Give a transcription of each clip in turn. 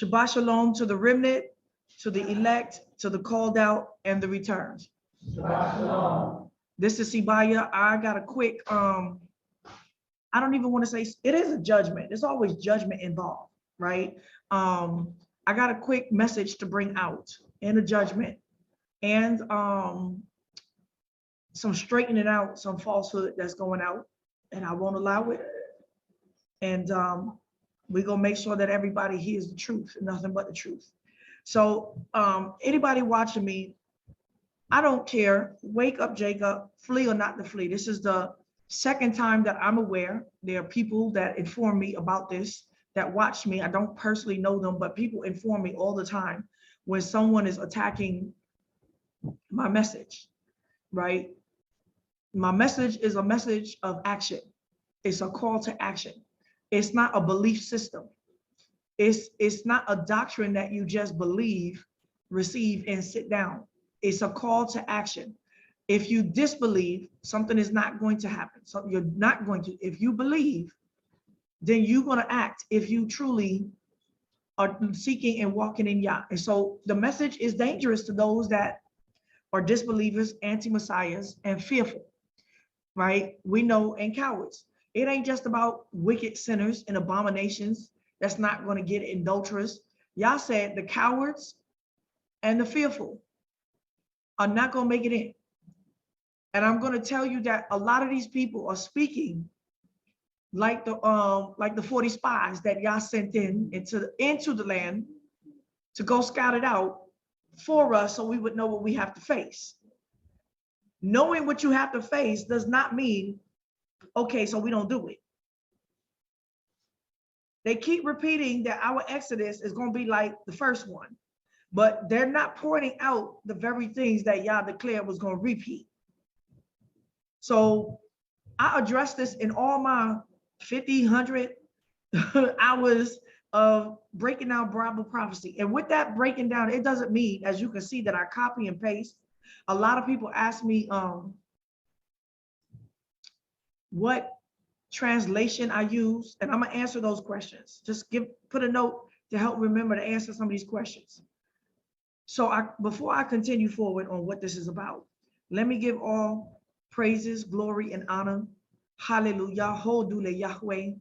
Shabbat shalom to the remnant, to the elect, to the called out, and the returned. Shabbat shalom. This is Sibaya. I got a quick, I don't even want to say, it is a judgment. There's always judgment involved, right? I got a quick message to bring out and a judgment and some straightening out, some falsehood that's going out, and I won't allow it. And we're gonna make sure that everybody hears the truth and nothing but the truth. So anybody watching me, I don't care, wake up, Jacob, flee or not to flee. This is the second time that I'm aware. There are people that inform me about this, that watch me. I don't personally know them, but people inform me all the time when someone is attacking my message, right? My message is a message of action. It's a call to action. It's not a belief system. It's not a doctrine that you just believe, receive, and sit down. It's a call to action. If you disbelieve, something is not going to happen. So you're not going to. If you believe, then you're going to act if you truly are seeking and walking in Yah. And so the message is dangerous to those that are disbelievers, anti-messiahs, and fearful, right? We know, and cowards. It ain't just about wicked sinners and abominations that's not going to get adulterous. Yah said the cowards and the fearful are not going to make it in. And I'm going to tell you that a lot of these people are speaking like the 40 spies that Yah sent into the land to go scout it out for us so we would know what we have to face. Knowing what you have to face does not mean, okay, so we don't do it. They keep repeating that our Exodus is going to be like the first one, but they're not pointing out the very things that Yah declared was going to repeat. So I address this in all my 50, 100 hours of breaking down Bible prophecy. And with that breaking down, it doesn't mean, as you can see, that I copy and paste. A lot of people ask me what translation I use, and I'm gonna answer those questions. Just put a note to help remember to answer some of these questions. So before I continue forward on what this is about, let me give all praises, glory, and honor, hallelujah, hodule Yahweh,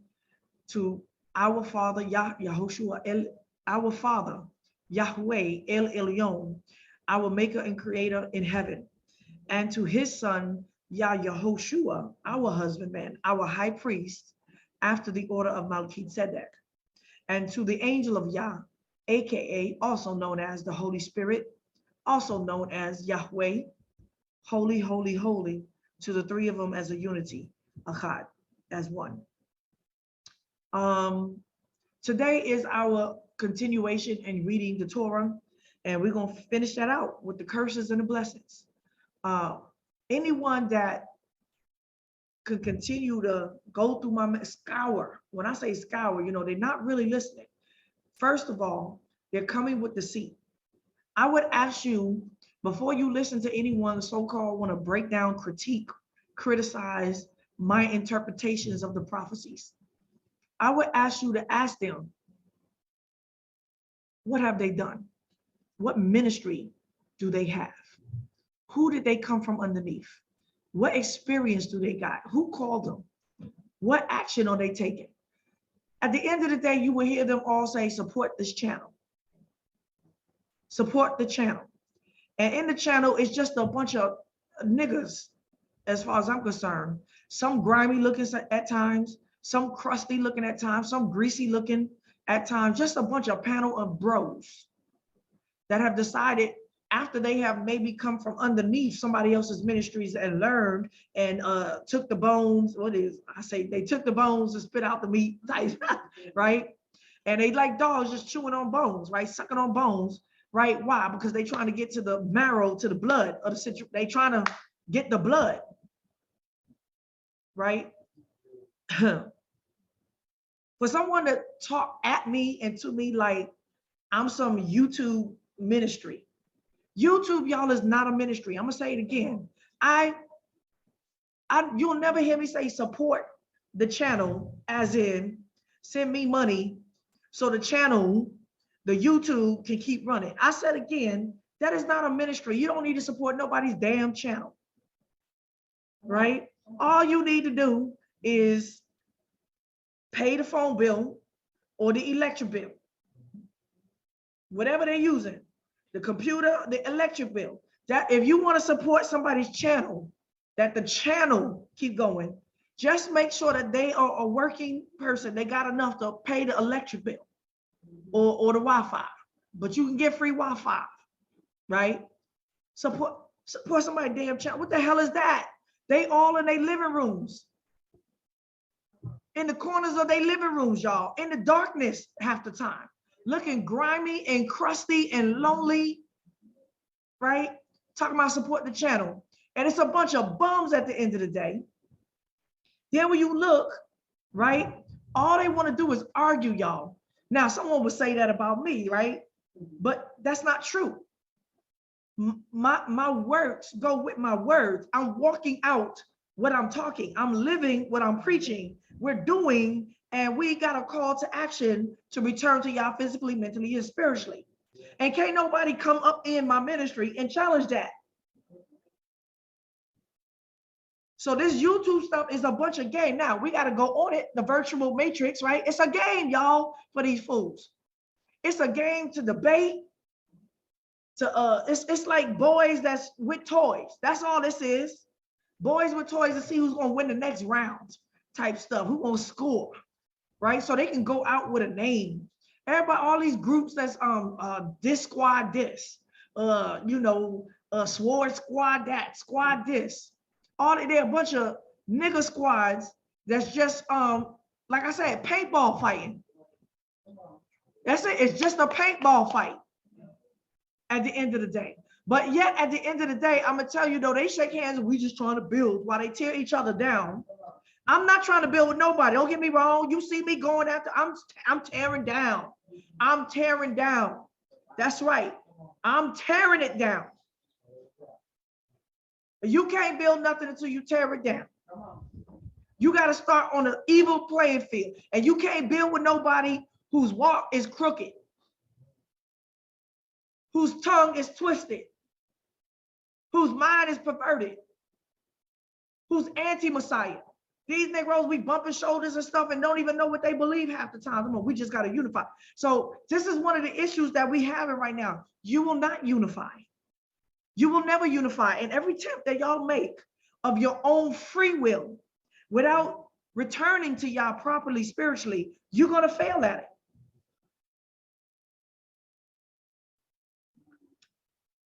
to our Father, Yahushua, our Father, Yahweh, El Elyon, our Maker and Creator in heaven, and to His Son, Yahushua, our husbandman, our high priest, after the order of Melchizedek, and to the angel of Yah, aka also known as the Holy Spirit, also known as Yahweh, holy, holy, holy, to the three of them as a unity, Achad, as one. Today is our continuation in reading the Torah, and we're going to finish that out with the curses and the blessings. Anyone that could continue to go through my scour, when I say scour, they're not really listening. First of all, they're coming with deceit. I would ask you, before you listen to anyone so-called want to break down, critique, criticize my interpretations of the prophecies, I would ask you to ask them, what have they done? What ministry do they have? Who did they come from underneath? What experience do they got? Who called them? What action are they taking? At the end of the day, you will hear them all say, support this channel. Support the channel. And in the channel, it's just a bunch of niggas, as far as I'm concerned. Some grimy looking at times, some crusty looking at times, some greasy looking at times, just a bunch of panel of bros that have decided, after they have maybe come from underneath somebody else's ministries and learned and took the bones, they took the bones and spit out the meat, right? And they like dogs just chewing on bones, right? Sucking on bones, right? Why? Because they trying to get to the marrow, to the blood of the situation. They trying to get the blood, right? For someone to talk at me and to me like I'm some YouTube ministry. YouTube, y'all, is not a ministry. I'm gonna say it again. You'll never hear me say support the channel, as in send me money so the channel the YouTube can keep running. I said again, that is not a ministry. You don't need to support nobody's damn channel, right? All you need to do is pay the phone bill or the electric bill, whatever they're using, the computer, the electric bill. That if you want to support somebody's channel, that the channel keep going, just make sure that they are a working person. They got enough to pay the electric bill or the Wi-Fi, but you can get free Wi-Fi, right? Support somebody's damn channel. What the hell is that? They all in their living rooms, in the corners of their living rooms, y'all, in the darkness half the time, looking grimy and crusty and lonely, right? Talking about support the channel. And it's a bunch of bums at the end of the day. Then when you look, right, all they want to do is argue, y'all. Now, someone would say that about me, right? But that's not true. My works go with my words. I'm walking out what I'm talking. I'm living what I'm preaching. We're doing, and we got a call to action to return to y'all physically, mentally, and spiritually. And can't nobody come up in my ministry and challenge that. So this YouTube stuff is a bunch of game. Now we got to go on it, the virtual matrix, right? It's a game, y'all, for these fools. It's a game to debate. It's like boys that's with toys. That's all this is. Boys with toys to see who's gonna win the next round type stuff, who gonna score, right? So they can go out with a name. Everybody, all these groups that's this squad this, sword squad that, squad this. They're a bunch of nigga squads that's just like I said, paintball fighting. That's it. It's just a paintball fight at the end of the day. But yet at the end of the day, I'm gonna tell you though, they shake hands and we just trying to build while they tear each other down. I'm not trying to build with nobody. Don't get me wrong. You see me going after, I'm tearing down. I'm tearing down. That's right. I'm tearing it down. You can't build nothing until you tear it down. You got to start on an evil playing field, and you can't build with nobody whose walk is crooked, whose tongue is twisted, whose mind is perverted, who's anti-Messiah. These Negroes, we bumping shoulders and stuff and don't even know what they believe half the time. Come on, we just got to unify. So this is one of the issues that we have right now. You will not unify. You will never unify. And every attempt that y'all make of your own free will without returning to y'all properly spiritually, you're going to fail at it.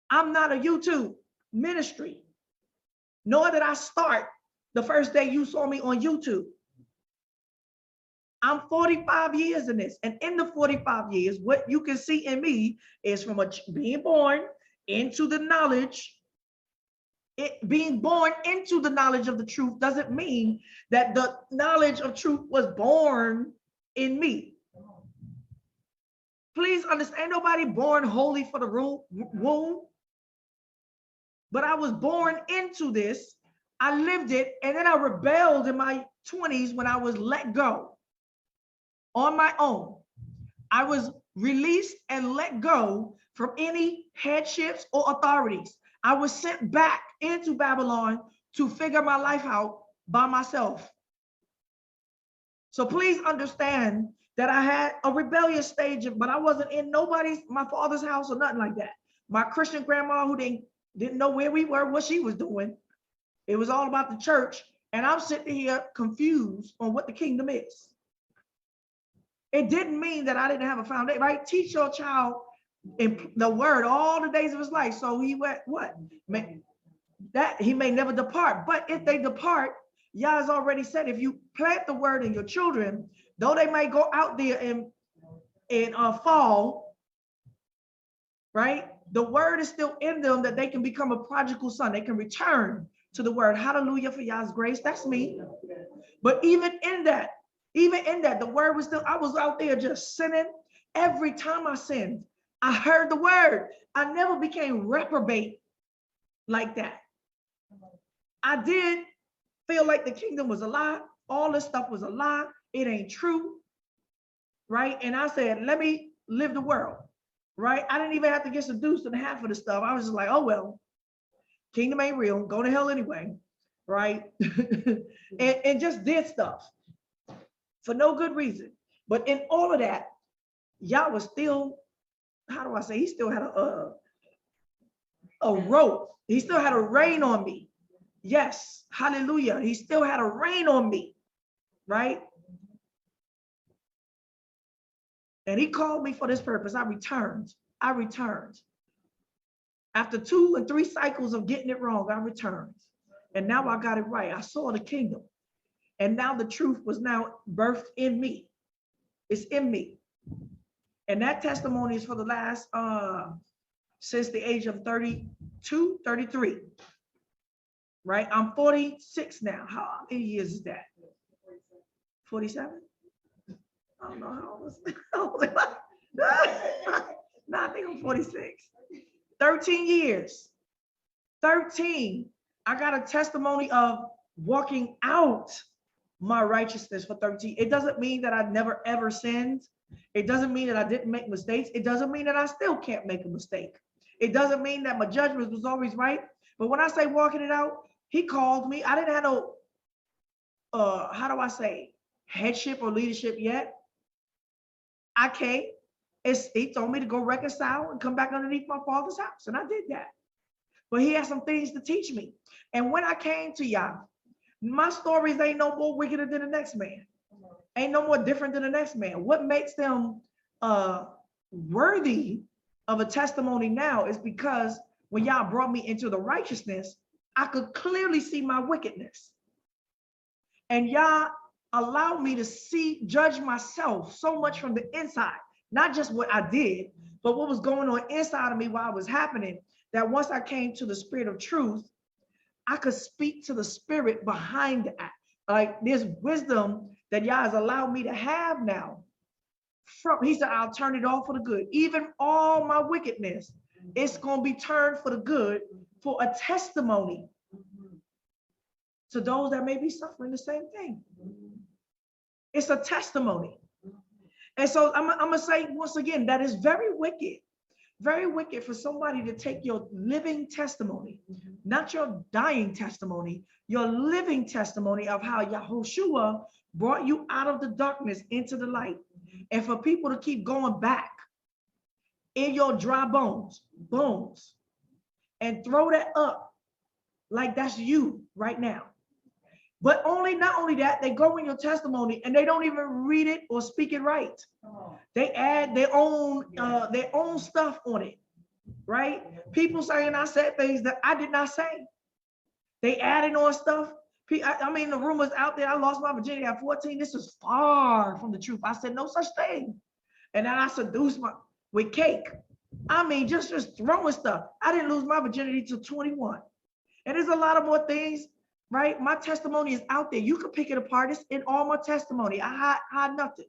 I'm not a YouTube ministry, nor did I start the first day you saw me on YouTube. I'm 45 years in this. And in the 45 years, what you can see in me is from being born into the knowledge. Being born into the knowledge of the truth doesn't mean that the knowledge of truth was born in me. Please understand, ain't nobody born holy for the womb. But I was born into this. I lived it, and then I rebelled in my 20s when I was let go on my own. I was released and let go from any headships or authorities. I was sent back into Babylon to figure my life out by myself. So please understand that I had a rebellious stage, but I wasn't in my father's house or nothing like that. My Christian grandma, who didn't know where we were, what she was doing. It was all about the church. And I'm sitting here confused on what the kingdom is. It didn't mean that I didn't have a foundation, right? Teach your child in the word all the days of his life. So he went, what? That he may never depart. But if they depart, Yah has already said, if you plant the word in your children, though they may go out there and fall, right? The word is still in them that they can become a prodigal son. They can return to the word. Hallelujah for Yah's grace. That's me. But even in that, the word was still, I was out there just sinning. Every time I sinned, I heard the word. I never became reprobate like that. I did feel like the kingdom was a lie. All this stuff was a lie. It ain't true. Right? And I said, let me live the world, right? I didn't even have to get seduced in half of the stuff. I was just like, oh, well, kingdom ain't real, go to hell anyway, right? and just did stuff for no good reason. But in all of that, Yah was still, how do I say, he still had a rope. He still had a reign on me. Yes, hallelujah. He still had a reign on me, right? And he called me for this purpose. I returned. I returned. After 2 and 3 cycles of getting it wrong, I returned. And now I got it right. I saw the kingdom. And now the truth was now birthed in me. It's in me. And that testimony is for the last, since the age of 32, 33. Right? I'm 46 now. How many years is that? 47? I don't know how old was no, I think I'm 46. 13 years. 13. I got a testimony of walking out my righteousness for 13. It doesn't mean that I never ever sinned. It doesn't mean that I didn't make mistakes. It doesn't mean that I still can't make a mistake. It doesn't mean that my judgment was always right. But when I say walking it out, he called me. I didn't have no, how do I say, headship or leadership yet. I came. He told me to go reconcile and come back underneath my father's house. And I did that. But he had some things to teach me. And when I came to Yah, my stories ain't no more wickeder than the next man. Ain't no more different than the next man. What makes them worthy of a testimony now is because when Yah brought me into the righteousness, I could clearly see my wickedness. And Yah allowed me to judge myself so much from the inside, not just what I did, but what was going on inside of me while it was happening, that once I came to the spirit of truth, I could speak to the spirit behind that. Like there's wisdom that Yah has allowed me to have now. He said, I'll turn it all for the good. Even all my wickedness, it's going to be turned for the good, for a testimony to those that may be suffering the same thing. It's a testimony. And so I'm going to say once again, that is very wicked for somebody to take your living testimony, not your dying testimony, your living testimony of how Yahushua brought you out of the darkness into the light. And for people to keep going back in your dry bones, and throw that up like that's you right now. But not only that, they go in your testimony and they don't even read it or speak it right. They add their own stuff on it, right? People saying I said things that I did not say. They added on stuff. I mean, the rumors out there, I lost my virginity at 14. This is far from the truth. I said no such thing. And then I seduced with cake. I mean, just throwing stuff. I didn't lose my virginity till 21. And there's a lot of more things, right? My testimony is out there. You can pick it apart. It's in all my testimony. I hide nothing.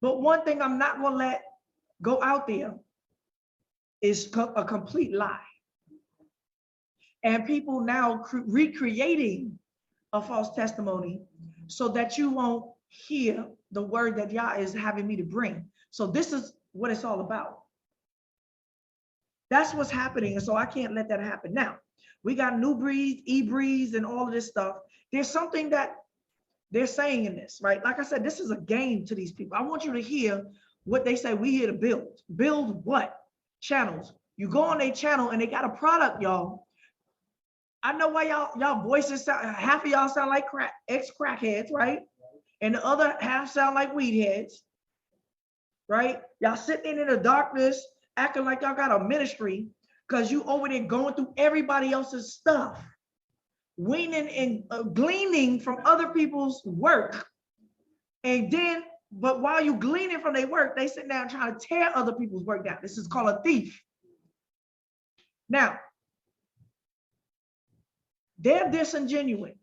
But one thing I'm not going to let go out there is a complete lie. And people now recreating a false testimony so that you won't hear the word that Yah is having me to bring. So this is what it's all about. That's what's happening. And so I can't let that happen. Now, we got Newbies, E-Breeze, and all of this stuff. There's something that they're saying in this, right? Like I said, this is a game to these people. I want you to hear what they say. We here to build. Build what? Channels. You go on their channel and they got a product, y'all. I know why y'all voices sound, half of y'all sound like ex-crackheads, right? And the other half sound like weed heads, right? Y'all sitting in the darkness, acting like y'all got a ministry because you over there going through everybody else's stuff, weaning and gleaning from other people's work. And then, but while you gleaning from their work, they sit down trying to tear other people's work down. This is called a thief. Now, they're disingenuous.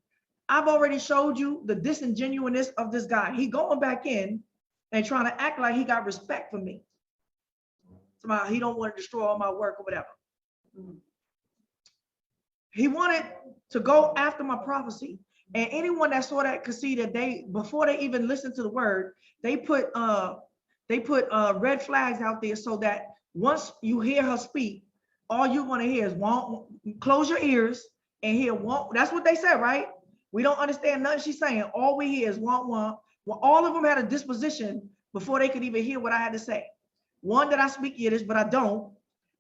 I've already showed you the disingenuousness of this guy. He going back in and trying to act like he got respect for me. Somehow he don't want to destroy all my work or whatever. He wanted to go after my prophecy. And anyone that saw that could see that before they even listened to the word, they put They put red flags out there so that once you hear her speak, all you want to hear is close your ears and hear one. That's what they said, right? We don't understand nothing she's saying. All we hear is want. Well, all of them had a disposition before they could even hear what I had to say. One, that I speak Yiddish, but I don't.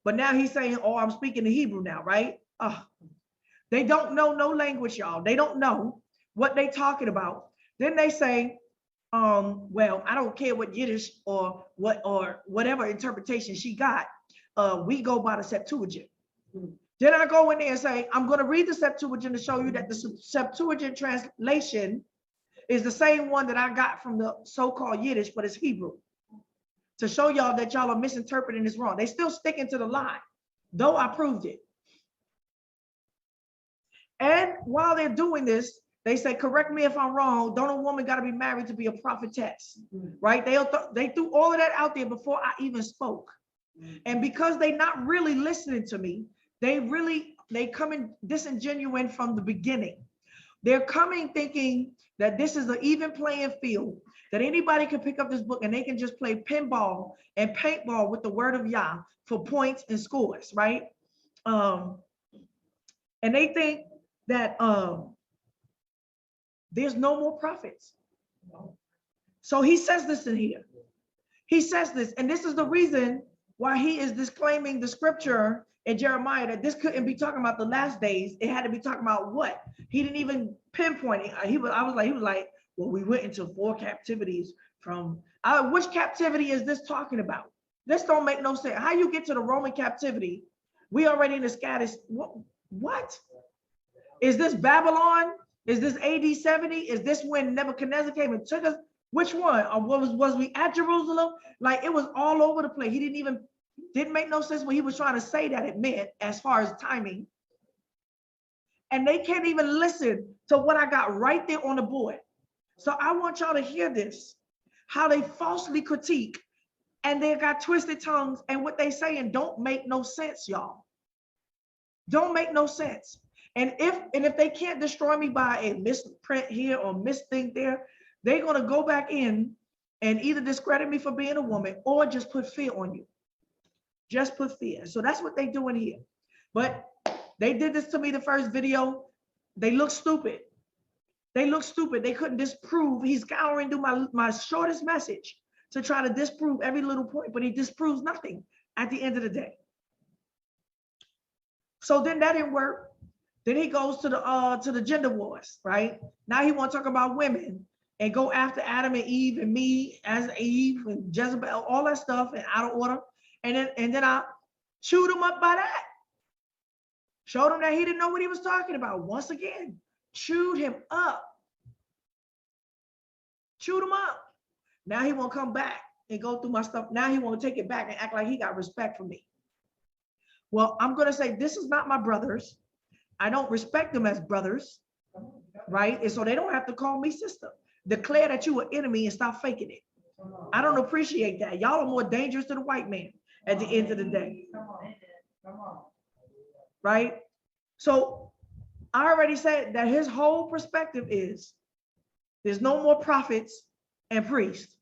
But now he's saying, oh, I'm speaking the Hebrew now, right? They don't know no language, y'all. They don't know what they talking about. Then they say, well, I don't care what Yiddish or whatever interpretation she got. We go by the Septuagint. Then I go in there and say, I'm going to read the Septuagint to show you that the Septuagint translation is the same one that I got from the so-called Yiddish, but it's Hebrew. To show y'all that y'all are misinterpreting this wrong. They still sticking to the lie, though I proved it. And while they're doing this, they say, correct me if I'm wrong, don't a woman got to be married to be a prophetess, right? They threw all of that out there before I even spoke. And because they're not really listening to me, they coming disingenuine from the beginning. They're coming thinking that this is an even playing field, that anybody can pick up this book and they can just play pinball and paintball with the word of Yah for points and scores, right? And they think that there's no more prophets. So he says this in here. He says this, and this is the reason why he is disclaiming the scripture in Jeremiah that this couldn't be talking about the last days. It had to be talking about what? He didn't even pinpoint it. He was like, well, we went into 4 captivities from, which captivity is this talking about? This don't make no sense. How you get to the Roman captivity? We already in the Scottish, what? Is this Babylon? Is this AD 70? Is this when Nebuchadnezzar came and took us? Which one? Or was we at Jerusalem? Like, it was all over the place. He didn't make no sense when he was trying to say that it meant as far as timing. And they can't even listen to what I got right there on the board. So I want y'all to hear this, how they falsely critique and they got twisted tongues, and what they saying don't make no sense, y'all. Don't make no sense. And if they can't destroy me by a misprint here or misthink there, they're going to go back in and either discredit me for being a woman or just put fear on you. Just put fear. So that's what they're doing here. But they did this to me the first video. They look stupid. They look stupid. They couldn't disprove. He's scouring through my shortest message to try to disprove every little point, but he disproves nothing at the end of the day. So then that didn't work. Then he goes to the gender wars, right? Now he want to talk about women and go after Adam and Eve and me as Eve and Jezebel, all that stuff and out of order. And then I chewed him up by that. Showed him that he didn't know what he was talking about. Once again, chewed him up. Chewed him up. Now he won't come back and go through my stuff. Now he won't take it back and act like he got respect for me. Well, I'm going to say this is not my brothers. I don't respect them as brothers, right? And so they don't have to call me sister. Declare that you are enemy and stop faking it. I don't appreciate that. Y'all are more dangerous to the white man at the end of the day. Come on. Right? So I already said that his whole perspective is there's no more prophets and priests.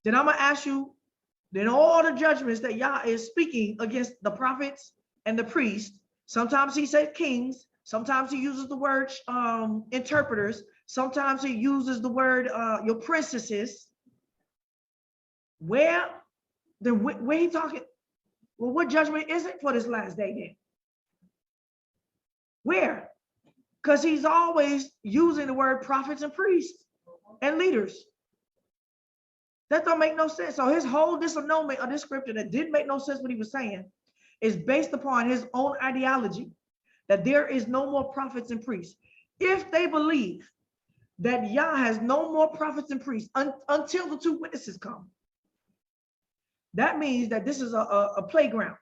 Then I'm going to ask you, then all the judgments that Yah is speaking against the prophets and the priests, sometimes he said kings, sometimes he uses the word interpreters, sometimes he uses the word your princesses. Where he talking? Well, what judgment is it for this last day then? Where? Because he's always using the word prophets and priests and leaders. That don't make no sense. So his whole disannulment of this scripture that didn't make no sense what he was saying is based upon his own ideology that there is no more prophets and priests. If they believe that Yah has no more prophets and priests until the 2 witnesses come, that means that this is a playground.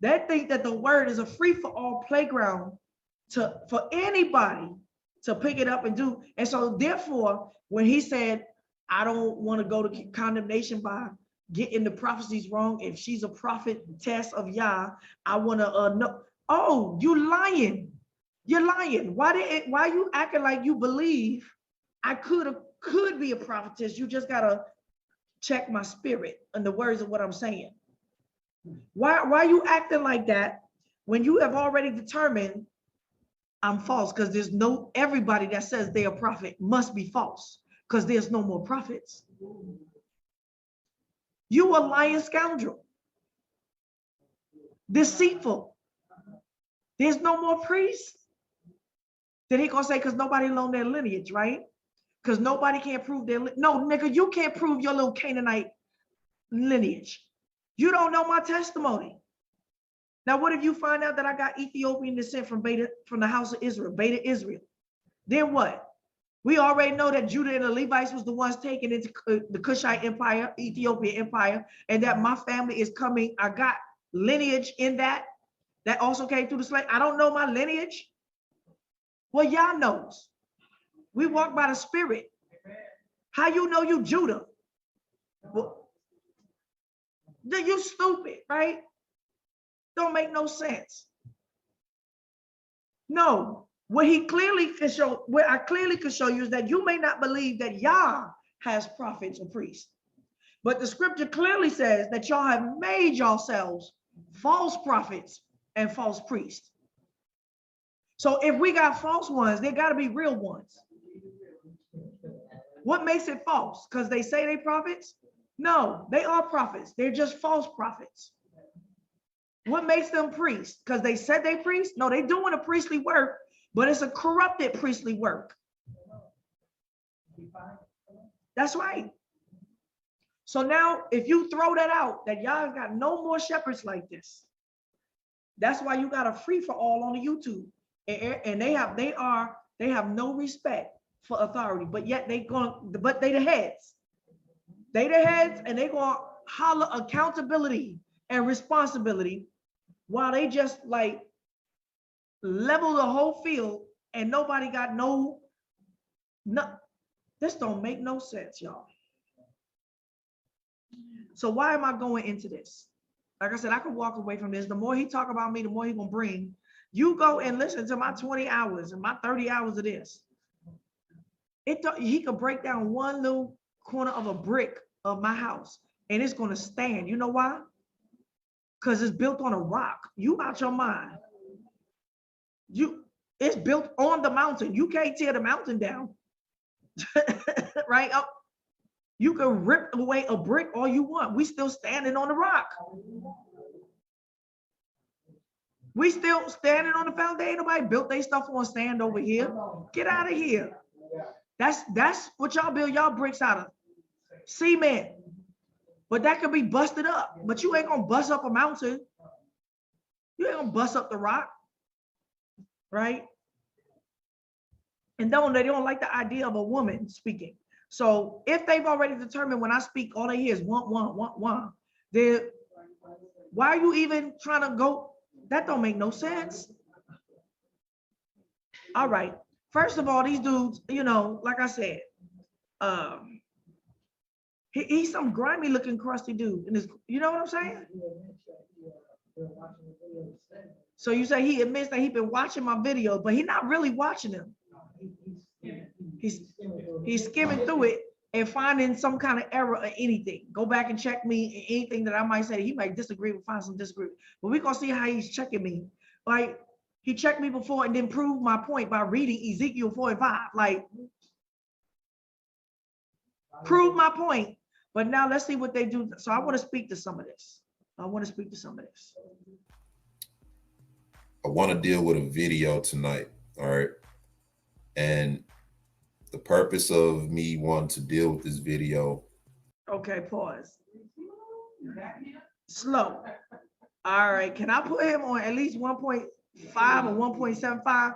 They think that the word is a free-for-all playground for anybody to pick it up and do. And so therefore, when he said, I don't want to go to condemnation by getting the prophecies wrong. If she's a prophetess of Yah, I want to know. Oh, you lying. You're lying. Why you acting like you believe I could have could be a prophetess. You just gotta check my spirit and the words of what I'm saying. Why are you acting like that when you have already determined I'm false? Because there's no, everybody that says they're a prophet must be false because there's no more prophets. You a lying scoundrel, deceitful. There's no more priests. Then he gonna say, because nobody known their lineage, right? Because nobody can prove their, no, nigga, you can't prove your little Canaanite lineage. You don't know my testimony. Now, what if you find out that I got Ethiopian descent from the house of Israel, Beta Israel? Then what? We already know that Judah and the Levites was the ones taken into the Cushite Empire, Ethiopian Empire, and that my family is coming. I got lineage in that also came through the slave. I don't know my lineage. Well, y'all knows. We walk by the Spirit. How you know you Judah? Well, you stupid, right? Don't make no sense. No, what he clearly can show, what I clearly can show you is that you may not believe that Yah has prophets or priests, but the scripture clearly says that y'all have made yourselves false prophets and false priests. So if we got false ones, they got to be real ones. What makes it false? Because they say they prophets? No, they are prophets. They're just false prophets. What makes them priests? Because they said they priests? No, they doing a priestly work, but it's a corrupted priestly work. That's right. So now, if you throw that out, that y'all got no more shepherds like this, that's why you got a free for all on the YouTube, and they have no respect for authority, but yet they the heads. They the heads, and they gonna holler accountability and responsibility while they just like level the whole field and nobody got no. This don't make no sense, y'all. So why am I going into this? Like I said, I could walk away from this. The more he talk about me, the more he gonna bring. You go and listen to my 20 hours and my 30 hours of this. He could break down one little corner of a brick of my house and it's gonna stand. You know why? Because it's built on a rock. You out your mind. It's built on the mountain. You can't tear the mountain down. Right? You can rip away a brick all you want. We still standing on the rock. We still standing on the foundation. Nobody built their stuff on stand over here. Get out of here. That's what y'all build y'all bricks out of. Cement. But that could be busted up. But you ain't gonna bust up a mountain. You ain't gonna bust up the rock. Right? And they don't like the idea of a woman speaking. So if they've already determined when I speak, all they hear is one, then why are you even trying to go? That don't make no sense. All right. First of all, these dudes, you know, like I said, he's some grimy looking crusty dude. And you know what I'm saying? So you say he admits that he's been watching my video, but he's not really watching them. He's skimming through it and finding some kind of error or anything. Go back and check me. Anything that I might say, he might disagree with, find some disagreement. But we're gonna see how he's checking me. Like he checked me before and then proved my point by reading Ezekiel 4:5. Like prove my point. But now let's see what they do. So I want to speak to some of this. I want to deal with a video tonight. All right. And the purpose of me wanting to deal with this video. Okay, pause. Slow. All right, can I put him on at least 1.5 or 1.75?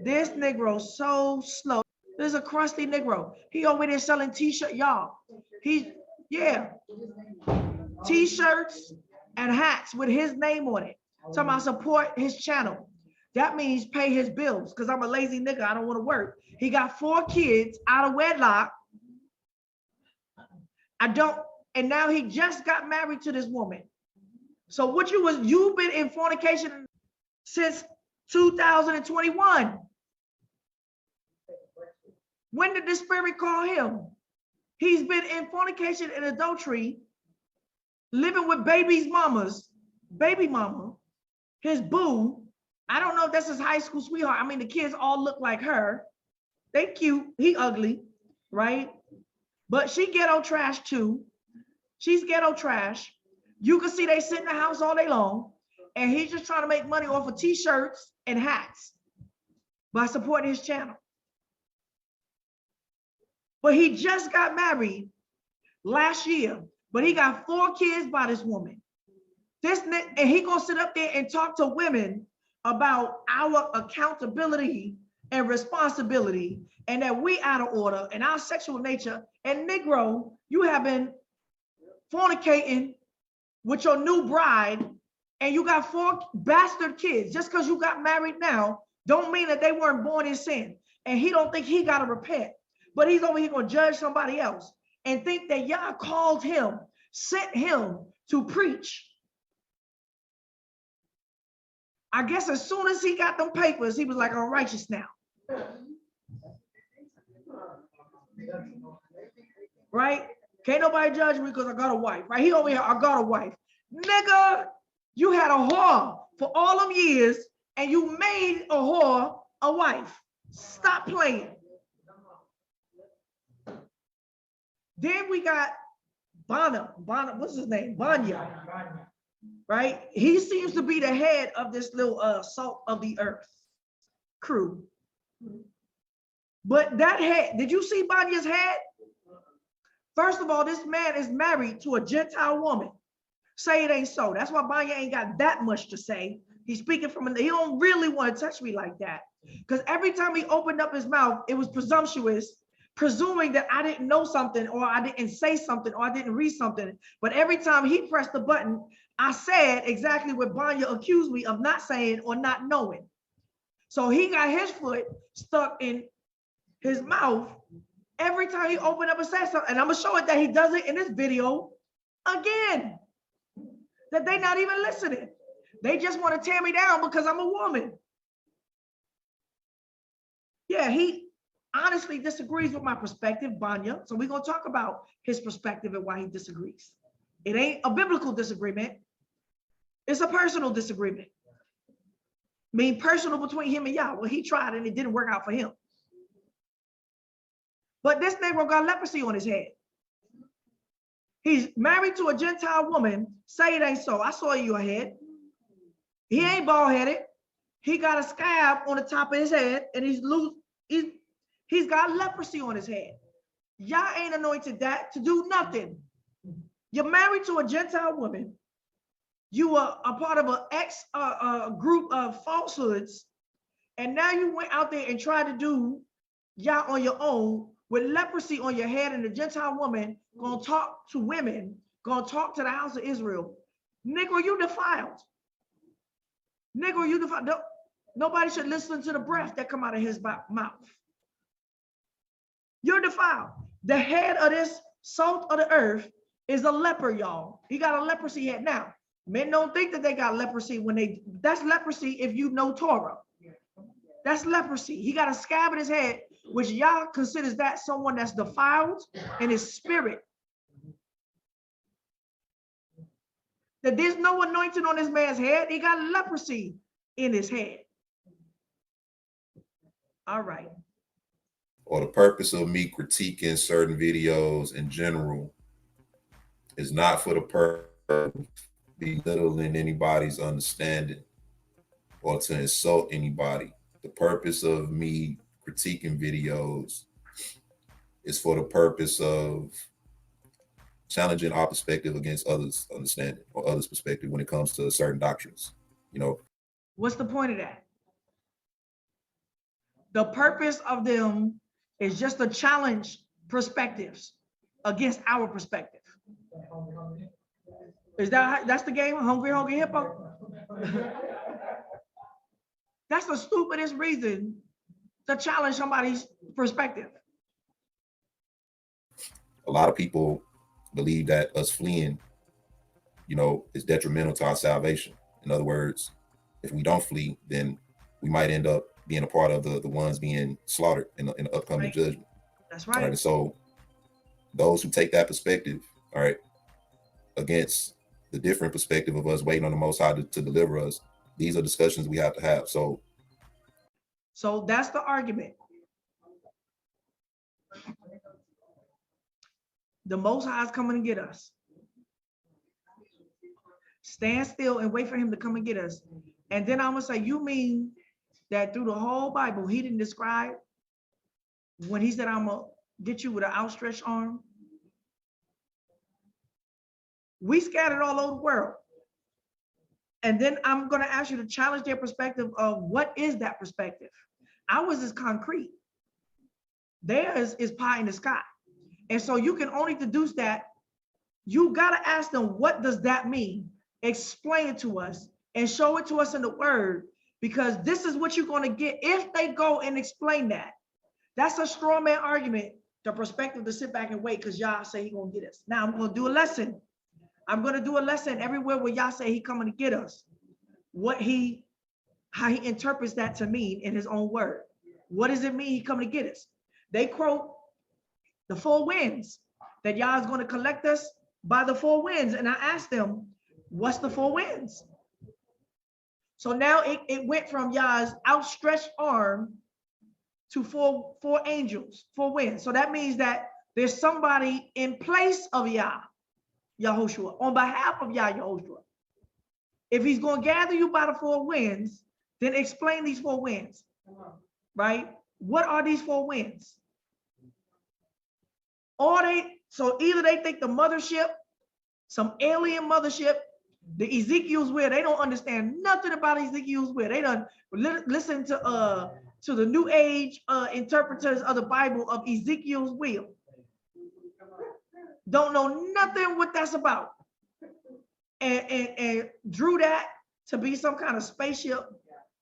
This Negro so slow. There's a crusty Negro. He over there selling t-shirt, y'all. T-shirts and hats with his name on it. Talking about support his channel. That means pay his bills because I'm a lazy nigga. I don't want to work. He got 4 kids out of wedlock. And now he just got married to this woman. So you've been in fornication since 2021. When did the spirit call him? He's been in fornication and adultery, living with baby mama, his boo. I don't know if that's his high school sweetheart. I mean, the kids all look like her. They cute, he ugly, right? But she ghetto trash too. She's ghetto trash. You can see they sit in the house all day long, and he's just trying to make money off of t-shirts and hats by supporting his channel. But he just got married last year, but he got 4 kids by this woman. And he gonna sit up there and talk to women about our accountability and responsibility, and that we out of order and our sexual nature. And Negro, you have been fornicating with your new bride, and you got 4 bastard kids. Just because you got married now don't mean that they weren't born in sin. And he don't think he got to repent, but he's over here gonna judge somebody else and think that y'all called him, sent him to preach. I guess as soon as he got them papers, he was like, I'm righteous now. Right? Can't nobody judge me because I got a wife, right? He over here, I got a wife. Nigga, you had a whore for all them years and you made a whore a wife. Stop playing. Then we got Bonner, what's his name? Banya, right? He seems to be the head of this little salt of the earth crew. But that head, did you see Banya's head? First of all, this man is married to a Gentile woman. Say it ain't so. That's why Banya ain't got that much to say. He's speaking from, he don't really want to touch me like that. Because every time he opened up his mouth, it was presumptuous, presuming that I didn't know something, or I didn't say something, or I didn't read something. But every time he pressed the button, I said exactly what Banya accused me of not saying or not knowing. So he got his foot stuck in his mouth every time he opened up and said something. And I'm gonna show it that he does it in this video again. That they not even listening. They just want to tear me down because I'm a woman. Yeah, he honestly disagrees with my perspective, Banya. So we're gonna talk about his perspective and why he disagrees. It ain't a biblical disagreement. It's a personal disagreement. I mean, personal between him and y'all. Well, he tried and it didn't work out for him. But this Negro got leprosy on his head. He's married to a Gentile woman. Say it ain't so. I saw your head. He ain't bald-headed. He got a scab on the top of his head, and he's loose. He's got leprosy on his head. Y'all ain't anointed that to do nothing. You're married to a Gentile woman. You are a part of an group of falsehoods, and now you went out there and tried to do y'all on your own with leprosy on your head, and the Gentile woman gonna talk to women, gonna talk to the house of Israel. Negro, you defiled. Negro, you defiled. Nobody should listen to the breath that come out of his mouth. You're defiled. The head of this salt of the earth is a leper, y'all. He got a leprosy head. Now, men don't think that they got leprosy when that's leprosy if you know Torah. That's leprosy. He got a scab in his head, which y'all considers that someone that's defiled in his spirit. That there's no anointing on this man's head. He got leprosy in his head. All right. Or the purpose of me critiquing certain videos in general is not for the purpose of belittling anybody's understanding or to insult anybody. The purpose of me critiquing videos is for the purpose of challenging our perspective against others' understanding or others' perspective when it comes to certain doctrines. You know, what's the point of that? The purpose of them is just to challenge perspectives against our perspective. Is that's the game? Hungry Hippo? That's the stupidest reason to challenge somebody's perspective. A lot of people believe that us fleeing, you know, is detrimental to our salvation. In other words, if we don't flee, then we might end up being a part of the ones being slaughtered in the upcoming judgment. That's All right. right. So those who take that perspective, all right, against the different perspective of us waiting on the Most High to deliver us, these are discussions we have to have. So that's the argument. The Most High is coming to get us. Stand still and wait for him to come and get us. And then I'm gonna say, you mean that through the whole Bible, he didn't describe when he said, I'm gonna get you with an outstretched arm? We scattered all over the world. And then I'm gonna ask you to challenge their perspective of what is that perspective? Ours is concrete. Theirs is pie in the sky. And so you can only deduce that. You gotta ask them, what does that mean? Explain it to us and show it to us in the word, because this is what you're gonna get if they go and explain that. That's a straw man argument, the perspective to sit back and wait because Yah say he gonna get us. Now I'm gonna do a lesson. I'm gonna do a lesson everywhere where Yah say he coming to get us. How he interprets that to mean in his own word. What does it mean he coming to get us? They quote the four winds, that Yah is going to collect us by the four winds. And I asked them, what's the four winds? So now it went from Yah's outstretched arm to four angels, four winds. So that means that there's somebody in place of Yahushua, on behalf of Yahushua. If he's going to gather you by the four winds, then explain these four winds, right? What are these four winds? So either they think the mothership, some alien mothership, the Ezekiel's wheel, they don't understand nothing about Ezekiel's wheel. They don't listen to the new age interpreters of the Bible of Ezekiel's wheel. Don't know nothing what that's about. And drew that to be some kind of spaceship,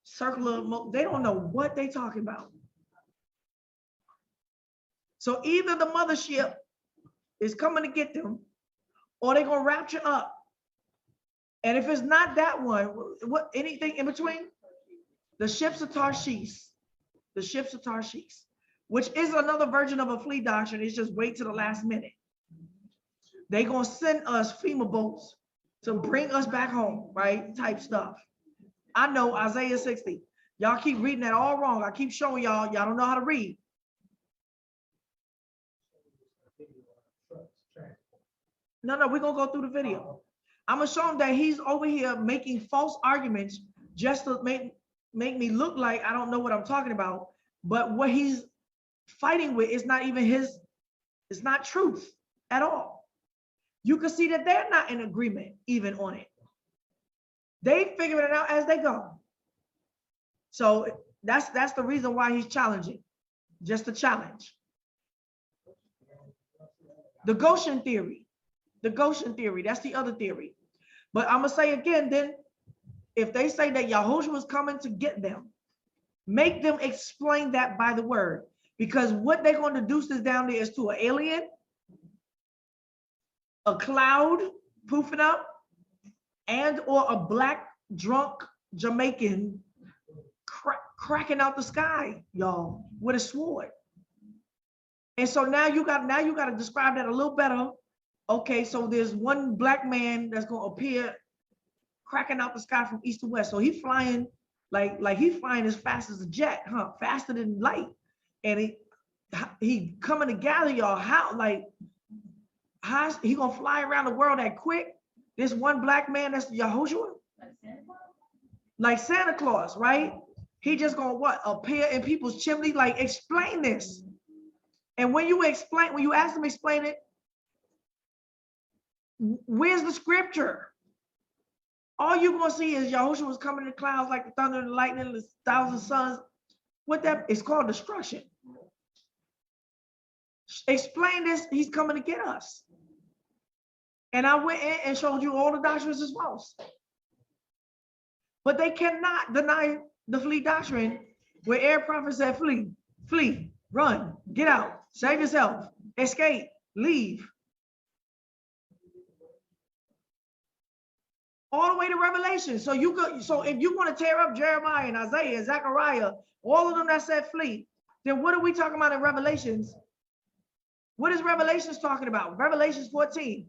circular, they don't know what they talking about. So either the mothership is coming to get them, or they're gonna rapture up. And if it's not that one, what anything in between? The ships of Tarshish, which is another version of a fleet doctrine. It's just wait to the last minute. They gonna send us FEMA boats to bring us back home, right? Type stuff. I know Isaiah 60. Y'all keep reading that all wrong. I keep showing y'all don't know how to read. No, we're gonna go through the video. I'm gonna show him that he's over here making false arguments just to make me look like I don't know what I'm talking about. But what he's fighting with is not even it's not truth at all. You can see that they're not in agreement even on it. They figure it out as they go. So that's the reason why he's challenging, just a challenge. The Goshen theory, that's the other theory. But I'm gonna say again, then if they say that Yahushua was coming to get them, make them explain that by the word, because what they're going to deduce this down there is to an alien, a cloud poofing up, and or a black drunk Jamaican cracking out the sky, y'all, with a sword. And so now you got to describe that a little better. Okay, so there's one black man that's going to appear cracking out the sky from east to west. So he's flying like he's flying as fast as a jet, huh? Faster than light. And he coming to gather y'all. How he gonna fly around the world that quick? This one black man, that's Yahushua, like Santa Claus, right? He just gonna appear in people's chimney? Like, explain this. And when you ask them explain it, where's the scripture? All you're gonna see is Yahushua was coming in the clouds like the thunder and the lightning, the thousand suns. What that is called destruction. Explain this. He's coming to get us. And I went in and showed you all the doctrines is false. But they cannot deny the flee doctrine where every prophet said, flee, run, get out, save yourself, escape, leave. All the way to Revelation. So if you want to tear up Jeremiah and Isaiah and Zechariah, all of them that said flee, then what are we talking about in Revelations What is Revelations talking about? Revelations 14.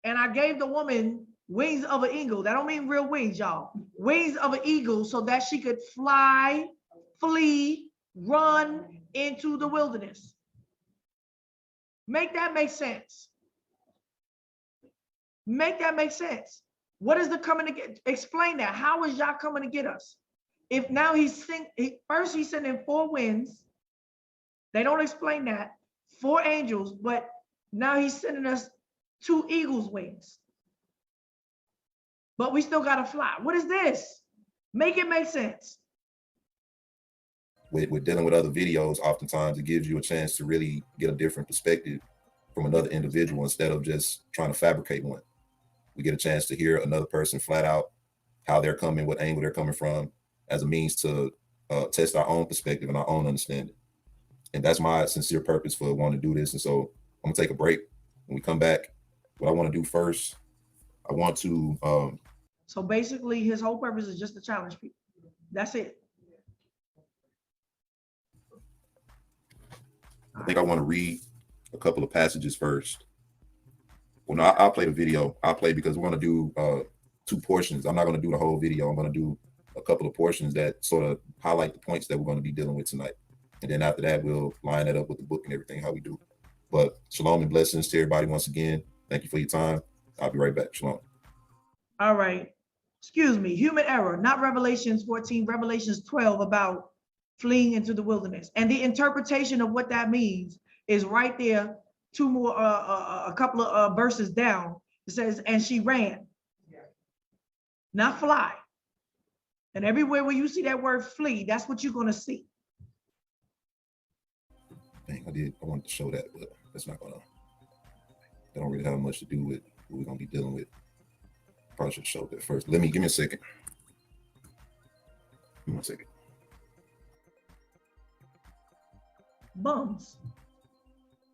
And I gave the woman wings of an eagle. That don't mean real wings, y'all. Wings of an eagle so that she could fly, flee, run into the wilderness. Make that make sense. Make that make sense. What is the coming to get? Explain that. How is Yah coming to get us? If now first he's sending 4 winds. They don't explain that. 4 angels, but now he's sending us 2 eagles' wings. But we still got to fly. What is this? Make it make sense. With dealing with other videos, oftentimes it gives you a chance to really get a different perspective from another individual instead of just trying to fabricate one. We get a chance to hear another person flat out, how they're coming, what angle they're coming from, as a means to test our own perspective and our own understanding. And that's my sincere purpose for wanting to do this. And so I'm gonna take a break. When we come back, what I want to do first, I want to So basically his whole purpose is just to challenge people. That's it. I think I want to read a couple of passages first. Well, no, I'll play the video. I'll play because we're going to do 2 portions. I'm not going to do the whole video. I'm going to do a couple of portions that sort of highlight the points that we're going to be dealing with tonight. And then after that, we'll line it up with the book and everything, how we do. But shalom and blessings to everybody once again. Thank you for your time. I'll be right back. Shalom. All right. Excuse me. Human error, not Revelations 14, Revelations 12 about fleeing into the wilderness. And the interpretation of what that means is right there, 2 more, a couple of verses down. It says, and she ran, not fly. And everywhere where you see that word flee, that's what you're going to see. Dang, I wanted to show that, but that's not gonna, that don't really have much to do with what we're gonna be dealing with. Probably should show that first. Give me a second. Give me a second. Bums.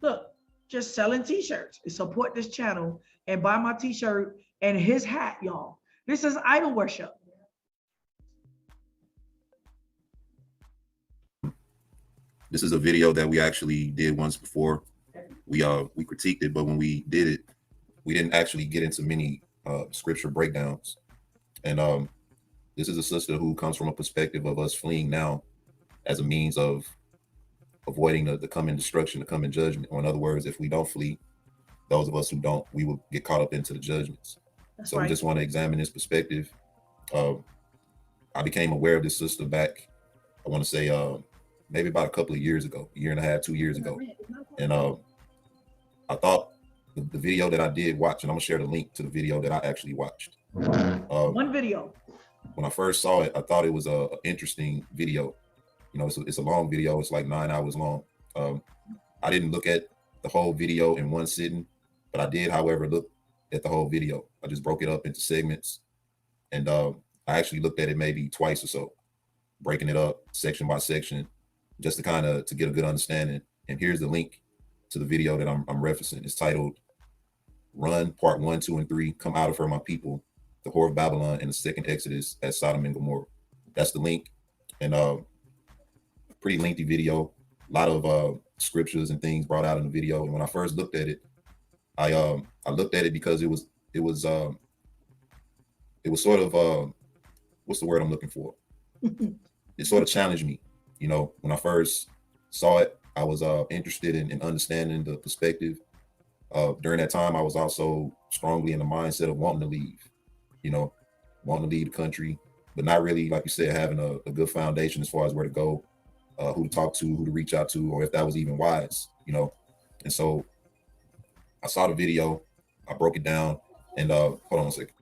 Look, just selling t-shirts. Support this channel and buy my t-shirt and his hat, y'all. This is idol worship. This is a video that we actually did once before. We critiqued it, but when we did it, we didn't actually get into many scripture breakdowns. And this is a sister who comes from a perspective of us fleeing now as a means of avoiding the coming destruction, the coming judgment. Or in other words, if we don't flee, those of us who don't, we will get caught up into the judgments. That's so right. We just want to examine this perspective. I became aware of this sister back, I want to say maybe about a couple of years ago, 1.5 years, 2 years ago. And I thought the video that I did watch, and I'm gonna share the link to the video that I actually watched. One video. When I first saw it, I thought it was a interesting video. You know, it's a long video. It's like 9 hours long. I didn't look at the whole video in one sitting, but I did, however, look at the whole video. I just broke it up into segments. And I actually looked at it maybe twice or so, breaking it up section by section, just to kind of to get a good understanding. And here's the link to the video that I'm referencing. It's titled Run, Part 1, 2, and 3, Come Out of Her, My People, the Whore of Babylon, and the Second Exodus at Sodom and Gomorrah. That's the link. And pretty lengthy video, a lot of scriptures and things brought out in the video. And when I first looked at it, I looked at it because it was sort of what's the word I'm looking for? It sort of challenged me. You know, when I first saw it, I was interested in understanding the perspective. During that time, I was also strongly in the mindset of wanting to leave, you know, wanting to leave the country, but not really, like you said, having a good foundation as far as where to go, who to talk to, who to reach out to, or if that was even wise, you know. And so I saw the video, I broke it down, and hold on a second.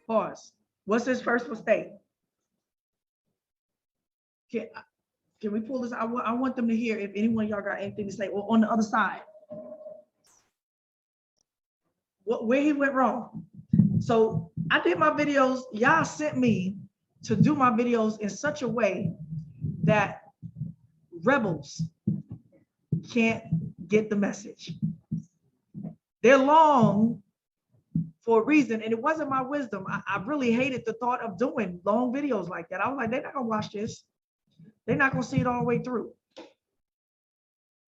Pause. What's this first mistake? Can we pull this? I want them to hear if anyone y'all got anything to say, or on the other side. Where he went wrong. So I did my videos. Y'all sent me to do my videos in such a way that rebels can't get the message. They're long for a reason, and it wasn't my wisdom. I really hated the thought of doing long videos like that. I was like, they're not gonna watch this. They're not gonna see it all the way through.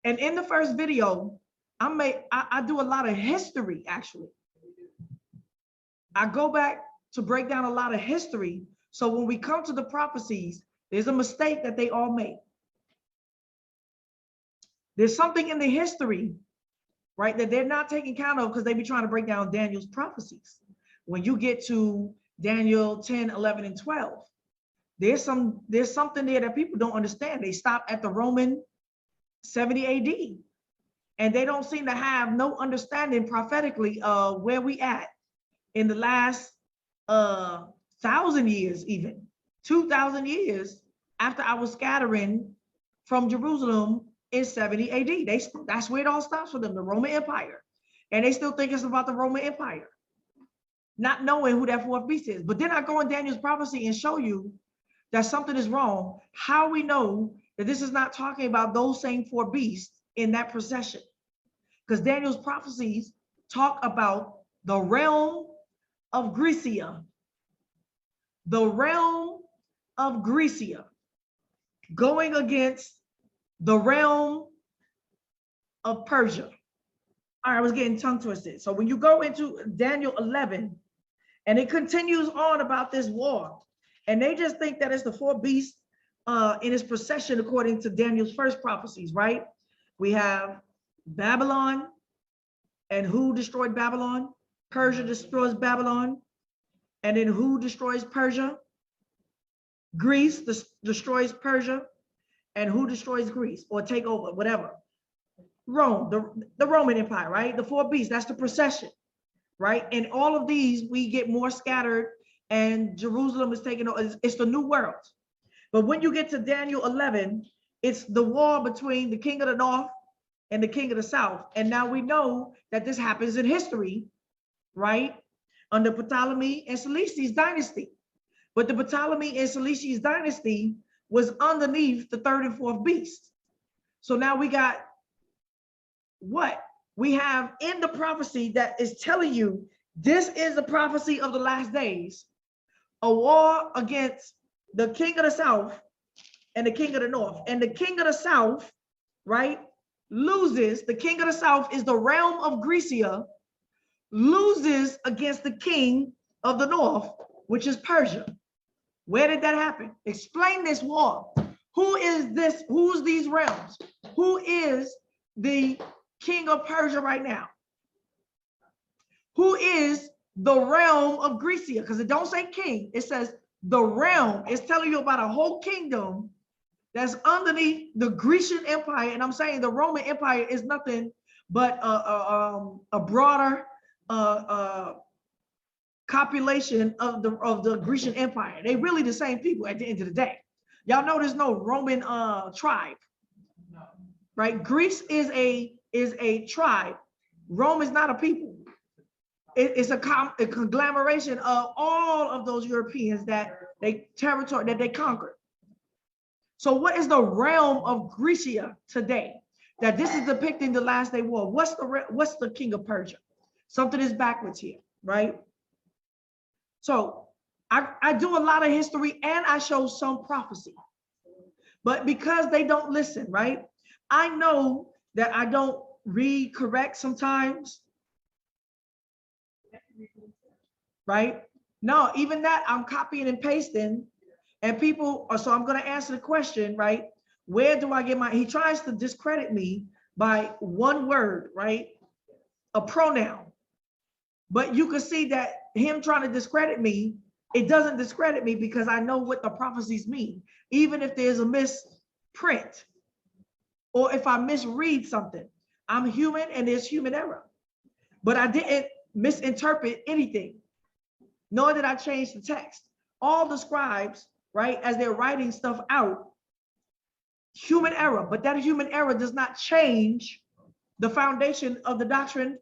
And in the first video, I do a lot of history, actually. I go back to break down a lot of history. So when we come to the prophecies, there's a mistake that they all make. There's something in the history, right, that they're not taking count of because they be trying to break down Daniel's prophecies. When you get to Daniel 10, 11, and 12, there's something there that people don't understand. They stop at the Roman 70 AD, and they don't seem to have no understanding prophetically of where we at in the last 1,000 years, even 2,000 years after our scattering from Jerusalem in 70 AD. That's where it all stops for them, the Roman Empire. And they still think it's about the Roman Empire, not knowing who that fourth beast is. But then I go in Daniel's prophecy and show you that something is wrong. How we know that this is not talking about those same four beasts in that procession? Because Daniel's prophecies talk about the realm of Grecia, the realm of Grecia going against the realm of Persia. All right, I was getting tongue twisted. So when you go into Daniel 11, and it continues on about this war, and they just think that it's the four beasts in its procession according to Daniel's first prophecies, right? We have Babylon, and who destroyed Babylon? Persia destroys Babylon. And then who destroys Persia? Greece destroys Persia. And who destroys Greece or take over, whatever? Rome, the Roman Empire, right? The four beasts, that's the procession, right? And all of these, we get more scattered, and Jerusalem is taken over. It's the new world. But when you get to Daniel 11, it's the war between the king of the north and the king of the south. And now we know that this happens in history, right? Under Ptolemy and Seleucus dynasty. But the Ptolemy and Seleucus dynasty was underneath the third and fourth beast. So now we got what? We have in the prophecy that is telling you this is the prophecy of the last days, a war against the king of the south and the king of the north. And the king of the south, right, loses. The king of the south is the realm of Grecia, loses against the king of the north, which is Persia. Where did that happen? Explain this war. Who is this? Who's these realms? Who is the king of Persia right now? Who is the realm of Grecia? Because it don't say king, it says the realm. It's telling you about a whole kingdom that's underneath the Grecian Empire. And I'm saying the Roman Empire is nothing but a broader copulation of the Grecian Empire. They really the same people at the end of the day. Y'all know there's no Roman tribe, right? Greece is a tribe. Rome is not a people. It's a conglomeration of all of those Europeans that they conquered. So what is the realm of Grecia today? That this is depicting the last day war. What's the king of Persia? Something is backwards here, right? So I do a lot of history and I show some prophecy, but because they don't listen, right? I know that I don't read correct sometimes, right? No, even that I'm copying and pasting, and people are, so I'm going to answer the question, right? Where do I get he tries to discredit me by one word, right? A pronoun. But you can see that him trying to discredit me, it doesn't discredit me because I know what the prophecies mean. Even if there's a misprint or if I misread something, I'm human and there's human error. But I didn't misinterpret anything, nor did I change the text. All the scribes, right, as they're writing stuff out, human error, but that human error does not change the foundation of the doctrine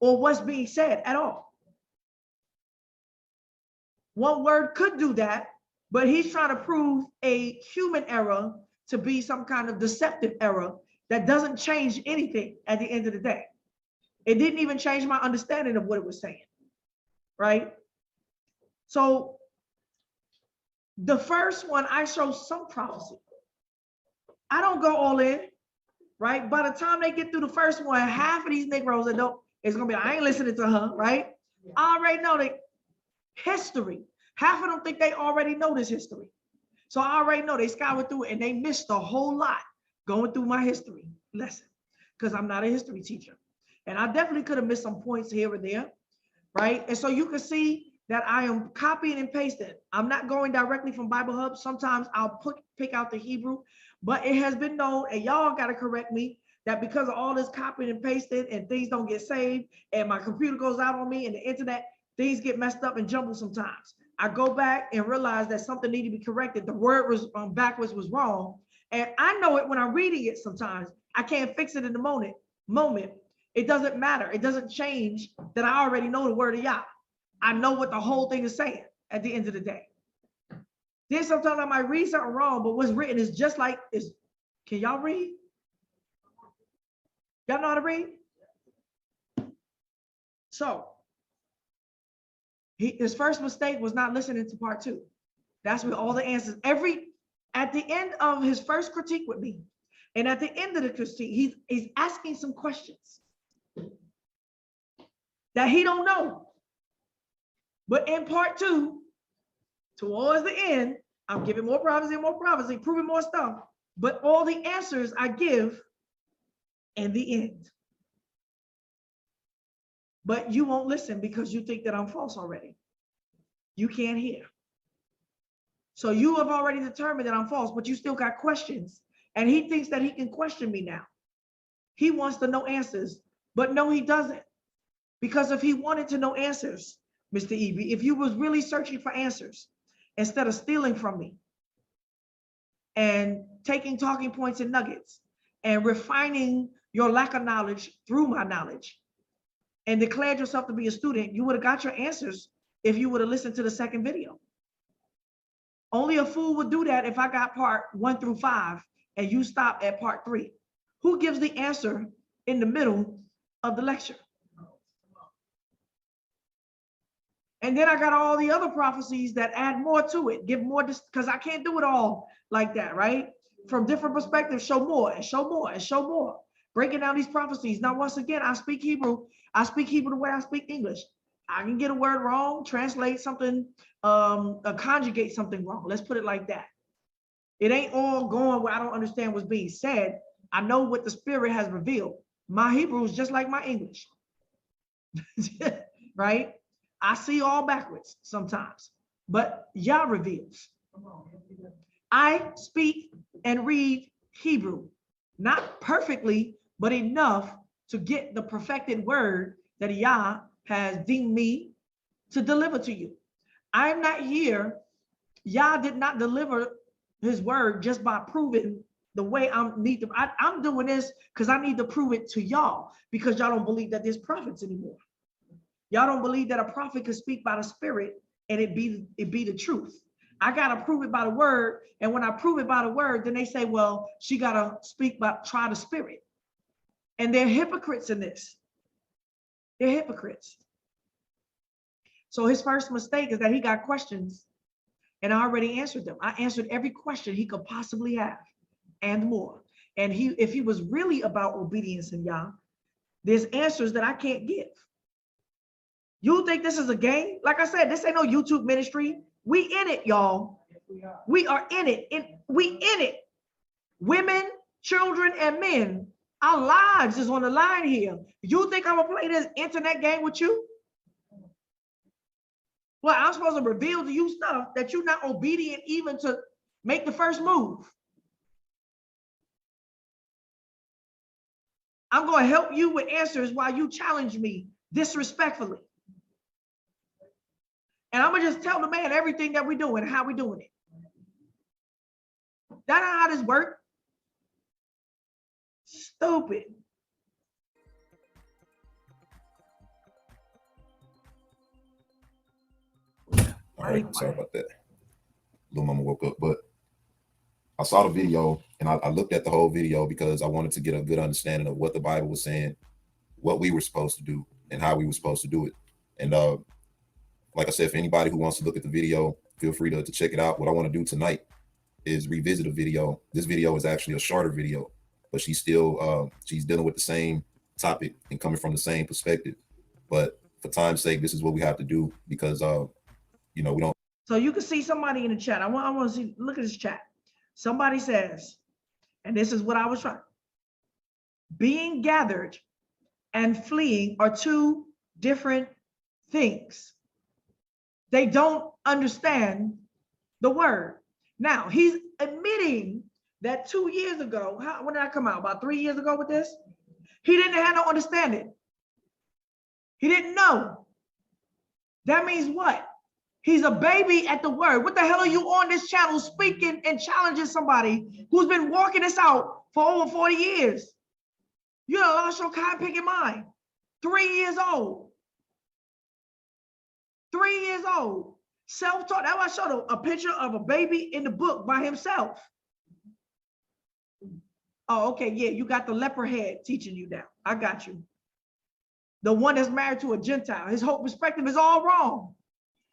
or what's being said at all. One word could do that, but he's trying to prove a human error to be some kind of deceptive error that doesn't change anything at the end of the day. It didn't even change my understanding of what it was saying, right? So the first one, I show some prophecy. I don't go all in, right? By the time they get through the first one, half of these Negroes that don't, it's gonna be, I ain't listening to her, right? I already know the history. Half of them think they already know this history. So I already know they scoured through it and they missed a whole lot going through my history lesson because I'm not a history teacher. And I definitely could have missed some points here and there, right? And so you can see that I am copying and pasting. I'm not going directly from Bible Hub. Sometimes I'll pick out the Hebrew, but it has been known, and y'all got to correct me, that because of all this copying and pasting and things don't get saved and my computer goes out on me and the internet, things get messed up and jumbled sometimes. I go back and realize that something needed to be corrected. The word was backwards was wrong. And I know it when I'm reading it sometimes. I can't fix it in the moment. It doesn't matter. It doesn't change that I already know the word of Yah. I know what the whole thing is saying at the end of the day. Then sometimes I might read something wrong, but what's written is just like, can y'all read? Y'all know how to read? So, his first mistake was not listening to part 2. That's where all the answers, at the end of his first critique with me, and at the end of the critique, he's asking some questions that he don't know. But in part 2, towards the end, I'm giving more prophecy, proving more stuff. But all the answers I give in the end. But you won't listen because you think that I'm false already. You can't hear. So you have already determined that I'm false, but you still got questions. And he thinks that he can question me now. He wants to know answers, but no, he doesn't. Because if he wanted to know answers, Mr. Eby, if you was really searching for answers instead of stealing from me and taking talking points and nuggets and refining your lack of knowledge through my knowledge and declared yourself to be a student, you would have got your answers if you would have listened to the second video. Only a fool would do that if I got part 1 through 5 and you stop at part 3. Who gives the answer in the middle of the lecture? And then I got all the other prophecies that add more to it, give more, because I can't do it all like that, right? From different perspectives, show more and show more and show more. Breaking down these prophecies. Now, once again, I speak Hebrew. I speak Hebrew the way I speak English. I can get a word wrong, translate something, conjugate something wrong. Let's put it like that. It ain't all going where I don't understand what's being said. I know what the Spirit has revealed. My Hebrew is just like my English, right? I see all backwards sometimes, but Yah reveals. I speak and read Hebrew, not perfectly, but enough to get the perfected word that Yah has deemed me to deliver to you. I'm not here. Yah did not deliver his word just by proving the way I'm doing this because I need to prove it to y'all because y'all don't believe that there's prophets anymore. Y'all don't believe that a prophet could speak by the Spirit and it be the truth. I got to prove it by the word. And when I prove it by the word, then they say, well, she got to try the Spirit. And they're hypocrites in this. They're hypocrites. So his first mistake is that he got questions and I already answered them. I answered every question he could possibly have and more. And if he was really about obedience in Yah, there's answers that I can't give. You think this is a game? Like I said, this ain't no YouTube ministry. We in it, y'all. We are in it. We in it. Women, children, and men. Our lives is on the line here. You think I'm gonna play this internet game with you? Well, I'm supposed to reveal to you stuff that you're not obedient even to make the first move. I'm going to help you with answers while you challenge me disrespectfully. And I'm going to just tell the man everything that we're doing and how we're doing it. That's not how this works. Stupid. All right, sorry about that. Little mama woke up, but I saw the video and I looked at the whole video because I wanted to get a good understanding of what the Bible was saying, what we were supposed to do, and how we were supposed to do it. And like I said, for anybody who wants to look at the video, feel free to check it out. What I want to do tonight is revisit a video. This video is actually a shorter video. but she's still she's dealing with the same topic and coming from the same perspective. But for time's sake, this is what we have to do because you know, we don't. So you can see somebody in the chat. I want to see, look at this chat. Somebody says, and this is what I was trying. Being gathered and fleeing are two different things. They don't understand the word. Now, he's admitting that 2 years ago, when did I come out? About 3 years ago with this? He didn't have no understanding. He didn't know. That means what? He's a baby at the word. What the hell are you on this channel speaking and challenging somebody who's been walking this out for over 40 years? You done lost your cotton picking mind. 3 years old. 3 years old. Self-taught. That's why I showed a picture of a baby in the book by himself. Oh, okay. Yeah, you got the leper head teaching you now. I got you. The one that's married to a Gentile. His whole perspective is all wrong.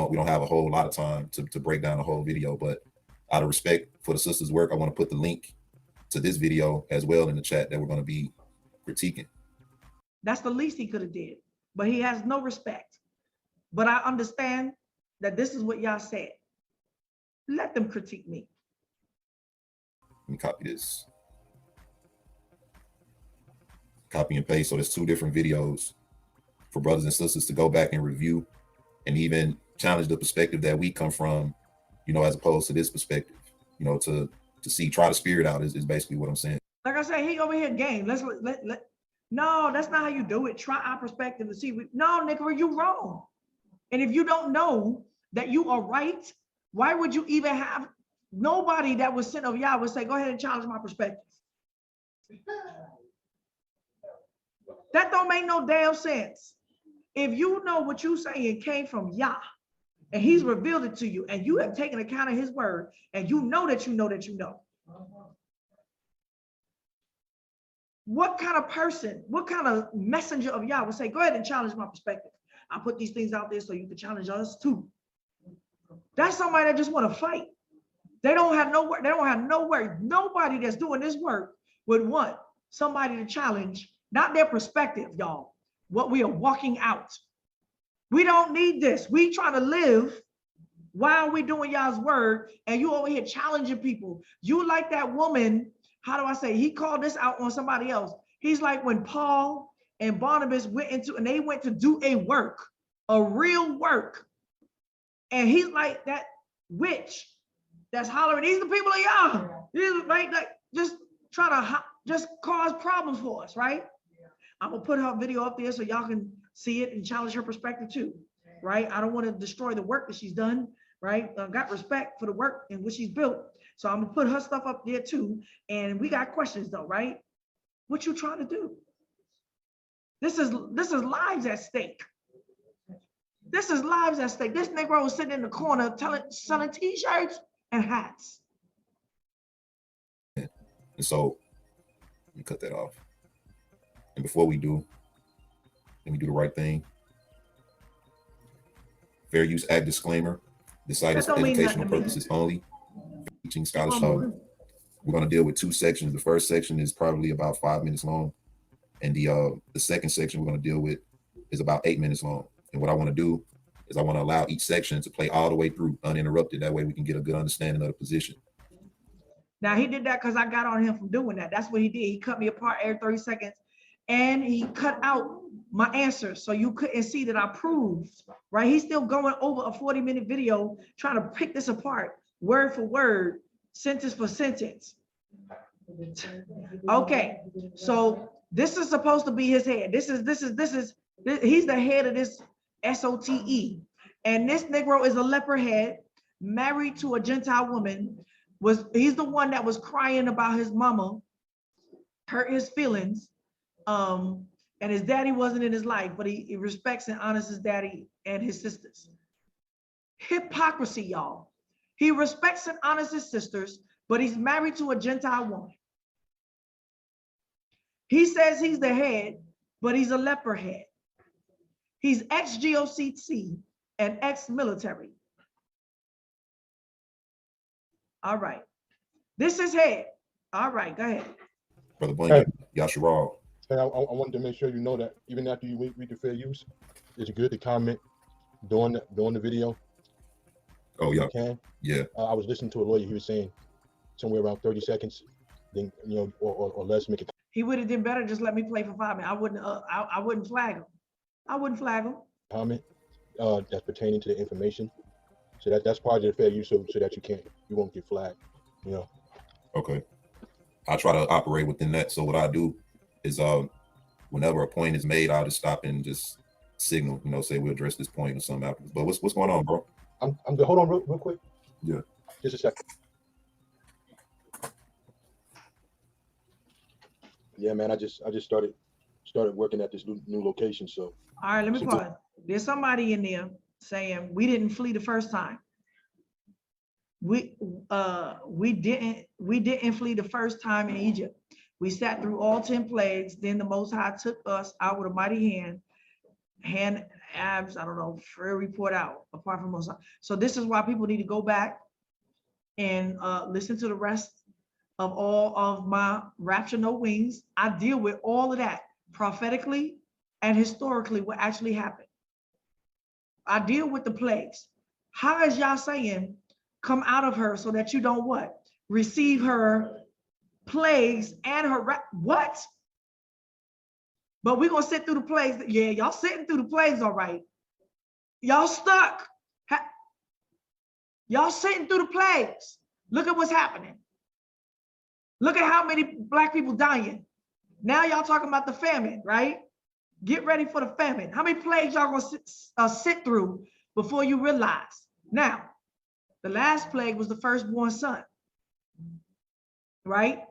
We don't have a whole lot of time to break down the whole video, but out of respect for the sister's work, I want to put the link to this video as well in the chat that we're going to be critiquing. That's the least he could have did, but he has no respect. But I understand that this is what y'all said. Let them critique me. Let me copy this. Copy and paste. So there's 2 different videos for brothers and sisters to go back and review and even challenge the perspective that we come from, you know, as opposed to this perspective, you know, to see, try the spirit out is basically what I'm saying. Like I said, he over here game. No, that's not how you do it. Try our perspective and see. No, nigga, you wrong. And if you don't know that you are right, why would you even have nobody that was sent over y'all would say, go ahead and challenge my perspective. That don't make no damn sense. If you know what you're saying came from Yah, and he's revealed it to you, and you have taken account of his word, and you know that you know that you know. What kind of person, what kind of messenger of Yah would say, go ahead and challenge my perspective. I put these things out there so you can challenge us too. That's somebody that just want to fight. They don't have no work. They don't have no work. Nobody that's doing this work would want somebody to challenge, not their perspective, y'all, what we are walking out. We don't need this. We try to live while we doing y'all's word, and you over here challenging people. You like that woman, how do I say, he called this out on somebody else. He's like when Paul and Barnabas went to do a work, a real work. And he's like that witch that's hollering, these are the people of y'all. These are like just trying to just cause problems for us, right? I'm gonna put her video up there so y'all can see it and challenge her perspective too, right? I don't want to destroy the work that she's done, right? Got respect for the work and what she's built. So I'm gonna put her stuff up there too. And we got questions though, right? What you trying to do? This is lives at stake. This is lives at stake. This Negro was sitting in the corner selling t-shirts and hats. And so let me cut that off. And before we do, let me do the right thing. Fair Use Act disclaimer. The site is for educational purposes only. Teaching scholarship. We're going to deal with 2 sections. The first section is probably about 5 minutes long. And the second section we're going to deal with is about 8 minutes long. And what I want to do is I want to allow each section to play all the way through uninterrupted. That way we can get a good understanding of the position. Now he did that because I got on him from doing that. That's what he did. He cut me apart every 30 seconds. And he cut out my answers so you couldn't see that I proved, right? He's still going over a 40-minute video trying to pick this apart, word for word, sentence for sentence. Okay, so this is supposed to be his head. He's the head of this SOTE. And this Negro is a leper head, married to a Gentile woman. He's the one that was crying about his mama, hurt his feelings. And his daddy wasn't in his life, but he respects and honors his daddy and his sisters. Hypocrisy, y'all. He respects and honors his sisters, but he's married to a Gentile woman. He says he's the head, but he's a leper head. He's ex-GOCC and ex-military. All right. This is head. All right, go ahead. Brother Bunyan, Yasharal. Hey, I wanted to make sure you know that even after you read the fair use, it's good to comment during the video. Oh, yeah. You can. Yeah. I was listening to a lawyer. He was saying somewhere around 30 seconds, then or less. Make it. He would have done better. Just let me play for 5 minutes. I wouldn't flag him. I wouldn't flag him. Comment that's pertaining to the information. So that's part of the fair use, so that you won't get flagged. Okay. I try to operate within that. So what I do is whenever a point is made, I'll just stop and just signal, say we'll address this point or something afterwards. But what's going on, bro? I'm good. Hold on real quick. Yeah. Just a second. Yeah, man, I just started working at this new location. So all right, let me pause. There's somebody in there saying we didn't flee the first time. We didn't flee the first time in Egypt. We sat through all 10 plagues. Then the Most High took us out with a mighty hand, abs, I don't know, for a report out, apart from Most High. So this is why people need to go back and listen to the rest of all of my Rapture No Wings. I deal with all of that prophetically and historically what actually happened. I deal with the plagues. How is y'all saying, come out of her so that you don't what? Receive her plagues and her, what? But we're going to sit through the plagues. Yeah, y'all sitting through the plagues, all right. Y'all stuck. Y'all sitting through the plagues. Look at what's happening. Look at how many Black people dying. Now y'all talking about the famine, right? Get ready for the famine. How many plagues y'all gonna sit through before you realize? Now, the last plague was the firstborn son, right?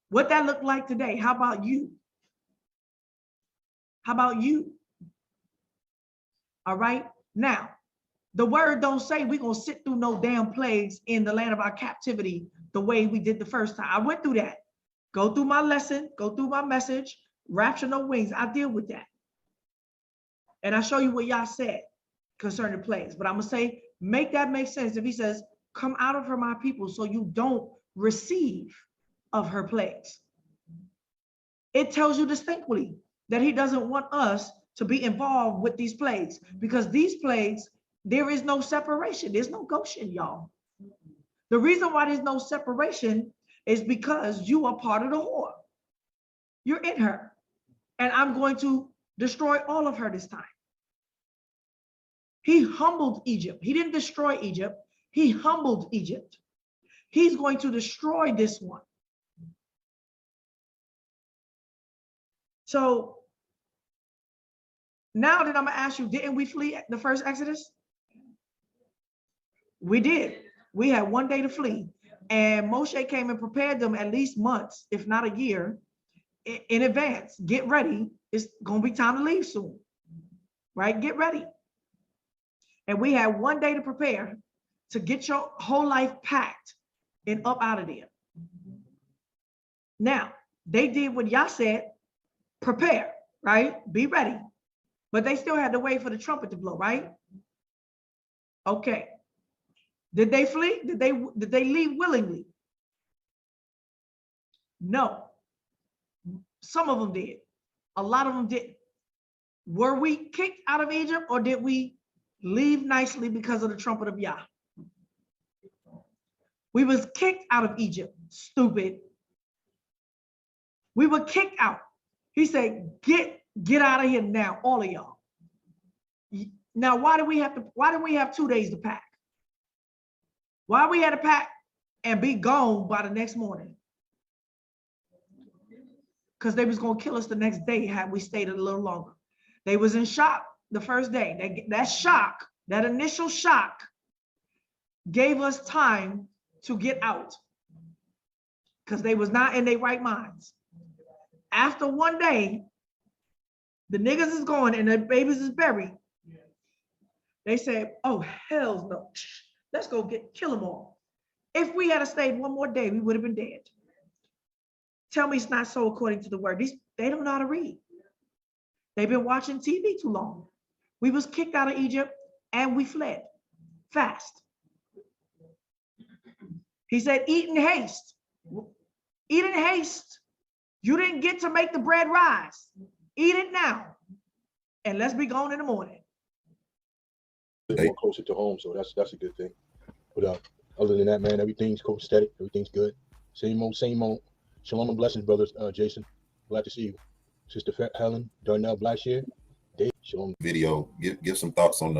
What that look like today? How about you? How about you? All right. Now, the word don't say we're gonna sit through no damn plagues in the land of our captivity the way we did the first time. I went through that. Go through my lesson, go through my message, Rapture No Wings. I deal with that. And I show you what y'all said concerning plagues. But I'm gonna say, make that make sense. If he says, come out of her, my people, so you don't receive of her plagues. It tells you distinctly that he doesn't want us to be involved with these plagues, because these plagues, there is no separation. There's no Goshen, y'all. The reason why there's no separation is because you are part of the whore. You're in her. And I'm going to destroy all of her this time. He humbled Egypt. He didn't destroy Egypt. He humbled Egypt. He's going to destroy this one. So now that I'm gonna ask you, didn't we flee the first Exodus? We did. We had 1 day to flee. And Moshe came and prepared them at least months, if not a year, in advance. Get ready. It's going to be time to leave soon, right? Get ready. And we had 1 day to prepare to get your whole life packed and up out of there. Now, they did what Yah said, prepare, right? Be ready. But they still had to wait for the trumpet to blow, right? Okay. Did they flee? Did they leave willingly? No. Some of them did. A lot of them didn't. Were we kicked out of Egypt, or did we leave nicely because of the trumpet of Yah? We was kicked out of Egypt, stupid. We were kicked out. He said, get out of here now, all of y'all. Now, why do we have 2 days to pack? Why we had to pack and be gone by the next morning? Because they was going to kill us the next day had we stayed a little longer. They was in shock the first day. That shock, that initial shock, gave us time to get out, because they was not in their right minds. After 1 day, the niggas is gone and the babies is buried. They said, oh, hell no. Let's go kill them all. If we had stayed 1 more day, we would have been dead. Tell me it's not so according to the word. They don't know how to read. They've been watching TV too long. We was kicked out of Egypt and we fled fast. He said, eat in haste. Eat in haste You didn't get to make the bread rise. Eat it now. And let's be gone in the morning. More closer to home, so that's a good thing. But other than that, man, everything's copacetic, everything's good. Same old, same old. Shalom and blessings, brothers. Jason, glad to see you. Sister Helen, Darnell Blackshear, Dave, shalom. Video, give some thoughts on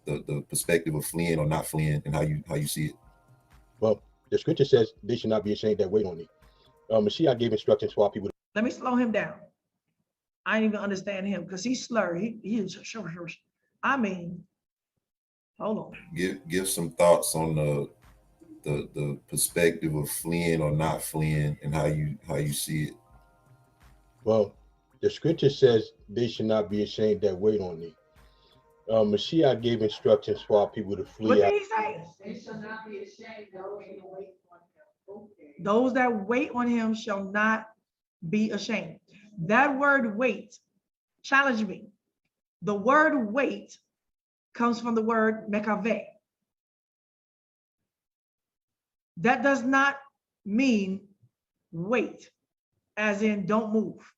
the perspective of fleeing or not fleeing and how you see it. Well, the scripture says they should not be ashamed that wait on me. Mashiach gave instructions for our people. Let me slow him down. I didn't even understand him because he's slurred. He is sure. I mean, hold on. Give some thoughts on the perspective of fleeing or not fleeing and how you see it. Well, the scripture says they should not be ashamed that wait on me. Mashiach gave instructions for our people to flee. What did he say? They shall not be ashamed, those who wait on him. Okay. Those that wait on him shall not be ashamed. That word wait, challenge me. The word wait comes from the word mekaveh. That does not mean wait, as in don't move.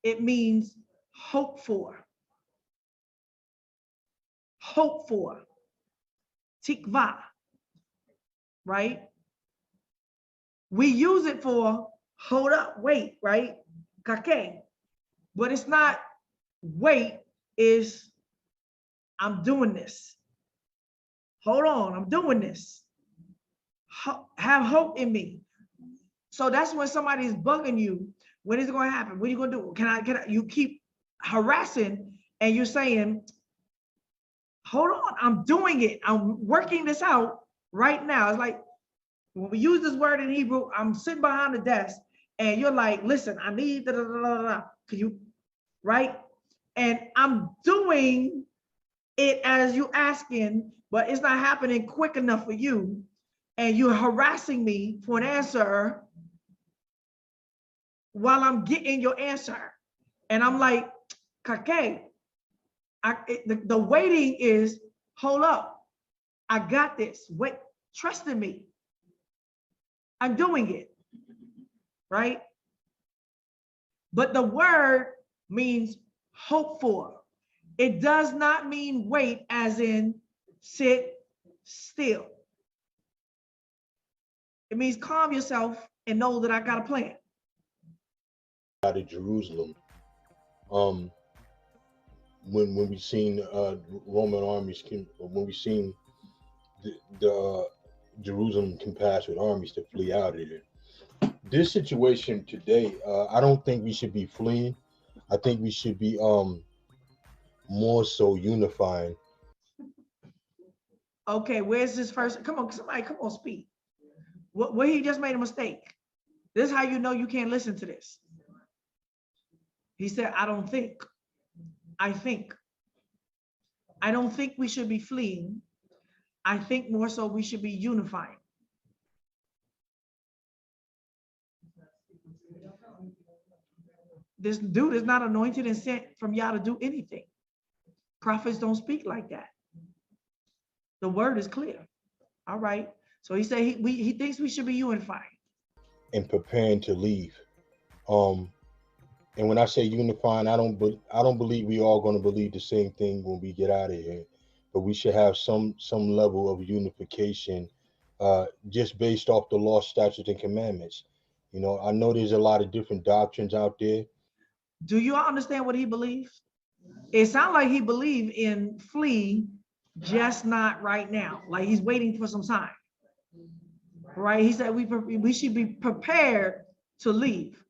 It means hope for. Hope for. Tikva. Right? We use it for hold up, wait, right? Kake. But it's not wait, is I'm doing this. Hold on, I'm doing this. Have hope in me. So that's when somebody's bugging you. When is it going to happen? What are you going to do? Can I, you keep harassing and you're saying, hold on, I'm doing it. I'm working this out right now. It's like when we use this word in Hebrew, I'm sitting behind the desk and you're like, listen, I need da da da da da. Can you, right? And I'm doing it as you asking, but it's not happening quick enough for you. And you're harassing me for an answer while I'm getting your answer. And I'm like, Kake, the waiting is, hold up, I got this. Wait, trust in me. I'm doing it, right? But the word means hope for. It does not mean wait as in sit still. It means calm yourself and know that I got a plan. Out of Jerusalem, when we seen Roman armies, when we seen the Jerusalem can pass with armies to flee out of it. This situation today, I don't think we should be fleeing. I think we should be more so unifying. Okay, where's this first? Come on, somebody, come on, speak. Where he just made a mistake. This is how you know you can't listen to this. He said, I don't think. I think. I don't think we should be fleeing. I think more so we should be unifying. This dude is not anointed and sent from Yah to do anything. Prophets don't speak like that. The word is clear. All right. So he said he thinks we should be unifying. And preparing to leave. And when I say unifying, I don't believe we all going to believe the same thing when we get out of here. But we should have some level of unification, just based off the law, statutes, and commandments. You know, I know there's a lot of different doctrines out there. Do you all understand what he believes? It sounds like he believes in flee, just not right now. Like he's waiting for some time. Right? He said we should be prepared to leave.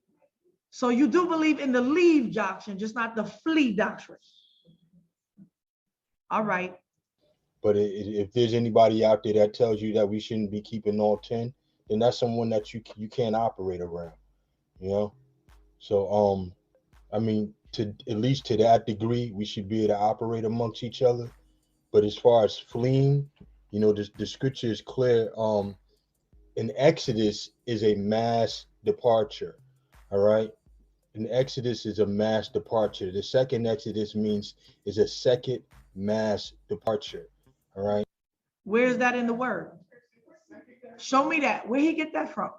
So you do believe in the leave doctrine, just not the flee doctrine. All right. But if there's anybody out there that tells you that we shouldn't be keeping all 10, then that's someone that you can't operate around, you know? So, I mean, at least to that degree, we should be able to operate amongst each other. But as far as fleeing, you know, the scripture is clear. An Exodus is a mass departure, all right? An Exodus is a mass departure. The second Exodus is a second mass departure, all right? Where is that in the word? Show me that. Where he get that from?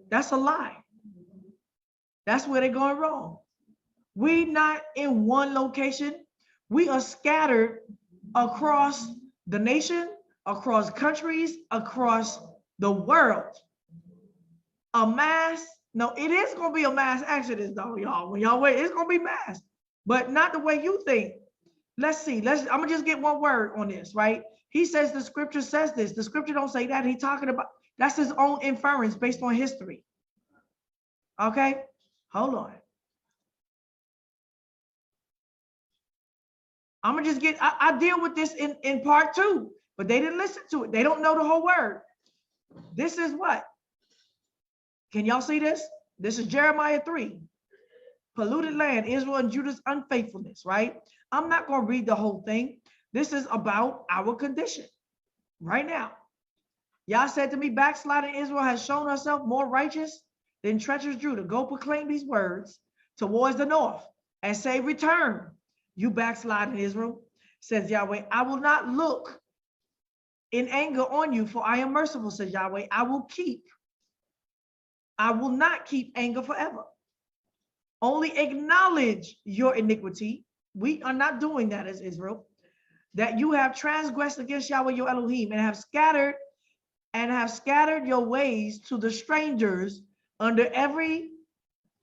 That's a lie. That's where they're going wrong. We not in one location. We are scattered across the nation, across countries, across the world. A mass, no, it is going to be a mass exodus though, y'all. When y'all wait, it's going to be mass, but not the way you think. Let's see. I'm gonna just get one word on this, right? He says the scripture says this. The scripture don't say that. He talking about, that's his own inference based on history. Okay, hold on. I'm gonna just get, I deal with this in part 2, but they didn't listen to it. They don't know the whole word. This is what? Can y'all see this? This is Jeremiah 3. Polluted land, Israel and Judah's unfaithfulness, right? I'm not gonna read the whole thing. This is about our condition right now. Yah said to me, backsliding Israel has shown herself more righteous than treacherous Judah. Go proclaim these words towards the north and say, return, you backsliding Israel, says Yahweh. I will not look in anger on you, for I am merciful, says Yahweh. I will not keep anger forever. Only acknowledge your iniquity. We are not doing that as Israel, that you have transgressed against Yahweh your Elohim and have scattered your ways to the strangers under every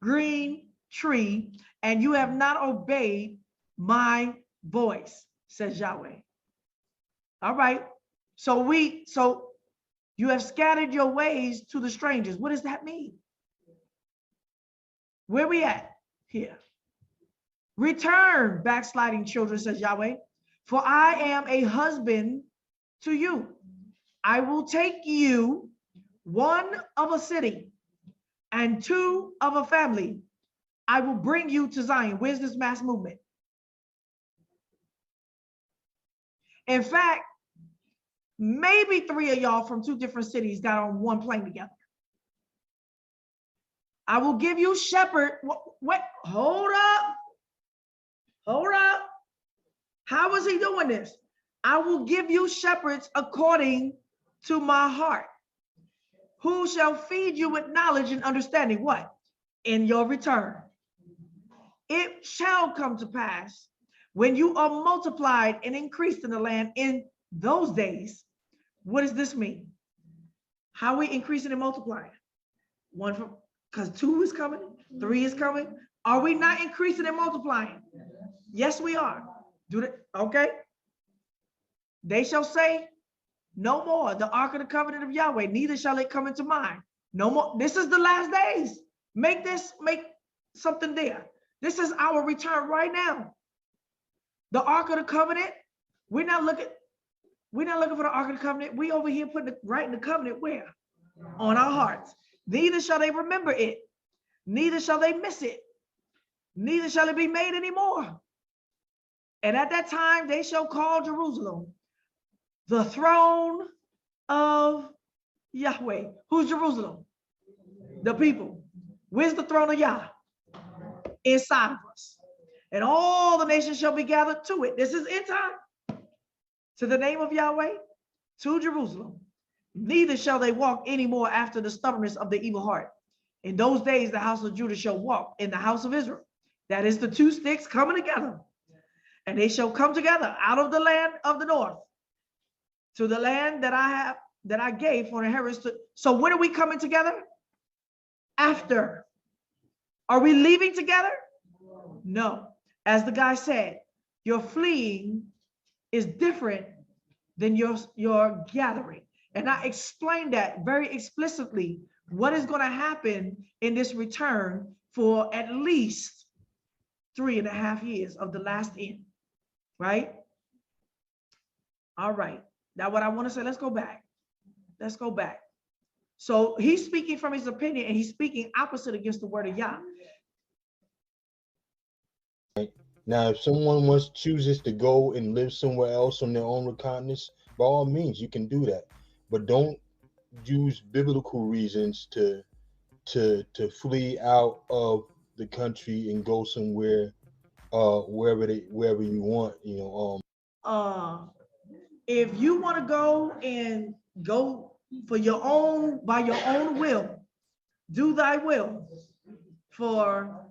green tree, and you have not obeyed my voice, says Yahweh. All right. So you have scattered your ways to the strangers. What does that mean? Where we at? Here. Return, backsliding children, says Yahweh, for I am a husband to you. I will take you, one of a city and two of a family. I will bring you to Zion. Where's this mass movement? In fact, maybe 3 of y'all from 2 different cities got on one plane together. I will give you shepherd. What? Hold up. Hold up. How is he doing this? I will give you shepherds according to my heart, who shall feed you with knowledge and understanding. What? In your return. It shall come to pass when you are multiplied and increased in the land in those days. What does this mean? How are we increasing and multiplying? One from, because 2 is coming, 3 is coming. Are we not increasing and multiplying? Yes, we are. Do that. Okay. They shall say, no more the ark of the covenant of Yahweh, neither shall it come into mind. No more. This is the last days. Make something there. This is our return right now. The ark of the covenant. We're not looking for the ark of the covenant. We over here putting writing the covenant where? On our hearts. Neither shall they remember it. Neither shall they miss it. Neither shall it be made anymore. And at that time, they shall call Jerusalem the throne of Yahweh. Who's Jerusalem? The people. Where's the throne of Yah? Inside of us. And all the nations shall be gathered to it. This is in time. To the name of Yahweh, to Jerusalem. Neither shall they walk anymore after the stubbornness of the evil heart. In those days, the house of Judah shall walk in the house of Israel. That is the 2 sticks coming together. And they shall come together out of the land of the north to the land that I gave for inheritance. So when are we coming together? After. Are we leaving together? No. As the guy said, your fleeing is different than your gathering. And I explained that very explicitly, what is going to happen in this return for at least 3.5 years of the last end, right? All right. Now what I want to say, let's go back. Let's go back. So he's speaking from his opinion, and he's speaking opposite against the word of Yah. Now, if someone chooses to go and live somewhere else on their own recognizance, by all means, you can do that. But don't use biblical reasons to flee out of the country and go somewhere, wherever you want. If you want to go and go for by your own will, do thy will, for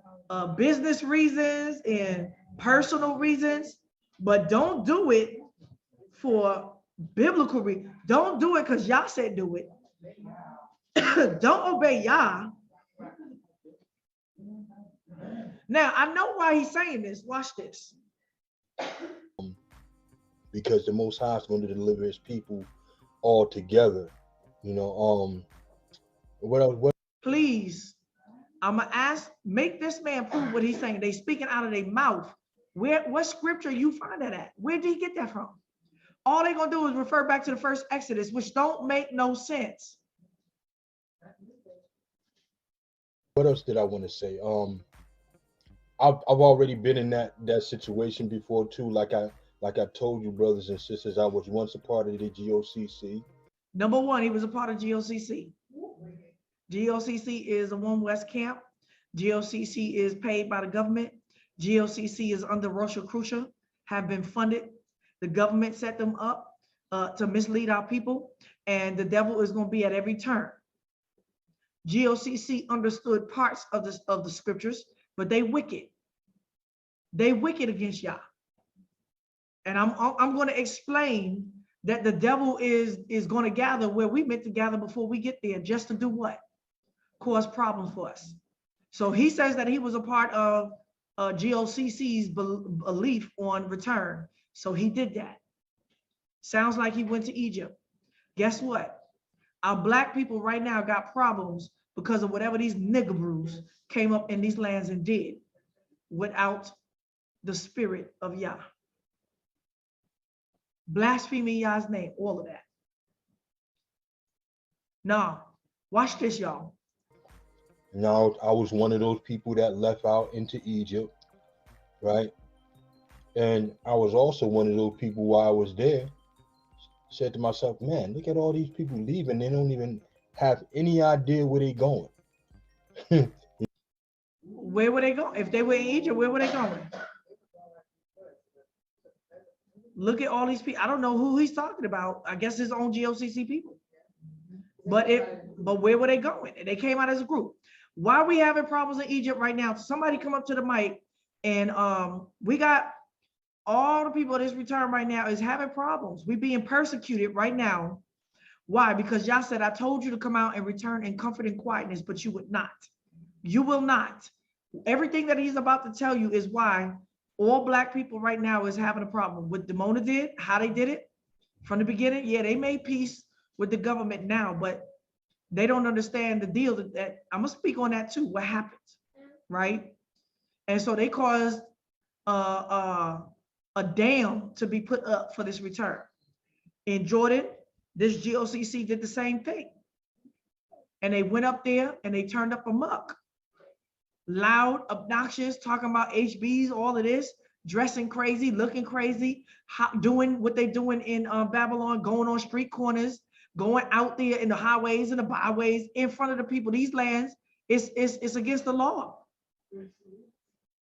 business reasons and personal reasons, but don't do it for biblical reasons. Don't do it because y'all said do it. Don't obey y'all. Now, I know why he's saying this. Watch this. Because the Most High is going to deliver his people all together. You know, what else? What? Please, I'm gonna ask, make this man prove what he's saying. They speaking out of their mouth. What scripture you find that at? Where did he get that from? All they're gonna do is refer back to the first Exodus, which don't make no sense. What else did I want to say? I've already been in that situation before too. Like I told you, brothers and sisters, I was once a part of the GOCC. Number one, he was a part of GOCC. GOCC is a One West camp. GOCC is paid by the government. GOCC is under Rosh Hashanah, have been funded. The government set them up to mislead our people, and the devil is going to be at every turn. GOCC understood parts of the scriptures, but they wicked. They wicked against Yah. And I'm going to explain that the devil is going to gather where we meant to gather before we get there, just to do what? Cause problems for us. So he says that he was a part of GOCC's belief on return. So he did that. Sounds like he went to Egypt. Guess what? Our black people right now got problems because of whatever these niggeroos came up in these lands and did without the spirit of Yah. Blaspheming Yah's name, all of that. Now, watch this, y'all. Now, I was one of those people that left out into Egypt, right? And I was also one of those people while I was there, said to myself, man, look at all these people leaving. They don't even have any idea where they're going. Where were they going? If they were in Egypt, where were they going? Look at all these people. I don't know who he's talking about. I guess his own GOCC people. But where were they going? And they came out as a group. Why are we having problems in Egypt right now? Somebody come up to the mic, and we got all the people that's returned right now is having problems. We're being persecuted right now. Why? Because Yah said, I told you to come out and return in comfort and quietness, but you would not. You will not. Everything that he's about to tell you is why all black people right now is having a problem. What Demona did, how they did it from the beginning. Yeah, they made peace with the government now, but they don't understand the deal that I'm gonna speak on that too. What happened, right? And so they caused a dam to be put up for this return. In Jordan, this GOCC did the same thing. And they went up there and they turned up a muck. Loud, obnoxious, talking about HBs, all of this, dressing crazy, looking crazy, doing what they doing in Babylon, going on street corners, going out there in the highways and the byways in front of the people. These lands, it's against the law.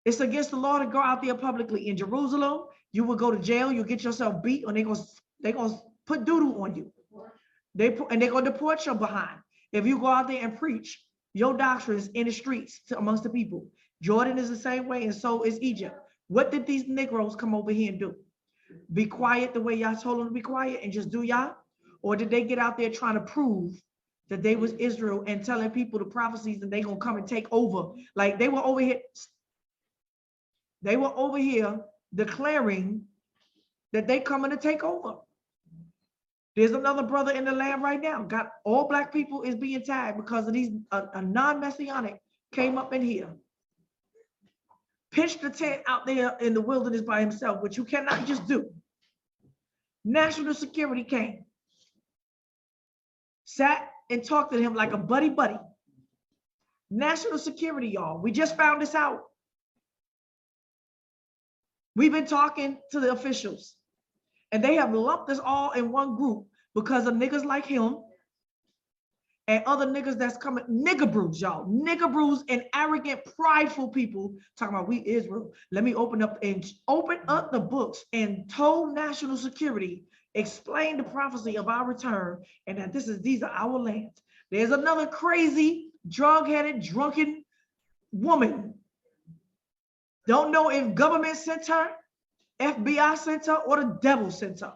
It's against the law to go out there publicly. In Jerusalem, you will go to jail, you'll get yourself beat, or they're gonna put doo-doo on you. They're gonna deport you behind. If you go out there and preach your doctrines in the streets amongst the people. Jordan is the same way, and so is Egypt. What did these Negroes come over here and do? Be quiet the way y'all told them to be quiet and just do y'all? Or did they get out there trying to prove that they was Israel and telling people the prophecies and they gonna come and take over? Like they were over here declaring that they coming to take over. There's another brother in the land right now. Got all black people is being tagged because of these a non-messianic came up in here, pitched the tent out there in the wilderness by himself, which you cannot just do. National security came, sat and talked to him like a buddy. National security, y'all. We just found this out. We've been talking to the officials. And they have lumped us all in one group because of niggas like him and other niggas that's coming, niggeroos, y'all. Niggeroos and arrogant, prideful people talking about we Israel. Let me open up the books and told national security, explain the prophecy of our return and that these are our lands. There's another crazy, drug-headed, drunken woman. Don't know if government sent her, FBI sent her, or the devil sent her.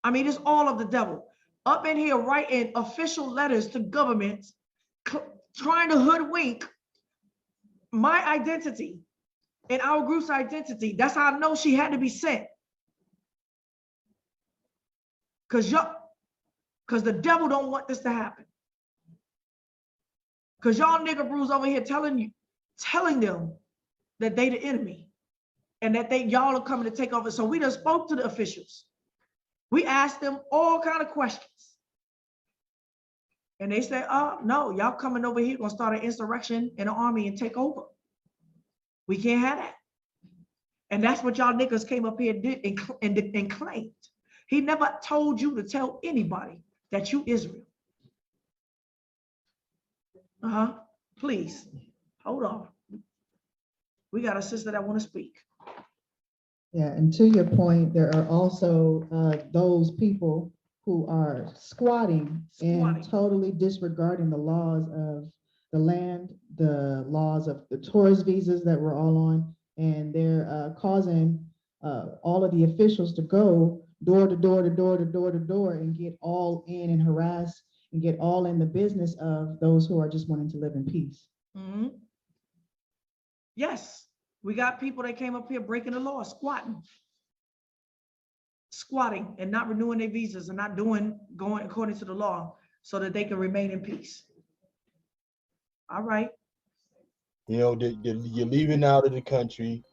I mean, it's all of the devil. Up in here writing official letters to governments, trying to hoodwink my identity and our group's identity. That's how I know she had to be sent. Because the devil don't want this to happen. Because y'all nigga brews over here telling them that they the enemy and that y'all are coming to take over. So we just spoke to the officials. We asked them all kind of questions. And they said, oh, no, y'all coming over here gonna start an insurrection in the army and take over. We can't have that. And that's what y'all niggas came up here and did and claimed. He never told you to tell anybody that you Israel. Please, hold on. We got a sister that want to speak. Yeah, and to your point, there are also those people who are squatting and totally disregarding the laws of the land, the laws of the tourist visas that we're all on, and they're causing all of the officials to go door to door to door to door to door and get all in and harass and get all in the business of those who are just wanting to live in peace. Mm-hmm. Yes, we got people that came up here breaking the law, squatting and not renewing their visas and not going according to the law so that they can remain in peace. All right. You know, you're leaving out of the country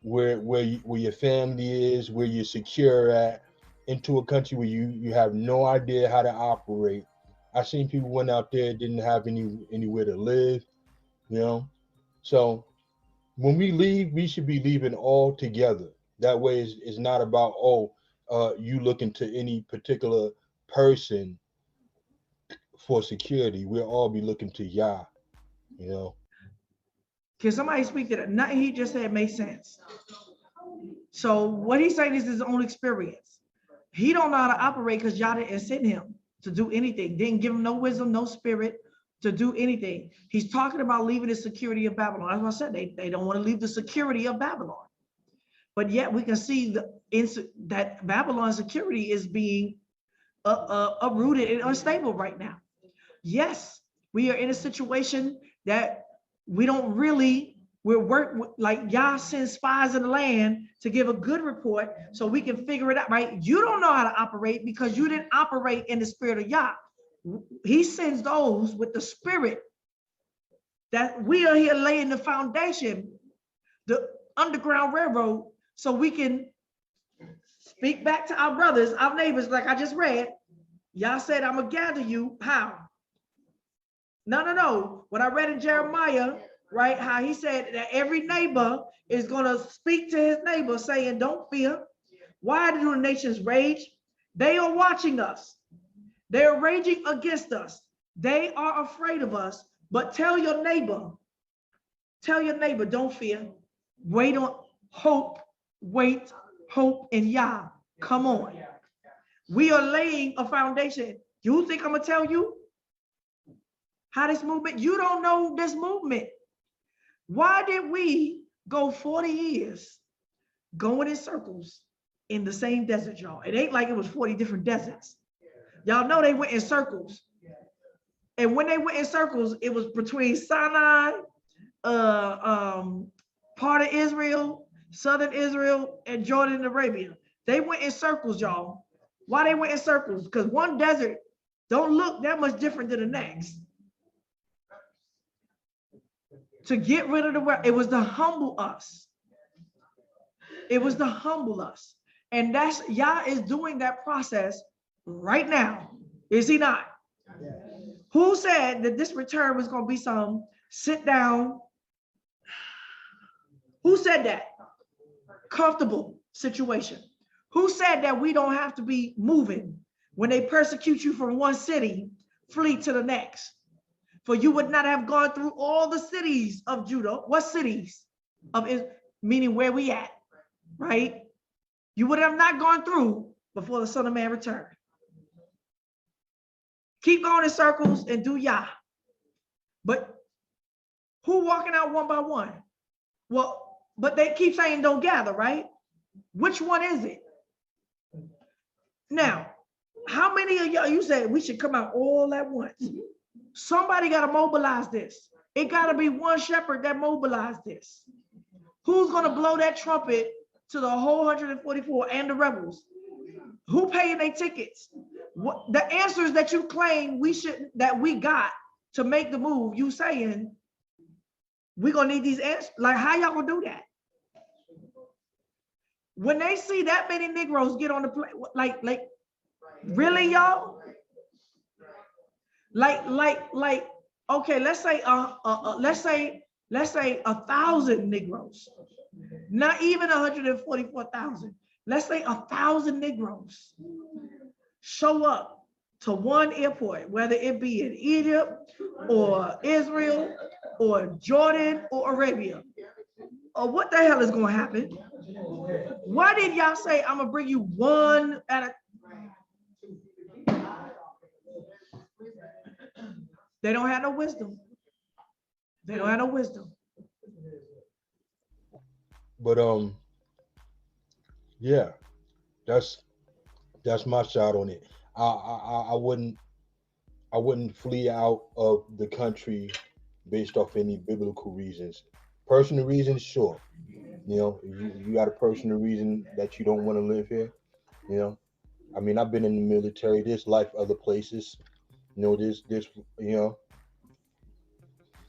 where your family is, where you're secure at, into a country where you have no idea how to operate. I've seen people went out there, didn't have anywhere to live, you know. So when we leave, we should be leaving all together. That way it's not about, you looking to any particular person for security. We'll all be looking to Yah, you know. Can somebody speak to that? Nothing he just said makes sense. So what he's saying is his own experience. He don't know how to operate because y'all didn't send him to do anything. Didn't give him no wisdom, no spirit to do anything. He's talking about leaving the security of Babylon. As I said, they don't want to leave the security of Babylon. But yet we can see that Babylon's security is being uprooted and unstable right now. Yes, we are in a situation that we don't really, like Yah sends spies in the land to give a good report so we can figure it out, right? You don't know how to operate because you didn't operate in the spirit of Yah. He sends those with the spirit that we are here laying the foundation, the Underground Railroad, so we can speak back to our brothers, our neighbors, like I just read. Yah said, I'm gonna gather you. How? No. What I read in Jeremiah, right? How he said that every neighbor is gonna speak to his neighbor saying, don't fear. Why do the nations rage? They are watching us. They are raging against us. They are afraid of us. But tell your neighbor, don't fear. Wait hope in Yah. Come on. We are laying a foundation. You think I'm gonna tell you how this movement? You don't know this movement. Why did we go 40 years going in circles in the same desert, y'all? It ain't like it was 40 different deserts. Y'all know they went in circles. And when they went in circles, it was between Sinai, part of Israel, southern Israel, and Jordan and Arabia. They went in circles, y'all. Why they went in circles? Because one desert don't look that much different than the next. To get rid of the world, it was to humble us. It was to humble us. And that's Yah is doing that process right now. Is he not? Yeah. Who said that this return was going to be some sit down? Who said that? Comfortable situation. Who said that we don't have to be moving when they persecute you from one city, flee to the next? For you would not have gone through all the cities of Judah. What cities? Meaning where we at, right? You would have not gone through before the Son of Man returned. Keep going in circles and do Yah. But Who walking out one by one? Well, but they keep saying don't gather, right? Which one is it? Now, how many of y'all, you said we should come out all at once? Somebody got to mobilize this. It got to be one shepherd that mobilized this. Who's going to blow that trumpet to the whole 144 and the rebels? Who paying their tickets? What the answers that you claim we got to make the move, you saying we're gonna need these answers. Like, how y'all gonna do that? When they see that many Negroes get on the plane, like really, y'all? Like, okay, let's say 1,000 Negroes, not even 144,000. Let's say 1,000 Negroes show up to one airport, whether it be in Egypt or Israel or Jordan or Arabia. Or what the hell is going to happen? Why did y'all say I'm going to bring you one at a... They don't have no wisdom. They don't have no wisdom. But yeah, that's my shot on it. I wouldn't flee out of the country based off any biblical reasons. Personal reasons, sure. You know, you got a personal reason that you don't want to live here. You know, I mean, I've been in the military. There's life other places. You know, there's you know.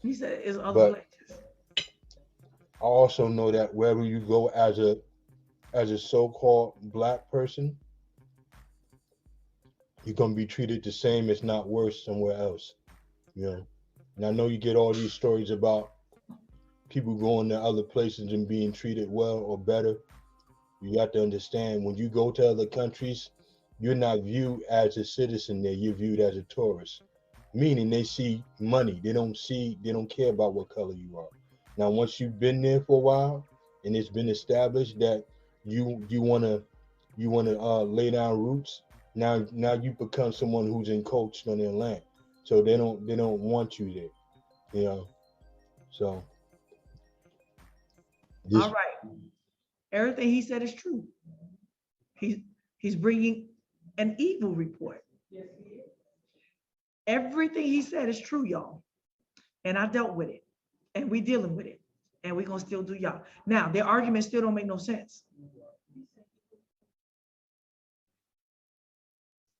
He said it's other places. I also know that wherever you go as a so-called black person, you're gonna be treated the same, if not worse, somewhere else. You know, and I know you get all these stories about people going to other places and being treated well or better. You got to understand, when you go to other countries, you're not viewed as a citizen there. You're viewed as a tourist, meaning they see money. They don't care about what color you are. Now, once you've been there for a while and it's been established that you wanna lay down roots, now you become someone who's encroached on their land. So they don't want you there, you know. So all right, everything he said is true. He's bringing an evil report. Everything he said is true, y'all, and I dealt with it, and we dealing with it, and we're gonna still do y'all. Now, their arguments still don't make no sense.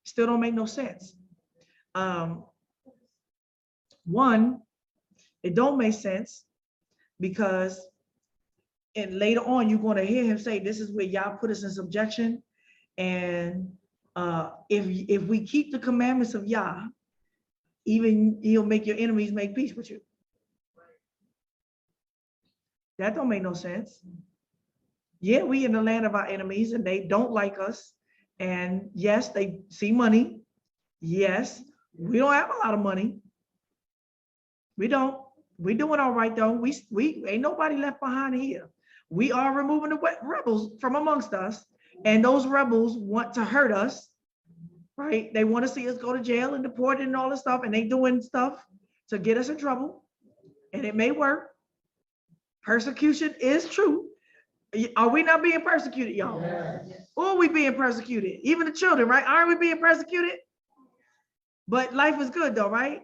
Still don't make no sense. One, it don't make sense because later on you're going to hear him say, this is where y'all put us in subjection, and if we keep the commandments of Yah, even he'll make your enemies make peace with you. That don't make no sense. Yeah, we in the land of our enemies and they don't like us. And yes, they see money. Yes, we don't have a lot of money. We don't. We doing all right though. We ain't nobody left behind here. We are removing the rebels from amongst us, and those rebels want to hurt us, right? They want to see us go to jail and deported and all this stuff, and they doing stuff to get us in trouble, and it may work. Persecution is true. Are we not being persecuted, y'all? Yes. Or are we being persecuted? Even the children, right? Aren't we being persecuted? But life is good though, right?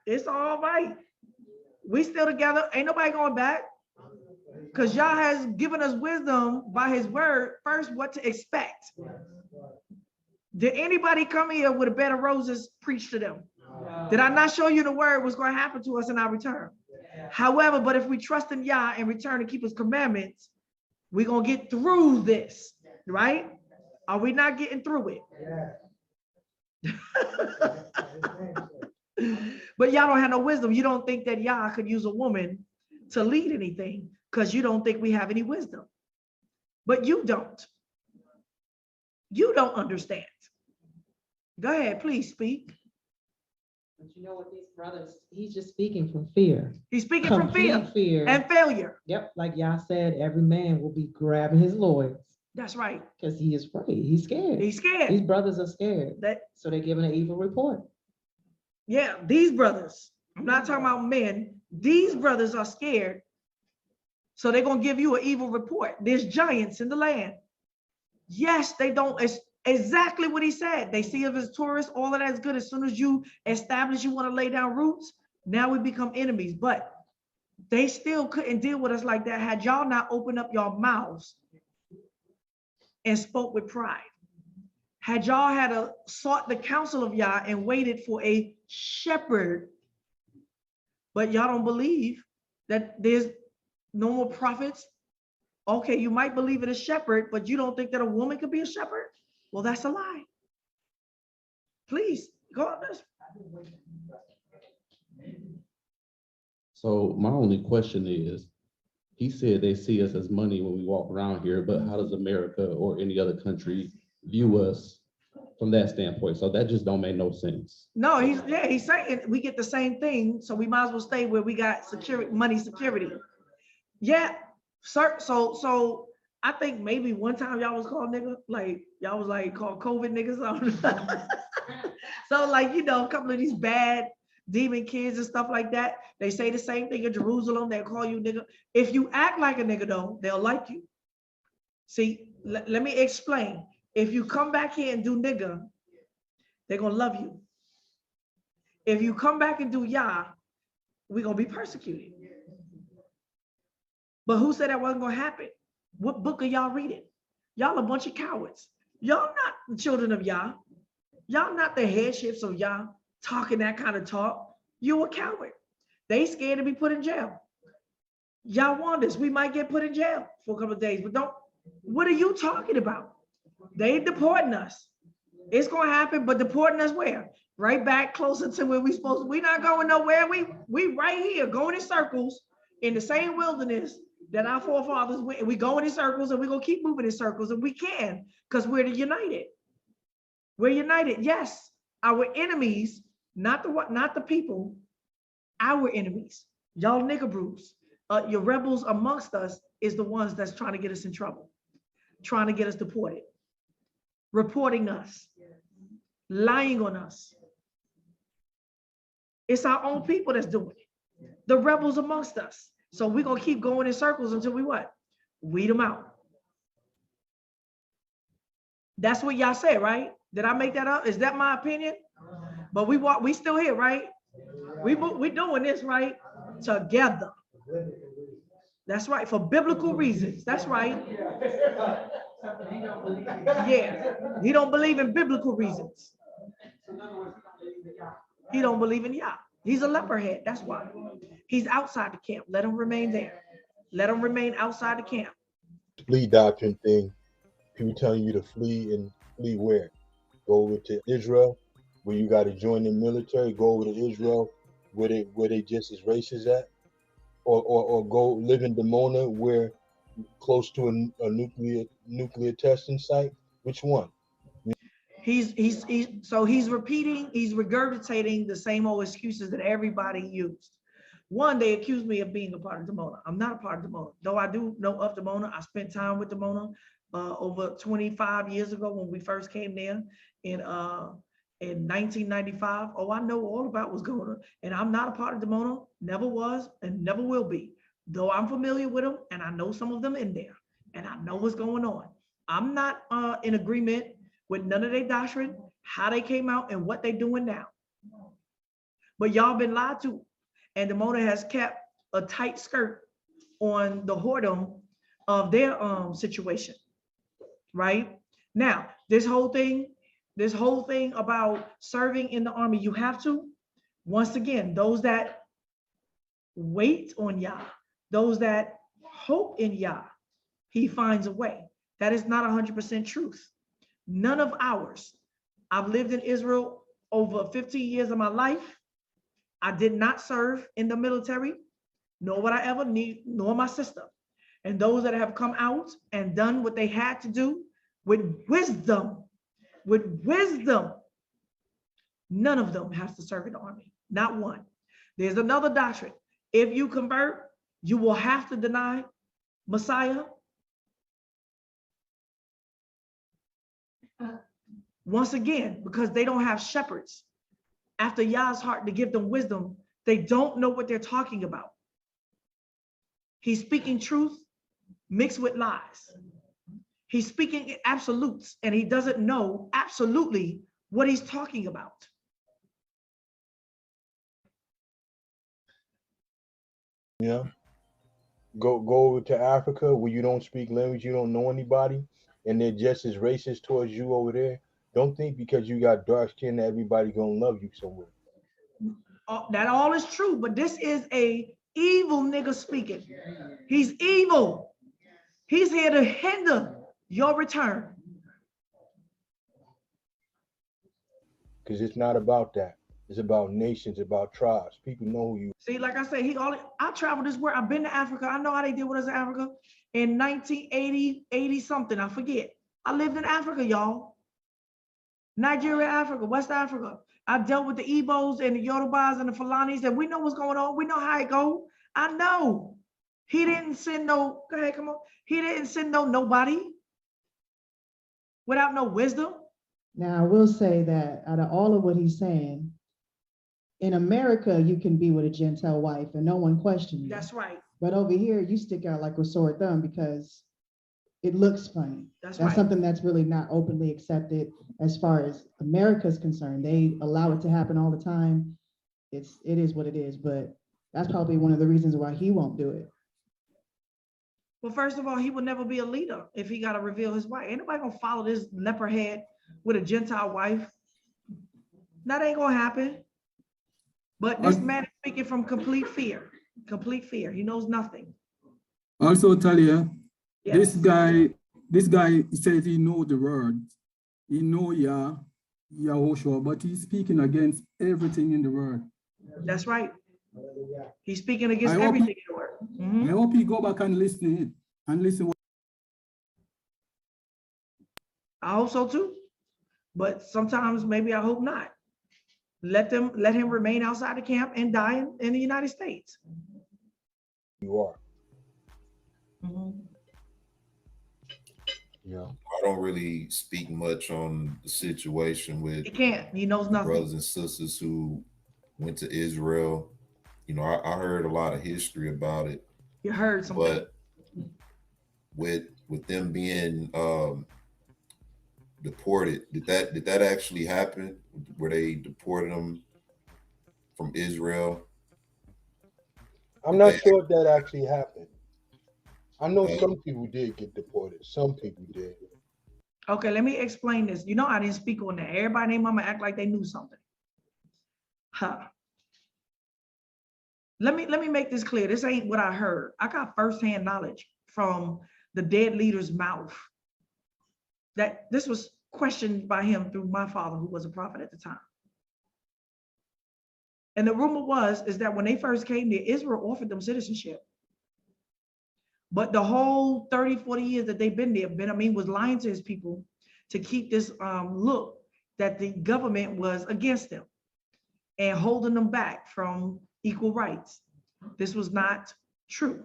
It's all right. We still together. Ain't nobody going back. Because Yah has given us wisdom by his word, first what to expect. Did anybody come here with a bed of roses preach to them? Did I not show you the word was going to happen to us in our return? However, but if we trust in Yah and return and keep his commandments, we're going to get through this, right? Are we not getting through it? But y'all don't have no wisdom. You don't think that Yah could use a woman to lead anything because you don't think we have any wisdom. But you don't. You don't understand. Go ahead, please speak. But you know what, these brothers, he's just speaking from fear. He's speaking from fear and failure. Yep, like y'all said, every man will be grabbing his loins. That's right. Because he is afraid. He's scared. He's scared. These brothers are scared. So they're giving an evil report. Yeah, these brothers. I'm not talking about men. These brothers are scared. So they're going to give you an evil report. There's giants in the land. Yes, they don't. It's exactly what he said. They see us as tourists. All of that is good. As soon as you establish you want to lay down roots, now we become enemies. But they still couldn't deal with us like that had y'all not opened up your mouths and spoke with pride. Had y'all had sought the counsel of Yah and waited for a shepherd, but y'all don't believe that there's no more prophets. Okay, you might believe in a shepherd, but you don't think that a woman could be a shepherd? Well, that's a lie. Please, go on this. So my only question is, he said they see us as money when we walk around here, but how does America or any other country view us from that standpoint? So that just don't make no sense. No, he's saying we get the same thing, so we might as well stay where we got security, money security. Yeah, sir. So I think maybe one time y'all was called nigga, like y'all was like called COVID niggas. So like, you know, a couple of these bad demon kids and stuff like that, they say the same thing in Jerusalem. They'll call you nigga. If you act like a nigga though, they'll like you. See, let me explain. If you come back here and do nigga, they're gonna love you. If you come back and do Yah, we're gonna be persecuted. But who said that wasn't gonna happen? What book are y'all reading? Y'all a bunch of cowards. Y'all not the children of Yah. Y'all not the headships of Yah talking that kind of talk. You a coward. They scared to be put in jail. Y'all want this. We might get put in jail for a couple of days, but don't. What are you talking about? They deporting us. It's gonna happen, but deporting us where? Right back closer to where we supposed to. We not going nowhere. We right here going in circles in the same wilderness that our forefathers went. We going in circles and we're gonna keep moving in circles, and we can because we're united. We're united. Yes, our enemies, not the people, our enemies. Y'all nigger brews. Your rebels amongst us is the ones that's trying to get us in trouble, trying to get us deported, reporting us, lying on us. It's our own people that's doing it. The rebels amongst us. So we're gonna keep going in circles until we what? Weed them out. That's what y'all say, right? Did I make that up? Is that my opinion? But we still here, right? We doing this, right? Together. That's right, for biblical reasons. That's right. Yeah, he don't believe in biblical reasons. He don't believe in Yah. He's a leper head. That's why. He's outside the camp. Let him remain there. Let him remain outside the camp. Flee doctrine thing. People telling you to flee, and flee where? Go over to Israel, where you got to join the military. Go over to Israel, where they just as racist at, or go live in Dimona, where close to a nuclear testing site. Which one? He's repeating, he's regurgitating the same old excuses that everybody used. One, they accused me of being a part of Dimona. I'm not a part of Dimona, though I do know of Dimona. I spent time with Dimona over 25 years ago when we first came there in 1995. Oh, I know all about what's going on, and I'm not a part of Dimona. Never was and never will be. Though I'm familiar with them, and I know some of them in there, and I know what's going on. I'm not in agreement with none of their doctrine, how they came out, and what they're doing now. But y'all been lied to, and Dimona has kept a tight skirt on the whoredom of their situation. Right now, this whole thing about serving in the army, you have to. Once again, those that wait on Yah, those that hope in Yah, he finds a way. That is not 100% truth. None of ours. I've lived in Israel over 15 years of my life. I did not serve in the military, nor would I ever need, nor my sister. And those that have come out and done what they had to do with wisdom, none of them has to serve in the army, not one. There's another doctrine. If you convert, you will have to deny Messiah. Once again, because they don't have shepherds after Yah's heart to give them wisdom They don't know what they're talking about. He's speaking truth mixed with lies. He's speaking absolutes, and he doesn't know absolutely what he's talking about. Yeah. Go over to Africa where you don't speak language, you don't know anybody, and they're just as racist towards you over there. Don't think because you got dark skin that everybody gonna love you somewhere. That all is true, but this is a evil nigga speaking. He's evil. He's here to hinder your return. Because it's not about that. It's about nations, about tribes. People know who you. See, like I said, I traveled this world. I've been to Africa. I know how they did with us in Africa in 1980, 80 something. I forget. I lived in Africa, y'all. Nigeria, Africa, West Africa. I dealt with the Igbos and the Yorubas and the Fulanis, and we know what's going on. We know how it go. I know. He didn't send no, go ahead, come on. He didn't send nobody without no wisdom. Now, I will say that out of all of what he's saying, in America, you can be with a Gentile wife and no one questions you. That's right. But over here, you stick out like a sore thumb because it looks funny. That's That's right. something that's really not openly accepted as far as America's concerned. They allow it to happen all the time. It is what it is, but that's probably one of the reasons why he won't do it. Well, first of all, he will never be a leader if he got to reveal his wife. Ain't nobody gonna follow this leper head with a Gentile wife. That ain't gonna happen. But this man is speaking from complete fear. Complete fear. He knows nothing. Also, Talia, Yes. this guy says he know the word. He know Yahushua, but he's speaking against everything in the word. That's right. He's speaking against I hope everything in the word. Mhm. I hope he go back and listen it. I hope so too. But sometimes maybe I hope not. Let him remain outside the camp and die in the United States. You are. Mhm. Yeah. I don't really speak much on the situation with He can't. He knows nothing. brothers and sisters who went to Israel. You know, I heard a lot of history about it, You heard something. but with them being deported, did that actually happen? Where they deported them from Israel? I'm not sure if that actually happened. I know some people did get deported. Some people did. Okay, let me explain this. You know, I didn't speak on that. Everybody and their mama act like they knew something. Huh. Let me make this clear. This ain't what I heard. I got firsthand knowledge from the dead leader's mouth that this was questioned by him through my father, who was a prophet at the time. And the rumor is that when they first came there, Israel offered them citizenship. But the whole 30, 40 years that they've been there, Ben was lying to his people to keep this look that the government was against them and holding them back from equal rights. This was not true.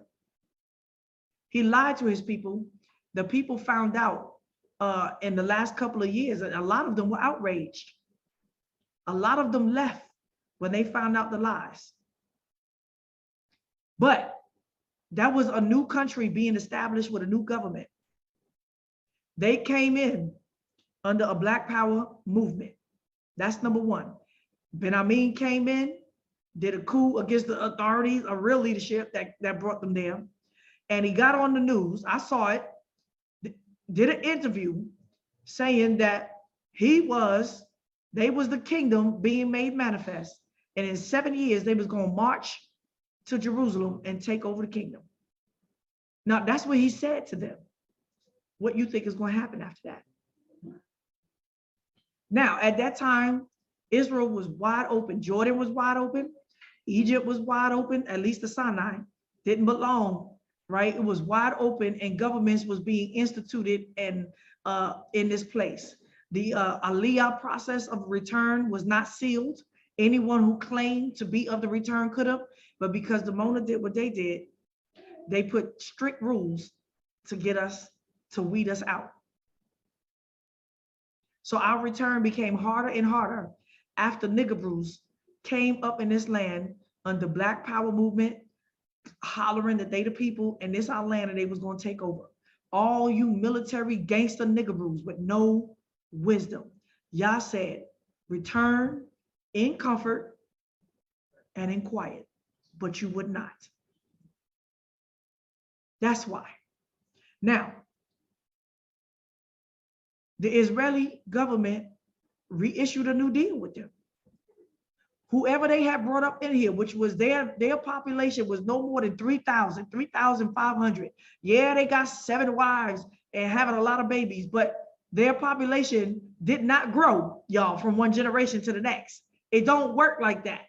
He lied to his people. The people found out in the last couple of years, and a lot of them were outraged. A lot of them left when they found out the lies. But that was a new country being established with a new government. They came in under a Black Power movement. That's number one. Ben Amin came in, did a coup against the authorities, a real leadership that brought them there. And he got on the news. I saw it, did an interview saying that they was the kingdom being made manifest. And in 7 years, they was going to march to Jerusalem and take over the kingdom. Now, that's what he said to them. What you think is going to happen after that? Now, at that time, Israel was wide open. Jordan was wide open. Egypt was wide open, at least the Sinai. Didn't belong, right? It was wide open and governments was being instituted and in this place. The Aliyah process of return was not sealed. Anyone who claimed to be of the return could have, but because the Mona did what they did, they put strict rules to get us, to weed us out. So our return became harder and harder after nigger brews came up in this land under Black Power movement, hollering that they the people and this our land and they was going to take over. All you military gangster niggaroos with no wisdom. Y'all said, return in comfort and in quiet, but you would not. That's why. Now, the Israeli government reissued a new deal with them. Whoever they had brought up in here, which was their population was no more than 3,000, 3,500. Yeah, they got 7 wives and having a lot of babies, but their population did not grow, y'all, from one generation to the next. It don't work like that.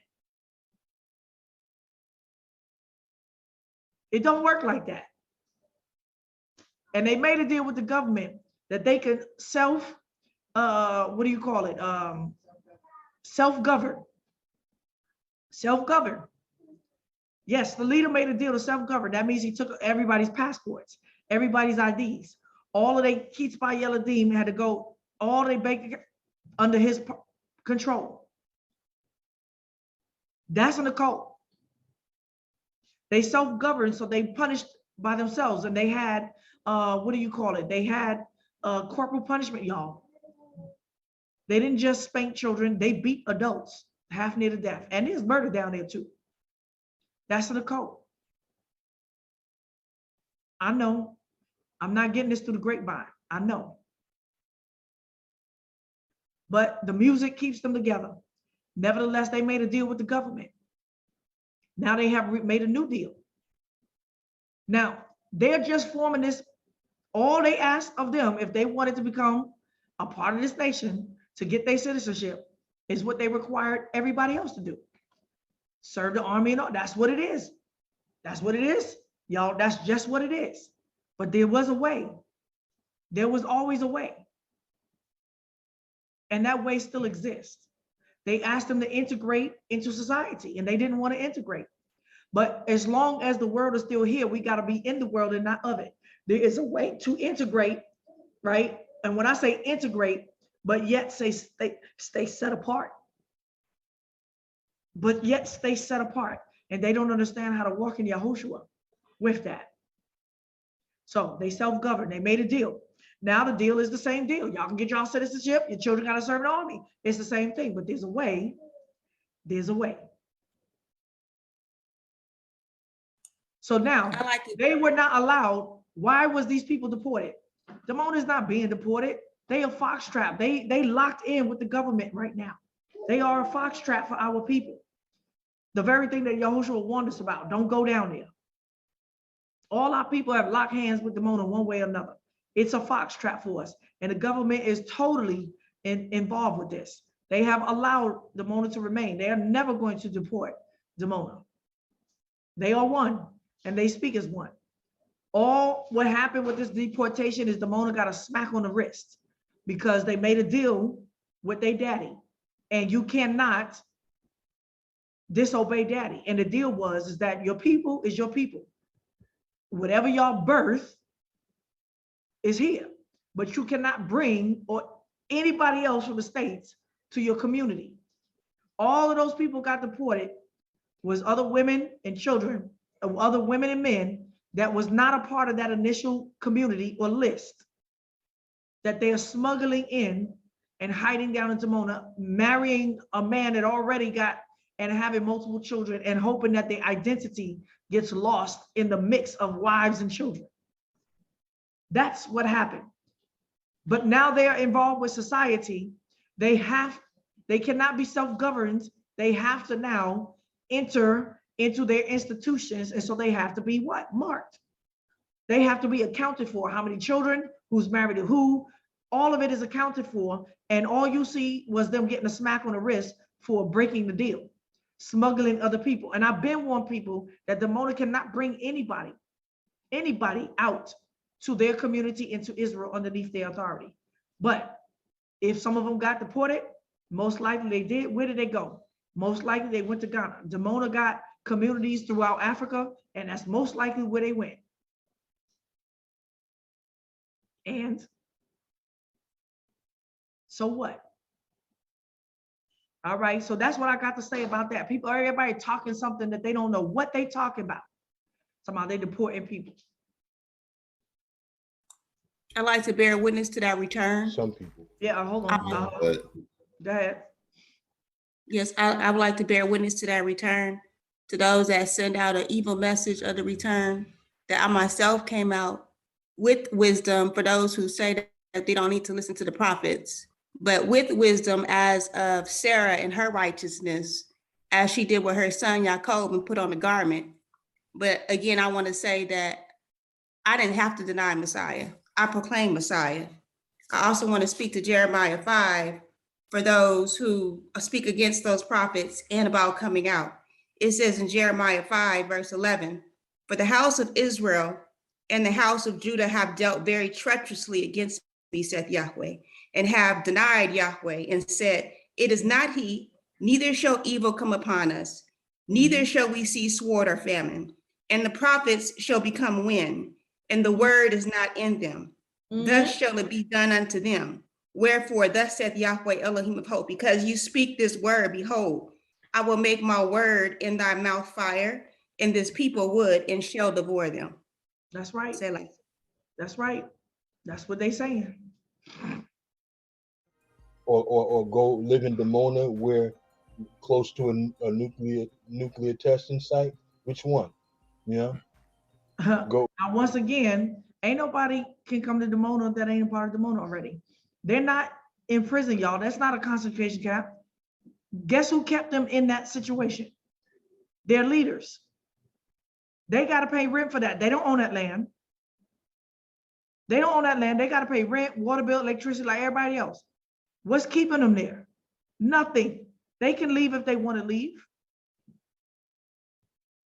It don't work like that. And they made a deal with the government that they could self-govern. Self-govern. Yes, the leader made a deal to self-govern. That means he took everybody's passports, everybody's IDs. All of their Keats by Yeladim had to go, all their bank under his control. That's in the code. They self-governed, so they punished by themselves, and they had, They had corporal punishment, y'all. They didn't just spank children, they beat adults half near to death. And there's murder down there too. That's in the code. I know. I'm not getting this through the grapevine. I know. But the music keeps them together. Nevertheless, they made a deal with the government. Now they have made a new deal. Now, they're just forming this. All they asked of them, if they wanted to become a part of this nation to get their citizenship, is what they required everybody else to do. Serve the army and all. That's what it is. That's what it is. Y'all, that's just what it is. But there was a way. There was always a way. And that way still exists. They asked them to integrate into society, and they didn't want to integrate. But as long as the world is still here, we got to be in the world and not of it. There is a way to integrate, right? And when I say integrate, but yet stay set apart. But yet stay set apart. And they don't understand how to walk in Yahushua with that. So they self-govern. They made a deal. Now the deal is the same deal. Y'all can get y'all citizenship. Your children got to serve in the army. It's the same thing, but there's a way. There's a way. So now they were not allowed. Why was these people deported? Damon is not being deported. They are foxtrap. They locked in with the government right now. They are a foxtrap for our people. The very thing that Yahushua warned us about. Don't go down there. All our people have locked hands with Damon in one way or another. It's a foxtrap for us. And the government is totally involved with this. They have allowed Damon to remain. They are never going to deport Damon. They are one, and they speak as one. All what happened with this deportation is Damon got a smack on the wrist because they made a deal with their daddy. And you cannot disobey daddy. And the deal is that your people is your people. Whatever y'all birth is here, but you cannot bring or anybody else from the States to your community. All of those people got deported was other women and children, other women and men that was not a part of that initial community or list that they are smuggling in and hiding down in Damona, marrying a man that already got and having multiple children and hoping that their identity gets lost in the mix of wives and children. That's what happened. But now they are involved with society. They cannot be self-governed. They have to now enter into their institutions. And so they have to be what? Marked. They have to be accounted for. How many children, who's married to who, all of it is accounted for. And all you see was them getting a smack on the wrist for breaking the deal, smuggling other people. And I've been warned people that the Damona cannot bring anybody out to their community into Israel underneath their authority. But if some of them got deported, most likely they did. Where did they go? Most likely they went to Ghana. Damona got communities throughout Africa, and that's most likely where they went. And so what? All right, so that's what I got to say about that. People, everybody talking something that they don't know what they talking about. Somehow they deporting people. I like to bear witness to that return. Some people. Yeah, hold on. Yeah, but Go ahead. Yes, I would like to bear witness to that return, to those that send out an evil message of the return, that I myself came out with wisdom for those who say that they don't need to listen to the prophets, but with wisdom as of Sarah and her righteousness, as she did with her son Jacob and put on the garment. But again, I want to say that I didn't have to deny Messiah. I proclaim Messiah. I also want to speak to Jeremiah 5 for those who speak against those prophets and about coming out. It says in Jeremiah 5, verse 11, "For the house of Israel and the house of Judah have dealt very treacherously against me, saith Yahweh, and have denied Yahweh and said, it is not he, neither shall evil come upon us, neither shall we see sword or famine. And the prophets shall become wind, and the word is not in them. Thus shall it be done unto them. Wherefore, thus saith Yahweh Elohim of hope, because you speak this word, behold, I will make my word in thy mouth fire, and this people wood, and shall devour them." That's right. Say like, That's right. That's what they saying. Or go live in Demona, where close to a nuclear testing site. Which one? You know, go. Now, once again, ain't nobody can come to Demona that ain't a part of Demona already. They're not in prison, y'all. That's not a concentration camp. Guess who kept them in that situation? Their leaders. They got to pay rent for that. They don't own that land. They don't own that land. They got to pay rent, water bill, electricity like everybody else. What's keeping them there? Nothing. They can leave if they want to leave.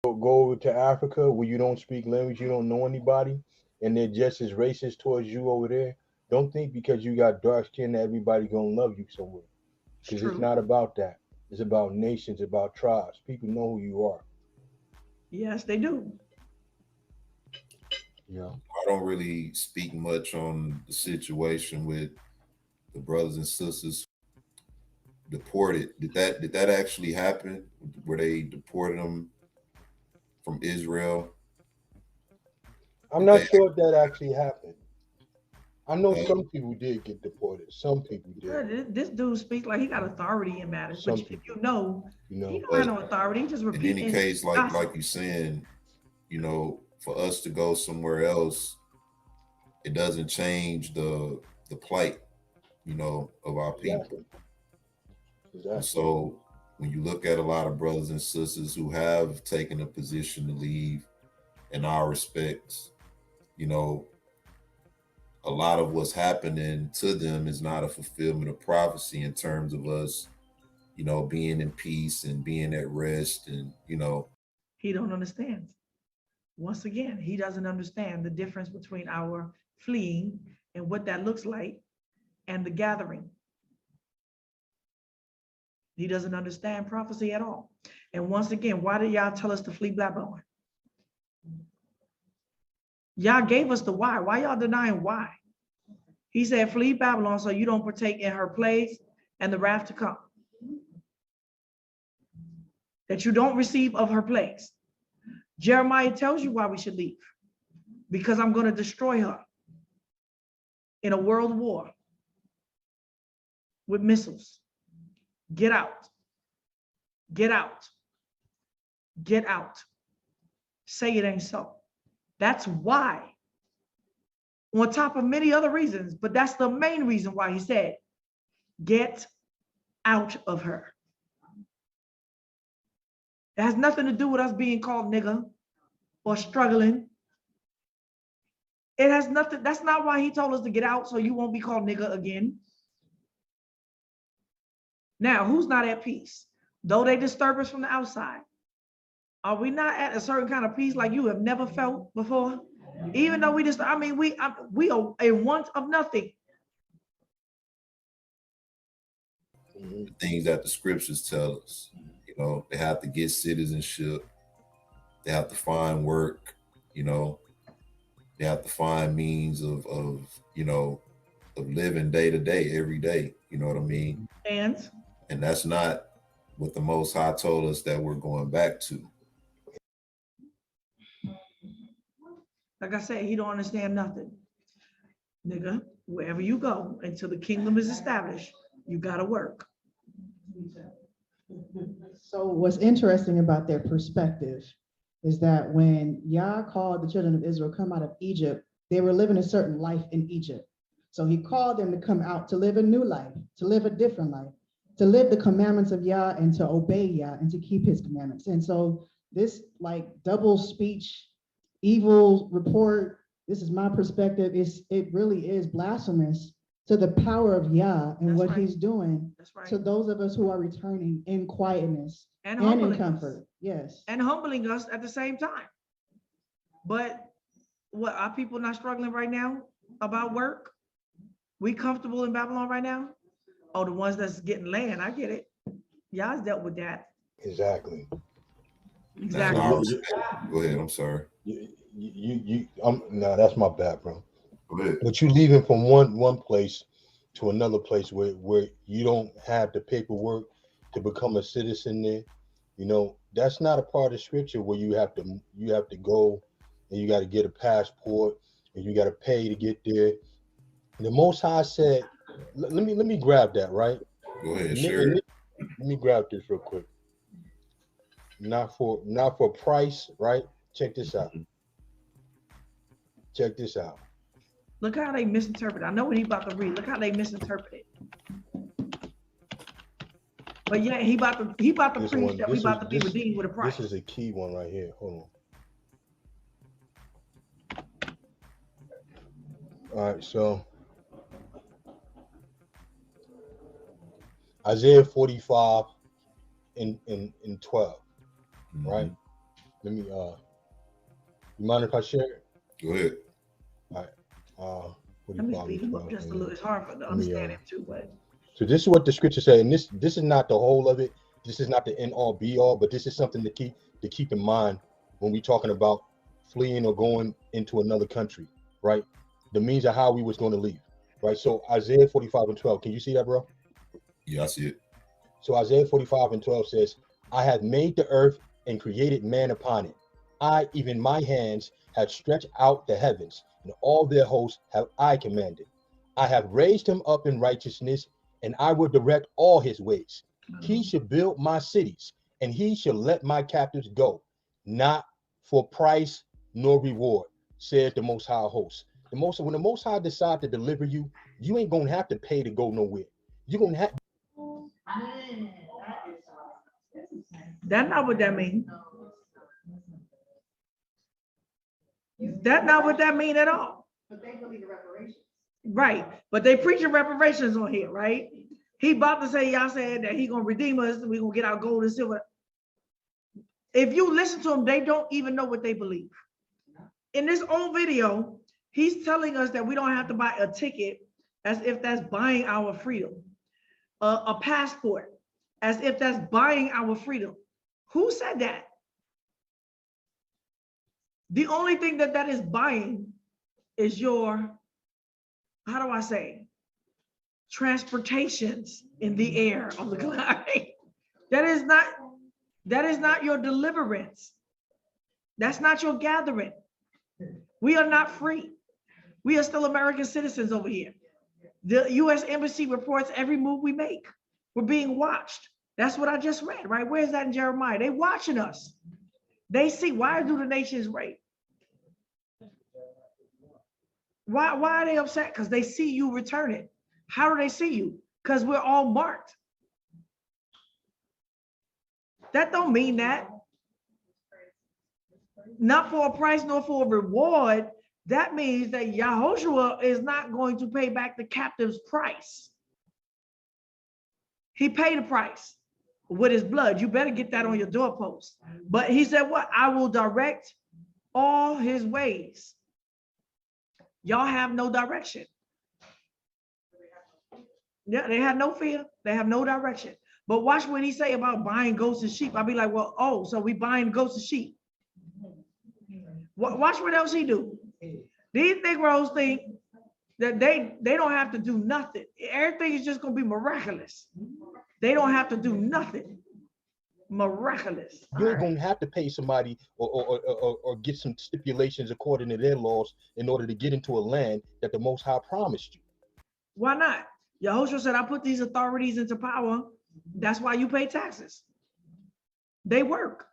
Go over to Africa where you don't speak language, you don't know anybody, and they're just as racist towards you over there. Don't think because you got dark skin that everybody gonna love you somewhere. Because it's not about that. It's about nations, about tribes. People know who you are. Yes, they do. Yeah. I don't really speak much on the situation with the brothers and sisters deported. Did that actually happen? Where they deported them from Israel? I'm not sure if that actually happened. I know some people did get deported. Some people did. This dude speaks like he got authority in matters, Some but if you know, he don't But have no authority. He just in repeating. any case, like you're saying, you know, for us to go somewhere else, it doesn't change the plight, you know, of our people. Exactly. So when you look at a lot of brothers and sisters who have taken a position to leave, in our respects, you know, a lot of what's happening to them is not a fulfillment of prophecy in terms of us, you know, being in peace and being at rest, and, you know. He don't understand. Once again, he doesn't understand the difference between our fleeing and what that looks like and the gathering. He doesn't understand prophecy at all. And once again, why did y'all tell us to flee Babylon? Y'all gave us the why. Why y'all denying why? He said, flee Babylon so you don't partake in her plagues and the wrath to come. That you don't receive of her plagues. Jeremiah tells you why we should leave. Because I'm going to destroy her in a world war with missiles. Get out. Get out. Get out. Say it ain't so. That's why. On top of many other reasons, but that's the main reason why he said, get out of her. It has nothing to do with us being called nigger or struggling. It has nothing, that's not why he told us to get out, so you won't be called nigger again. Now, who's not at peace? Though they disturb us from the outside, are we not at a certain kind of peace like you have never felt before? Even though we just, I mean, we are a want of nothing. The things that the scriptures tell us, you know, they have to get citizenship, they have to find work, you know, they have to find means of you know, of living day to day, every day, you know what I mean? And that's not what the Most High told us that we're going back to. Like I said, he don't understand nothing. Nigga, wherever you go, until the kingdom is established, you gotta work. So what's interesting about their perspective is that when Yah called the children of Israel come out of Egypt, they were living a certain life in Egypt. So he called them to come out to live a new life, to live a different life, to live the commandments of Yah and to obey Yah and to keep his commandments. And so this like double speech, evil report, this is my perspective, it really is blasphemous to the power of Yah and That's what right. he's doing That's right. to those of us who are returning in quietness And and in humbling us. comfort. Yes. And humbling us at the same time. But what, are people not struggling right now about work? We comfortable in Babylon right now? Oh, the ones that's getting land, I get it. Y'all's dealt with that. Exactly. Exactly. Go ahead. I'm sorry. No, that's my bad, bro. Go ahead. But you leaving from one place to another place where you don't have the paperwork to become a citizen there, you know, that's not a part of scripture where you have to go and you got to get a passport and you got to pay to get there. The Most High said, let me grab that, right? Go ahead, share it. Let me grab this real quick. Not for price, right? Check this out. Check this out. Look how they misinterpret. I know what he about to read. Look how they misinterpret it. But yeah, he about to This preach one- that we this about is- to be this- redeemed with a price. This is a key one right here. Hold on. All right, so Isaiah 45 and 12, right? Let me you mind if I share it? Go ahead. Let me 45 speed and him up 12, just a hold little. on. It's hard for to understand him too, but So this is what the scripture said, and this is not the whole of it. This is not the end all be all, but this is something to keep in mind when we're talking about fleeing or going into another country, right? The means of how we was going to leave, right? So Isaiah 45 and 12, can you see that, bro? Yeah, I see it. So Isaiah 45 and 12 says, I have made the earth and created man upon it. I, even my hands, have stretched out the heavens, and all their hosts have I commanded. I have raised him up in righteousness, and I will direct all his ways. He shall build my cities, and he shall let my captives go, not for price nor reward, said the Most High host. When the Most High decide to deliver you, you ain't gonna have to pay to go nowhere. You're gonna have. that's not what that means. That's not what that mean at all. But they believe in reparations. Right, but they preaching reparations on here, right? He about to say, y'all said that he gonna redeem us and we gonna get our gold and silver. If you listen to them, they don't even know what they believe. In this old video, he's telling us that we don't have to buy a ticket as if that's buying our freedom. A passport as if that's buying our freedom. Who said that? The only thing that is buying is your, how do I say, transportations in the air on the cloud. That is not your deliverance. That's not your gathering. We are not free. We are still American citizens over here. The U.S. Embassy reports every move we make. We're being watched. That's what I just read, right? Where is that in Jeremiah? They watching us. They see, why do the nations rage? Why are they upset? Because they see you returning. How do they see you? Because we're all marked. That don't mean that. Not for a price nor for a reward. That means that Yahushua is not going to pay back the captive's price. He paid a price with his blood. You better get that on your doorpost. But he said what? I will direct all his ways. Y'all have no direction. Yeah, they have no fear. They have no direction. But watch what he say about buying goats and sheep. I'll be like, well, oh, so we buying goats and sheep. Watch what else he do. These Negroes think that they don't have to do nothing. Everything is just gonna be miraculous. They don't have to do nothing. Miraculous. You ain't All right. gonna have to pay somebody or get some stipulations according to their laws in order to get into a land that the Most High promised you. Why not? Yahushua said, I put these authorities into power. That's why you pay taxes. They work.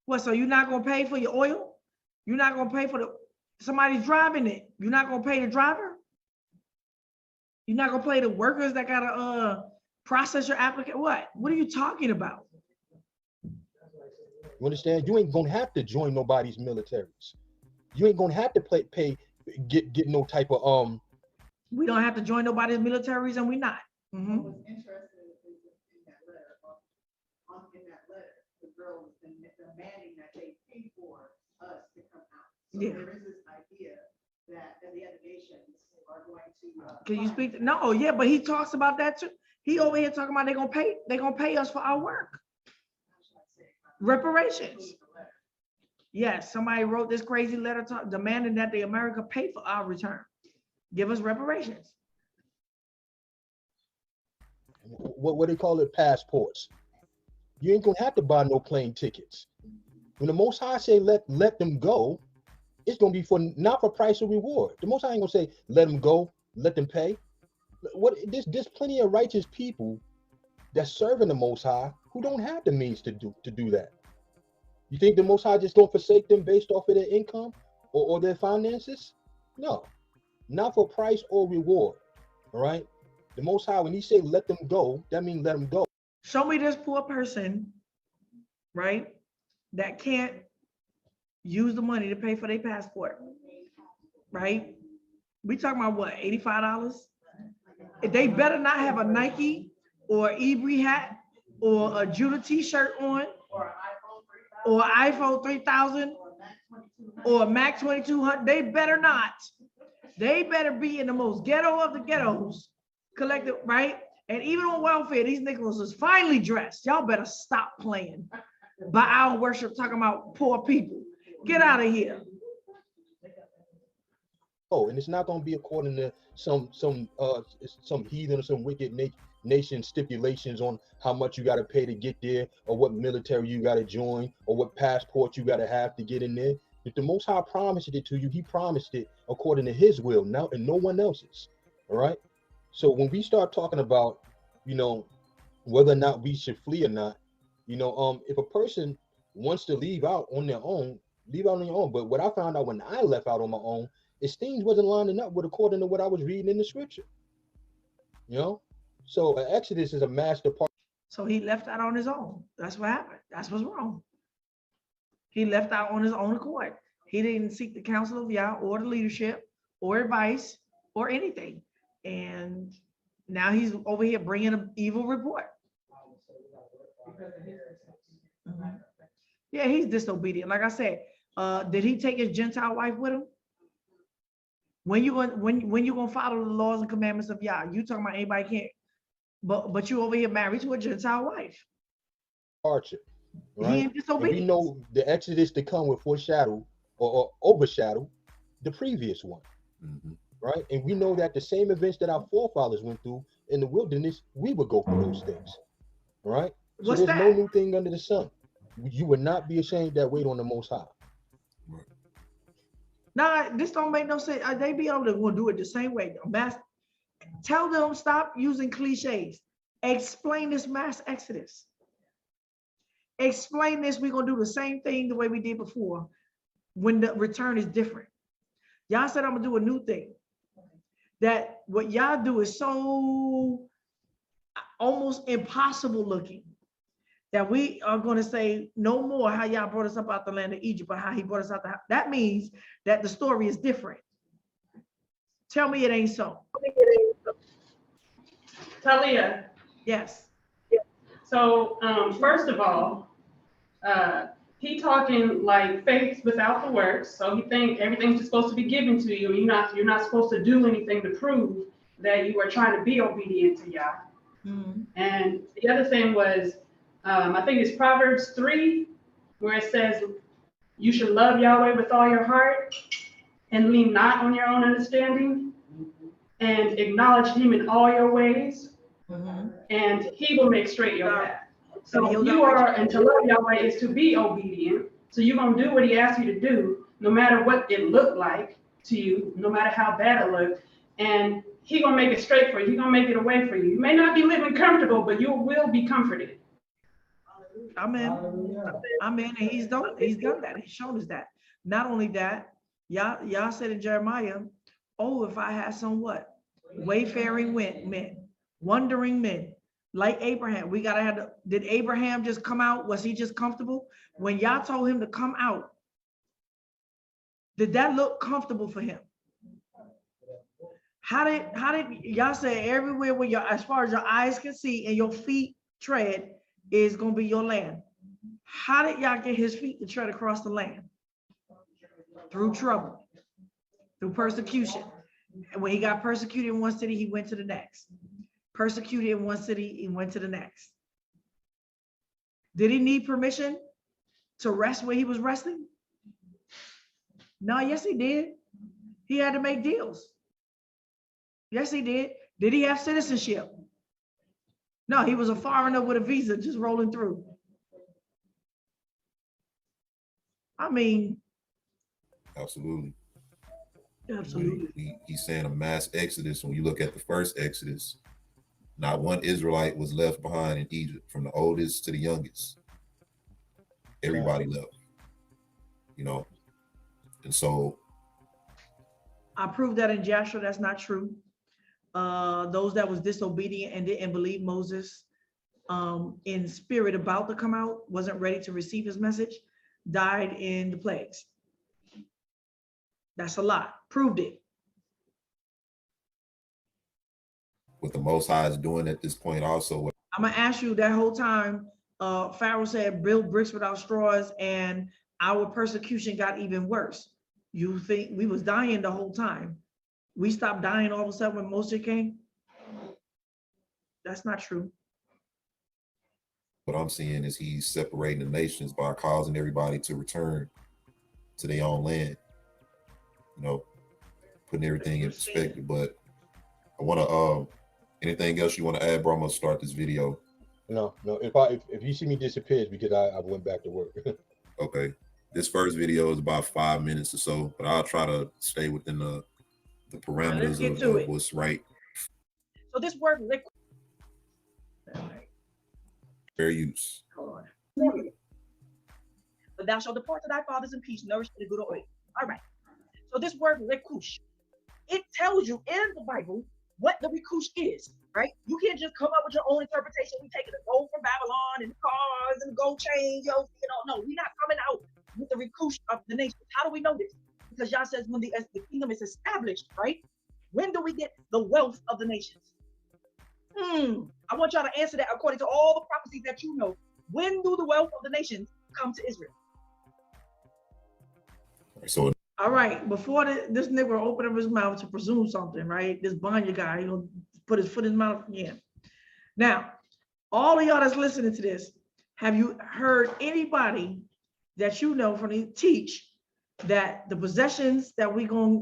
What, so you're not gonna pay for your oil? You're not gonna pay for somebody's driving it. You're not gonna pay the driver? You're not gonna pay the workers that gotta process your application? What are you talking about? You understand? You ain't gonna have to join nobody's militaries. You ain't gonna have to get no type of We don't have to join nobody's militaries, and we're not. Mhm. What was interesting is in that letter, in that letter, the girl was demanding that they pay for us to come out. So Yeah. there is this idea that the other nations are going to. Can you speak? No, yeah, but he talks about that too. He over here talking about they're gonna pay us for our work. Reparations. Yes, somebody wrote this crazy letter demanding that the America pay for our return. Give us reparations. what they call it, passports. You ain't gonna have to buy no plane tickets. When the Most High say let them go, it's gonna be not for price or reward. The Most High ain't gonna say let them go, let them pay. There's plenty of righteous people that's serving the Most High who don't have the means to do that. You think the Most High just gonna forsake them based off of their income or their finances? No, not for price or reward. All right. The Most High, when he say let them go, that means let them go. Show me this poor person, right, that can't use the money to pay for their passport, right? We talking about what, $85? They better not have a Nike or Ebri hat or a Judah t-shirt on or iPhone 3000 or a Mac 2200. They better not. They better be in the most ghetto of the ghettos, collective, right? And even on welfare, these niggas is finely dressed. Y'all better stop playing by our worship, talking about poor people. Get out of here. Oh, and it's not going to be according to some heathen or some wicked nation stipulations on how much you got to pay to get there, or what military you got to join, or what passport you got to have to get in there. If the Most High promised it to you, he promised it according to his will now, and no one else's. All right. So when we start talking about, whether or not we should flee or not, if a person wants to leave out on their own, leave out on your own. But what I found out when I left out on my own is things wasn't lining up with according to what I was reading in the scripture. So Exodus is a master part. So he left out on his own. That's what happened. That's what's wrong. He left out on his own accord. He didn't seek the counsel of Yah or the leadership or advice or anything. And now he's over here bringing an evil report. Yeah, he's disobedient. Like I said, did he take his Gentile wife with him? When you gonna follow the laws and commandments of Yah? You talking about anybody can't, but you over here married to a Gentile wife. Hardship, right? He in disobedience. We know the Exodus to come will foreshadow or overshadow the previous one, right? And we know that the same events that our forefathers went through in the wilderness, we would go through those things, right? So What's there's that? no new thing under the sun. You would not be ashamed that wait on the Most High. Nah, this don't make no sense. They be able to do it the same way. Tell them stop using cliches. Explain this mass exodus. Explain this. We're gonna do the same thing the way we did before when the return is different. Y'all said I'm gonna do a new thing. That what y'all do is so almost impossible looking that we are going to say no more how y'all brought us up out the land of Egypt, but how he brought us out. That means that the story is different. Tell me it ain't so. Talia. Yes. So first of all, he talking like faith without the works. So he think everything's just supposed to be given to you. You're not supposed to do anything to prove that you are trying to be obedient to Yah. Mm-hmm. And the other thing was, I think it's Proverbs 3, where it says, you should love Yahweh with all your heart and lean not on your own understanding, and acknowledge him in all your ways, and he will make straight your path. So you are, and to love Yahweh is to be obedient. So you're gonna do what he asks you to do, no matter what it looked like to you, no matter how bad it looked. And he gonna make it straight for you. He gonna make it a way for you. You may not be living comfortable, but you will be comforted. Amen. Amen. And he's done that. He's shown us that. Not only that, y'all said in Jeremiah, oh, if I had some what? Wayfaring men, wandering men, like Abraham. We gotta have did Abraham just come out? Was he just comfortable? When y'all told him to come out, did that look comfortable for him? How did y'all say everywhere where as far as your eyes can see and your feet tread is gonna be your land? How did y'all get his feet to tread across the land? Through trouble, through persecution. And when he got persecuted in one city, he went to the next. Persecuted in one city, he went to the next. Did he need permission to rest where he was resting? No, yes, he did. He had to make deals. Yes, he did. Did he have citizenship? No, he was a foreigner with a visa just rolling through. I mean, Absolutely. absolutely. He's saying a mass exodus. When you look at the first exodus, not one Israelite was left behind in Egypt, from the oldest to the youngest. Everybody left, you know. And so I proved that in Joshua, that's not true. Those that was disobedient and didn't believe Moses in spirit about to come out, wasn't ready to receive his message, died in the plagues. That's a lie. Proved it. what the Most High is doing at this point also. I'm gonna ask you that whole time, Pharaoh said, build bricks without straws, and our persecution got even worse. You think we was dying the whole time? We stopped dying all of a sudden when Moses came? That's not true. What I'm seeing is he's separating the nations by causing everybody to return to their own land, you know, putting everything in perspective. But I want to, anything else you want to add, bro? I'm gonna start this video. No. If you see me disappear, it's because I went back to work. Okay. This first video is about 5 minutes or so, but I'll try to stay within the parameters of what's right. So this word liquid. Fair use. Hold on. But thou shalt depart to thy fathers in peace, nourished in the good oil. All right. So this word rekush, it tells you in the Bible what the rekush is, right? You can't just come up with your own interpretation. We taking the gold from Babylon and the cars and the gold chain, no, we're not coming out with the rekush of the nation. How do we know this? Because Yah says when the kingdom is established, right? When do we get the wealth of the nations? I want y'all to answer that according to all the prophecies that you know. When do the wealth of the nations come to Israel? So, all right, before this nigga open up his mouth to presume something, right? This Banya guy, he'll put his foot in his mouth again. Now, all of y'all that's listening to this, have you heard anybody that you know from the teach that the possessions that we gonna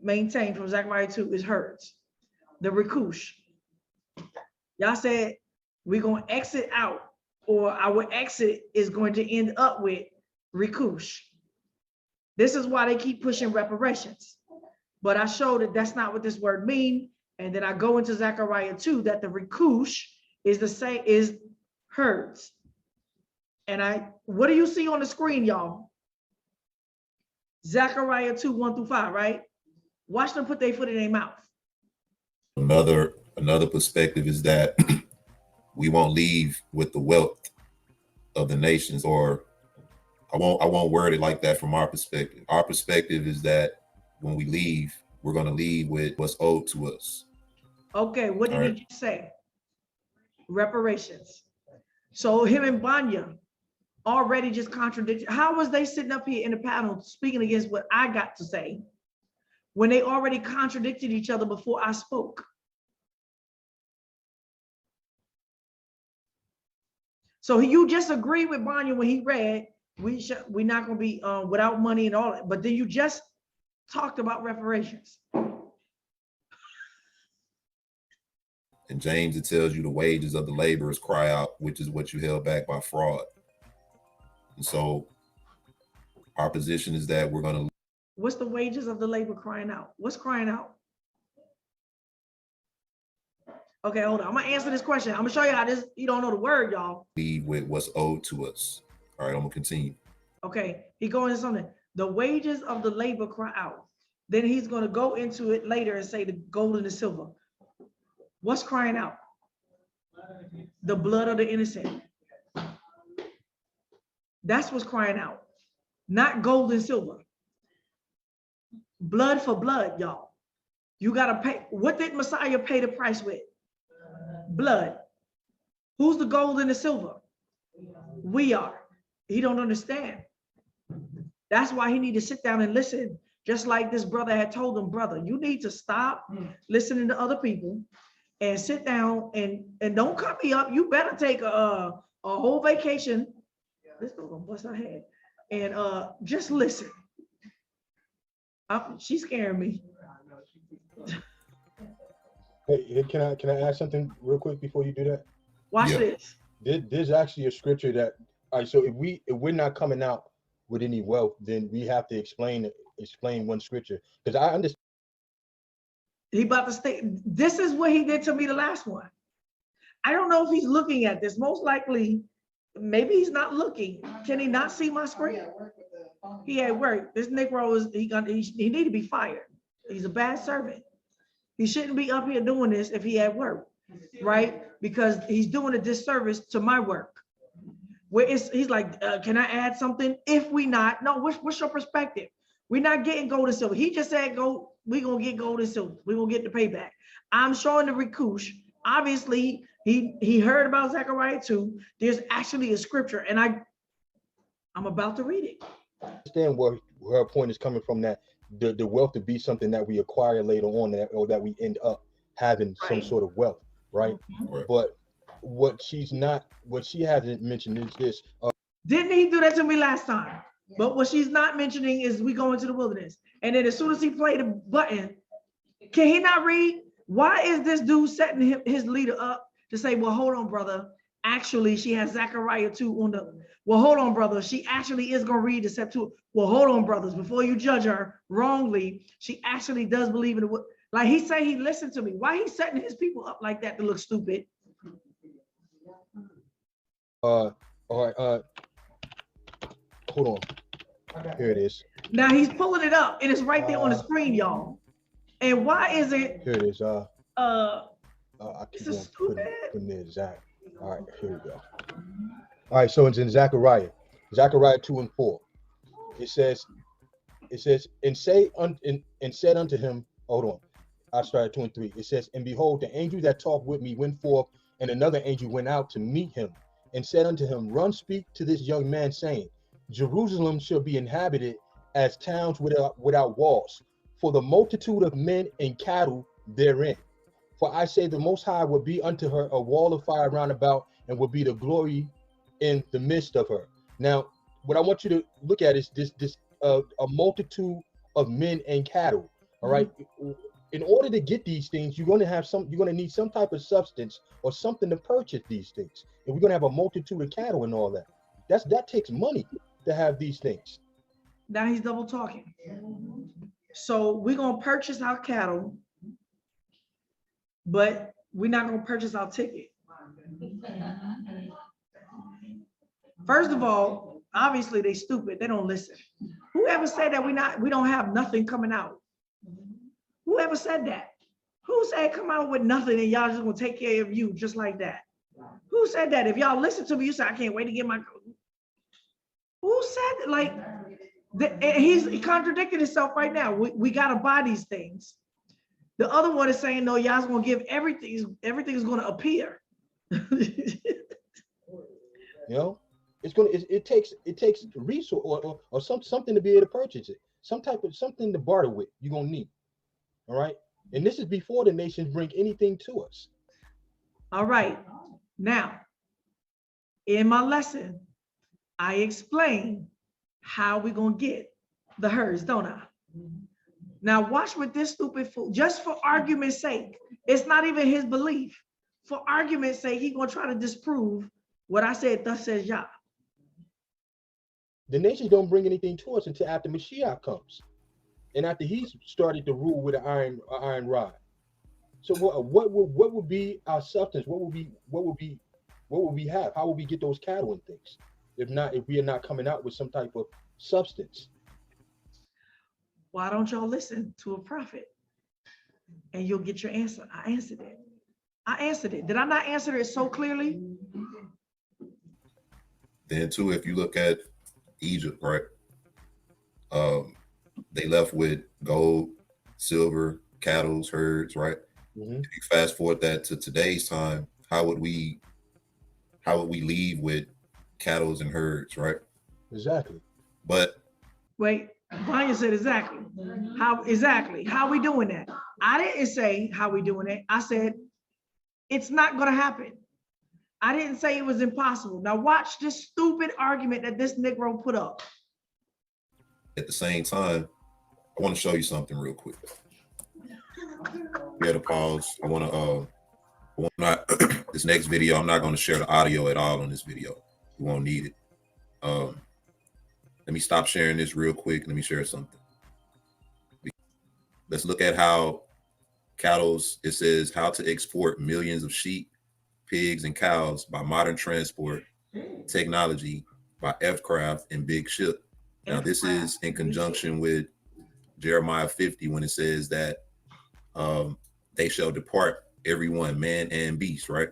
maintain from Zechariah 2 is herds, the rekush? Y'all said we're gonna exit out, or our exit is going to end up with rekush. This is why they keep pushing reparations. But I showed that that's not what this word means. And then I go into Zechariah 2 that the rekush is the same, is herds. And what do you see on the screen, y'all? Zechariah 2, 1 through 5, right? Watch them put their foot in their mouth. Another perspective is that we won't leave with the wealth of the nations, or I won't word it like that from our perspective. Our perspective is that when we leave, we're going to leave with what's owed to us. Okay, what did he just say? Reparations. So him and Banya already just contradicted. How was they sitting up here in the panel speaking against what I got to say when they already contradicted each other before I spoke? So you just agreed with Banya when he read, we're not going to be without money and all that, but then you just talked about reparations. In James, it tells you the wages of the laborers cry out, which is what you held back by fraud. And so our position is that we're going to. What's the wages of the labor crying out? What's crying out? Okay, hold on. I'm gonna answer this question. I'm gonna show you how this, you don't know the word, y'all. Lead with what's owed to us. All right, I'm gonna continue. Okay, he going into something. The wages of the labor cry out. Then he's gonna go into it later and say the gold and the silver. What's crying out? The blood of the innocent. That's what's crying out. Not gold and silver. Blood for blood, y'all. You gotta pay. What did Messiah pay the price with? Blood. Who's the gold and the silver? We are. He don't understand. That's why he need to sit down and listen. Just like this brother had told him, brother, you need to stop listening to other people and sit down and don't cut me up. You better take a whole vacation. This girl gonna bust her head. And just listen. She's scaring me. Hey, can I add something real quick before you do that? Watch this. There's actually a scripture that, all right, so if we're not coming out with any wealth, then we have to explain one scripture, because I understand. He about to stay. This is what he did to me the last one. I don't know if he's looking at this. Most likely, maybe he's not looking. Can he not see my screen? He at work. This Negro is he need to be fired. He's a bad servant. He shouldn't be up here doing this if he at work, right? Because he's doing a disservice to my work. Where he's like, can I add something? If we not, no, what's your perspective? We're not getting gold and silver. He just said, we're gonna get gold and silver. We're gonna get the payback. I'm showing the recouche. Obviously, he heard about Zechariah 2. There's actually a scripture, and I'm about to read it. I understand where her point is coming from, that the wealth to be something that we acquire later on, or that we end up having some sort of wealth, right? Right. But what she hasn't mentioned is this. Didn't he do that to me last time? But what she's not mentioning is we go into the wilderness. And then as soon as he played the button, can he not read? Why is this dude setting his leader up to say, well, hold on, brother. Actually, she has Zechariah 2 on the, well, hold on, brother. She actually is going to read the Septuagint. Well, hold on, brothers. Before you judge her wrongly, she actually does believe in the, like he say he listened to me. Why he setting his people up like that to look stupid? All right, hold on. Here it is. Now he's pulling it up and it's right there on the screen, y'all. And why is it? Here it is. I keep this is on stupid. putting it Zach. All right, here we go. All right, so it's in Zechariah 2 and 4. It says, and said unto him, hold on. I started 2 and 3. It says, and behold, the angel that talked with me went forth, and another angel went out to meet him, and said unto him, run, speak to this young man, saying, Jerusalem shall be inhabited as towns without walls, for the multitude of men and cattle therein. For I say the Most High will be unto her a wall of fire round about, and will be the glory in the midst of her. Now, what I want you to look at is a multitude of men and cattle. All right. In order to get these things, you're going to need some type of substance or something to purchase these things. And we're going to have a multitude of cattle and all that. That takes money to have these things. Now he's double talking. So we're going to purchase our cattle, but we're not going to purchase our ticket. First of all, obviously they stupid. They don't listen. Whoever said that we don't have nothing coming out? Whoever said that? Who said come out with nothing and y'all just gonna take care of you just like that? Who said that? If y'all listen to me, you say I can't wait to get my. Who said it? Like he contradicted himself right now. We gotta buy these things. The other one is saying no, y'all's gonna give everything. Everything is gonna appear. You know, it takes resource or something to be able to purchase it. Something to barter with. You're gonna need. All right. And this is before the nations bring anything to us. All right. Now, in my lesson, I explain how we're going to get the herds, don't I? Now, watch what this stupid fool, just for argument's sake, it's not even his belief. for argument's sake, he gonna try to disprove what I said, thus says Yah. The nations don't bring anything to us until after Mashiach comes, and after he's started to rule with an iron rod. So what will be our substance? What will we have? How will we get those cattle and things? If we are not coming out with some type of substance. Why don't y'all listen to a prophet? And you'll get your answer. I answered it. I answered it. Did I not answer it so clearly? Then too, if you look at Egypt, right? They left with gold, silver, cattle, herds, right? Mm-hmm. If you fast forward that to today's time, how would we leave with cattle and herds, right? Exactly. But Wait, Vanya said exactly. How we doing that? I didn't say how we doing it. I said it's not gonna happen. I didn't say it was impossible. Now watch this stupid argument that this Negro put up. at the same time, I want to show you something real quick. We had to pause. I want to this next video, I'm not going to share the audio at all on this video. You won't need it. Let me stop sharing this real quick. Let me share something. Let's look at how cattle's, it says how to export millions of sheep, pigs, and cows by modern transport technology by F-craft and big ship. Now, this is in conjunction with Jeremiah 50 when it says that they shall depart, everyone, man and beast, right?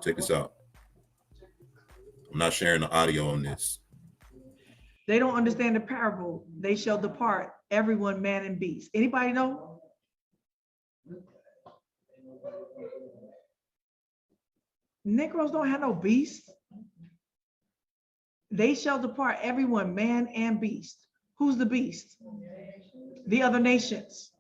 Check this out. I'm not sharing the audio on this. They don't understand the parable. They shall depart, everyone, man and beast. Anybody know? Negroes don't have no beast. They shall depart, everyone, man and beast. Who's the beast? The other nations.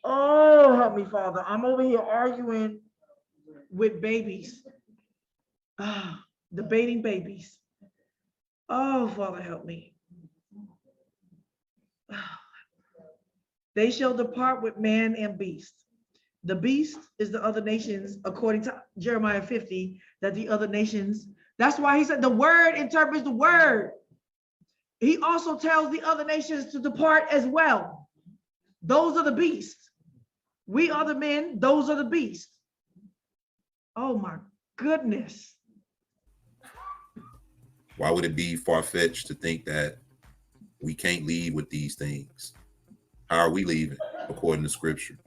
Oh, help me, Father. I'm over here arguing with babies. Debating babies. Oh, Father, help me. They shall depart with man and beast. The beast is the other nations, according to Jeremiah 50, that the other nations, that's why he said the word interprets the word. He also tells the other nations to depart as well. Those are the beasts. We are the men, those are the beasts. Oh my goodness. Why would it be far-fetched to think that we can't leave with these things? How are we leaving according to scripture?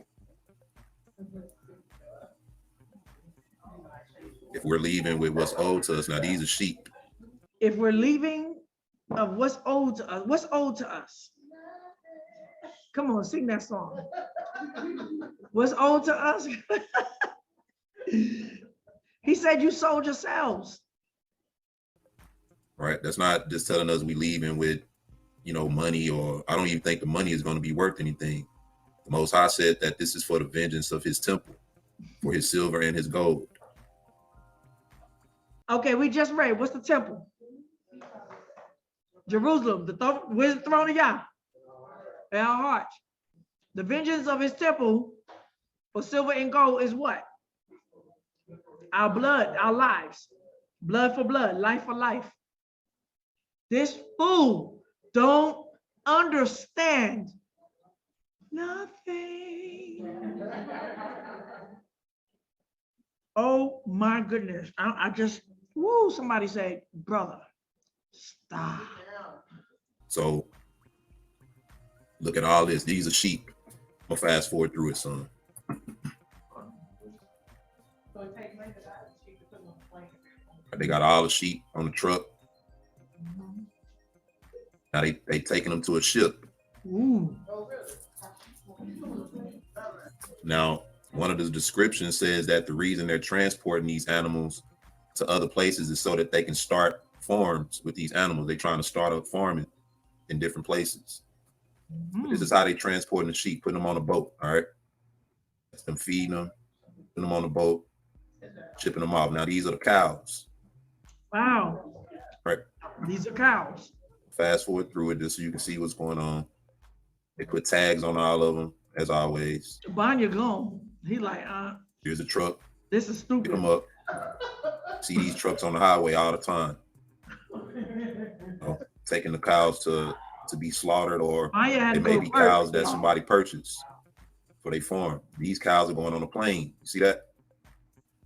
If we're leaving with what's owed to us, now these are sheep. If we're leaving of what's owed to us, what's owed to us? Come on, sing that song. What's owed to us? He said you sold yourselves. Right? That's not just telling us we leaving with, money, or I don't even think the money is going to be worth anything. The Most High said that this is for the vengeance of his temple, for his silver and his gold. Okay, we just read. What's the temple? Jerusalem. Where's the throne of Yah? In our hearts. The vengeance of his temple for silver and gold is what? Our blood, our lives. Blood for blood, life for life. This fool don't understand nothing. Oh my goodness. I just, somebody say, brother, stop. So look at all this. These are sheep. I'm gonna fast forward through it, son. They got all the sheep on the truck. Now they taking them to a ship. Ooh. Now, one of the descriptions says that the reason they're transporting these animals to other places is so that they can start farms with these animals. They're trying to start up farming in different places. But this is how they transporting the sheep, putting them on a boat, all right? That's them feeding them, putting them on the boat, shipping them off. Now, these are the cows. Wow. Right. These are cows. fast forward through it just so you can see what's going on. They put tags on all of them, as always. Banya gone. He like, Here's a truck. this is Pick stupid. them up. See these trucks on the highway all the time. You know, taking the cows to be slaughtered, or Banya had it to may go be to work, cows that y'all. somebody purchased for their farm. These cows are going on a plane. You see that?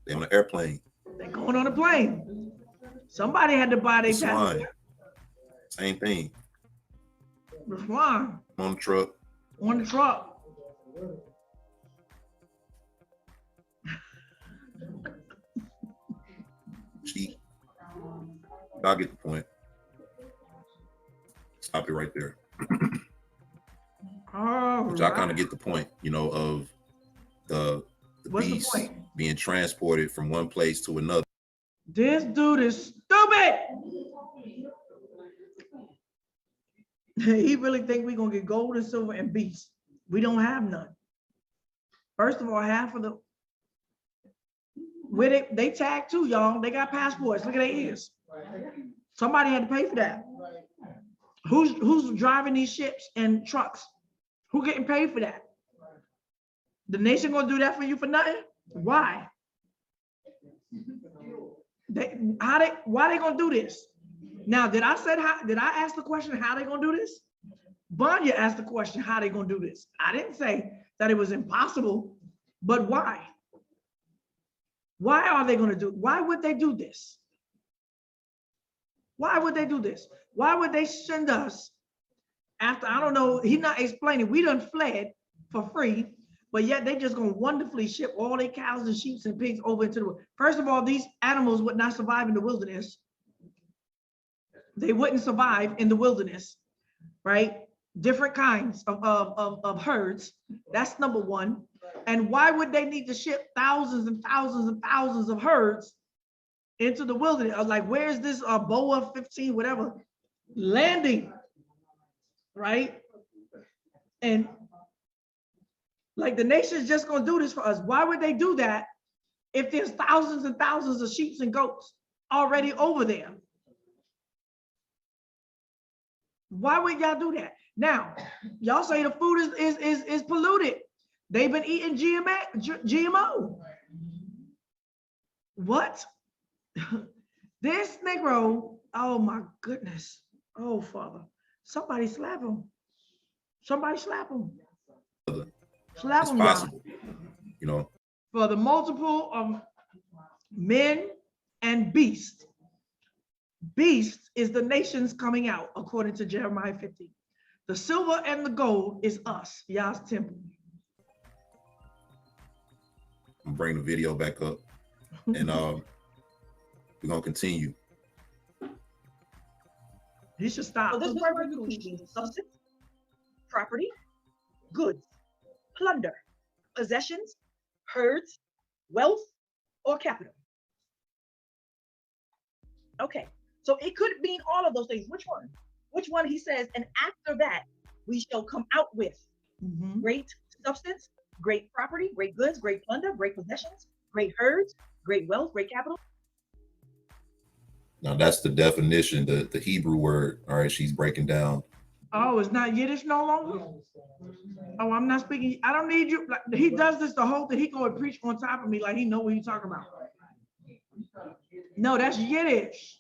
They're on an airplane. They're going on a plane. Somebody had to buy their The swine. passport. Same thing. The swine On the truck. on the truck. Cheap. I'll get the point. Stop it right there. Oh, Which I kind of get the point, you know, of the What's the beast point? being transported from one place to another. This dude is stupid. He really think we're gonna get gold and silver and beasts. We don't have none. First of all, half of the where they tag too, y'all. They got passports. Look at their ears. Somebody had to pay for that. Who's driving these ships and trucks? Who getting paid for that? The nation gonna do that for you for nothing? Why? Why they gonna do this? Now, did I ask the question how they gonna do this? Banya asked the question how they gonna do this. I didn't say that it was impossible, but why? Why are they gonna do? Why would they do this? Why would they do this? Why would they send us after, I don't know, he's not explaining, we done fled for free, but yet they just gonna wonderfully ship all their cows and sheep and pigs over into the world. First of all, these animals would not survive in the wilderness. They wouldn't survive in the wilderness, right? Different kinds of herds. That's number one. And why would they need to ship thousands and thousands and thousands of herds into the wilderness? I was like, where's this BOA 15, whatever, landing, right? And like the nation's just gonna do this for us. Why would they do that if there's thousands and thousands of sheep and goats already over there? Why would y'all do that? Now, y'all say the food is polluted. They've been eating GMO. What? This Negro, oh my goodness. Oh, Father. Somebody slap him. Somebody slap him. Slap It's him, y'all. possible, you know. For the multiple of men and beasts. Beast is the nations coming out, according to Jeremiah 50. The silver and the gold is us, Yah's temple. I'm bring the video back up, and we're gonna continue. He should stop. So this word includes substance, property, goods, plunder, possessions, herds, wealth, or capital. Okay, so it could mean all of those things. Which one? Which one he says, and after that, we shall come out with great substance, great property, great goods, great plunder, great possessions, great herds, great wealth, great capital. Now that's the definition, the Hebrew word. All right, she's breaking down. Oh, it's not Yiddish no longer? Oh, I'm not speaking. I don't need you. Like, he does this the whole thing. He go and preach on top of me like he know what he's talking about. No, that's Yiddish.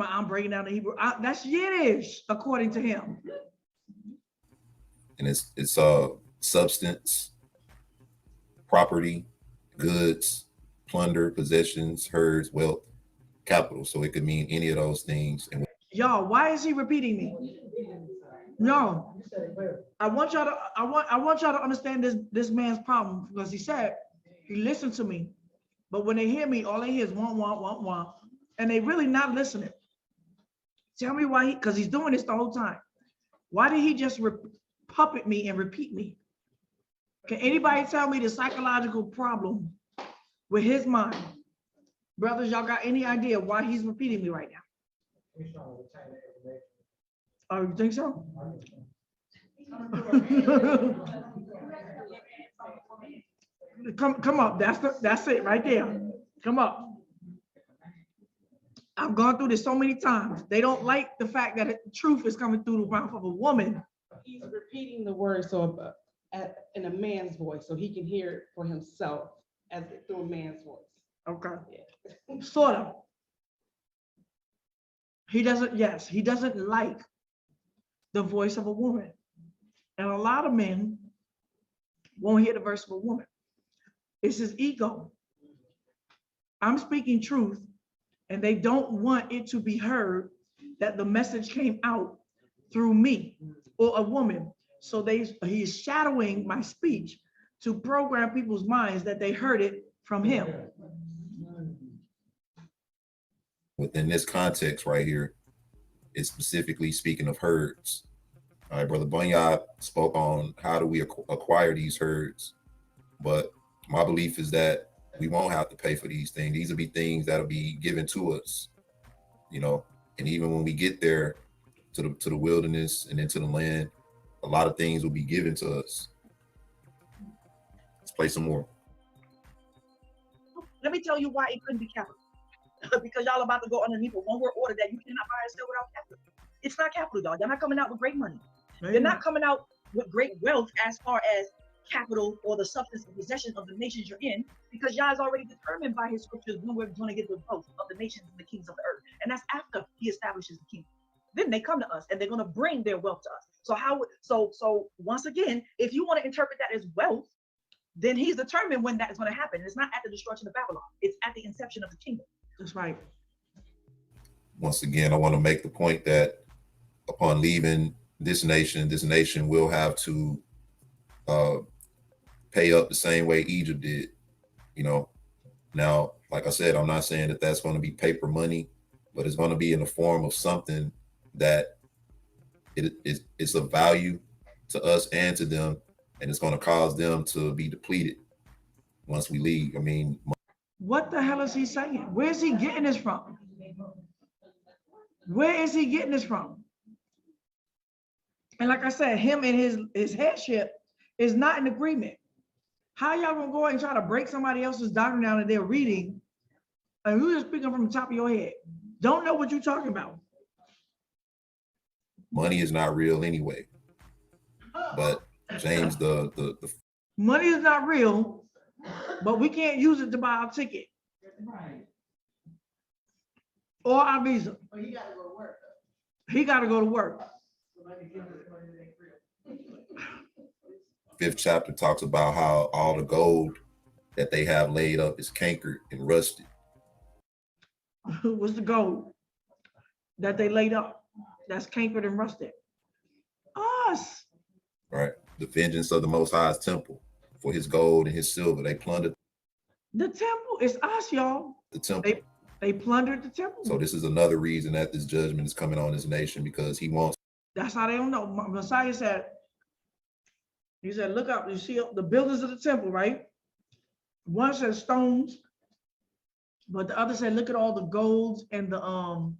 I'm breaking down the Hebrew. That's Yiddish, according to him. And it's substance, property, goods, plunder, possessions, herds, wealth, capital. So it could mean any of those things. And Y'all, why is he repeating me? No, I want y'all to understand this man's problem, because he said he listened to me, but when they hear me, all they hear is wah, and they really not listening. Tell me why because he's doing this the whole time. Why did he just puppet me and repeat me? Can anybody tell me the psychological problem with his mind? Brothers, y'all got any idea why he's repeating me right now? Oh, you think so? Come up. That's it right there. Come up. I've gone through this so many times. They don't like the fact that truth is coming through the mouth of a woman. He's repeating the word so in a man's voice, so he can hear it for himself as through a man's voice. Okay. Yeah. Sort of. He doesn't like the voice of a woman. And a lot of men won't hear the voice of a woman. It's his ego. I'm speaking truth, and they don't want it to be heard that the message came out through me or a woman. So he's shadowing my speech to program people's minds that they heard it from him. Within this context right here, it's specifically speaking of herds. All right, Brother Bunyard spoke on how do we acquire these herds, but my belief is that we won't have to pay for these things. These will be things that'll be given to us, you know. And even when we get there to the wilderness and into the land, a lot of things will be given to us. Let's play some more. Let me tell you why it couldn't be capital. Because y'all about to go underneath a one-word order that you cannot buy or sell without capital. It's not capital, y'all. You're not coming out with great money. You're not coming out with great wealth as far as capital or the substance and possession of the nations you're in, because Yah's already determined by his scriptures when we're going to get the wealth of the nations and the kings of the earth. And that's after he establishes the kingdom. Then they come to us and they're going to bring their wealth to us. So once again, if you want to interpret that as wealth, then he's determined when that is going to happen. It's not at the destruction of Babylon. It's at the inception of the kingdom. That's right. Once again, I want to make the point that upon leaving this nation will have to pay up the same way Egypt did, you know. Now, like I said, I'm not saying that that's going to be paper money, but it's going to be in the form of something that it's of value to us and to them, and it's going to cause them to be depleted once we leave. I mean, what the hell is he saying? Where's he getting this from? Where is he getting this from? And like I said, him and his headship is not in agreement. How y'all gonna go and try to break somebody else's doctrine down that they're reading, and you're just speaking from the top of your head? Don't know what you're talking about. money is not real anyway. But James, the money is not real, but we can't use it to buy our ticket. Right. Or our visa. Well, he gotta go to work. He got to go to work. 5th chapter talks about how all the gold that they have laid up is cankered and rusted. What's the gold that they laid up? That's cankered and rusted. Us. Right. The vengeance of the Most High's temple for his gold and his silver. They plundered The temple is us, y'all. the temple. They plundered the temple. So this is another reason that this judgment is coming on this nation, because he wants. That's how they don't know. Messiah said, he said, look up, you see the buildings of the temple, right? One says stones, but the other said, look at all the golds and the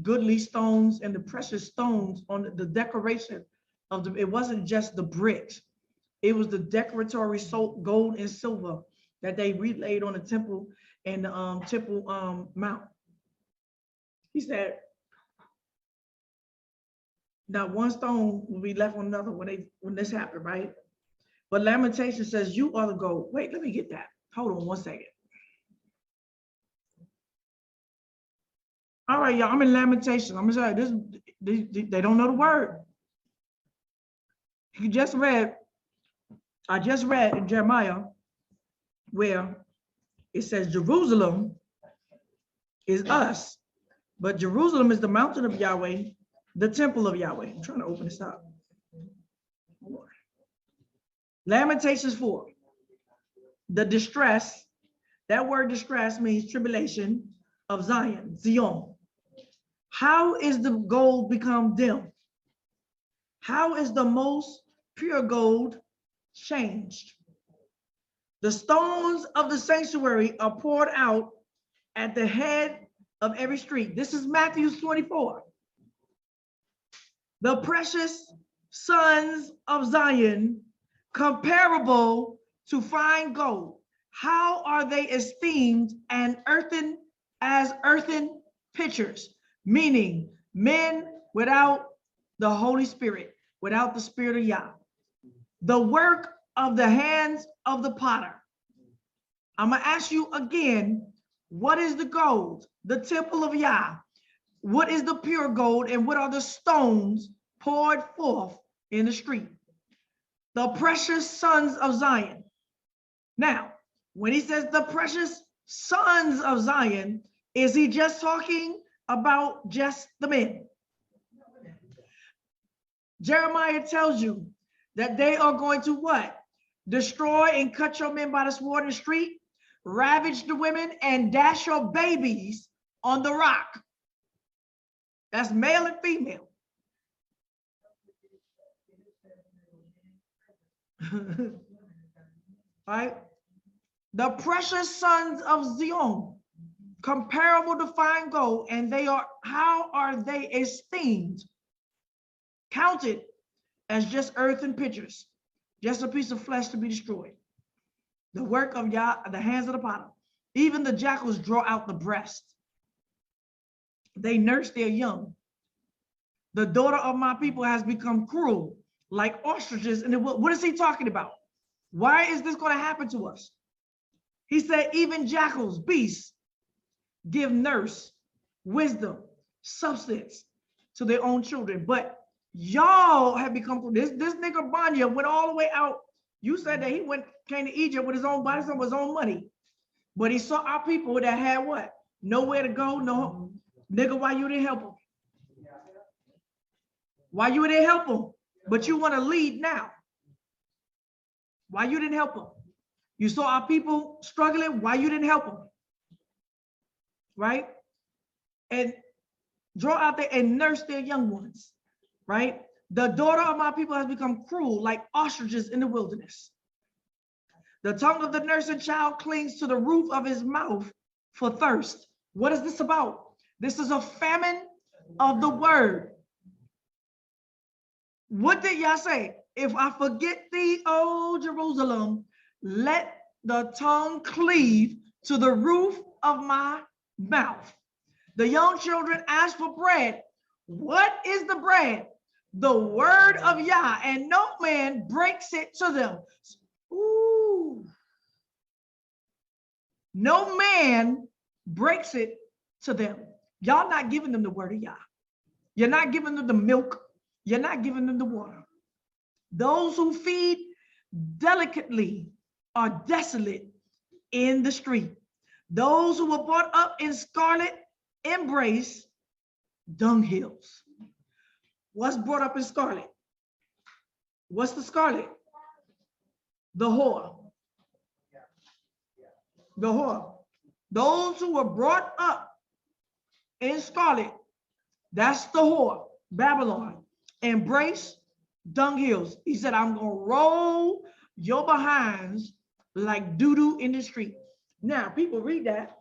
goodly stones and the precious stones on the decoration of the, it wasn't just the bricks. It was the decoratory gold and silver that they relayed on the temple and the temple mount. He said, not one stone will be left on another when this happened, right? But Lamentation says, you are the gold. Wait, let me get that. Hold on one second. All right, y'all, I'm in Lamentation. I'm gonna say this, they don't know the word. I just read in Jeremiah where it says Jerusalem is us, but Jerusalem is the mountain of Yahweh, the temple of Yahweh. I'm trying to open this up. Lamentations 4. The distress, that word distress means tribulation of Zion. How is the gold become dim? How is the most pure gold changed? The stones of the sanctuary are poured out at the head of every street. This is Matthew 24. The precious sons of Zion, comparable to fine gold. How are they esteemed and earthen pitchers, meaning men without the Holy Spirit, without the Spirit of Yah. The work of the hands of the potter. I'm gonna ask you again, what is the gold? The temple of Yah. What is the pure gold and what are the stones poured forth in the street? The precious sons of Zion. Now, when he says the precious sons of Zion, is he just talking about just the men? Jeremiah tells you that they are going to what? Destroy and cut your men by the sword in the street, ravage the women, and dash your babies on the rock. That's male and female. Right? The precious sons of Zion, comparable to fine gold, and they are, how are they esteemed? Counted as just earthen pitchers, just a piece of flesh to be destroyed. The work of Yah, the hands of the potter. Even the jackals draw out the breast. They nurse their young. The daughter of my people has become cruel, like ostriches. And what is he talking about? Why is this going to happen to us? He said, even jackals, beasts, give nurse, wisdom, substance to their own children. But y'all have become, this nigga Banya went all the way out. You said that he came to Egypt with his own body, with his own money. But he saw our people that had what? Nowhere to go, no. Nigga, why you didn't help him? Why you didn't help him? But you want to lead now. Why you didn't help him? You saw our people struggling. Why you didn't help them? Right? And draw out there and nurse their young ones. Right? The daughter of my people has become cruel, like ostriches in the wilderness. The tongue of the nursing child clings to the roof of his mouth for thirst. What is this about? This is a famine of the word. What did y'all say? If I forget thee, O Jerusalem, let the tongue cleave to the roof of my mouth. The young children ask for bread. What is the bread? The word of Yah, and no man breaks it to them. Ooh. No man breaks it to them. Y'all not giving them the word of Yah. You're not giving them the milk. You're not giving them the water. Those who feed delicately are desolate in the street. Those who were brought up in scarlet embrace dunghills. What's brought up in scarlet? What's the scarlet? The whore. The whore. Those who were brought up in scarlet, that's the whore, Babylon. Embrace dunghills. He said, I'm going to roll your behinds like doo-doo in the street. Now, people read that.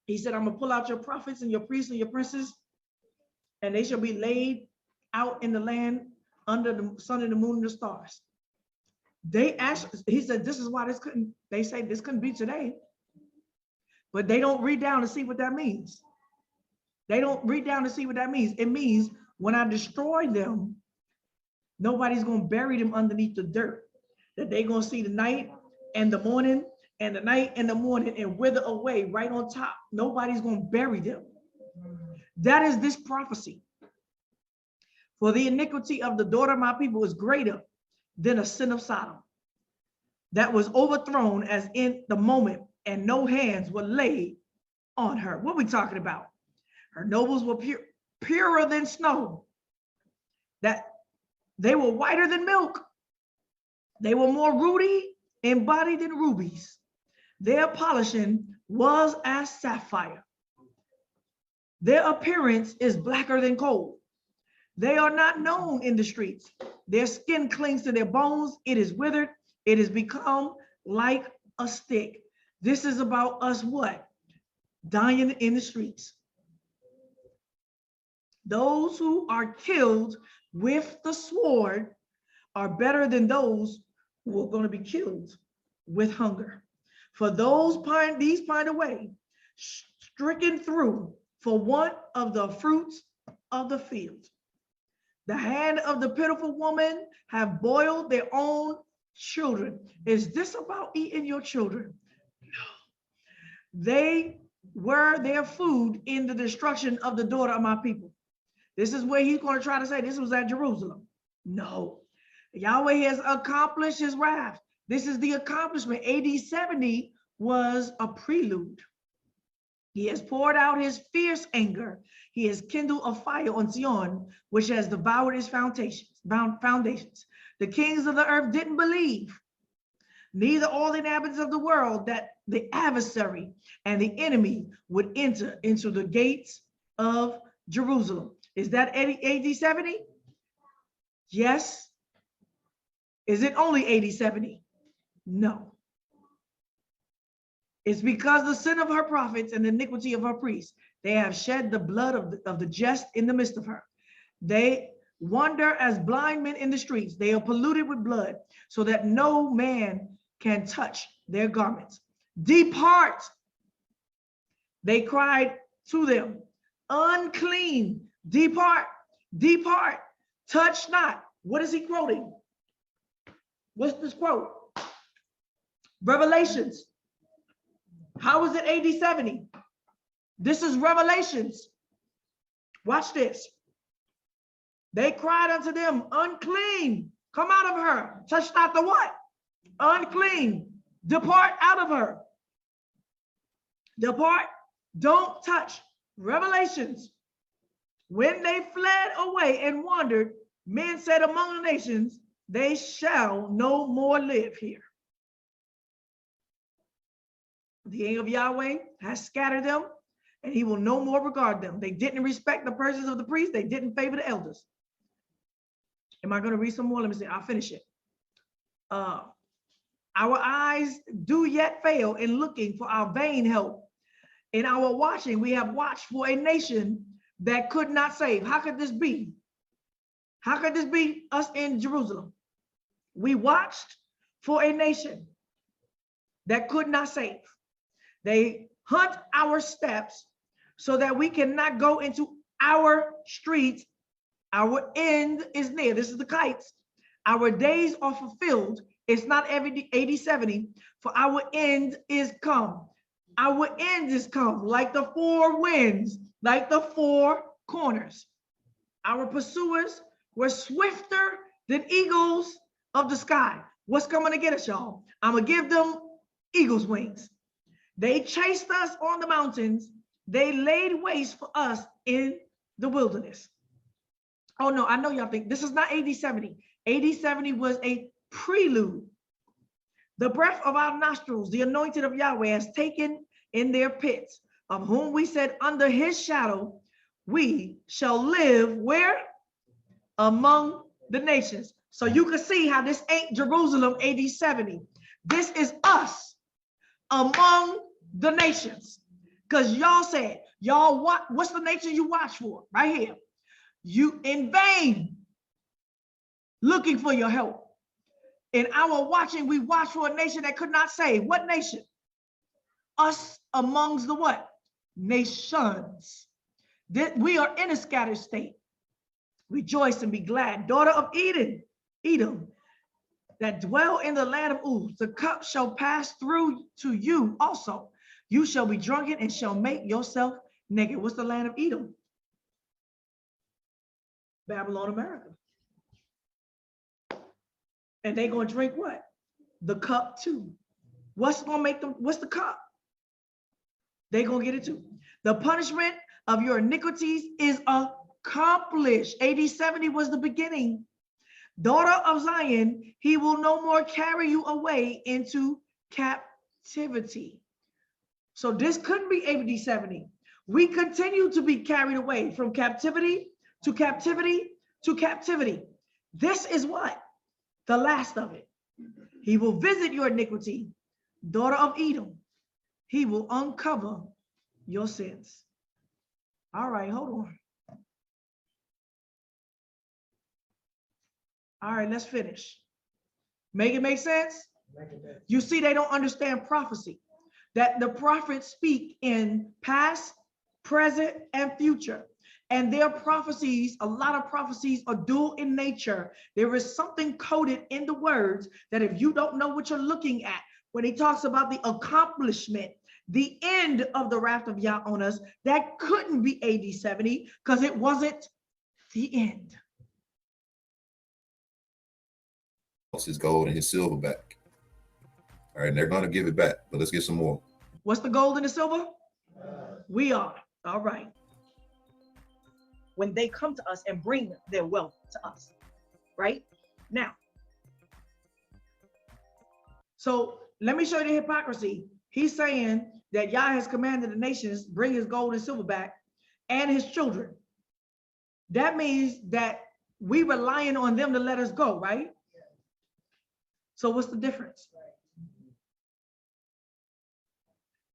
He said, I'm going to pull out your prophets and your priests and your princes, and they shall be laid out in the land under the sun and the moon and the stars. They asked, he said, this is why this couldn't, they say this couldn't be today. But they don't read down to see what that means. They don't read down to see what that means. It means when I destroy them, nobody's going to bury them underneath the dirt. That they're going to see the night and the morning and the night and the morning and wither away right on top. Nobody's going to bury them. That is this prophecy. For the iniquity of the daughter of my people is greater than a sin of Sodom, that was overthrown as in the moment, and no hands were laid on her. What are we talking about? Her nobles were purer than snow, that they were whiter than milk. They were more ruddy in body than rubies. Their polishing was as sapphire. Their appearance is blacker than coal. They are not known in the streets. Their skin clings to their bones. It is withered. It has become like a stick. This is about us what? Dying in the streets. Those who are killed with the sword are better than those who are going to be killed with hunger. For those these pine away, stricken through for want of the fruits of the field. The hand of the pitiful woman have boiled their own children. Is this about eating your children? No. They were their food in the destruction of the daughter of my people. This is where he's going to try to say this was at Jerusalem. No. Yahweh has accomplished his wrath. This is the accomplishment. AD 70 was a prelude. He has poured out his fierce anger. He has kindled a fire on Zion, which has devoured its foundations. The kings of the earth didn't believe, neither all the inhabitants of the world, that the adversary and the enemy would enter into the gates of Jerusalem. Is that AD 70? Yes. Is it only AD 70? No. It's because the sin of her prophets and the iniquity of her priests. They have shed the blood of the just in the midst of her. They wander as blind men in the streets. They are polluted with blood, so that no man can touch their garments. Depart. They cried to them, unclean. Depart, depart, touch not. What is he quoting? What's this quote? Revelations. How is it AD 70? This is Revelations. Watch this. They cried unto them, unclean, come out of her. Touch not the what? Unclean. Depart out of her. Depart. Don't touch. Revelations. When they fled away and wandered, men said among the nations, they shall no more live here. The angel of Yahweh has scattered them, and he will no more regard them. They didn't respect the persons of the priests. They didn't favor the elders. Am I going to read some more? Let me see. I'll finish it. Our eyes do yet fail in looking for our vain help. In our watching, we have watched for a nation that could not save. How could this be? How could this be us in Jerusalem? We watched for a nation that could not save. They hunt our steps so that we cannot go into our streets. Our end is near. This is the kites. Our days are fulfilled. It's not every 80, 70, for our end is come. Our end is come, like the four winds, like the four corners. Our pursuers were swifter than eagles of the sky. What's coming to get us, y'all? I'm going to give them eagle's wings. They chased us on the mountains. They laid waste for us in the wilderness. Oh no, I know y'all think this is not AD 70. AD 70 was a prelude. The breath of our nostrils, the anointed of Yahweh, has taken in their pits, of whom we said, under his shadow, we shall live where? Among the nations. So you can see how this ain't Jerusalem AD 70. This is us among the nations. Because y'all said, y'all, what's the nation you watch for? Right here. You in vain looking for your help. In our watching, we watch for a nation that could not save. What nation? Us amongst the what? Nations. We are in a scattered state. Rejoice and be glad, daughter of Edom, that dwell in the land of Uz. The cup shall pass through to you also. You shall be drunken and shall make yourself naked. What's the land of Edom? Babylon, America. And they're going to drink what? The cup too. What's going to make them? What's the cup? They're going to get it too. The punishment of your iniquities is accomplished. AD 70 was the beginning. Daughter of Zion, he will no more carry you away into captivity. So this couldn't be AD 70. We continue to be carried away from captivity to captivity to captivity. This is what? The last of it. He will visit your iniquity, daughter of Edom. He will uncover your sins. All right, hold on. All right, let's finish. Make it make sense? You see, they don't understand prophecy. that the prophets speak in past, present, and future. And their prophecies, a lot of prophecies are dual in nature. There is something coded in the words that if you don't know what you're looking at, when he talks about the accomplishment, the end of the wrath of Yah on us, that couldn't be AD 70 because it wasn't the end. His gold and his silver back. All right, and they're going to give it back, but let's get some more. What's the gold and the silver? We are. All right. When they come to us and bring their wealth to us, right? Now. So let me show you the hypocrisy. He's saying that Yah has commanded the nations bring his gold and silver back and his children. That means that we relying on them to let us go, right? So what's the difference?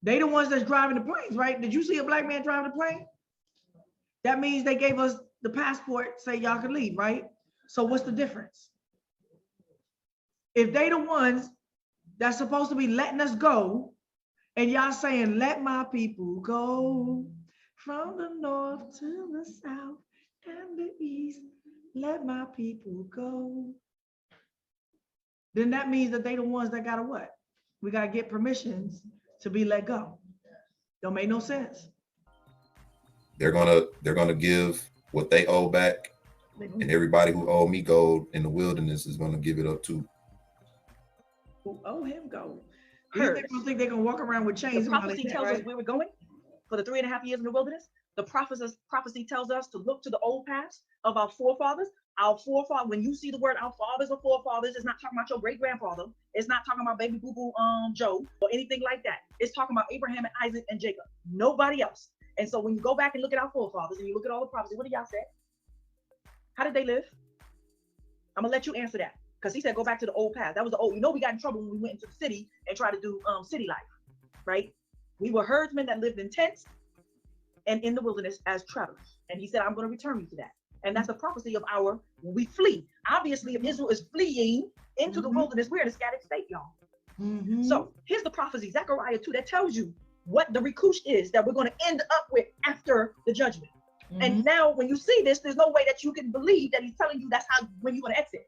They the ones that's driving the planes, right? Did you see a black man driving the plane? That means they gave us the passport, say y'all can leave, right? So what's the difference? If they the ones that's supposed to be letting us go, and y'all saying, let my people go from the north to the south and the east, let my people go. Then that means that they the ones that gotta what? We gotta get permissions to be let go. Don't make no sense. They're gonna give what they owe back, and everybody who owe me gold in the wilderness is gonna give it up too. Who owe him gold? They're gonna think they're gonna walk around with chains. The prophecy tells us where we're going for the 3.5 years in the wilderness. The prophecy tells us to look to the old past of our forefathers. Our forefathers, when you see the word our fathers or forefathers, it's not talking about your great grandfather. It's not talking about baby boo boo Joe or anything like that. It's talking about Abraham and Isaac and Jacob. Nobody else. And so when you go back and look at our forefathers and you look at all the prophecy, what did y'all say? How did they live? I'm gonna let you answer that. Because he said, go back to the old path. That was the old, you know, we got in trouble when we went into the city and tried to do city life, right? We were herdsmen that lived in tents and in the wilderness as travelers. And he said, I'm going to return you to that. And that's a prophecy of our, when we flee. Obviously, if Israel is fleeing into the wilderness, we're in a scattered state, y'all. So here's the prophecy, Zechariah 2, that tells you what the recush is that we're going to end up with after the judgment. And now when you see this, there's no way that you can believe that he's telling you that's how, when you're going to exit.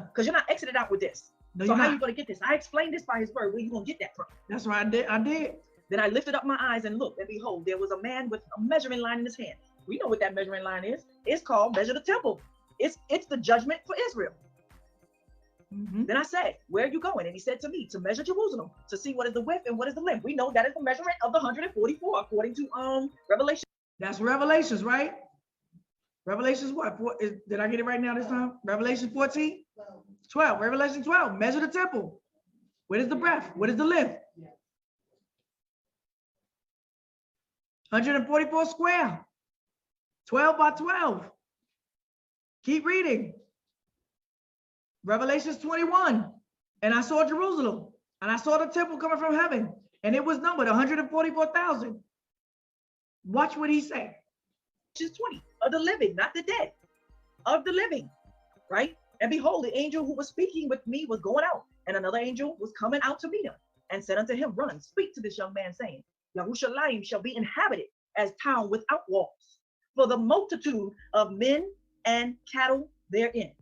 Because you're not exited out with this. No, so how are you going to get this? I explained this by his word. Where you going to get that from? That's right. I did. Then I lifted up my eyes and looked, and behold, there was a man with a measuring line in his hand. We know what that measuring line is. It's called measure the temple. It's the judgment for Israel. Then I said, where are you going? And he said to me, to measure Jerusalem, to see what is the width and what is the length. We know that is the measurement of the 144 according to Revelation. That's Revelations, right? Revelations what? Did I get it right now this time? Revelation 14? 12. Revelation 12. Measure the temple. What is the breadth? What is the length? 144 square. 12 by 12. Keep reading. Revelations 21. And I saw Jerusalem, and I saw the temple coming from heaven, and it was numbered 144,000. Watch what he said. Which is 20 of the living, not the dead, of the living, right? And behold, the angel who was speaking with me was going out, and another angel was coming out to meet him, and said unto him, run, speak to this young man, saying, Yahushalayim shall be inhabited as town without walls, for the multitude of men and cattle therein.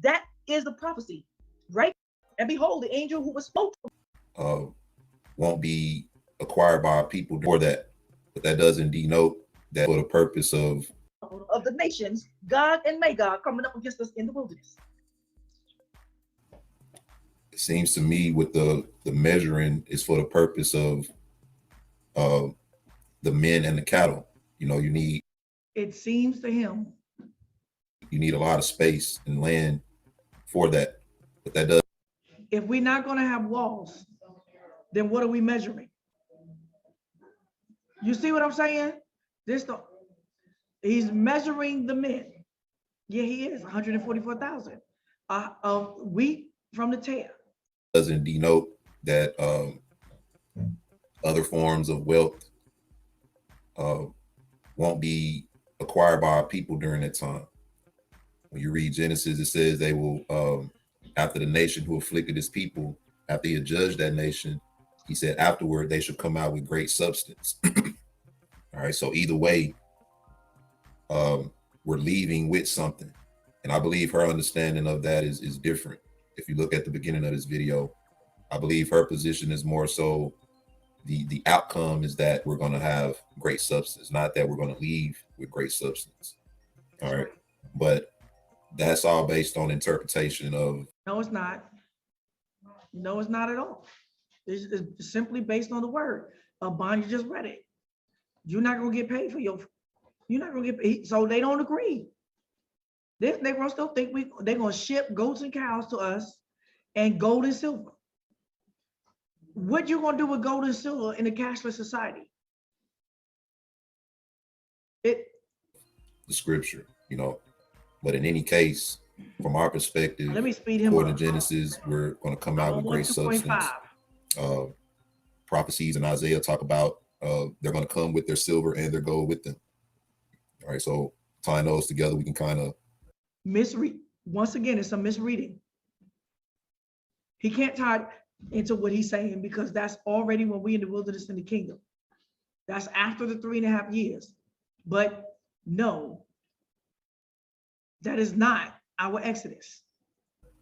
That is the prophecy, right? And behold, the angel who was spoken won't be acquired by people for that, but that doesn't denote that for the purpose of the nations, God and Magog coming up against us in the wilderness. It seems to me with the measuring is for the purpose of the men and the cattle. You know, you need. It seems to him. You need a lot of space and land for that, but that does. If we're not going to have walls, then what are we measuring? You see what I'm saying? He's measuring the men. Yeah, he is 144,000 of wheat from the tare. Doesn't denote that other forms of wealth won't be acquired by our people during that time. When you read Genesis, it says they will, after the nation who afflicted his people, after he had judged that nation, He said afterward they should come out with great substance. All right, so either way, we're leaving with something. And I believe her understanding of that is different. If you look at the beginning of this video, I believe her position is more so the outcome is that we're going to have great substance, not that we're going to leave with great substance. All right. But that's all based on interpretation of. No, it's not. No, it's not at all. It's simply based on the word. Bond, you just read it. You're not going to get paid for you're not going to get paid. So they don't agree. They're going to still think they're going to ship goats and cows to us and gold and silver. What you going to do with gold and silver in a cashless society? The scripture, but in any case, from our perspective, let me speed him according up. to Genesis, we're going to come out with great substance. Prophecies in Isaiah talk about they're going to come with their silver and their gold with them. All right, so tying those together, we can kind of misread. Once again, it's a misreading. He can't tie it into what he's saying because that's already when we in the wilderness in the kingdom. That's after the 3.5 years. But no, that is not our Exodus.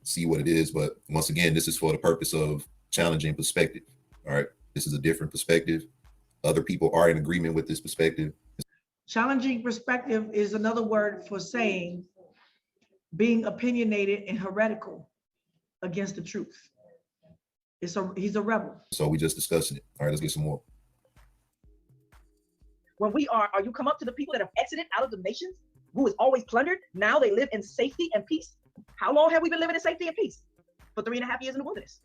See what it is, but once again, this is for the purpose of challenging perspective. All right, this is a different perspective. Other people are in agreement with this perspective. Challenging perspective is another word for saying being opinionated and heretical against the truth. He's a rebel. So we just discussing it. All right, let's get some more. When are you come up to the people that have exited out of the nations, who is always plundered? Now they live in safety and peace. How long have we been living in safety and peace? For 3.5 years in the wilderness.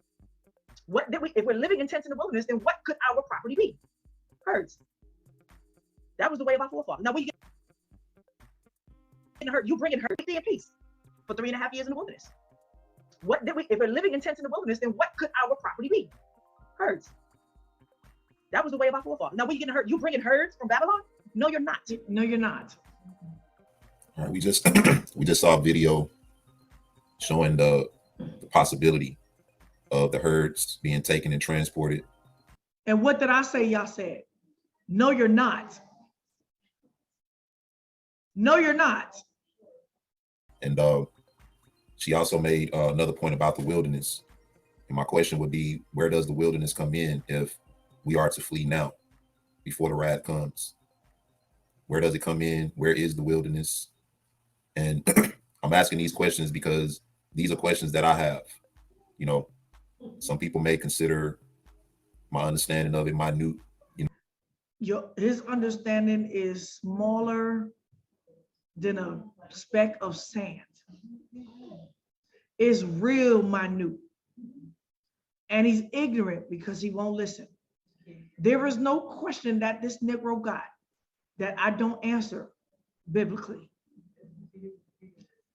If we're living in tents in the wilderness, then what could our property be? Herds. That was the way of our forefathers. Now we get herd. You bring in herd, safety and peace for 3.5 years in the wilderness. If we're living in tents in the wilderness, then what could our property be? Herds. That was the way of our forefathers. Now we getting herd. You bringing herds from Babylon? No, you're not. No, you're not. All right, we just saw a video showing the possibility of the herds being taken and transported. And what did I say? Y'all said, no, you're not. No, you're not. And she also made another point about the wilderness. And my question would be, where does the wilderness come in if we are to flee now before the wrath comes? Where does it come in? Where is the wilderness? And I'm asking these questions because these are questions that I have. Some people may consider my understanding of it minute. His understanding is smaller than a speck of sand. It's real minute. And he's ignorant because he won't listen. There is no question that this Negro got that I don't answer biblically.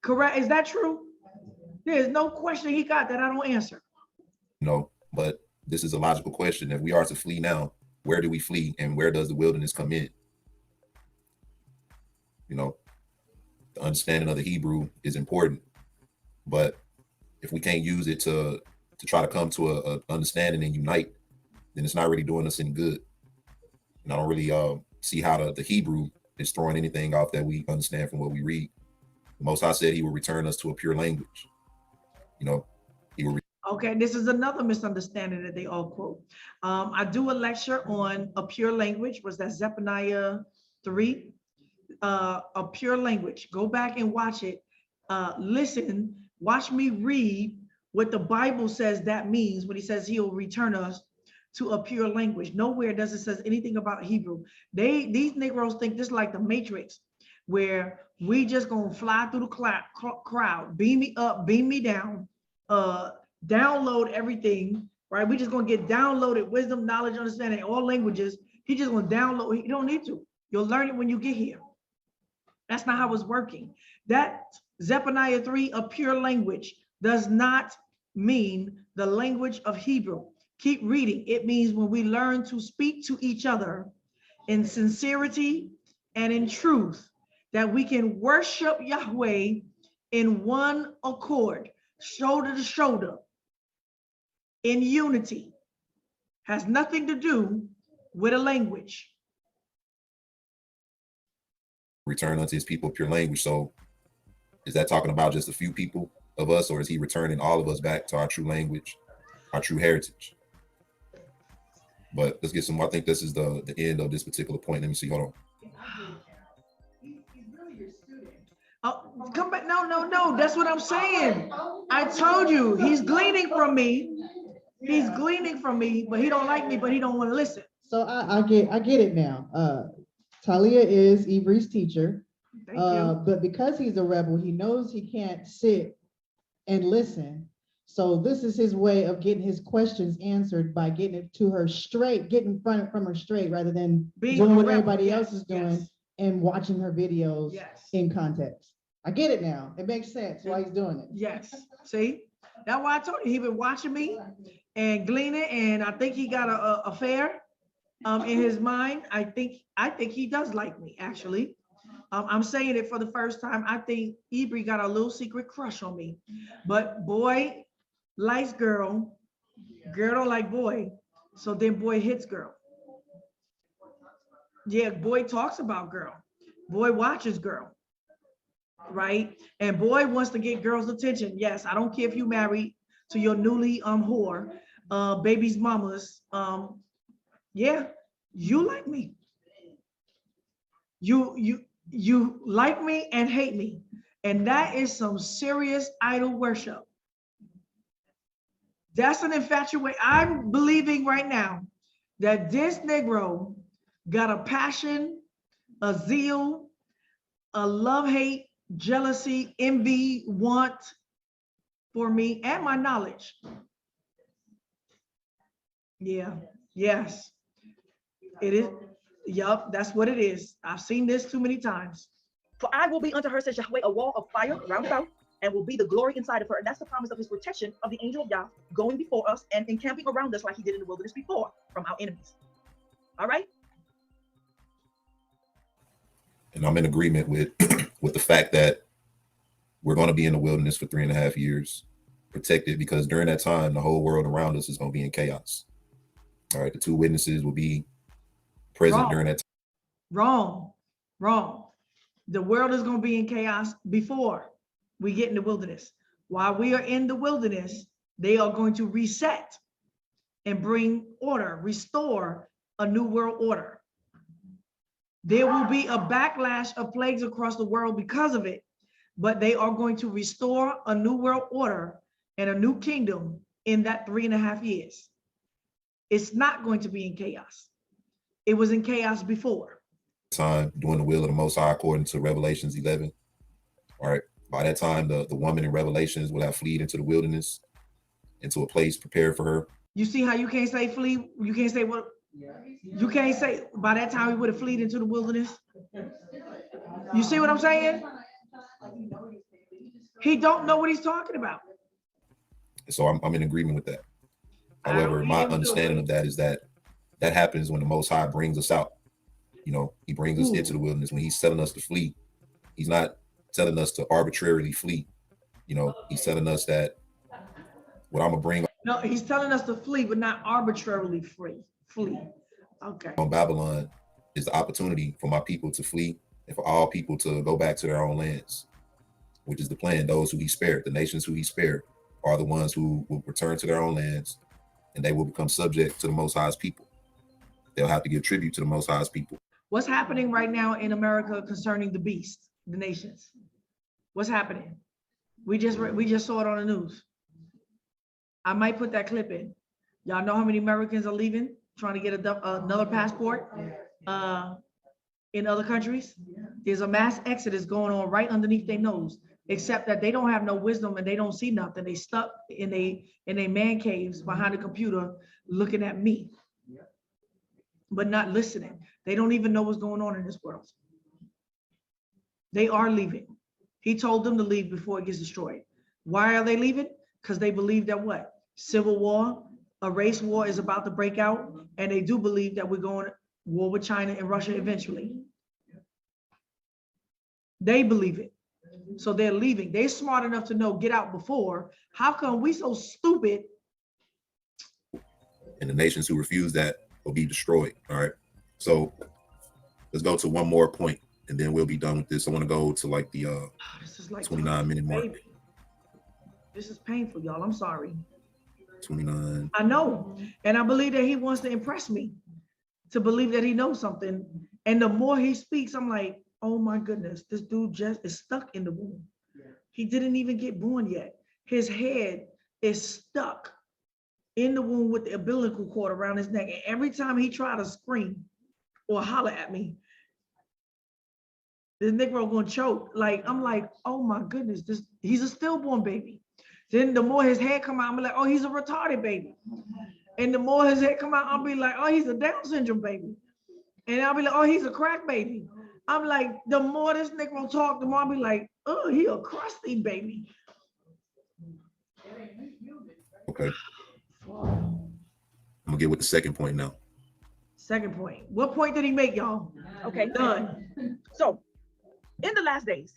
Correct? Is that true? There's no question he got that I don't answer. No, but this is a logical question. If we are to flee now, where do we flee and where does the wilderness come in? The understanding of the Hebrew is important, but if we can't use it to try to come to a understanding and unite, then it's not really doing us any good. And I don't really see how the Hebrew is throwing anything off that we understand from what we read. The Most High said he will return us to a pure language. He will. Okay, this is another misunderstanding that they all quote. I do a lecture on a pure language. Was that Zephaniah 3? A pure language. Go back and watch it. Listen, watch me read what the Bible says that means when he says he'll return us to a pure language. Nowhere does it says anything about Hebrew. These Negroes think this is like the Matrix, where we just gonna fly through the crowd, beam me up, beam me down, download everything, right? We just gonna get downloaded wisdom, knowledge, understanding, all languages. He just gonna download. You don't need to. You'll learn it when you get here. That's not how it's working. That Zephaniah 3, a pure language, does not mean the language of Hebrew. Keep reading. It means when we learn to speak to each other in sincerity and in truth, that we can worship Yahweh in one accord, shoulder to shoulder, in unity. has nothing to do with a language. Return unto his people pure language. So is that talking about just a few people of us, or is he returning all of us back to our true language, our true heritage? But let's get some, I think this is the end of this particular point. Let me see, hold on. Oh, come back. No. That's what I'm saying. I told you, he's gleaning from me. He's gleaning from me, but he don't like me, but he don't want to listen. So I get it now. Talia is Ibri's teacher. Thank you. But because he's a rebel, he knows he can't sit and listen. So this is his way of getting his questions answered by getting it to her straight, getting from her straight, rather than doing what everybody else is doing and watching her videos in context. I get it now. It makes sense why he's doing it. Yes. See, that's why I told you he been watching me and gleaning, and I think he got a affair in his mind. I think he does like me, actually. I'm saying it for the first time. I think Ibri got a little secret crush on me, but boy likes girl, girl don't like boy, so then boy hits girl. Yeah, boy talks about girl, boy watches girl, right? And boy wants to get girls' attention. Yes, I don't care if you married to your newly whore, baby's mamas. Yeah, you like me. You like me and hate me. And that is some serious idol worship. That's an infatuation. I'm believing right now that this Negro got a passion, a zeal, a love, hate, jealousy, envy, want for me and my knowledge. Yeah, yes, it is. Yup, that's what it is. I've seen this too many times. For I will be unto her, says Yahweh, a wall of fire round about, and will be the glory inside of her. And that's the promise of his protection of the angel of Yah going before us and encamping around us like he did in the wilderness before from our enemies. All right. And I'm in agreement with with the fact that we're going to be in the wilderness for 3.5 years, protected, because during that time, the whole world around us is going to be in chaos. All right. The two witnesses will be present during that time. Wrong. The world is going to be in chaos before we get in the wilderness. While we are in the wilderness, they are going to reset and bring order, restore a new world order. There will be a backlash of plagues across the world because of it, but they are going to restore a new world order and a new kingdom in that 3.5 years. It's not going to be in chaos. It was in chaos before. Time doing the will of the Most High according to Revelations 11. All right. By that time, the woman in Revelations will have fled into the wilderness, into a place prepared for her. You see how you can't say flee? You can't say what? You can't say by that time he would have fled into the wilderness. You see what I'm saying? He don't know what he's talking about. So I'm in agreement with that. However, my understanding of that is that happens when the Most High brings us out. You know, he brings us into the wilderness. When he's telling us to flee, he's not telling us to arbitrarily flee. You know, he's telling us that what I'm gonna bring. No, he's telling us to flee, but not arbitrarily flee. Okay. On Babylon is the opportunity for my people to flee and for all people to go back to their own lands, which is the plan. Those who he spared, the nations who he spared, are the ones who will return to their own lands, and they will become subject to the Most High's people. They'll have to give tribute to the Most High's people. What's happening right now in America concerning the beast, the nations? What's happening? We just saw it on the news. I might put that clip in. Y'all know how many Americans are leaving, trying to get another passport in other countries? There's a mass exodus going on right underneath their nose, except that they don't have no wisdom and they don't see nothing. They stuck in a man caves behind a computer looking at me, but not listening. They don't even know what's going on in this world. They are leaving. He told them to leave before it gets destroyed. Why are they leaving? Because they believe that what? Civil war, a race war is about to break out, and they do believe that we're going to war with China and Russia eventually. They believe it. So they're leaving. They're smart enough to know, get out before. How come we so stupid And the nations who refuse that will be destroyed. All right. So let's go to one more point and then we'll be done with this. I want to go to like the This is like 29-minute mark. baby. This is painful, y'all. I'm sorry. 29. I know. And I believe that he wants to impress me, to believe that he knows something. And the more he speaks, I'm like, oh my goodness, this dude just is stuck in the womb. He didn't even get born yet. His head is stuck in the womb with the umbilical cord around his neck. And every time he tried to scream or holler at me, this Negro gonna choke. Like, I'm like, oh my goodness, he's a stillborn baby. Then the more his head come out, I'm like, oh, he's a retarded baby. And the more his head come out, I'll be like, oh, he's a Down syndrome baby. And I'll be like, oh, he's a crack baby. I'm like, the more this Negro talk, the more I'll be like, oh, he a crusty baby. Okay. I'm gonna get with the second point now. Second point. What point did he make, y'all? Okay, Done. So in the last days,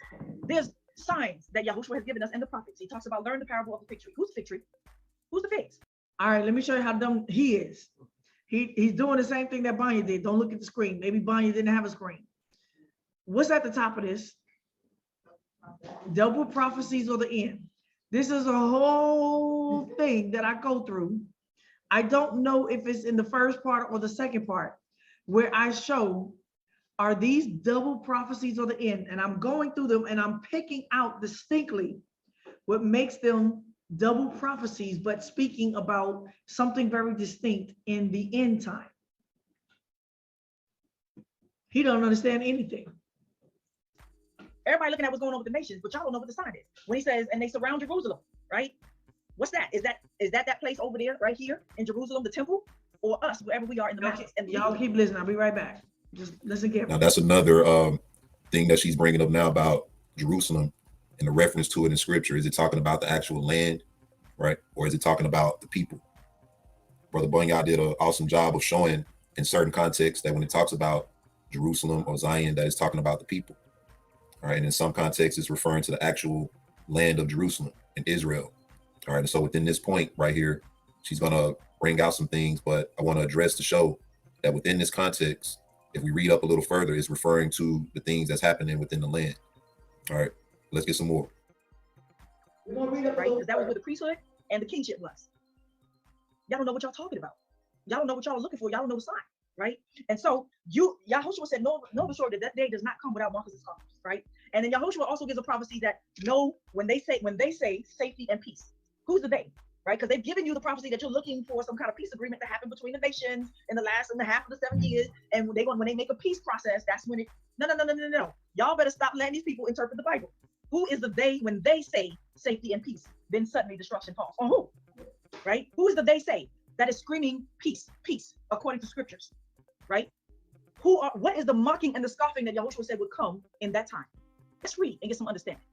there's signs that Yahushua has given us in the prophets. He talks about learn the parable of the fig tree. Who's the fig tree? Who's the figs? All right, let me show you how dumb he is. He's doing the same thing that Banya did. Don't look at the screen. Maybe Banya didn't have a screen. What's at the top of this? Double prophecies or the end. This is a whole thing that I go through. I don't know if it's in the first part or the second part where I show, are these double prophecies or the end? And I'm going through them and I'm picking out distinctly what makes them double prophecies, but speaking about something very distinct in the end time. He don't understand anything. Everybody looking at what's going on with the nations, but y'all don't know what the sign is. When he says, and they surround Jerusalem, right? What's that? Is that place over there, right here in Jerusalem, the temple, or us, wherever we are in the mountains? And Y'all keep listening. I'll be right back. Just listen carefully. Now that's another thing that she's bringing up now about Jerusalem and the reference to it in scripture. Is it talking about the actual land, right? Or is it talking about the people? Brother Bunyard did an awesome job of showing in certain contexts that when it talks about Jerusalem or Zion, that it's talking about the people. All right. And in some contexts, it's referring to the actual land of Jerusalem and Israel. All right. And so within this point right here, she's going to bring out some things, but I want to address to show that within this context, if we read up a little further, it's referring to the things that's happening within the land. All right. Let's get some more. right? Because that was where the priesthood and the kingship was. Y'all don't know what y'all talking about. Y'all don't know what y'all are looking for. Y'all don't know the sign, right? And so Yahushua said, no, for sure that day does not come without markers and scars, right? And then Yahushua also gives a prophecy that no, when they say safety and peace, who's the they, right? Because they've given you the prophecy that you're looking for some kind of peace agreement to happen between the nations in the last and a half of the 7 years. And when they make a peace process, that's when no. Y'all better stop letting these people interpret the Bible. Who is the they when they say safety and peace? Then suddenly destruction falls. On who? Right? Who is the they say that is screaming peace, peace, according to scriptures, right? What is the mocking and the scoffing that Yahushua said would come in that time? Let's read and get some understanding.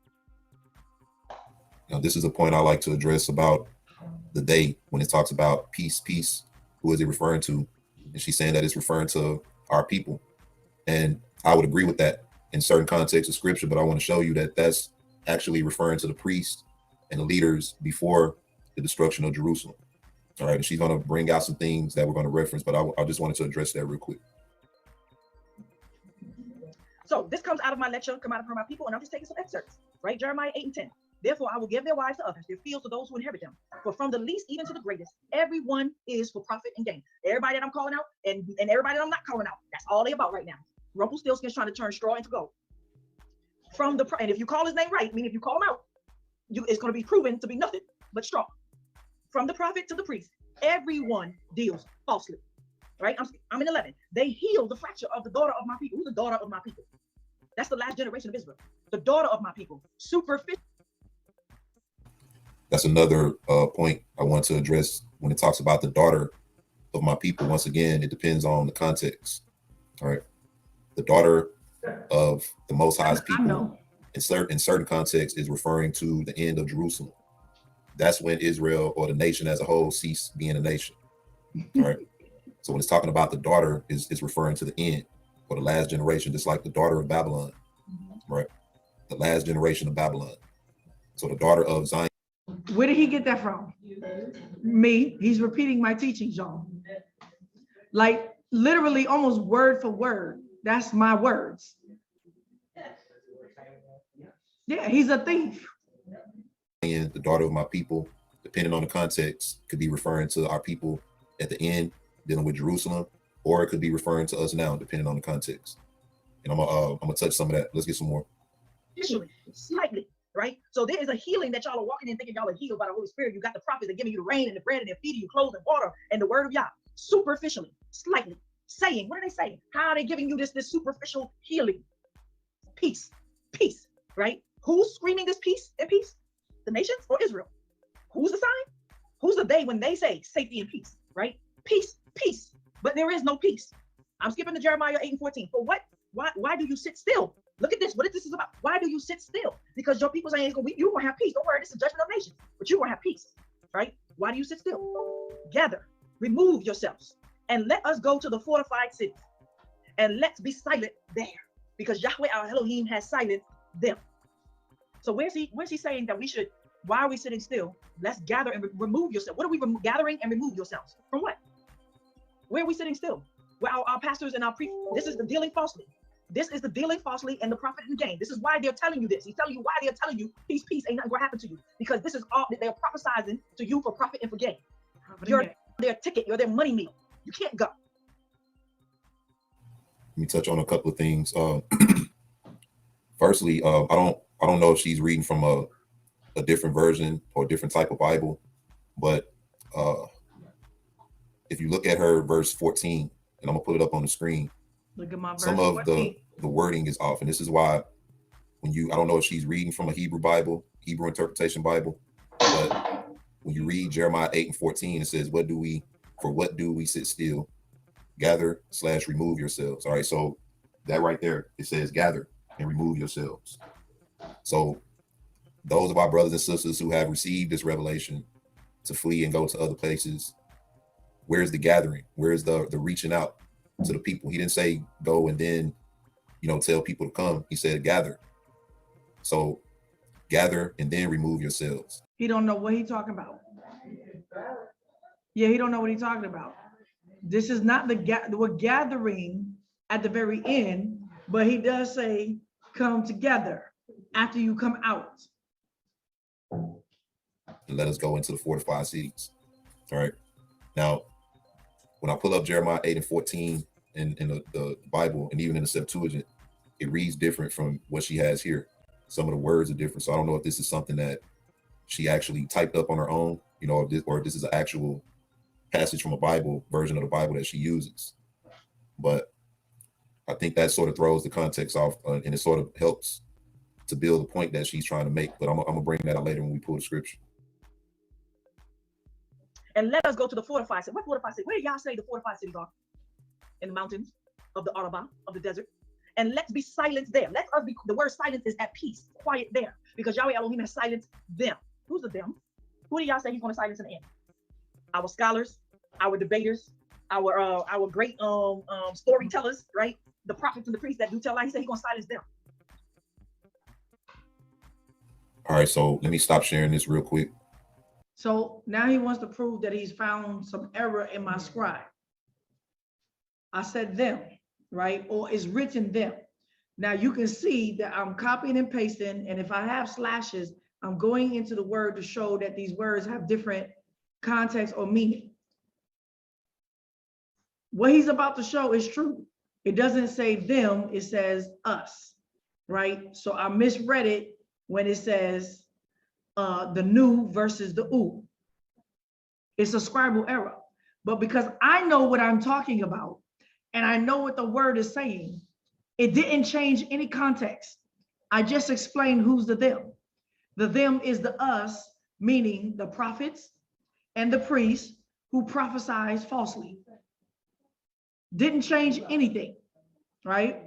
Now, this is a point I like to address about the they when it talks about peace, peace. Who is it referring to? And she's saying that it's referring to our people. And I would agree with that in certain contexts of scripture, but I want to show you that that's actually referring to the priests and the leaders before the destruction of Jerusalem. All right, and she's going to bring out some things that we're going to reference, but I just wanted to address that real quick. So this comes out of my lecture, come out of my people, and I'm just taking some excerpts, right? Jeremiah 8:10. Therefore, I will give their wives to others, their fields to those who inherit them. For from the least even to the greatest, everyone is for profit and gain. Everybody that I'm calling out and everybody that I'm not calling out, that's all they about right now. Rumpelstiltskin's trying to turn straw into gold. And if you call his name right, meaning if you call him out, it's going to be proven to be nothing but straw. From the prophet to the priest, everyone deals falsely, right? I'm in 11. They heal the fracture of the daughter of my people. Who's the daughter of my people? That's the last generation of Israel. The daughter of my people. Superficial. That's another point I want to address when it talks about the daughter of my people. Once again, it depends on the context. All right. The daughter of the Most High's people in certain contexts is referring to the end of Jerusalem. That's when Israel or the nation as a whole cease being a nation. All right. So when it's talking about the daughter is referring to the end or the last generation, just like the daughter of Babylon, right? The last generation of Babylon. So the daughter of Zion. Where did he get that from? Me. He's repeating my teachings, y'all. like literally almost word for word. That's my words. Yeah, he's a thief. And the daughter of my people, depending on the context, could be referring to our people at the end, dealing with Jerusalem, or it could be referring to us now, depending on the context. And I'm gonna touch some of that. Let's get some more. Slightly, right? So there is a healing that y'all are walking in thinking y'all are healed by the Holy Spirit. You got the prophets that are giving you the rain and the bread and they're feeding you clothes and water and the word of Yah. Superficially, slightly, saying, what are they saying? How are they giving you this superficial healing? Peace, peace, right? Who's screaming this peace and peace? The nations or Israel? Who's the sign? Who's the they when they say safety and peace, right? Peace, peace, but there is no peace. I'm skipping to Jeremiah 8:14. For what? Why do you sit still? Look at this. What is this about? Why do you sit still? Because your people saying you're gonna have peace. Don't worry, this is judgment of nations, but you're gonna have peace, right? Why do you sit still? Gather, remove yourselves, and let us go to the fortified cities, and let's be silent there, because Yahweh our Elohim has silenced them. So where's he saying that we should? Why are we sitting still? Let's gather and remove yourself. What are we gathering and remove yourselves from? What? Where are we sitting still? Where our pastors and our priests? This is the dealing falsely. This is the dealing falsely and the prophet and gain. This is why they're telling you this. He's telling you why they're telling you peace, peace, ain't nothing gonna happen to you. Because this is all that they're prophesying to you for profit and for gain. You're their ticket, you're their money meal. You can't go. Let me touch on a couple of things. Firstly, I don't know if she's reading from a different version or a different type of Bible, but if you look at her verse 14, and I'm gonna put it up on the screen. Look at my verse Some of 14. the wording is off, and this is why when I don't know if she's reading from a Hebrew Bible, Hebrew interpretation Bible, but when you read Jeremiah 8:14, it says, what do we sit still? Gather / remove yourselves. All right, so that right there, it says gather and remove yourselves. So those of our brothers and sisters who have received this revelation to flee and go to other places, where's the gathering? Where's the reaching out to the people? He didn't say go and then, tell people to come. He said gather. So gather and then remove yourselves. He don't know what he's talking about. Yeah, he don't know what he's talking about. This is not we're gathering at the very end, but he does say come together after you come out. And let us go into the fortified cities. All right. Now, when I pull up Jeremiah 8:14 in the Bible, and even in the Septuagint, it reads different from what she has here. Some of the words are different. So I don't know if this is something that she actually typed up on her own, or if this is an actual passage from a Bible version of the Bible that she uses. But I think that sort of throws the context off, and it sort of helps to build the point that she's trying to make. But I'm gonna bring that out later when we pull the scripture. And let us go to the fortified city. What fortified city? Where do y'all say the fortified cities are? In the mountains of the Arabah, of the desert. And let's be silent there. Let us be, the word silence is at peace, quiet there. Because Yahweh Elohim has silenced them. Who's the them? Who do y'all say he's going to silence in the end? Our scholars, our debaters, our great storytellers, right? The prophets and the priests that do tell lies. He said he's going to silence them. All right, so let me stop sharing this real quick. So now he wants to prove that he's found some error in my scribe. I said them, right? Or it's written them. Now you can see that I'm copying and pasting, and if I have slashes, I'm going into the word to show that these words have different context or meaning. What he's about to show is true. It doesn't say them, it says us, right? So I misread it when it says the new versus the oo. It's a scribal error. But because I know what I'm talking about, and I know what the word is saying, it didn't change any context. I just explained who's the them. The them is the us, meaning the prophets and the priests who prophesize falsely. Didn't change anything, right?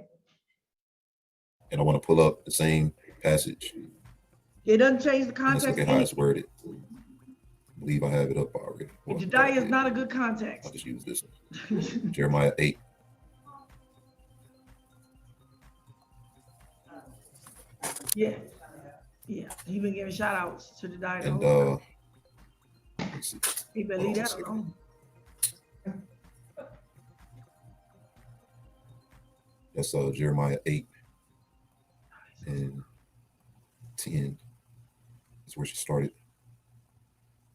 And I want to pull up the same passage. It doesn't change the Let's context. look at how it's worded. I believe I have it up already. Jediah is not a good context. I'll just use this one. Jeremiah 8. Yeah. He been giving shout outs to Jediah. And let's see. He better leave that alone. That's Jeremiah 8 and 10. That's where she started.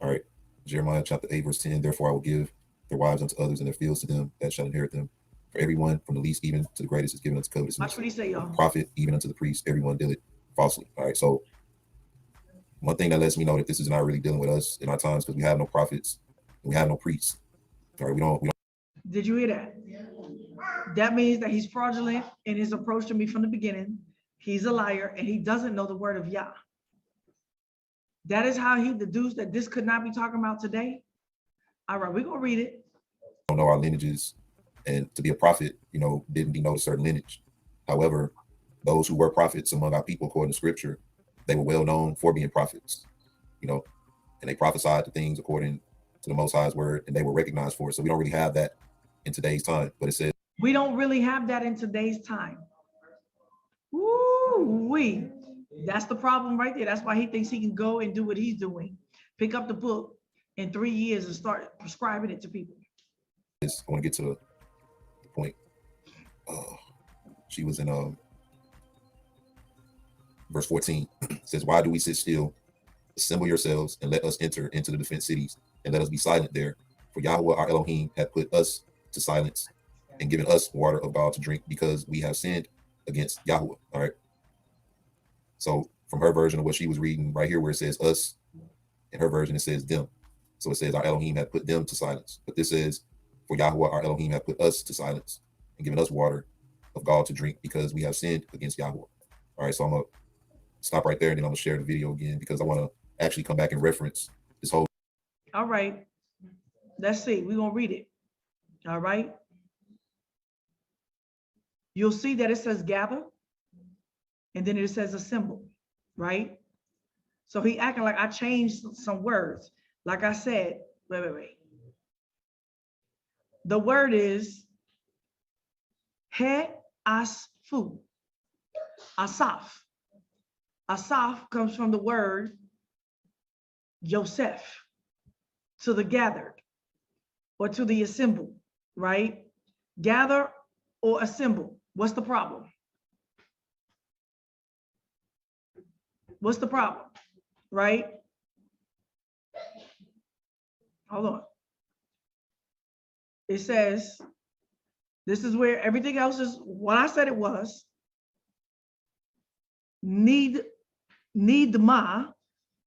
All right. Jeremiah chapter 8, verse 10. Therefore I will give their wives unto others and their fields to them that shall inherit them. For everyone from the least even to the greatest is given unto covetousness. Watch what he say, y'all. Prophet even unto the priest, everyone dealeth falsely. All right. So one thing that lets me know that this is not really dealing with us in our times, because we have no prophets and we have no priests. All right. We don't. Did you hear that? That means that he's fraudulent in his approach to me from the beginning. He's a liar and he doesn't know the word of Yah. That is how he deduced that this could not be talking about today. All right, we're going to read it. Don't know our lineages, and to be a prophet, didn't denote a certain lineage. However, those who were prophets among our people, according to scripture, they were well known for being prophets, and they prophesied the things according to the Most High's word, and they were recognized for it. So we don't really have that in today's time, but it says, we don't really have that in today's time. Woo-wee. That's the problem right there. That's why he thinks he can go and do what he's doing. Pick up the book in 3 years and start prescribing it to people. I want to get to the point. She was in verse 14. It says, why do we sit still? Assemble yourselves and let us enter into the defense cities, and let us be silent there. For Yahweh our Elohim hath put us to silence and given us water of God to drink, because we have sinned against Yahweh. All right. So from her version of what she was reading right here, where it says us, in her version it says them. So it says our Elohim had put them to silence. But this says, for Yahweh our Elohim had put us to silence and given us water of God to drink, because we have sinned against Yahweh. All right, so I'm gonna stop right there, and then I'm gonna share the video again, because I want to actually come back and reference this whole. All right, let's see. We're gonna read it. All right. You'll see that it says gather, and then it says assemble, right? So he acting like I changed some words. Like I said, wait. The word is he-as-fu, asaf. Asaf comes from the word Yosef, to the gathered or to the assembled, right? Gather or assemble. What's the problem? What's the problem, right? Hold on. It says, this is where everything else is what I said it was. Nidma,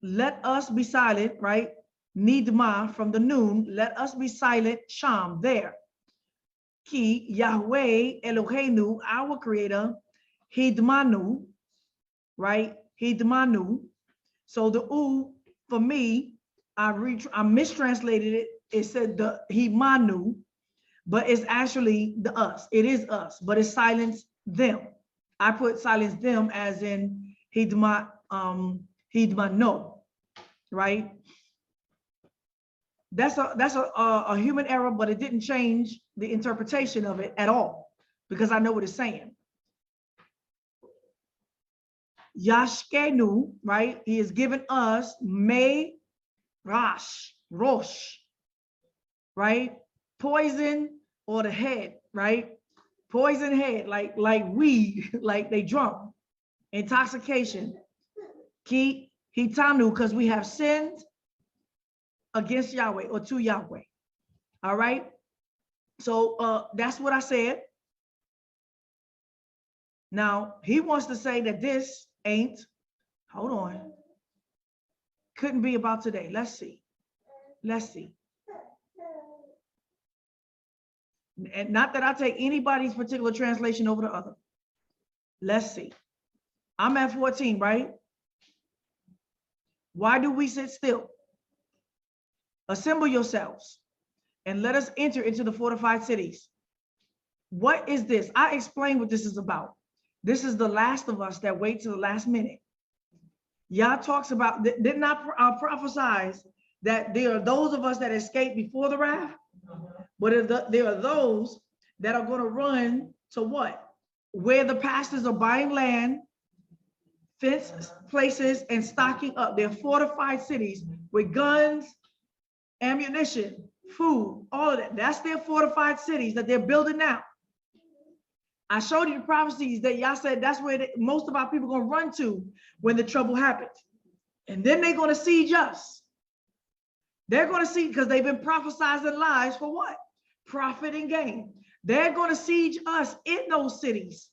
let us be silent, right? Nidma, from the noon, let us be silent, sham, there. Ki Yahweh Eloheinu, our creator, Hidmanu, right? Hidmanu. So the u, for me, I mistranslated it. It said the Himanu, but it's actually the us. It is us, but it's silence them. I put silence them as in Hidmano, right? That's a human error, but it didn't change the interpretation of it at all, because I know what it's saying. Yashkenu, right? He has given us rosh, right? Poison or the head, right? Poison head, like weed, like they drunk. Intoxication. Ki hitanu, because we have sinned against Yahweh or to Yahweh. All right. So that's what I said. Now he wants to say that this ain't, hold on, couldn't be about today. Let's see. And not that I take anybody's particular translation over the other. Let's see. I'm at 14, right? Why do we sit still? Assemble yourselves and let us enter into the fortified cities. What is this? I explained what this is about. This is the last of us that wait to the last minute. Yah talks about, did not prophesize that there are those of us that escape before the wrath, but there are those that are going to run to what? Where the pastors are buying land, fenced places, and stocking up. They're fortified cities with guns, ammunition, food, all of that. That's their fortified cities that they're building now. I showed you the prophecies that y'all said that's where most of our people gonna run to when the trouble happens. And then they're gonna siege us. They're gonna see, because they've been prophesizing lies for what? Profit and gain. They're gonna siege us in those cities,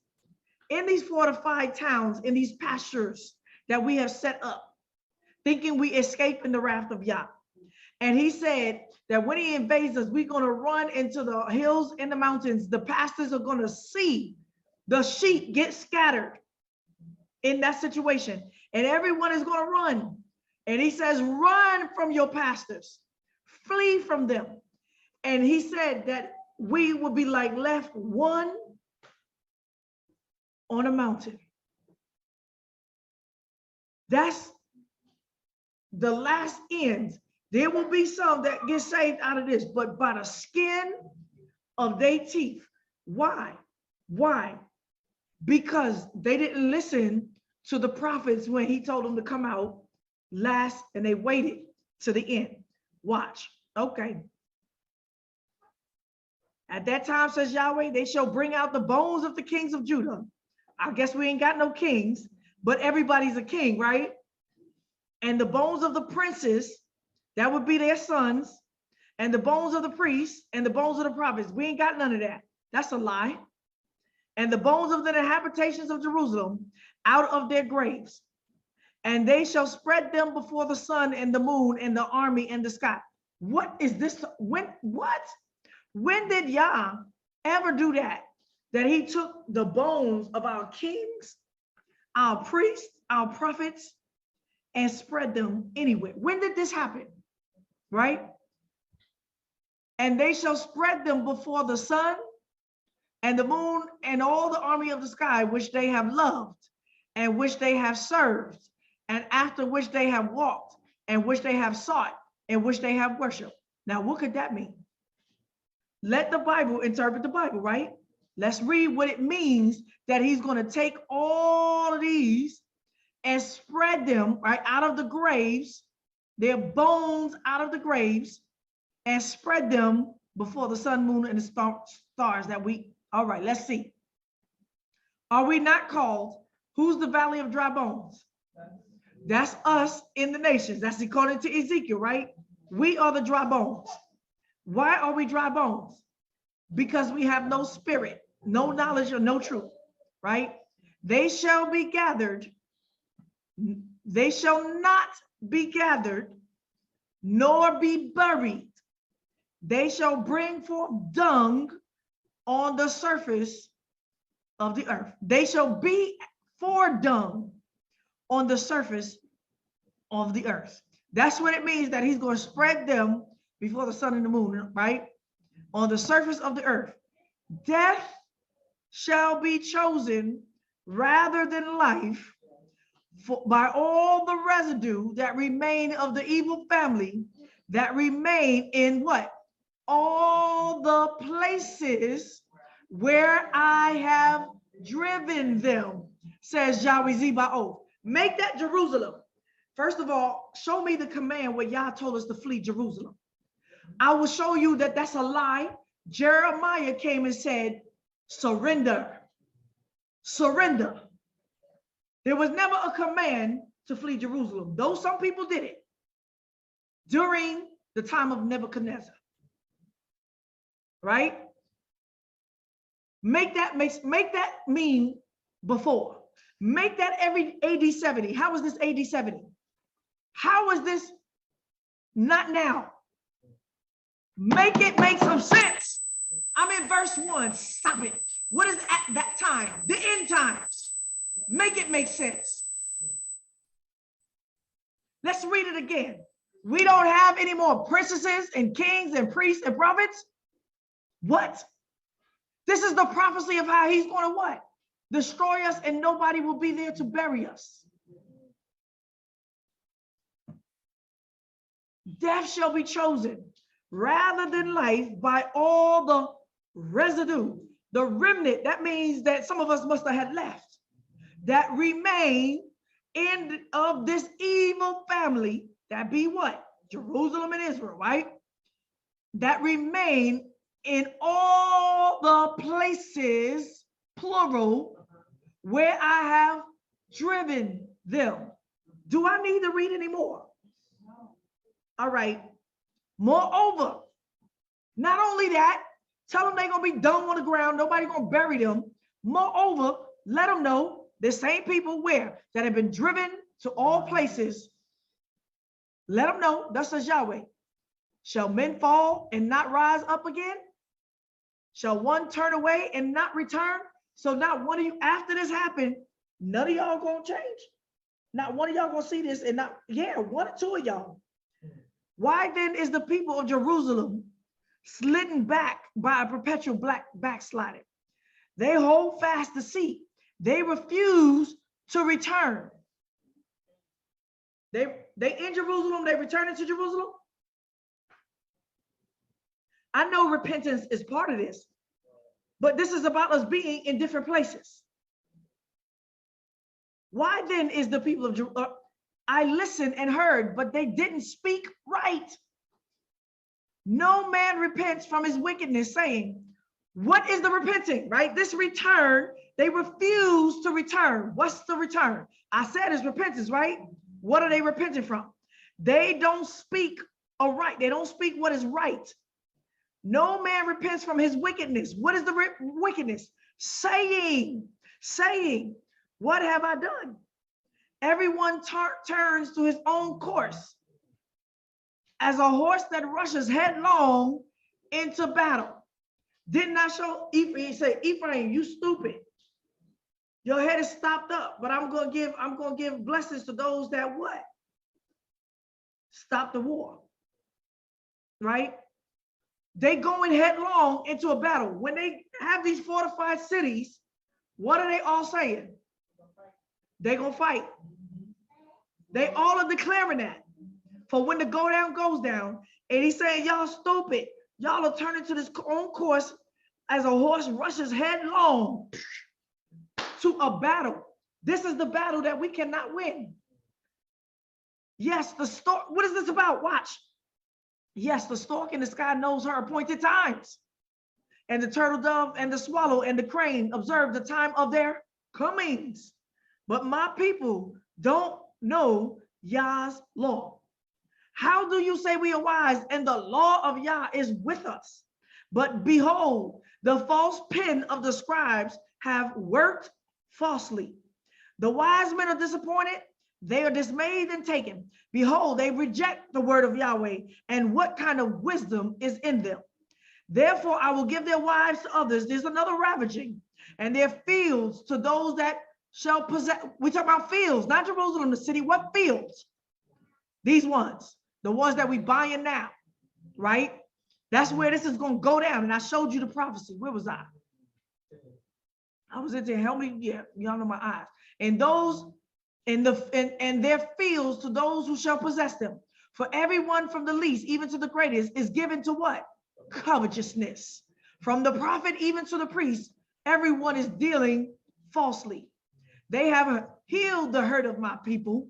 in these fortified towns, in these pastures that we have set up, thinking we escape in the wrath of Yah. And he said that when he invades us, we're gonna run into the hills and the mountains. The pastors are gonna see the sheep get scattered in that situation, and everyone is gonna run. And he says, run from your pastors, flee from them. And he said that we will be like left one on a mountain. That's the last end. There will be some that get saved out of this, but by the skin of their teeth. Why? Why? Because they didn't listen to the prophets when he told them to come out last, and they waited to the end. Watch. Okay. At that time, says Yahweh, they shall bring out the bones of the kings of Judah. I guess we ain't got no kings, but everybody's a king, right? And the bones of the princes, that would be their sons, and the bones of the priests, and the bones of the prophets. We ain't got none of that. That's a lie. And the bones of the habitations of Jerusalem out of their graves. And they shall spread them before the sun and the moon and the army and the sky. What is this? When did Yah ever do that? That he took the bones of our kings, our priests, our prophets, and spread them anywhere. When did this happen? Right? And they shall spread them before the sun and the moon and all the army of the sky, which they have loved and which they have served, and after which they have walked, and which they have sought, and which they have worshiped. Now, what could that mean? Let the Bible interpret the Bible, right? Let's read what it means that he's going to take all of these and spread them right out of the graves, their bones out of the graves, and spread them before the sun, moon, and the stars that we, all right, let's see. Are we not called? Who's the valley of dry bones? That's us in the nations. That's according to Ezekiel, right? We are the dry bones. Why are we dry bones? Because we have no spirit, no knowledge, or no truth, right? They shall be gathered. They shall not be gathered, nor be buried. They shall bring forth dung on the surface of the earth. They shall be for dung on the surface of the earth. That's what it means that he's going to spread them before the sun and the moon, right? On the surface of the earth. Death shall be chosen rather than life by all the residue that remain of the evil family that remain in what? All the places where I have driven them, says Yahweh Zebaoth. Make that Jerusalem. First of all, show me the command where Yah told us to flee Jerusalem. I will show you that that's a lie. Jeremiah came and said, surrender, surrender. There was never a command to flee Jerusalem, though some people did it during the time of Nebuchadnezzar, right? Make that mean before. Make that every AD 70. How is this AD 70? How is this not now? Make it make some sense. I'm in verse 1. Stop it. What is at that time? The end times. Make it make sense. Let's read it again. We don't have any more princesses and kings and priests and prophets. What? This is the prophecy of how he's going to what? Destroy us, and nobody will be there to bury us. Death shall be chosen rather than life by all the residue, the remnant. That means that some of us must have had left, that remain in of this evil family, that be what? Jerusalem and Israel, right? That remain in all the places plural, where I have driven them. Do I need to read any more? All right. Moreover, not only that, tell them they're going to be dung on the ground. Nobody going to bury them. Moreover, let them know the same people where that have been driven to all places. Let them know, thus says Yahweh. Shall men fall and not rise up again? Shall one turn away and not return? So not one of you, after this happened, none of y'all gonna change. Not one of y'all gonna see this and not, yeah, one or two of y'all. Why then is the people of Jerusalem slidden back by a perpetual backsliding? They hold fast deceit. They refuse to return. They in Jerusalem, they returning to Jerusalem. I know repentance is part of this, but this is about us being in different places. Why then is the people of Jerusalem, I listened and heard, but they didn't speak right. No man repents from his wickedness, saying, what is the repenting, right? This return, they refuse to return. What's the return? I said it's repentance, right? What are they repenting from? They don't speak aright. They don't speak what is right. No man repents from his wickedness. What is the wickedness? Saying, what have I done? Everyone turns to his own course. As a horse that rushes headlong into battle. Didn't I show Ephraim? He said, Ephraim, you stupid. Your head is stopped up, but I'm gonna give blessings to those that what? Stop the war. Right? They going headlong into a battle. When they have these fortified cities, what are they all saying? They're gonna fight. They all are declaring that. For when the go down goes down, and he's saying, y'all stupid. Y'all are turning to this own course as a horse rushes headlong to a battle. This is the battle that we cannot win. Yes, the stork. What is this about? Watch. Yes, the stork in the sky knows her appointed times. And the turtle dove and the swallow and the crane observe the time of their comings. But my people don't know Yah's law. How do you say we are wise and the law of Yah is with us? But behold, the false pen of the scribes have worked falsely. The wise men are disappointed. They are dismayed and taken. Behold, they reject the word of Yahweh, and what kind of wisdom is in them? Therefore, I will give their wives to others. There's another ravaging, and their fields to those that shall possess. We talk about fields, not Jerusalem, the city. What fields? These ones, the ones that we buying now, right? That's where this is going to go down. And I showed you the prophecy. Where was I? I was in there. Help me. Yeah, y'all know my eyes. And those and their fields to those who shall possess them. For everyone from the least even to the greatest is given to what? Covetousness. From the prophet even to the priest, everyone is dealing falsely. They have healed the hurt of my people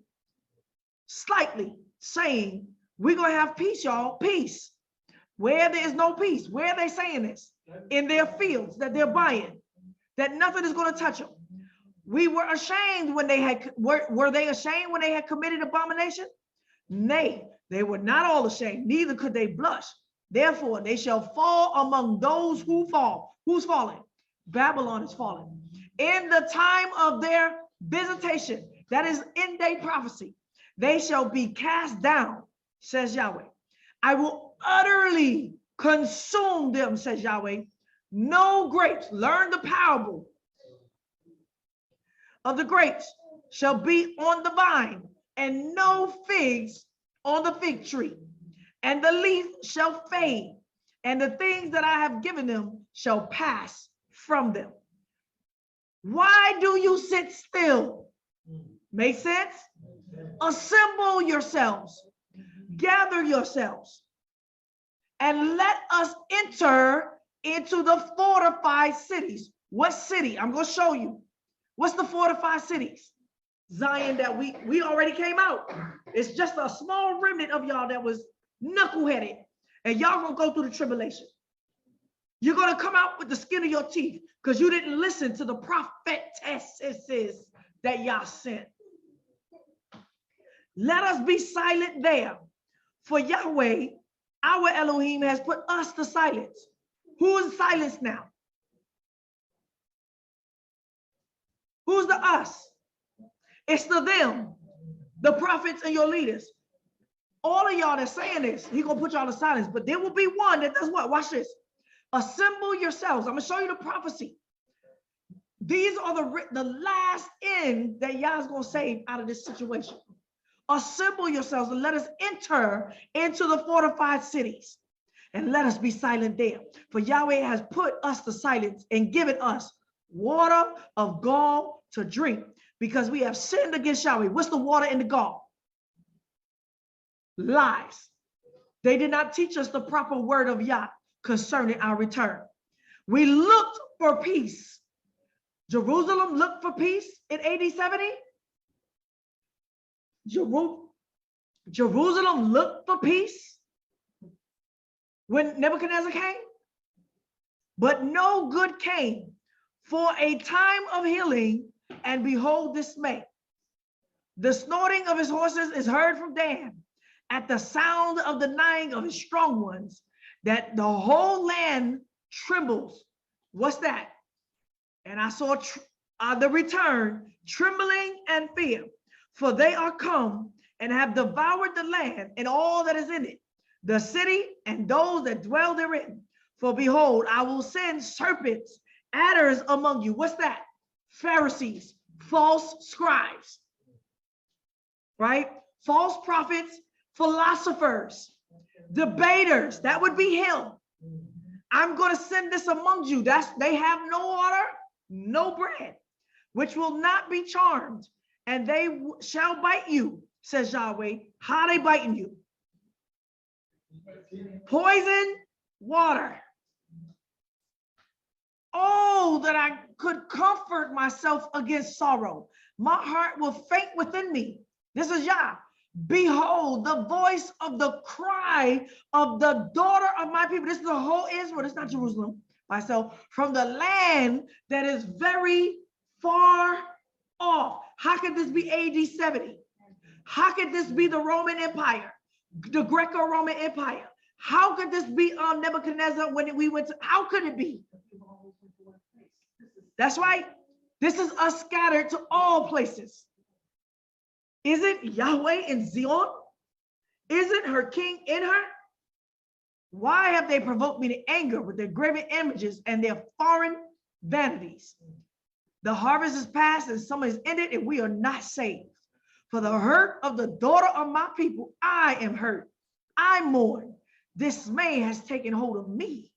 slightly, saying, we're going to have peace, y'all, peace. Where there is no peace, where are they saying this? In their fields that they're buying, that nothing is going to touch them. We were ashamed when they had, were they ashamed when they had committed abomination? Nay, they were not all ashamed, neither could they blush. Therefore, they shall fall among those who fall. Who's falling? Babylon is falling. In the time of their visitation, that is in day prophecy, they shall be cast down, says Yahweh. I will utterly consume them, says Yahweh. No grapes, learn the parable of the grapes shall be on the vine, and no figs on the fig tree. And the leaf shall fade, and the things that I have given them shall pass from them. Why do you sit still? Make sense? Assemble yourselves, gather yourselves, and let us enter into the fortified cities. What city? I'm going to show you. What's the fortified cities? Zion that we already came out. It's just a small remnant of y'all that was knuckleheaded, and y'all gonna go through the tribulation. You're going to come out with the skin of your teeth because you didn't listen to the prophetesses that y'all sent. Let us be silent there. For Yahweh, our Elohim, has put us to silence. Who is silenced now? Who's the us? It's the them, the prophets and your leaders. All of y'all that's saying this, he's going to put y'all to silence. But there will be one that does what? Watch this. Assemble yourselves. I'm going to show you the prophecy. These are the last end that Yah's going to save out of this situation. Assemble yourselves and let us enter into the fortified cities and let us be silent there. For Yahweh has put us to silence and given us water of gall to drink because we have sinned against Yahweh. What's the water in the gall? Lies. They did not teach us the proper word of Yah concerning our return. We looked for peace. Jerusalem looked for peace in AD 70. Jerusalem looked for peace when Nebuchadnezzar came, but no good came. For a time of healing, and behold dismay. The snorting of his horses is heard from Dan, at the sound of the neighing of his strong ones, that the whole land trembles. What's that? And I saw the return, trembling and fear, for they are come and have devoured the land and all that is in it, the city and those that dwell therein. For behold, I will send serpents, adders among you. What's that? Pharisees, false scribes, right? False prophets, philosophers, debaters. That would be him. I'm going to send this among you. They have no water, no bread, which will not be charmed, and they shall bite you, says Yahweh. How they biting you? Poison, water. Oh, that I could comfort myself against sorrow. My heart will faint within me. This is Yah. Behold, the voice of the cry of the daughter of my people. This is the whole Israel. It's not Jerusalem. Myself from the land that is very far off. How could this be AD 70? How could this be the Roman Empire, the Greco-Roman Empire? How could this be Nebuchadnezzar when we went to? How could it be? That's right. This is us scattered to all places. Isn't Yahweh in Zion? Isn't her king in her? Why have they provoked me to anger with their graven images and their foreign vanities? The harvest is past and summer is ended, and we are not saved. For the hurt of the daughter of my people, I am hurt. I mourn. Dismay has taken hold of me.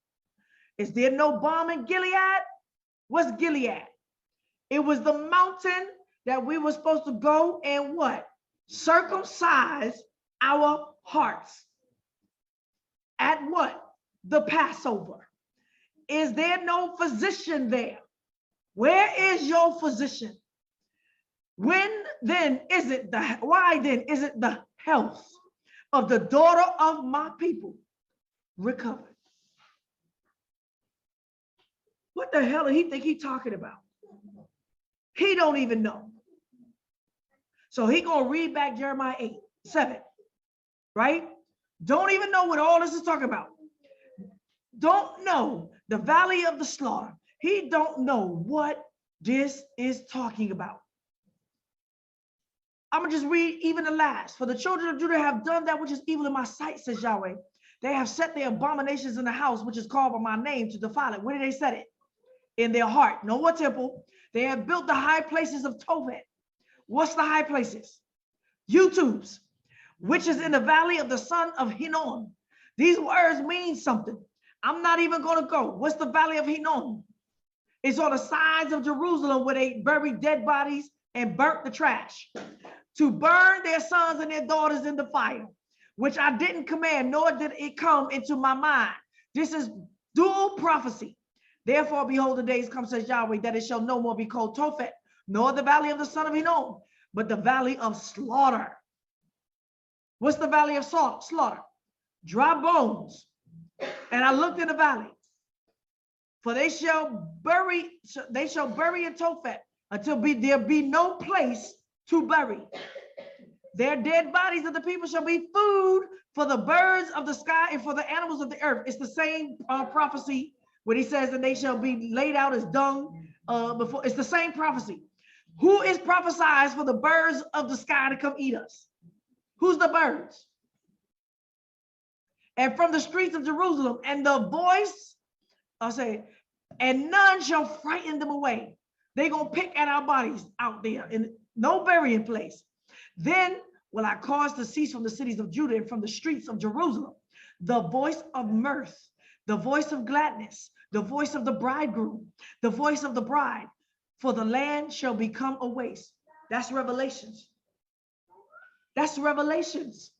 Is there no balm in Gilead? What's Gilead? It was the mountain that we were supposed to go and what? Circumcise our hearts. At what? The Passover. Is there no physician there? Where is your physician? Why then is it the health of the daughter of my people recovered? What the hell do he think he's talking about? He don't even know. So he gonna read back Jeremiah 8:7, right? Don't even know what all this is talking about. Don't know the valley of the slaughter. He don't know what this is talking about. I'm gonna just read even the last. For the children of Judah have done that which is evil in my sight, says Yahweh. They have set their abominations in the house which is called by my name to defile it. Where did they set it? In their heart. No more temple. They have built the high places of Tophet. What's the high places? YouTubes, which is in the valley of the son of Hinnom. These words mean something. I'm not even going to go. What's the valley of Hinnom? It's on the sides of Jerusalem where they buried dead bodies and burnt the trash. To burn their sons and their daughters in the fire, which I didn't command, nor did it come into my mind. This is dual prophecy. Therefore, behold, the days come, says Yahweh, that it shall no more be called Tophet, nor the valley of the son of Hinnom, but the valley of slaughter. What's the valley of slaughter? Dry bones. And I looked in the valley, For they shall bury in Tophet until there be no place to bury. Their dead bodies of the people shall be food for the birds of the sky and for the animals of the earth. It's the same prophecy when he says that they shall be laid out as dung before. It's the same prophecy. Who is prophesied for the birds of the sky to come eat us? Who's the birds? And from the streets of Jerusalem, and the voice, I'll say, and none shall frighten them away. They're going to pick at our bodies out there in no burying place. Then will I cause to cease from the cities of Judah and from the streets of Jerusalem the voice of mirth, the voice of gladness, the voice of the bridegroom, the voice of the bride, for the land shall become a waste. That's Revelations. That's Revelations.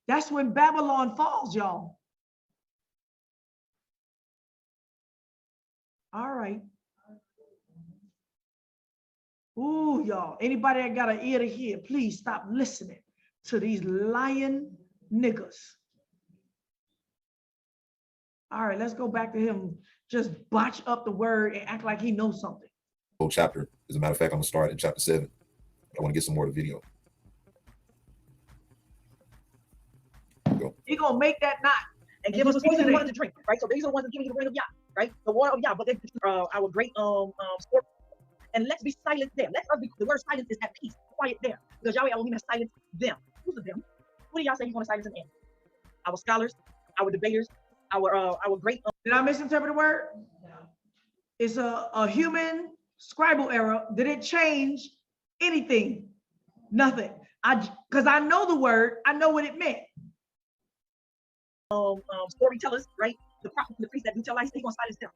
That's when Babylon falls, y'all. All right. Ooh, y'all. Anybody that got an ear to hear, please stop listening to these lying niggas. All right, let's go back to him. Just botch up the word and act like he knows something. Whole chapter. As a matter of fact, I'm gonna start in chapter 7. I want to get some more of the video. Go. He gonna make that knot and give us poison water to drink, right? So these are the ones that give you the rain of Yah, right? The water of Yah, but they our great sport. And let's be silent there. Let us be, the word silence is at peace, quiet there. Because Yahweh Elohim has silenced them. Who's the them? What do y'all say he's gonna silence them in? Our scholars, our debaters, our great Did I misinterpret the word? It's a human scribal error. Did it change anything? Nothing. Because I know the word, I know what it meant. Storytellers, right? The prophets and the priests that do tell lies, he's gonna silence them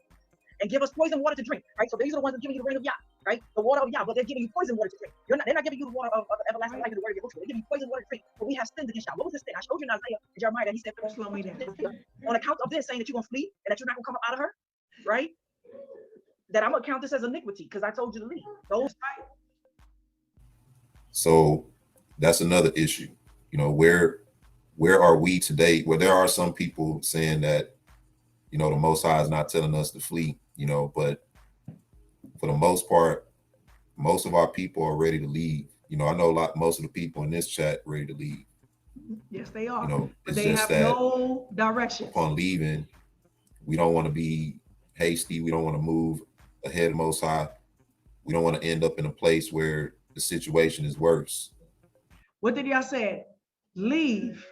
and give us poison water to drink, right? So these are the ones that give you the rain of Yah, right? The water of Yah, but they're giving you poison water to drink. They're not giving you the water of everlasting life in the word of Yahushua. They're giving you poison water to drink. But we have sinned against Yah. What was his sin? I showed you in Isaiah and Jeremiah that he said, slow me down. On account of this, saying that you're gonna flee and that you're not gonna come up out of her, right? That I'm gonna count this as iniquity because I told you to leave. Those So that's another issue. You know, where are we today? Where there are some people saying that, you know, the Most High is not telling us to flee, you know, but for the most part, most of our people are ready to leave. You know, I know most of the people in this chat ready to leave. Yes, they are. You know, but it's they just have that no direction. upon leaving, we don't want to be hasty. We don't want to move ahead of Most High. We don't want to end up in a place where the situation is worse. What did y'all say? Leave.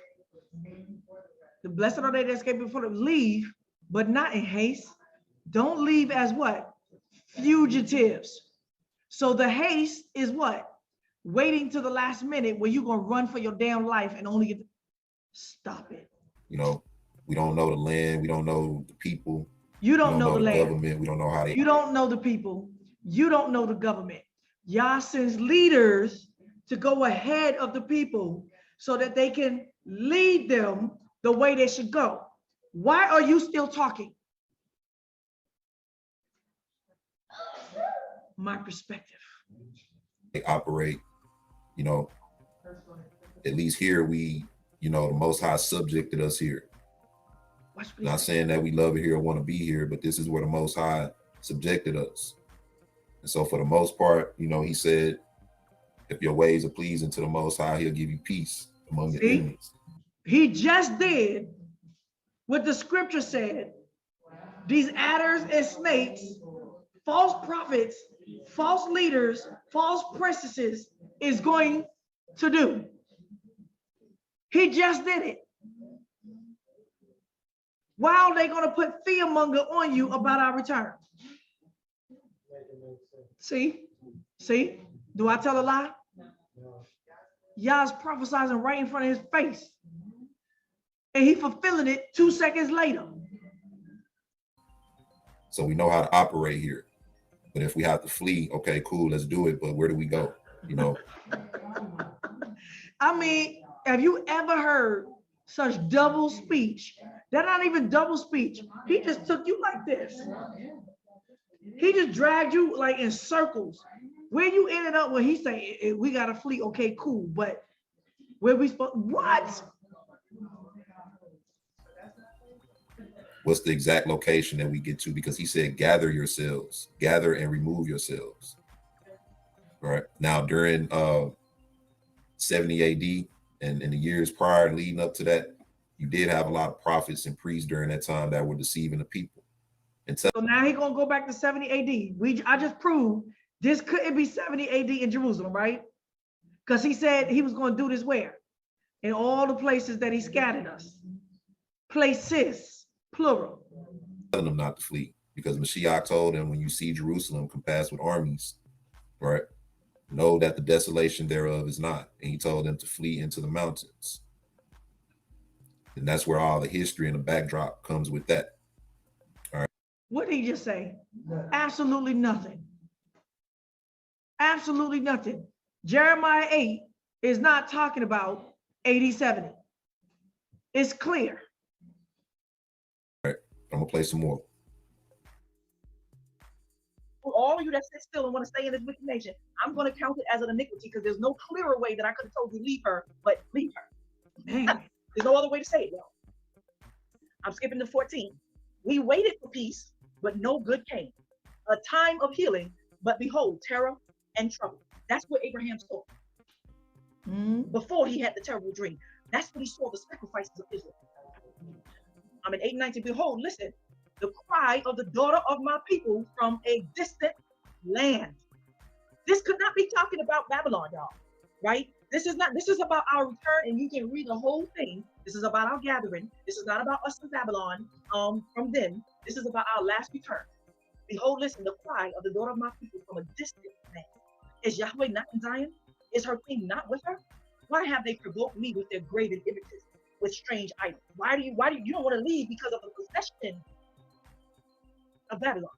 The blessed are they that escape before them. Leave, but not in haste. Don't leave as what? Fugitives. So the haste is what? Waiting to the last minute where you're going to run for your damn life and only get to stop it. You know, we don't know the land. We don't know the people. You don't know the land. Government. We don't know how they. You don't know the people. You don't know the government. Yah sends leaders to go ahead of the people so that they can lead them the way they should go. Why are you still talking? My perspective. They operate, you know, at least here we, you know, the Most High subjected us here. Not saying that we love it here or want to be here, but this is where the Most High subjected us. And so for the most part, you know, he said, if your ways are pleasing to the Most High, he'll give you peace among your enemies. He just did what the scripture said. These adders and snakes, false prophets, false leaders, false priestesses is going to do. He just did it. Why are they going to put fearmonger on you about our return? See? Do I tell a lie? Yah's prophesying right in front of his face. And he fulfilling it 2 seconds later. So we know how to operate here. But if we have to flee, okay, cool, let's do it. But where do we go? You know? I mean, have you ever heard such double speech? That's not even double speech. He just took you like this. He just dragged you like in circles. Where you ended up when he said, we got to flee, okay, cool. But where we supposed, what? What's the exact location that we get to? Because he said, gather yourselves, gather and remove yourselves. Right now, during 70 AD and in the years prior and leading up to that, you did have a lot of prophets and priests during that time that were deceiving the people. And so now he's gonna go back to 70 AD. I just proved this couldn't be 70 AD in Jerusalem, right? Because he said he was going to do this where? In all the places that he scattered us. Places, plural. Telling them not to flee, because Mashiach told them, when you see Jerusalem compassed with armies, right, know that the desolation thereof is not. And he told them to flee into the mountains. And that's where all the history and the backdrop comes with that. All right. What did he just say? Absolutely nothing. Absolutely nothing. Jeremiah 8 is not talking about 80, 70. It's clear. All right, I'm gonna play some more. For all of you that sit still and want to stay in this wicked nation, I'm going to count it as an iniquity because there's no clearer way that I could have told you leave her, but leave her. Man. There's no other way to say it, y'all. I'm skipping to 14. We waited for peace, but no good came. A time of healing, but behold, terror and trouble. That's what Abraham saw before he had the terrible dream. That's what he saw, the sacrifices of Israel. I'm in 8:19. Behold, listen, the cry of the daughter of my people from a distant land. This could not be talking about Babylon, y'all, right? This is about our return, and you can read the whole thing. This is about our gathering. This is not about us in Babylon from then. This is about our last return. Behold, listen, the cry of the daughter of my people from a distant land. Is Yahweh not in Zion? Is her king not with her? Why have they provoked me with their graven images, with strange idols? Why do you don't want to leave because of the possession of Babylon?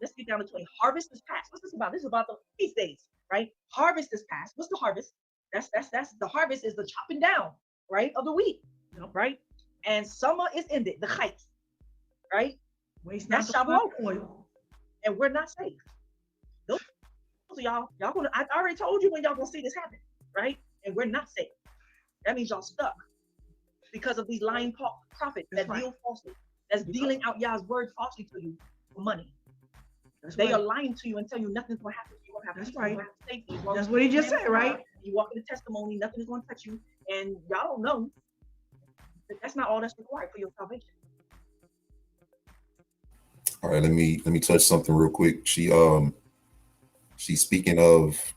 Let's get down to 20. Harvest is past. What's this about? This is about the feast days, right? Harvest is past. What's the harvest? That's the harvest is the chopping down, right, of the wheat, right? And summer is ended, the heights, right? Waste That's not the Shavuot. oil. And we're not safe. Those of y'all gonna, I already told you when y'all gonna see this happen, right? And we're not safe. That means y'all stuck because of these lying prophets that deal falsely, that's dealing out Yah's word falsely to you for money. They are lying to you and tell you nothing's gonna happen. You won't have That's peace, right. you won't have safety. That's what he just said, right? You walk in the testimony, nothing is gonna touch you, and y'all don't know that that's not all that's required for your salvation. All right, let me touch something real quick. She's speaking of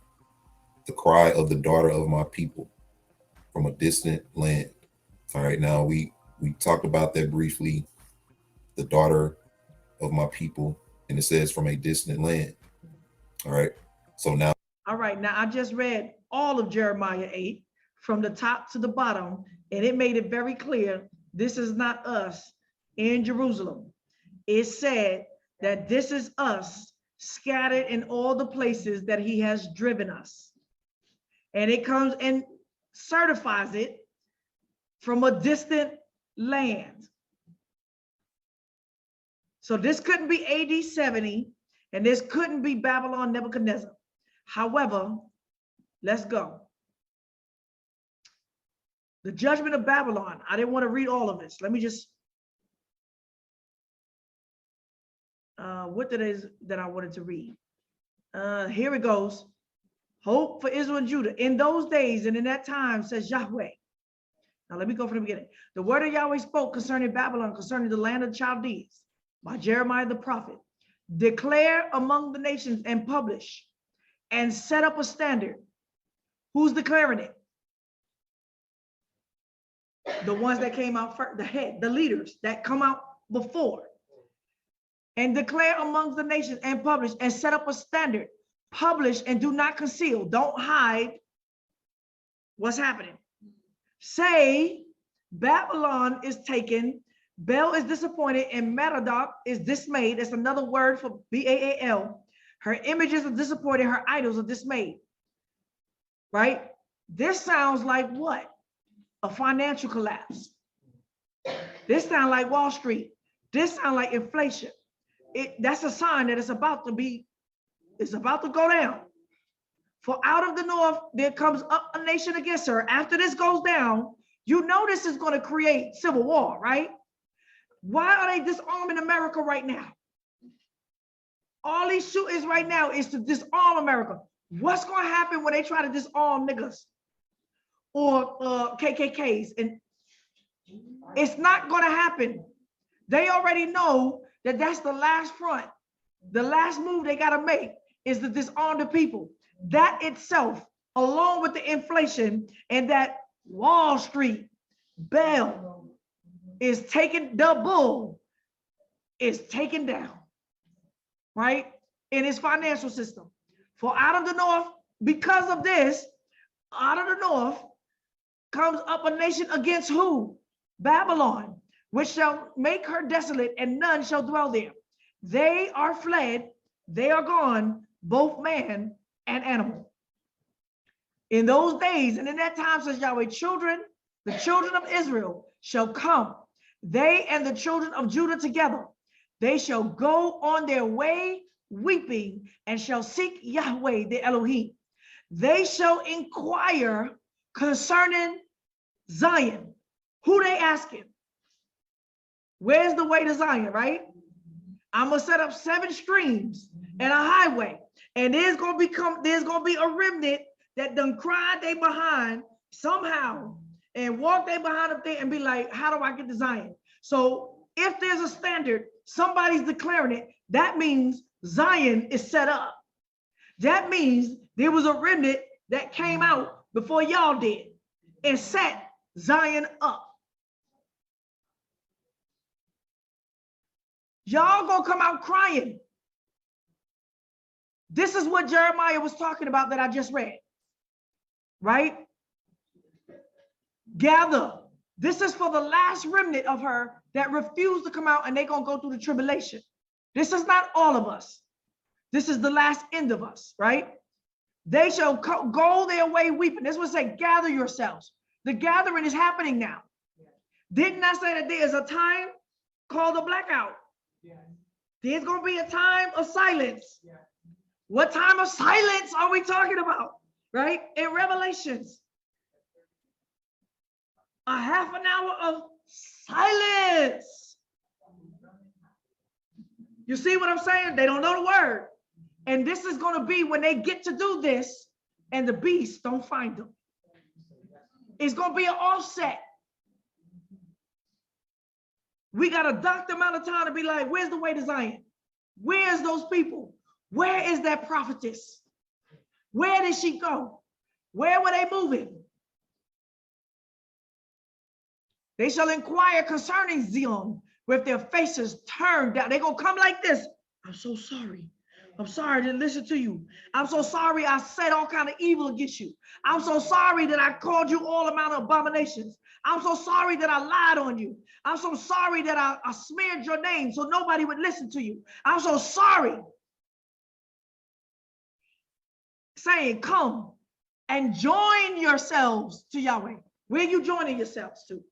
the cry of the daughter of my people from a distant land. All right, now we talked about that briefly, the daughter of my people, and it says from a distant land. All right, so now. All right, now I just read all of Jeremiah 8 from the top to the bottom, and it made it very clear this is not us in Jerusalem. It said that this is us scattered in all the places that he has driven us. And it comes and certifies it from a distant land. So this couldn't be AD 70, and this couldn't be Babylon Nebuchadnezzar. However, let's go. The judgment of Babylon. I didn't want to read all of this. Let me just, what it is that I wanted to read. Here it goes. Hope for Israel and Judah. In those days and in that time, says Yahweh. Now let me go from the beginning. The word of Yahweh spoke concerning Babylon, concerning the land of the Chaldees, by Jeremiah the prophet. Declare among the nations and publish and set up a standard. Who's declaring it? The ones that came out first, the head, the leaders that come out before. And declare amongst the nations and publish and set up a standard. Publish and do not conceal. Don't hide what's happening. Say Babylon is taken, Bel is disappointed, and Merodach is dismayed. That's another word for Baal. Her images are disappointed, her idols are dismayed. Right? This sounds like what? A financial collapse. This sounds like Wall Street. This sounds like inflation. That's a sign that it's about to go down. For out of the north, there comes up a nation against her. After this goes down, you know this is going to create civil war, right? Why are they disarming America right now? All these shootings right now is to disarm America. What's going to happen when they try to disarm niggas or KKKs? And it's not going to happen. They already know that that's the last front. The last move they got to make is to disarm the people. That itself, along with the inflation and that Wall Street bell is taking, the bull is taken down, right? In its financial system. For out of the north, because of this, out of the north comes up a nation against who? Babylon, which shall make her desolate, and none shall dwell there. They are fled, they are gone, both man and animal. In those days and in that time, says Yahweh, the children of Israel shall come, they and the children of Judah together. They shall go on their way weeping and shall seek Yahweh, the Elohim. They shall inquire concerning Zion. Who they asking? Where's the way to Zion, right? I'm gonna set up 7 streams and a highway, and there's gonna be a remnant that done cried they behind somehow and walk they behind up there and be like, how do I get to Zion? So if there's a standard, somebody's declaring it, that means Zion is set up. That means there was a remnant that came out before y'all did and set Zion up. Y'all gonna come out crying. This is what Jeremiah was talking about that I just read, right? Gather. This is for the last remnant of her that refused to come out, and they're gonna go through the tribulation. This is not all of us. This is the last end of us, right? They shall go their way weeping. This would say, gather yourselves. The gathering is happening now. Didn't I say that there is a time called a blackout? There's going to be a time of silence. What time of silence are we talking about, right? In Revelations, a half an hour of silence. You see what I'm saying? They don't know the word. And this is going to be when they get to do this and the beast don't find them. It's going to be an offset. We got a docked amount of time to be like, where's the way to Zion? Where's those people? Where is that prophetess? Where did she go? Where were they moving? They shall inquire concerning Zion with their faces turned down. They're going to come like this. I'm so sorry. I'm sorry I didn't listen to you. I'm so sorry I said all kind of evil against you. I'm so sorry that I called you all amount of abominations. I'm so sorry that I lied on you. I'm so sorry that I smeared your name so nobody would listen to you. I'm so sorry. Saying, come and join yourselves to Yahweh. Where are you joining yourselves to?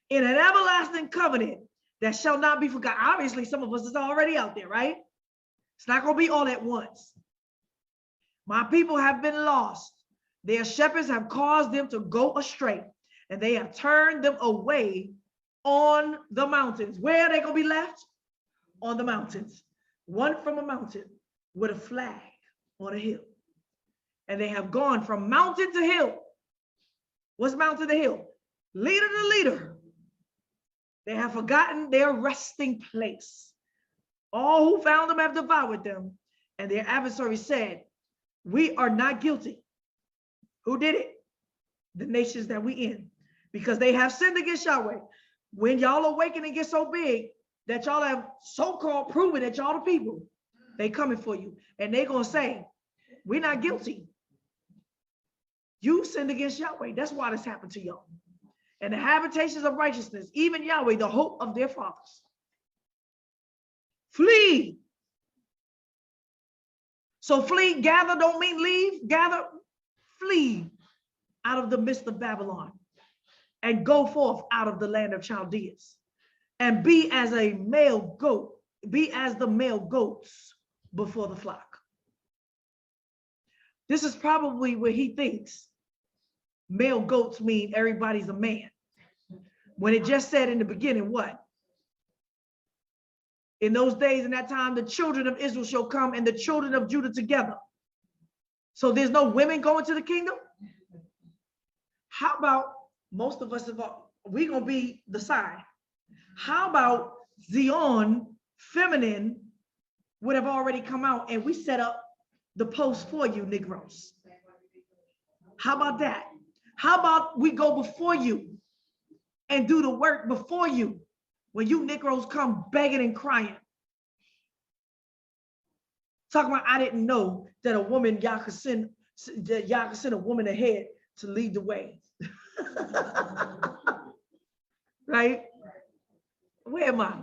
In an everlasting covenant that shall not be forgotten. Obviously, some of us is already out there, right? It's not going to be all at once. My people have been lost. Their shepherds have caused them to go astray, and they have turned them away on the mountains. Where are they going to be left? On the mountains. One from a mountain with a flag on a hill. And they have gone from mountain to hill. What's mountain to hill? Leader to leader. They have forgotten their resting place. All who found them have devoured them, and their adversary said, we are not guilty. Who did it? The nations that we in, because they have sinned against Yahweh. When y'all awaken and get so big that y'all have so-called proven that y'all the people, they coming for you, and they gonna say, we're not guilty. You sinned against Yahweh. That's why this happened to y'all. And the habitations of righteousness, even Yahweh, the hope of their fathers. Flee. So flee, gather don't mean leave. Gather, flee out of the midst of Babylon and go forth out of the land of Chaldeans and be as a male goat, be as the male goats before the flock. This is probably where he thinks male goats mean everybody's a man. When it just said in the beginning, what? In those days, in that time, the children of Israel shall come and the children of Judah together. So there's no women going to the kingdom. How about most of us, we're going to be the side. How about Zion, feminine, would have already come out and we set up the post for you, Negroes? How about that? How about we go before you and do the work before you when you Negroes come begging and crying? Talking about, I didn't know that a woman, y'all could send a woman ahead to lead the way. Right? Where am I?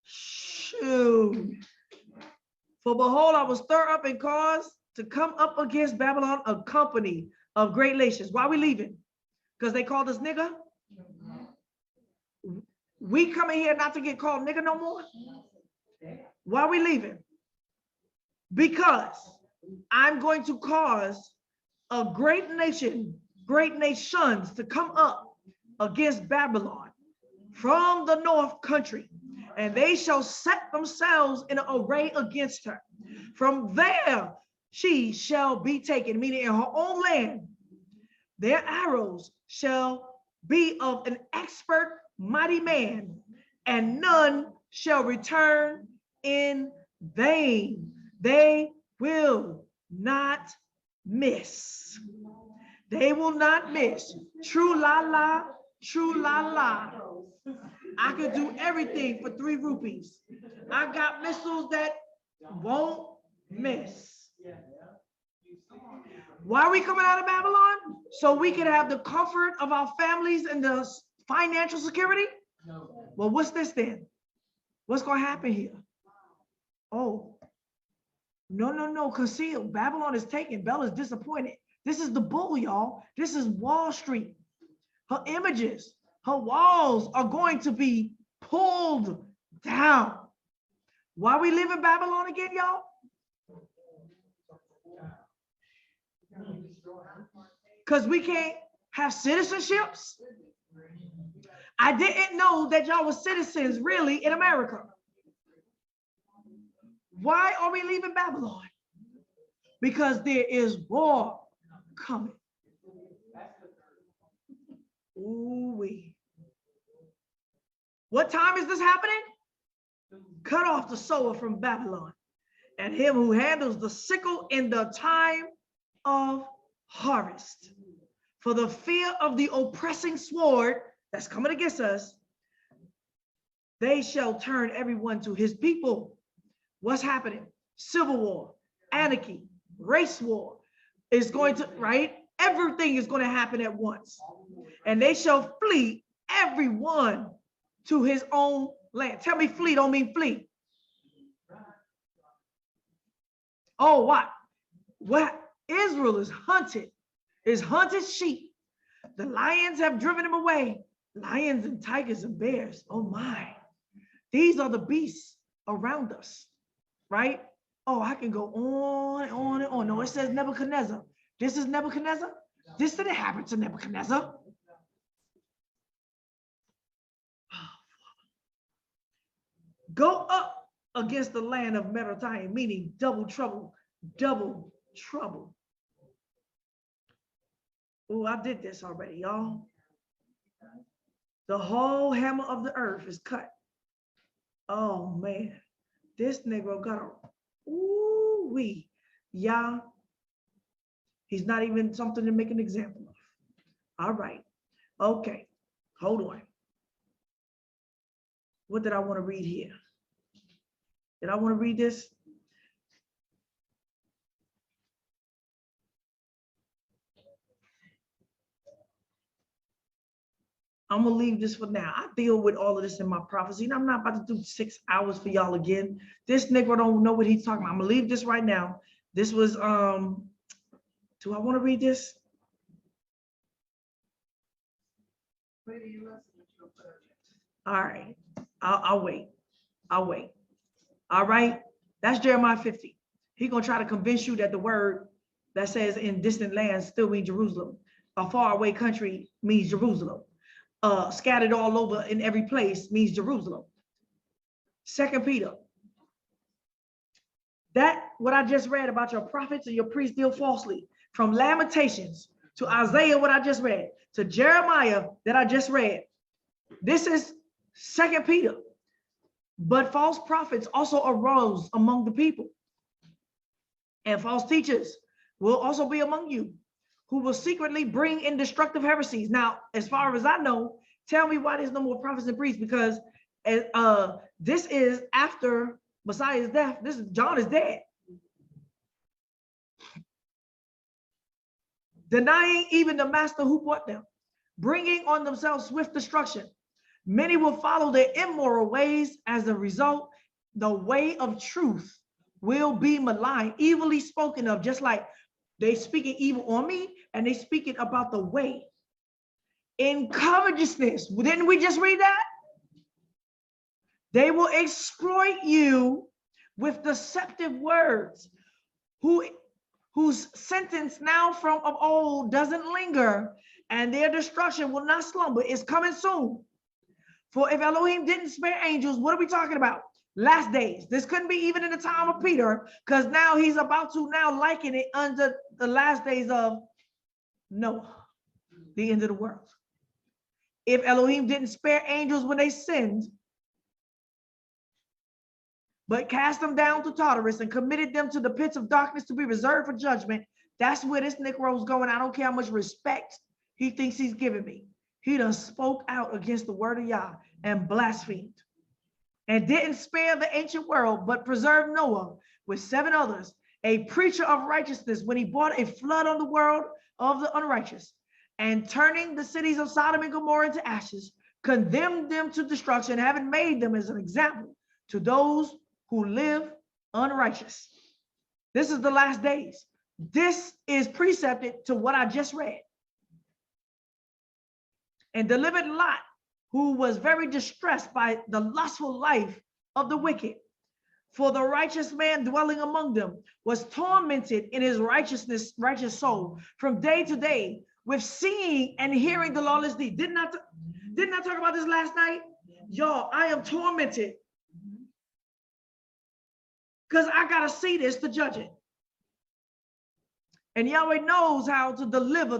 Shoot. For behold, I will stir up and cause to come up against Babylon a company of great nations. Why are we leaving? Because they called us nigger? We coming here not to get called nigger no more? Why are we leaving? Because I'm going to cause a great nation, great nations to come up against Babylon from the north country, and they shall set themselves in array against her. From there she shall be taken, meaning in her own land. Their arrows shall be of an expert mighty man, and none shall return in vain. They will not miss. They will not miss. True la la, true la la. I could do everything for 3 rupees. I got missiles that won't miss. Why are we coming out of Babylon? So we can have the comfort of our families and the financial security? Well, what's this then? What's going to happen here? Oh, no, because see, Babylon is taken. Bella's disappointed. This is the bull, y'all. This is Wall Street. Her images, her walls are going to be pulled down. Why we live in Babylon again, y'all? Because we can't have citizenships. I didn't know that y'all were citizens really in America. Why are we leaving Babylon? Because there is war coming. Ooh-wee. What time is this happening? Cut off the sower from Babylon, and him who handles the sickle in the time of harvest. For the fear of the oppressing sword that's coming against us, they shall turn everyone to his people. What's happening? Civil war, anarchy, race war is going to, right? Everything is going to happen at once. And they shall flee, everyone, to his own land. Tell me flee don't mean flee. Oh, what? What? Israel is hunted sheep. The lions have driven him away. Lions and tigers and bears. Oh my. These are the beasts around us, right? Oh, I can go on and on and on. No, it says Nebuchadnezzar. This is Nebuchadnezzar. This didn't happen to Nebuchadnezzar. Go up against the land of Merodaim, meaning double trouble, double trouble. Oh, I did this already, y'all. The whole hammer of the earth is cut. Oh man, this Negro got a ooh-wee. Yeah, he's not even something to make an example of. All right, okay, hold on. What did I want to read here? Did I want to read this? I'm gonna leave this for now. I deal with all of this in my prophecy, and I'm not about to do 6 hours for y'all again. This Negro don't know what he's talking about. I'm gonna leave this right now. This was do I want to read this? All right, I'll wait. I'll wait. All right, that's Jeremiah 50. He's gonna try to convince you that the word that says in distant lands still means Jerusalem. A faraway country means Jerusalem. Scattered all over in every place means Jerusalem. 2 Peter. That, what I just read about your prophets and your priests deal falsely, from Lamentations to Isaiah, what I just read, to Jeremiah that I just read. This is 2 Peter. But false prophets also arose among the people. And false teachers will also be among you, who will secretly bring in destructive heresies. Now, as far as I know, tell me why there's no more prophets and priests, because this is after Messiah's death. This is John is dead. Denying even the master who bought them, bringing on themselves swift destruction. Many will follow their immoral ways. As a result, the way of truth will be maligned, evilly spoken of, just like they speaking evil on me and they speaking about the way. In covetousness, didn't we just read that? They will exploit you with deceptive words, whose sentence now from of old doesn't linger, and their destruction will not slumber. It's coming soon. For if Elohim didn't spare angels, what are we talking about? Last days. This couldn't be even in the time of Peter, because now he's about to now liken it under the last days of Noah, the end of the world. If Elohim didn't spare angels when they sinned, but cast them down to Tartarus and committed them to the pits of darkness to be reserved for judgment, that's where this Negro's going. I don't care how much respect he thinks he's giving me. He done spoke out against the word of Yah and blasphemed, and didn't spare the ancient world, but preserved Noah with 7 others, a preacher of righteousness, when he brought a flood on the world of the unrighteous, and turning the cities of Sodom and Gomorrah into ashes, condemned them to destruction, having made them as an example to those who live unrighteous. This is the last days. This is precepted to what I just read. And delivered Lot, who was very distressed by the lustful life of the wicked. For the righteous man dwelling among them was tormented in his righteous soul from day to day, with seeing and hearing the lawless deed. Didn't I talk about this last night? Y'all, I am tormented because I got to see this to judge it. And Yahweh knows how to deliver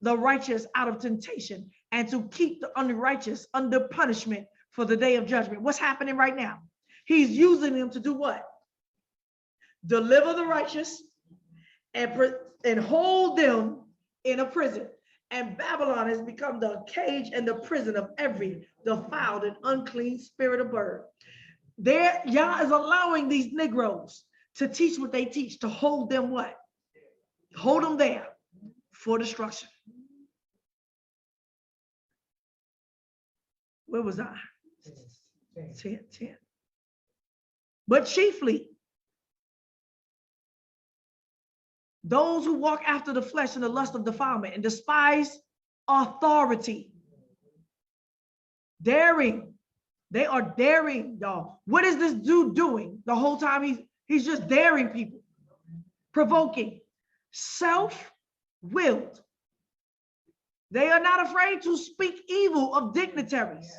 the righteous out of temptation and to keep the unrighteous under punishment for the day of judgment. What's happening right now? He's using them to do what? Deliver the righteous and hold them in a prison. And Babylon has become the cage and the prison of every defiled and unclean spirit of bird. There, Yah is allowing these Negroes to teach what they teach, to hold them what? Hold them there for destruction. Where was I? 10. But chiefly, those who walk after the flesh and the lust of defilement and despise authority. Daring. They are daring, y'all. What is this dude doing the whole time? He's just daring people. Provoking. Self-willed. They are not afraid to speak evil of dignitaries.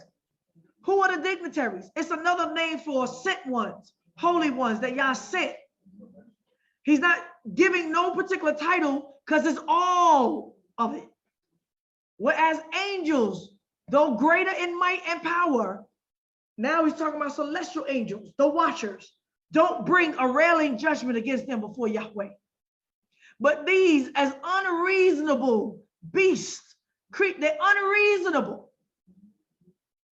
Who are the dignitaries? It's another name for sent ones, holy ones that Yah sent. He's not giving no particular title because it's all of it. Whereas angels, though greater in might and power, now he's talking about celestial angels, the watchers, don't bring a railing judgment against them before Yahweh. But these, as unreasonable beasts, they're unreasonable,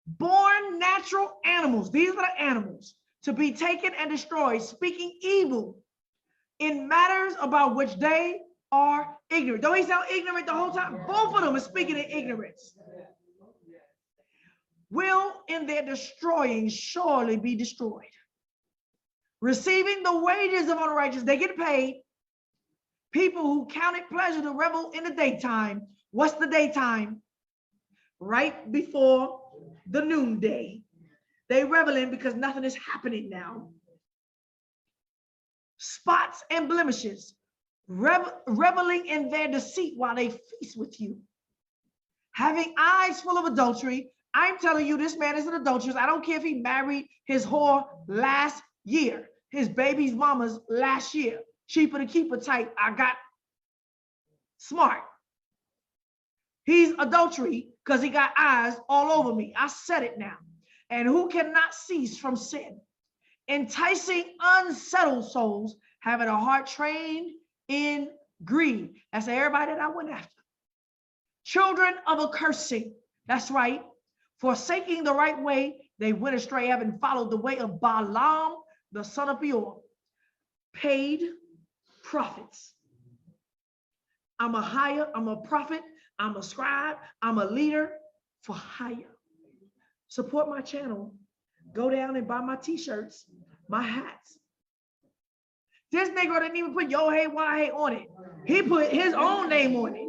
born natural animals. These are the animals to be taken and destroyed, speaking evil in matters about which they are ignorant. Don't he sound ignorant the whole time? Both of them are speaking in ignorance. Will in their destroying surely be destroyed. Receiving the wages of unrighteous, they get paid. People who count it pleasure to revel in the daytime. What's the daytime? Right before the noonday. They revel in because nothing is happening now. Spots and blemishes, reveling in their deceit while they feast with you. Having eyes full of adultery, I'm telling you, this man is an adulteress. I don't care if he married his whore last year, his baby's mama's last year. Cheaper to keep her tight. I got smart. He's adultery because he got eyes all over me. I said it now. And who cannot cease from sin? Enticing unsettled souls, having a heart trained in greed. That's everybody that I went after. Children of a cursing. That's right. Forsaking the right way, they went astray, having followed the way of Balaam, the son of Beor. Paid prophets. I'm a prophet, I'm a scribe, I'm a leader for hire. Support my channel. Go down and buy my t-shirts, my hats. This Negro didn't even put yo hey, why hey on it. He put his own name on it.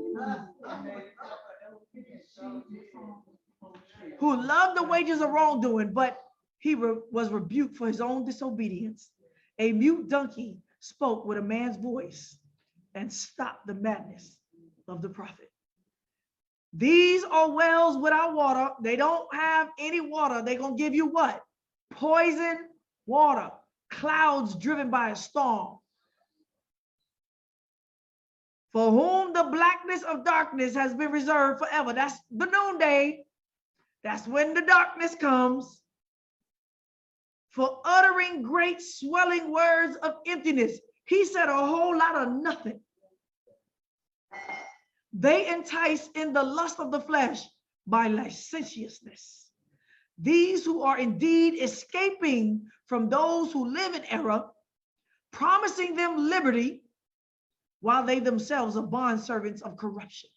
Who loved the wages of wrongdoing, but he was rebuked for his own disobedience. A mute donkey spoke with a man's voice and stopped the madness of the prophet. These are wells without water. They don't have any water. They're going to give you what? Poison water. Clouds driven by a storm. For whom the blackness of darkness has been reserved forever. That's the noonday. That's when the darkness comes. For uttering great swelling words of emptiness. He said a whole lot of nothing. They entice in the lust of the flesh by licentiousness. These who are indeed escaping from those who live in error, promising them liberty, while they themselves are bondservants of corruption.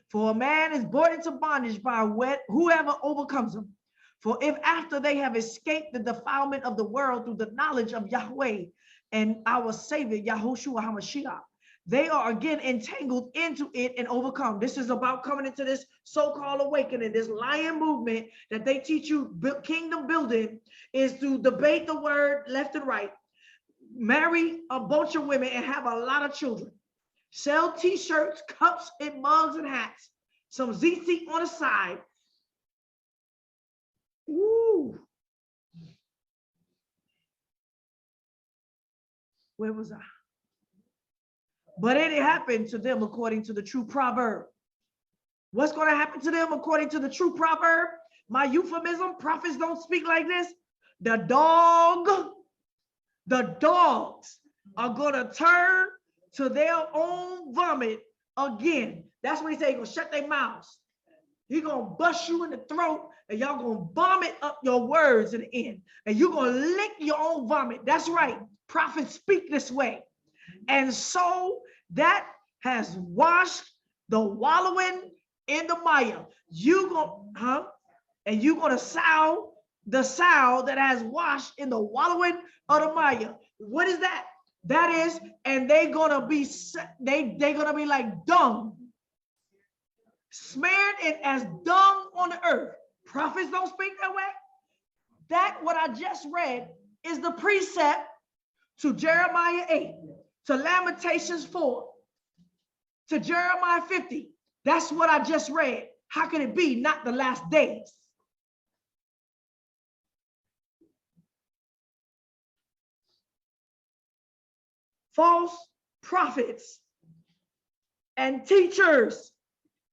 For a man is brought into bondage by whoever overcomes him. For if after they have escaped the defilement of the world through the knowledge of Yahweh and our Savior, Yahushua HaMashiach, they are again entangled into it and overcome. This is about coming into this so-called awakening, this lion movement that they teach you. Kingdom building is to debate the word left and right, marry a bunch of women and have a lot of children, sell t-shirts, cups, and mugs and hats, some ZC on the side. Woo. Where was I? But it happened to them according to the true proverb. What's going to happen to them according to the true proverb? My euphemism, prophets don't speak like this. The dogs are going to turn to their own vomit again. That's what he said. He's going to shut their mouths. He's going to bust you in the throat and y'all going to vomit up your words in the end. And you're going to lick your own vomit. That's right. Prophets speak this way. And so that has washed the wallowing in the mire. And you're going to sow the sow that has washed in the wallowing of the mire. What is that? That is, and they're gonna be like dung, smeared it as dung on the earth. Prophets don't speak that way. That what I just read is the precept to Jeremiah 8, to Lamentations 4, to Jeremiah 50. That's what I just read. How can it be not the last days? False prophets and teachers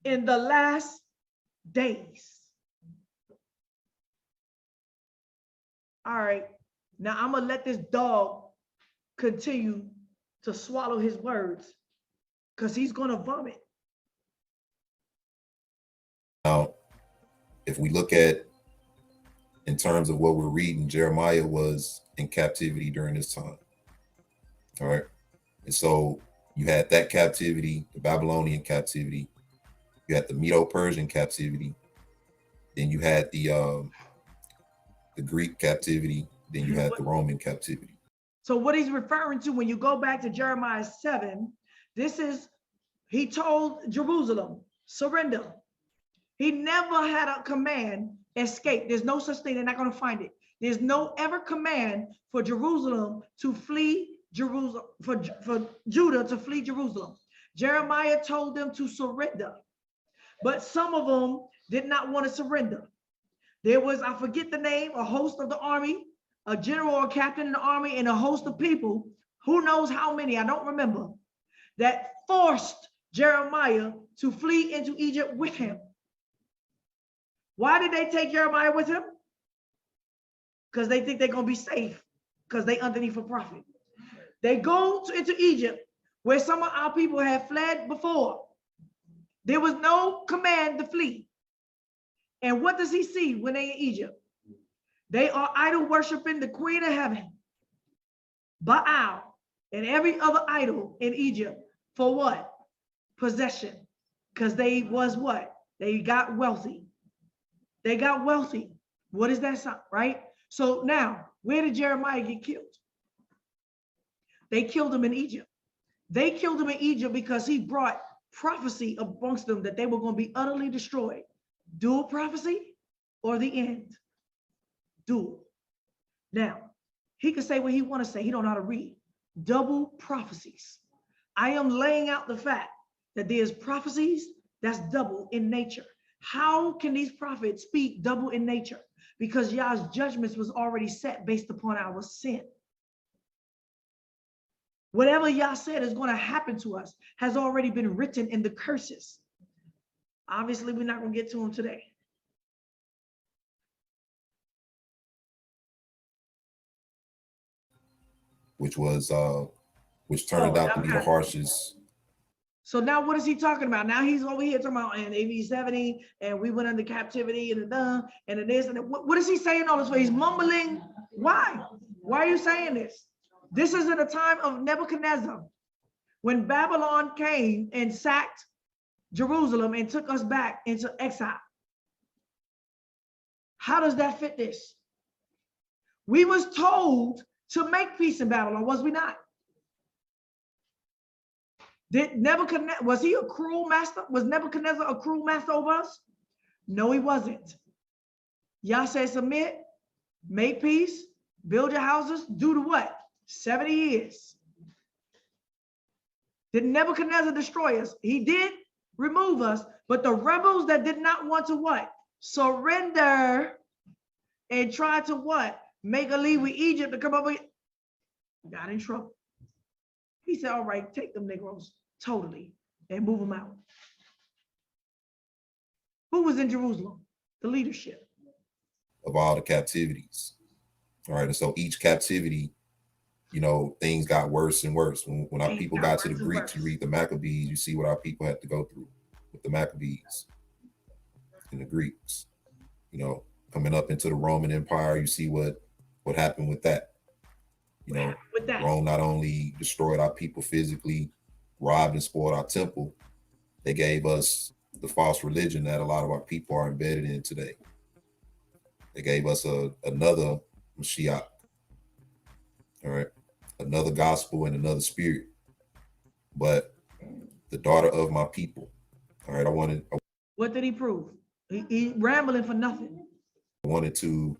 in the last days. All right, now I'm gonna let this dog continue to swallow his words because he's gonna vomit. Now, if we look at in terms of what we're reading, Jeremiah was in captivity during this time. All right. And so you had that captivity, the Babylonian captivity, you had the Medo-Persian captivity, then you had the Greek captivity, then you had the Roman captivity. So what he's referring to when you go back to Jeremiah 7, this is, he told Jerusalem, surrender. He never had a command, escape. There's no such thing. They're not going to find it. There's no ever command for Jerusalem to flee Jerusalem, for Judah to flee Jerusalem. Jeremiah told them to surrender, but some of them did not want to surrender. There was, I forget the name, a host of the army, a general or captain in the army, and a host of people, who knows how many, I don't remember, that forced Jeremiah to flee into Egypt with him. Why did they take Jeremiah with him? Because they think they're going to be safe, because they underneath a prophet. They go into Egypt, where some of our people had fled before. There was no command to flee. And what does he see when they're in Egypt? They are idol worshiping the queen of heaven, Baal, and every other idol in Egypt. For what? Possession. Because they was what? They got wealthy. They got wealthy. What is that sign, right? So now, where did Jeremiah get killed? They killed him in Egypt. They killed him in Egypt because he brought prophecy amongst them that they were going to be utterly destroyed. Dual prophecy or the end? Dual. Now, he can say what he want to say. He don't know how to read. Double prophecies. I am laying out the fact that there's prophecies that's double in nature. How can these prophets speak double in nature? Because Yah's judgments was already set based upon our sin. Whatever Yah said is going to happen to us has already been written in the curses. Obviously, we're not going to get to them today. Which turned out to be the harshest. So now what is he talking about? Now he's over here talking about in AD 70, and we went into captivity and and this and what is he saying all this way? He's mumbling. Why? Why are you saying this? This is in a time of Nebuchadnezzar, when Babylon came and sacked Jerusalem and took us back into exile. How does that fit this? We was told to make peace in Babylon, was we not? Did Nebuchadnezzar, was he a cruel master? Was Nebuchadnezzar a cruel master over us? No, he wasn't. Yah said, submit, make peace, build your houses, do the what? 70 years. Did Nebuchadnezzar destroy us? He did remove us, but the rebels that did not want to what? Surrender and try to what? Make a league with Egypt to come up with, got in trouble. He said, all right, take them Negroes totally and move them out. Who was in Jerusalem? The leadership. Of all the captivities. All right, and so each captivity, you know, things got worse and worse. When our people got to the Greeks, you read the Maccabees, you see what our people had to go through with the Maccabees and the Greeks. You know, coming up into the Roman Empire, you see what happened with that. You know, Rome not only destroyed our people physically, robbed and spoiled our temple, they gave us the false religion that a lot of our people are embedded in today. They gave us another Mashiach, all right, another gospel and another spirit. But the daughter of my people, all right, what did he prove? He rambling for nothing. I wanted to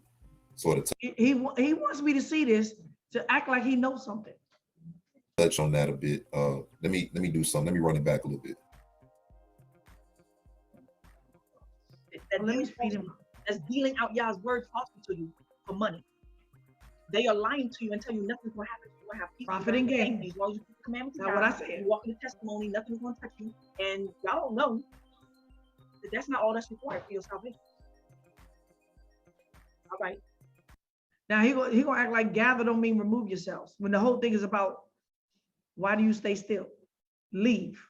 sort of he wants me to see this, to act like he knows something. Touch on that a bit. Let me do something. Let me run it back a little bit. Let me speed him up. That's dealing out Yah's words falsely to you for money. They are lying to you and tell you nothing's going to happen. You're going to have peace. Profit and gain. As long as you keep the commandments. That's what I said. You walk in the testimony, nothing's going to touch you. And y'all don't know that that's not all that's required for your salvation. All right. Now he gonna act like gather don't mean remove yourselves, when the whole thing is about why do you stay still? Leave.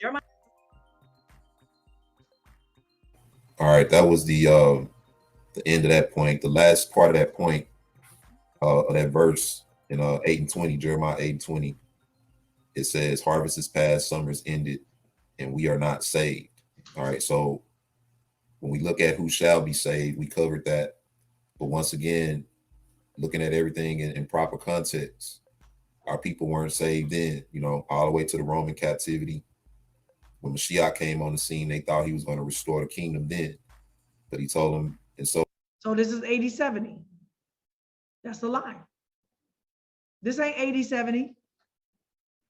Jeremiah. All right, that was the end of that point. The last part of that point, of that verse in 8 and 20, Jeremiah 8 and 20, it says, harvest is past, summer is ended, and we are not saved. All right, so when we look at who shall be saved, we covered that. But once again, looking at everything in proper context, our people weren't saved then, you know, all the way to the Roman captivity. When Mashiach came on the scene, they thought he was going to restore the kingdom then. But he told them, and so this is 80-70. That's a lie. This ain't 80-70.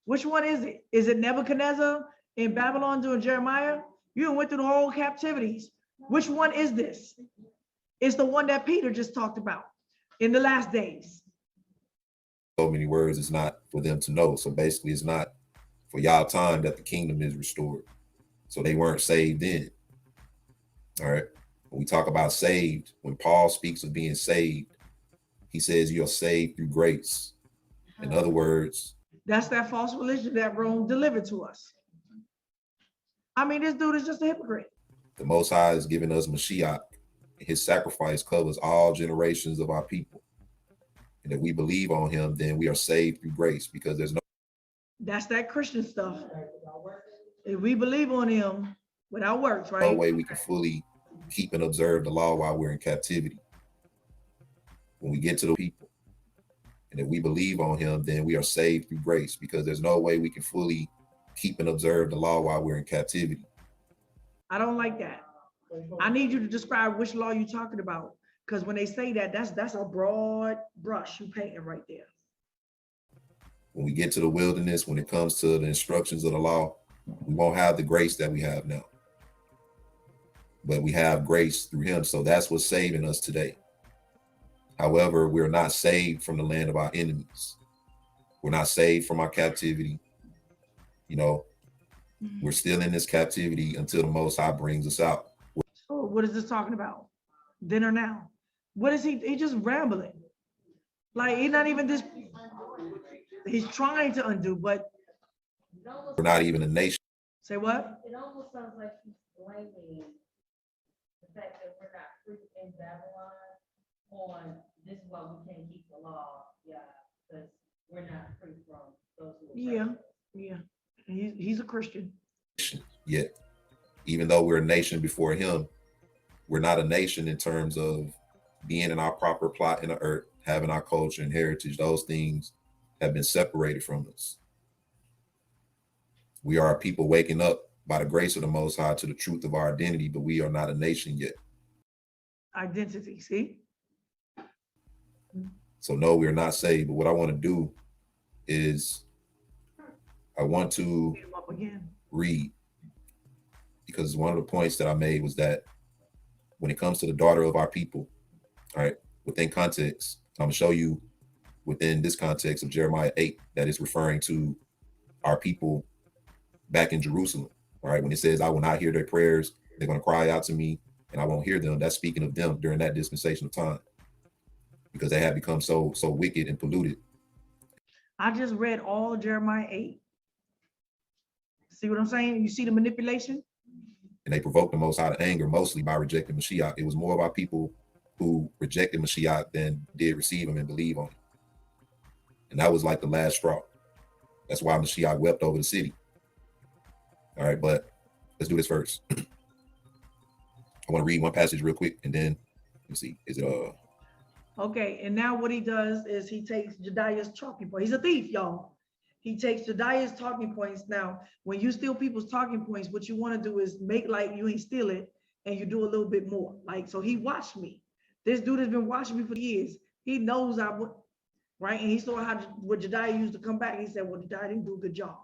Which one is it? Is it Nebuchadnezzar in Babylon doing Jeremiah? You went through the whole captivities. Which one is this? It's the one that Peter just talked about in the last days. So many words is not for them to know. So basically, it's not for y'all time that the kingdom is restored. So they weren't saved then. All right. When we talk about saved, when Paul speaks of being saved, he says you're saved through grace. In other words, that's that false religion that Rome delivered to us. I mean, this dude is just a hypocrite. The Most High has given us Mashiach. His sacrifice covers all generations of our people. And if we believe on him, then we are saved through grace, because there's no. That's that Christian stuff. If we believe on him without works, right? No way we can fully keep and observe the law while we're in captivity. When we get to the people, and if we believe on him, then we are saved through grace, because there's no way we can fully keep and observe the law while we're in captivity. I don't like that. I need you to describe which law you're talking about, because when they say that, that's a broad brush you painting right there. When we get to the wilderness, when it comes to the instructions of the law, we won't have the grace that we have now. But we have grace through him. So that's what's saving us today. However, we're not saved from the land of our enemies. We're not saved from our captivity. You know, we're still in this captivity until the Most High brings us out. So what is this talking about? Then or now? What is he just rambling? Like, he's not even this, he's trying to undo, but. We're not even a nation. Say what? It almost sounds like he's blaming the fact that we're not free in Babylon on this is why we can't keep the law, because we're not free from those who are Yeah. He's a Christian. Yet, even though we're a nation before him, we're not a nation in terms of being in our proper plot in the earth, having our culture and heritage. Those things have been separated from us. We are a people waking up by the grace of the Most High to the truth of our identity, but we are not a nation yet. Identity, see? So no, we're not saved. But what I want to do is I want to read, because one of the points that I made was that when it comes to the daughter of our people, all right, within context, I'm gonna show you within this context of Jeremiah 8 that is referring to our people back in Jerusalem. All right, when it says, I will not hear their prayers, they're going to cry out to me and I won't hear them. That's speaking of them during that dispensation of time, because they have become so wicked and polluted. I just read all of Jeremiah 8. See what I'm saying? You see the manipulation? And they provoked the Most High to anger, mostly by rejecting Mashiach. It was more of our people who rejected Mashiach than did receive him and believe on him. And that was like the last straw. That's why Mashiach wept over the city. All right, but let's do this first. I want to read one passage real quick, and then let's see. Is it Okay, and now what he does is he takes Jediah's talking point. He's a thief, y'all. He takes Jediah's talking points. Now, when you steal people's talking points, what you want to do is make like you ain't steal it, and you do a little bit more. Like, so he watched me. This dude has been watching me for years. He knows I would, right? And he saw how what Jediah used to come back. He said, well, Jediah didn't do a good job.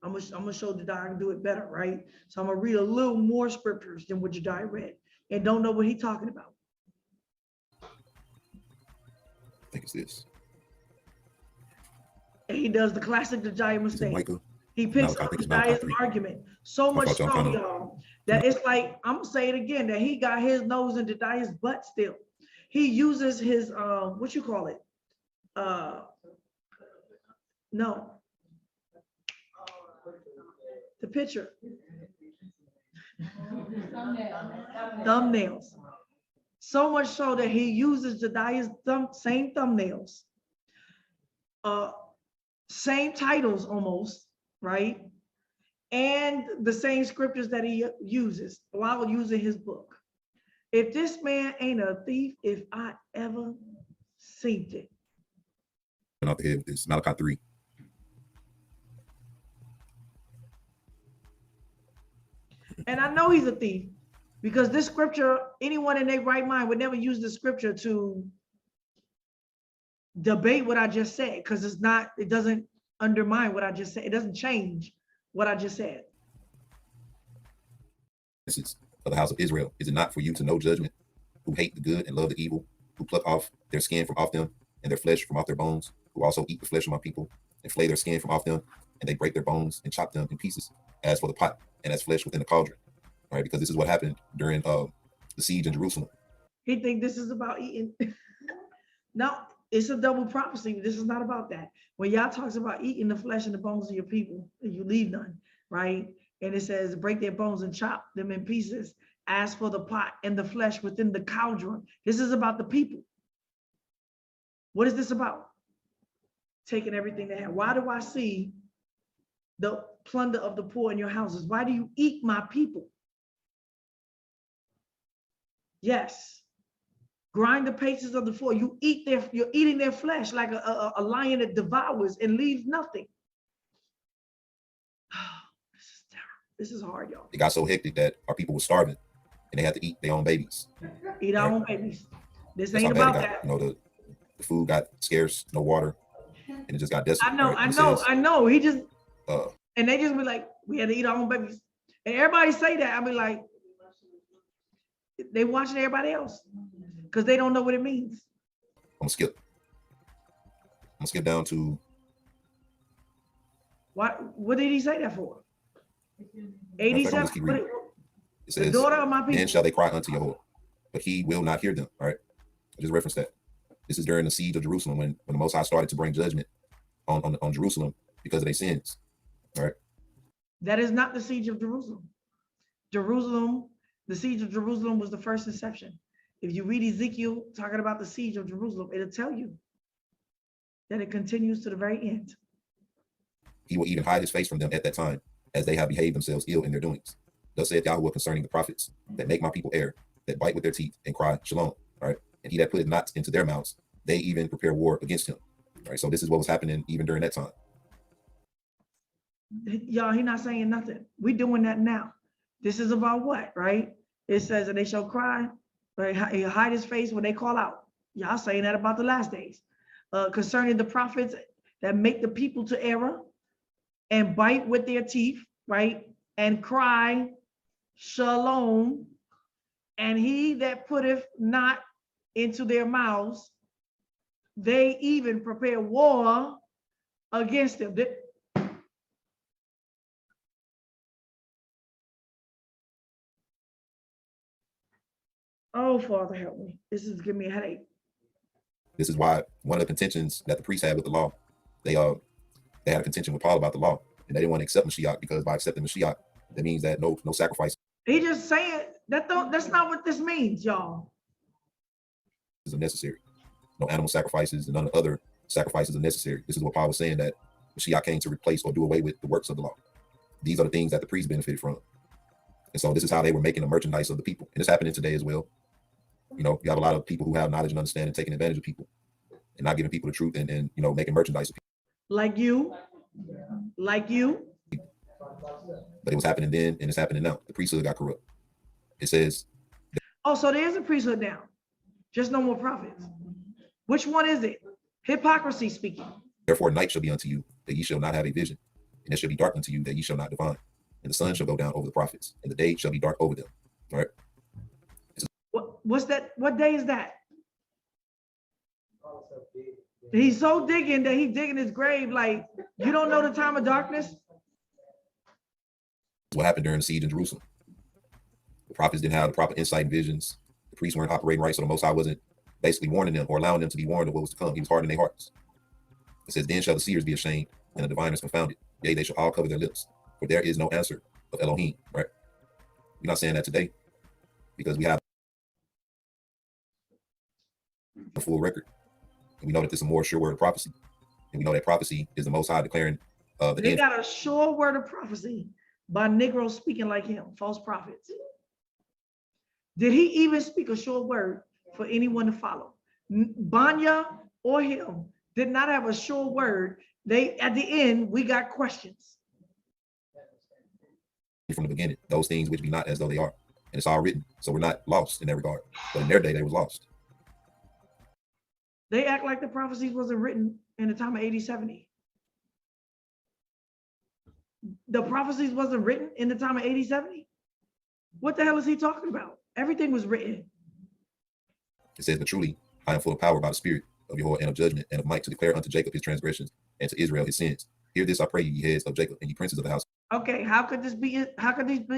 I'm gonna show Jediah I can do it better, right? So I'm gonna read a little more scriptures than what Jediah read, and don't know what he's talking about. I think it's this. And he does the classic Jediah mistake. Micah? He picks No, I up think it's Jediah's Malachi. argument so much so, Malachi. y'all, that it's like, I'm gonna say it again, that he got his nose in Jediah's butt still. He uses his, what you call it? No. The picture. Thumbnails. So much so that he uses Jediah's same thumbnails, same titles almost, right? And the same scriptures that he uses while using his book. If this man ain't a thief, if I ever seen it. And off the head with this, Malachi 3. And I know he's a thief, because this scripture, anyone in their right mind would never use the scripture to debate what I just said, because it doesn't undermine what I just said. It doesn't change what I just said. This is of the house of Israel? Is it not for you to know judgment, who hate the good and love the evil, who pluck off their skin from off them, and their flesh from off their bones, who also eat the flesh of my people, and flay their skin from off them, and they break their bones and chop them in pieces, as for the pot, and as flesh within the cauldron. All right, because this is what happened during the siege in Jerusalem. He think this is about eating. No, it's a double prophecy. This is not about that. When y'all talks about eating the flesh and the bones of your people, and you leave none, right? And it says, break their bones and chop them in pieces. As for the pot and the flesh within the cauldron, this is about the people. What is this about? Taking everything they have. Why do I see the plunder of the poor in your houses? Why do you eat my people? Yes. Grind the paces of the poor. You're eating their flesh like a lion that devours and leaves nothing. This is terrible. This is hard, y'all. It got so hectic that our people were starving and they had to eat their own babies. Eat our own babies. This That's ain't how bad about it got. that. You know, the food got scarce, no water, and it just got desolate. I know, right? I It know, says, I know. He just, uh, and they just be like, we had to eat our own babies. And everybody say that. I be like, they watching everybody else because they don't know what it means. I'm gonna skip down to What did he say that for? I'm 87. just keep reading. It The says, daughter of my then people. shall they cry unto Yahweh, but he will not hear them. All right. I just referenced that. This is during the siege of Jerusalem when the Most High started to bring judgment on Jerusalem because of their sins. All right. That is not the siege of Jerusalem. The siege of Jerusalem was the first inception. If you read Ezekiel talking about the siege of Jerusalem, it'll tell you that it continues to the very end. He will even hide his face from them at that time, as they have behaved themselves ill in their doings. Thus saith Yahweh concerning the prophets that make my people err, that bite with their teeth and cry shalom. All right. And he that putteth not into their mouths, they even prepare war against him. All right. So this is what was happening even during that time. Y'all, he not saying nothing. We doing that now. This is about what, right? It says that they shall cry, right? He'll hide his face when they call out. Y'all saying that about the last days. Concerning the prophets that make the people to error and bite with their teeth, right? And cry, shalom. And he that putteth not into their mouths, they even prepare war against them. Oh, Father, help me. This is giving me a headache. This is why one of the contentions that the priests had with the law, they had a contention with Paul about the law, and they didn't want to accept Mashiach because by accepting Mashiach, that means that no sacrifice He just saying that's not what this means, y'all. is necessary. No animal sacrifices and none of the other sacrifices are necessary. This is what Paul was saying, that Mashiach came to replace or do away with the works of the law. These are the things that the priests benefited from. And so this is how they were making the merchandise of the people. And it's happening today as well. You know, you have a lot of people who have knowledge and understanding taking advantage of people and not giving people the truth and you know, making merchandise of people. Like you. But it was happening then and it's happening now. The priesthood got corrupt. It says, Oh, so there's a priesthood now. Just no more prophets. Which one is it? Hypocrisy speaking. therefore night shall be unto you, that ye shall not have a vision, and it shall be dark unto you, that ye shall not divine. And the sun shall go down over the prophets, and the day shall be dark over them. All right. What's that? What day is that? He's so digging that he's digging his grave. Like, you don't know the time of darkness? What happened during the siege in Jerusalem? The prophets didn't have the proper insight and visions. The priests weren't operating right, so the Most High wasn't basically warning them or allowing them to be warned of what was to come. He was hardening their hearts. It says, then shall the seers be ashamed, and the diviners confounded. Yea, they shall all cover their lips, for there is no answer of Elohim. Right? We're not saying that today, because we have a full record. And we know that this is a more sure word of prophecy. And we know that prophecy is the Most High declaring the They end. got a sure word of prophecy by Negroes speaking like him, false prophets. Did he even speak a sure word for anyone to follow? Banya or him did not have a sure word. They, at the end, we got questions. From the beginning, those things which be not as though they are. And it's all written. So we're not lost in that regard. But in their day, they was lost. They act like the prophecies wasn't written in the time of 80, 70. The prophecies wasn't written in the time of 80, 70. What the hell is he talking about? Everything was written. It says, but truly, I am full of power by the Spirit of Yahweh and of judgment and of might to declare unto Jacob his transgressions and to Israel his sins. Hear this, I pray you, ye heads of Jacob and ye princes of the house. Okay, how could these be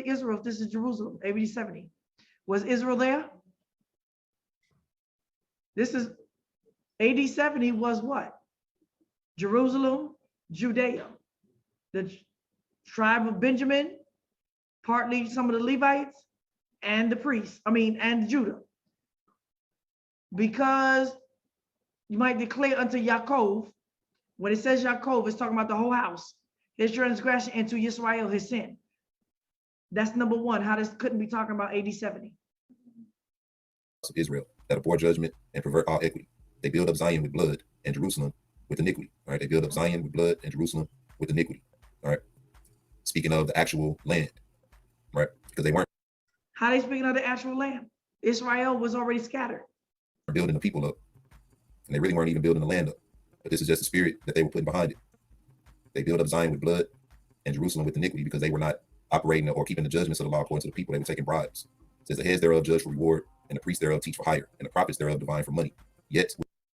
Israel if this is Jerusalem, AD 70? Was Israel there? This is AD 70 was what? Jerusalem, Judea, the tribe of Benjamin, partly some of the Levites, and the priests, and Judah. Because you might declare unto Yaakov, when it says Yaakov, it's talking about the whole house, his transgression, and to Israel, his sin. That's number one, how this couldn't be talking about AD 70. Of Israel, that abhor judgment and pervert all equity. They build up Zion with blood and Jerusalem with iniquity. All right, they build up Zion with blood and Jerusalem with iniquity. All right, speaking of the actual land, right? Because they weren't. How they speaking of the actual land? Israel was already scattered. Building the people up, and they really weren't even building the land up. But this is just the spirit that they were putting behind it. They build up Zion with blood and Jerusalem with iniquity because they were not operating or keeping the judgments of the law according to the people. They were taking bribes. It says the heads thereof judge for reward, and the priests thereof teach for hire, and the prophets thereof divine for money. Yet,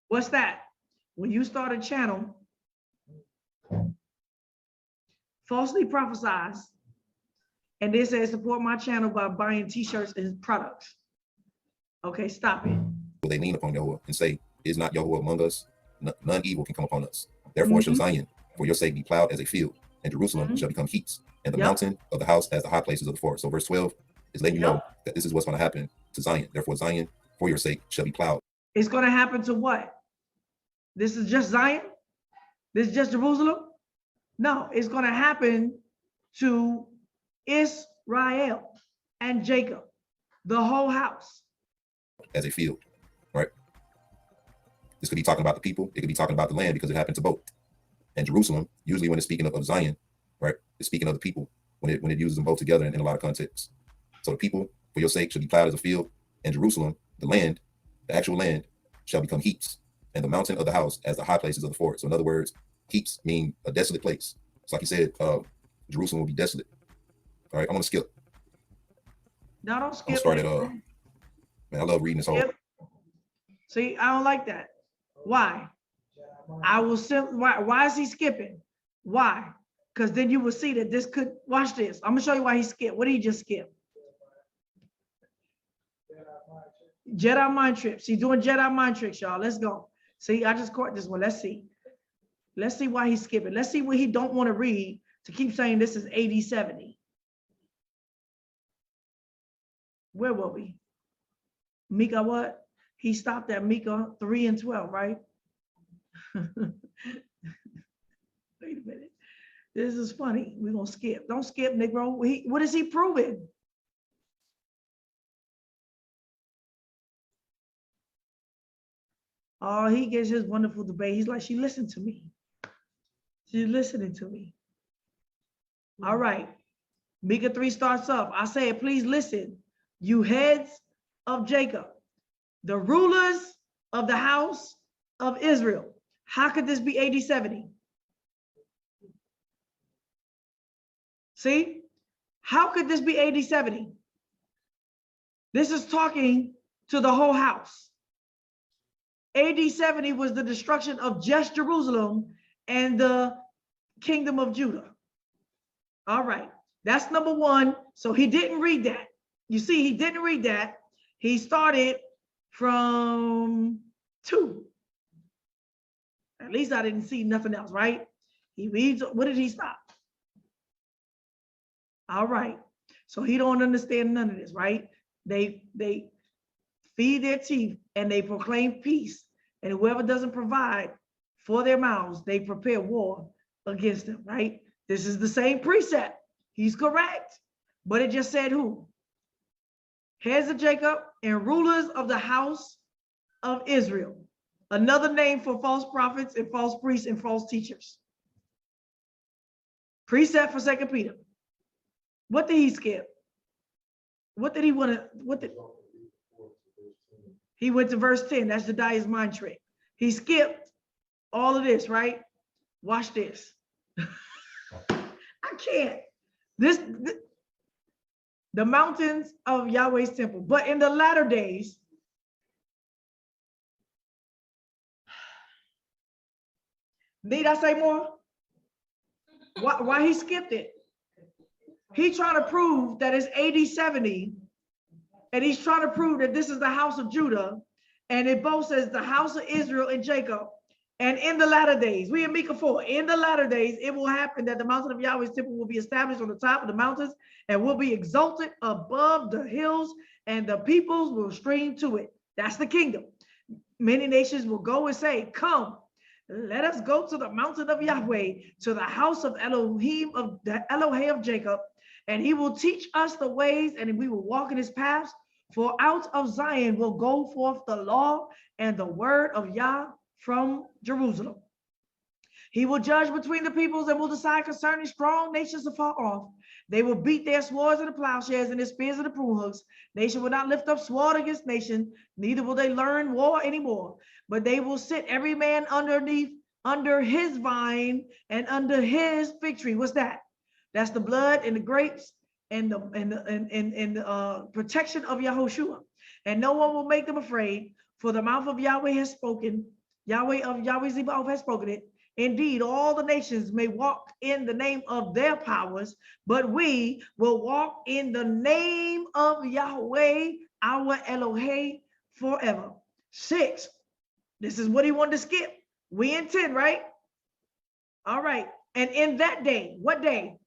what's that? When you start a channel, falsely prophesies, and they say support my channel by buying t-shirts and products. Okay, stop it. Will they lean upon Yahweh and say, is not Yahweh among us? None evil can come upon us. Therefore shall Zion for your sake be plowed as a field, and Jerusalem shall become heaps, and the mountain of the house as the high places of the forest. So verse 12 is letting you know that this is what's going to happen to Zion. Therefore Zion for your sake shall be plowed. It's going to happen to what? This is just Zion? This is just Jerusalem? No, it's going to happen to Israel and Jacob, the whole house. As a field, right? This could be talking about the people. It could be talking about the land because it happened to both. And Jerusalem, usually when it's speaking of Zion, right, it's speaking of the people when it uses them both together in a lot of contexts. So the people, for your sake, shall be plowed as a field, and Jerusalem, the land, the actual land, shall become heaps, and the mountain of the house as the high places of the forest. So in other words, heaps mean a desolate place. It's like you said, Jerusalem will be desolate. All right, I'm gonna skip. No, don't skip. I'm gonna start at man, I love reading this whole. See, I don't like that. Why? I will simply, why is he skipping? Why? Because then you will see that this could, watch this. I'm gonna show you why he skipped. What did he just skip? Jedi mind tricks. He's doing Jedi mind tricks, y'all. Let's go. See, I just caught this one. Let's see. Let's see why he's skipping. Let's see what he don't want to read to keep saying this is AD 70. Where were we? Micah what? He stopped at Micah 3 and 12, right? Wait a minute. This is funny. We're going to skip. Don't skip, Negro. What is he proving? Oh, he gets his wonderful debate. He's like, she listened to me. She's listening to me. All right. Micah 3 starts off. I said, please listen, you heads of Jacob, the rulers of the house of Israel. How could this be AD 70? See? How could this be AD 70? This is talking to the whole house. AD 70 was the destruction of just Jerusalem and the kingdom of Judah. All right, that's number one. So he didn't read that. You see, he didn't read that. He started from 2. At least I didn't see nothing else, right? He reads, what did he stop? All right, so he don't understand none of this, right? They feed their teeth and they proclaim peace. And whoever doesn't provide for their mouths, they prepare war against them, right? This is the same precept. He's correct. But it just said who? Heads of Jacob and rulers of the house of Israel. Another name for false prophets and false priests and false teachers. Precept for 2 Peter. What did he skip? What did he want to, he went to verse 10. That's Jediah's mind trick. He skipped all of this, right? Watch this. I can't. This the mountains of Yahweh's temple. But in the latter days, need I say more? Why he skipped it? He's trying to prove that it's AD 70, and he's trying to prove that this is the house of Judah, and it both says the house of Israel and Jacob. And in the latter days, we in Micah 4, in the latter days, it will happen that the mountain of Yahweh's temple will be established on the top of the mountains and will be exalted above the hills, and the peoples will stream to it. That's the kingdom. Many nations will go and say, come, let us go to the mountain of Yahweh, to the house of Elohim, of the Elohim of Jacob, and he will teach us the ways, and we will walk in his paths. For out of Zion will go forth the law and the word of Yah from Jerusalem. He will judge between the peoples and will decide concerning strong nations afar off. They will beat their swords and the plowshares and their spears and the prune hooks. Nation will not lift up sword against nation, neither will they learn war anymore. But they will sit every man under his vine and under his fig tree. What's that? That's the blood and the grapes and the protection of Yahushua. And no one will make them afraid, for the mouth of Yahweh has spoken. Yahweh Zebaoth has spoken it. Indeed, all the nations may walk in the name of their powers, but we will walk in the name of Yahweh, our Elohim, forever. 6. This is what he wanted to skip. We in 10, right? All right. And in that day, what day?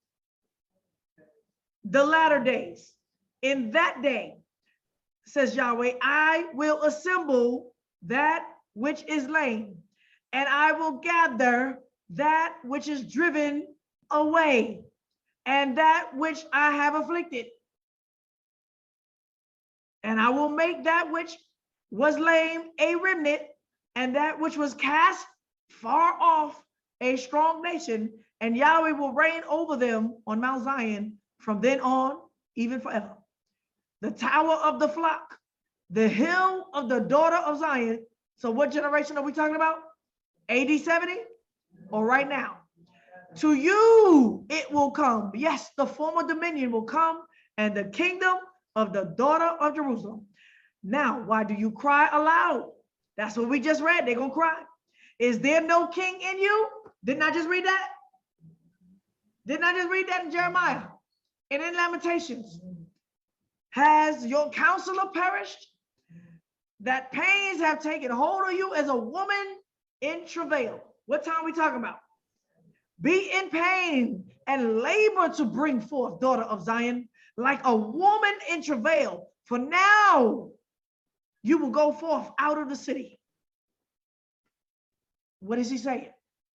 The latter days. In that day, says Yahweh, I will assemble that which is lame, and I will gather that which is driven away, and that which I have afflicted. And I will make that which was lame a remnant, and that which was cast far off a strong nation, and Yahweh will reign over them on Mount Zion from then on, even forever. The tower of the flock, the hill of the daughter of Zion. So what generation are we talking about? AD 70 or right now? To you it will come. Yes, the former dominion will come, and the kingdom of the daughter of Jerusalem. Now, why do you cry aloud? That's what we just read. They're going to cry. Is there no king in you? Didn't I just read that? Didn't I just read that in Jeremiah and in Lamentations? Has your counselor perished? That pains have taken hold of you as a woman in travail. What time are we talking about? Be in pain and labor to bring forth, daughter of Zion, like a woman in travail. For now you will go forth out of the city. What is he saying?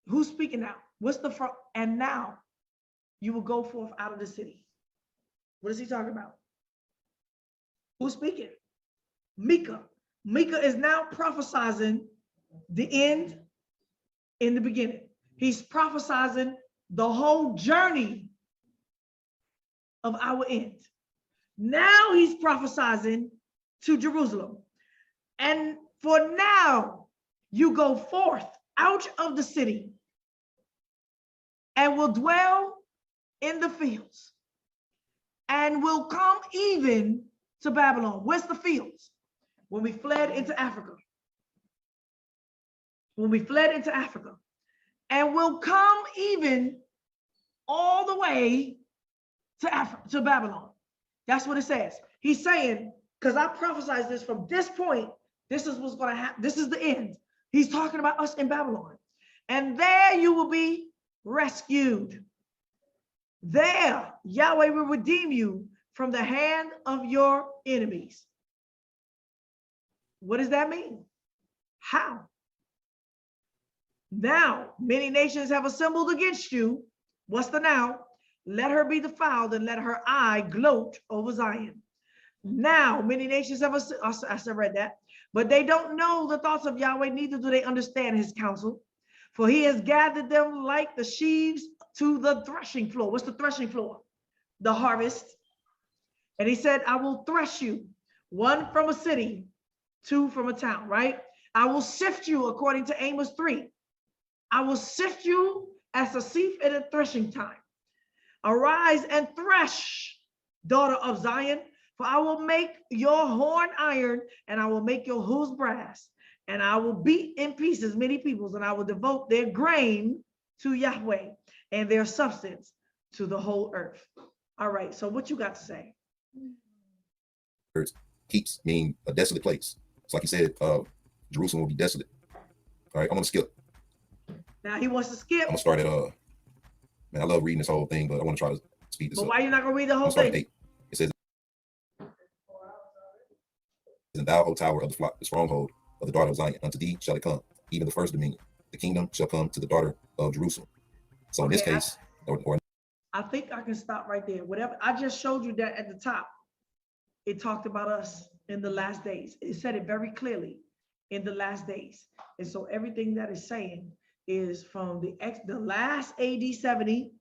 Who's speaking now? What's the front? And now you will go forth out of the city. What is he talking about? Who's speaking? Micah. Micah is now prophesizing the end in the beginning. He's prophesizing the whole journey of our end. Now he's prophesizing to Jerusalem. And for now, you go forth out of the city and will dwell in the fields and will come even to Babylon. Where's the fields? When we fled into Africa. When we fled into Africa. And will come even all the way to Africa, to Babylon. That's what it says. He's saying, because I prophesied this from this point, this is what's going to happen. This is the end. He's talking about us in Babylon. And there you will be rescued. There, Yahweh will redeem you from the hand of your enemies. What does that mean? How? Now, many nations have assembled against you. What's the now? Let her be defiled and let her eye gloat over Zion. Now, many nations have, I read that, but they don't know the thoughts of Yahweh, neither do they understand his counsel. For he has gathered them like the sheaves to the threshing floor. What's the threshing floor? The harvest. And he said, I will thresh you, one from a city, two from a town, right? I will sift you according to Amos 3. I will sift you as a sieve at a threshing time. Arise and thresh daughter of Zion, for I will make your horn iron, and I will make your hooves brass, and I will beat in pieces many peoples, and I will devote their grain to Yahweh, and their substance to the whole earth. All right, so what you got to say? Keeps mean a desolate place. It's like he said, Jerusalem will be desolate. All right, I'm gonna skip. Now he wants to skip. I'm gonna start at man, I love reading this whole thing, but I want to try to speed this But up. why you not gonna read the I'm whole gonna start at thing? 8. It says, "And thou, O tower of the flock, the stronghold of the daughter of Zion, unto thee shall it come, even the first dominion. The kingdom shall come to the daughter of Jerusalem." So in this Okay, case, or I think I can stop right there. Whatever, I just showed you that at the top. It talked about us in the last days. It said it very clearly, in the last days. And so everything that is saying is from the last AD 70,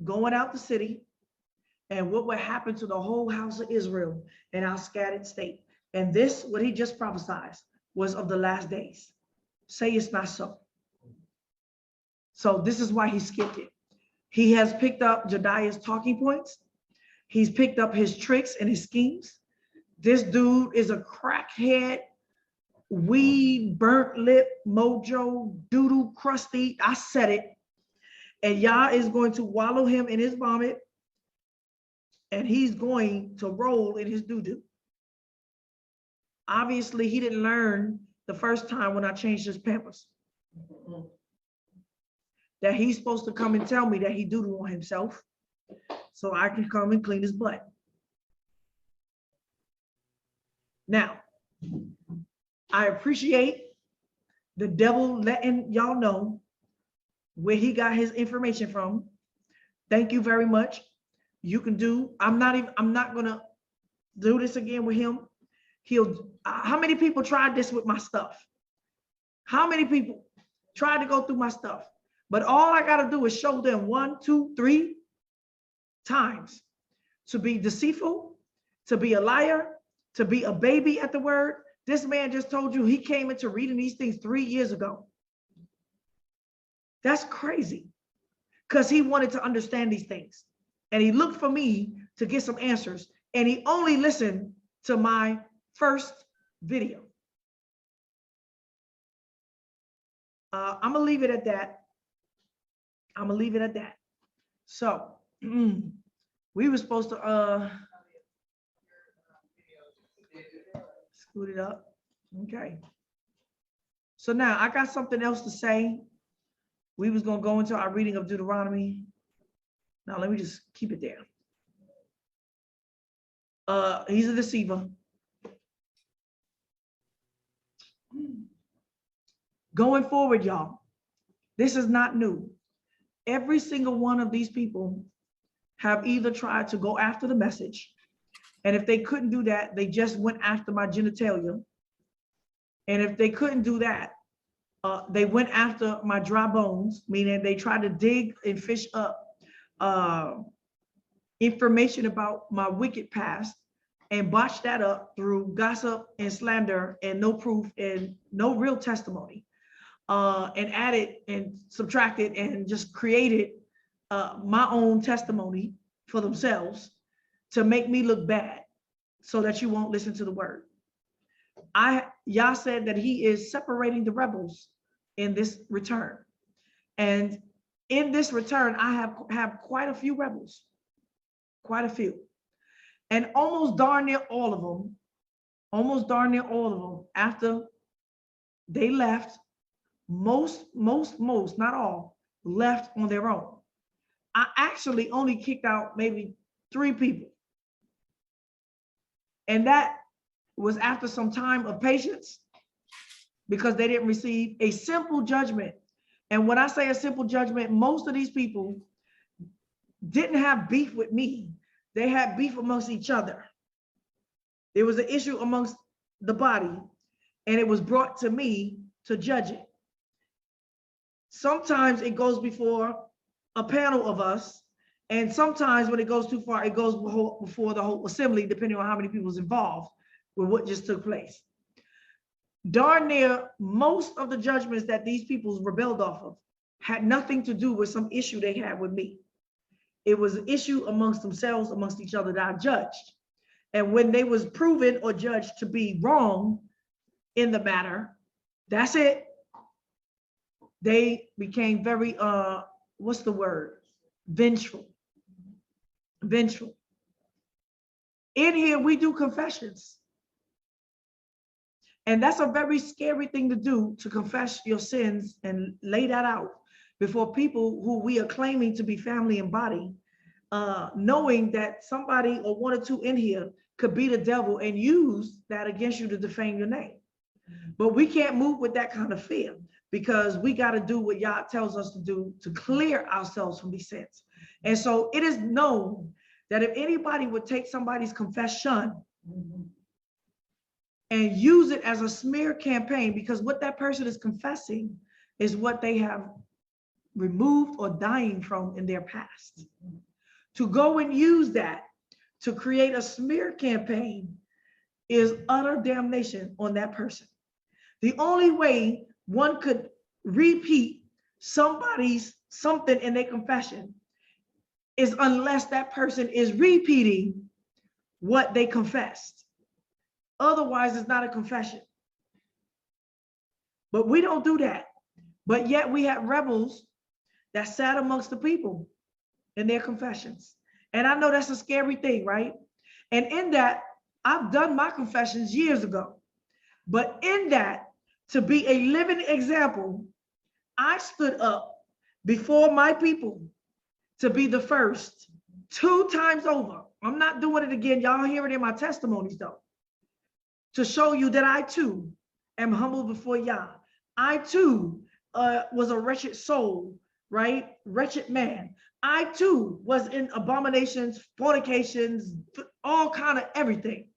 going out the city, and what would happen to the whole house of Israel in our scattered state. And this, what he just prophesied, was of the last days. Say it's not so. So this is why he skipped it. He has picked up Jediah's talking points. He's picked up his tricks and his schemes. This dude is a crackhead, weed, burnt lip, mojo, doodoo, crusty. I said it. And Yah is going to wallow him in his vomit. And he's going to roll in his doo-doo. Obviously, he didn't learn the first time when I changed his pampers. That he's supposed to come and tell me that he doo-doo on himself, so I can come and clean his butt. Now, I appreciate the devil letting y'all know where he got his information from. Thank you very much. You can do, I'm not gonna do this again with him. How many people tried this with my stuff? How many people tried to go through my stuff? But all I gotta do is show them 1, 2, 3 times to be deceitful, to be a liar, to be a baby at the word. This man just told you he came into reading these things 3 years ago. That's crazy, because he wanted to understand these things. And he looked for me to get some answers. And he only listened to my first video. I'm gonna leave it at that. I'm gonna leave it at that. So we were supposed to scoot it up. Okay. So now I got something else to say. We was gonna go into our reading of Deuteronomy. Now let me just keep it there. He's a deceiver. Going forward, y'all, this is not new. Every single one of these people have either tried to go after the message, and if they couldn't do that, they just went after my genitalia. And if they couldn't do that, they went after my dry bones, meaning they tried to dig and fish up information about my wicked past and botch that up through gossip and slander and no proof and no real testimony, and added and subtracted and just created my own testimony for themselves to make me look bad so that you won't listen to the word. Yah said that he is separating the rebels in this return. And in this return, I have quite a few rebels, quite a few. And almost darn near all of them, after they left, most, not all, left on their own. I actually only kicked out maybe 3 people. And that was after some time of patience, because they didn't receive a simple judgment. And when I say a simple judgment, most of these people didn't have beef with me. They had beef amongst each other. There was an issue amongst the body, and it was brought to me to judge it. Sometimes it goes before a panel of us, and sometimes when it goes too far, it goes before the whole assembly, depending on how many people is involved with what just took place. Darn near most of the judgments that these people rebelled off of had nothing to do with some issue they had with me. It was an issue amongst themselves, amongst each other, that I judged. And when they was proven or judged to be wrong in the matter, that's it. They became very, what's the word? Vengeful. Vengeful. In here, we do confessions. And that's a very scary thing to do, to confess your sins and lay that out before people who we are claiming to be family and body, knowing that somebody or one or two in here could be the devil and use that against you to defame your name. But we can't move with that kind of fear, because we got to do what Yah tells us to do to clear ourselves from these sins. And so it is known that if anybody would take somebody's confession and use it as a smear campaign, because what that person is confessing is what they have removed or dying from in their past. To go and use that to create a smear campaign is utter damnation on that person. The only way one could repeat somebody's something in their confession is unless that person is repeating what they confessed. Otherwise, it's not a confession. But we don't do that. But yet we have rebels that sat amongst the people in their confessions. And I know that's a scary thing, right? And in that, I've done my confessions years ago. But in that, to be a living example, I stood up before my people to be the first 2 times over. I'm not doing it again. Y'all hear it in my testimonies though. To show you that I too am humble before Yah. I too was a wretched soul, right? Wretched man. I too was in abominations, fornications, all kind of everything.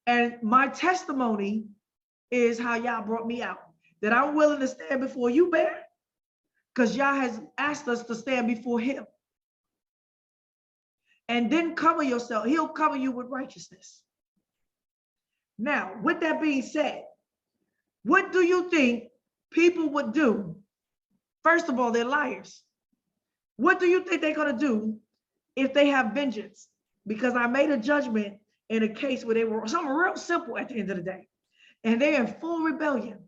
And my testimony is how Yah brought me out. That I'm willing to stand before you, Bear, because Yah has asked us to stand before him. And then cover yourself. He'll cover you with righteousness. Now, with that being said, what do you think people would do? First of all, they're liars. What do you think they're going to do if they have vengeance? Because I made a judgment in a case where they were something real simple at the end of the day, and they're in full rebellion.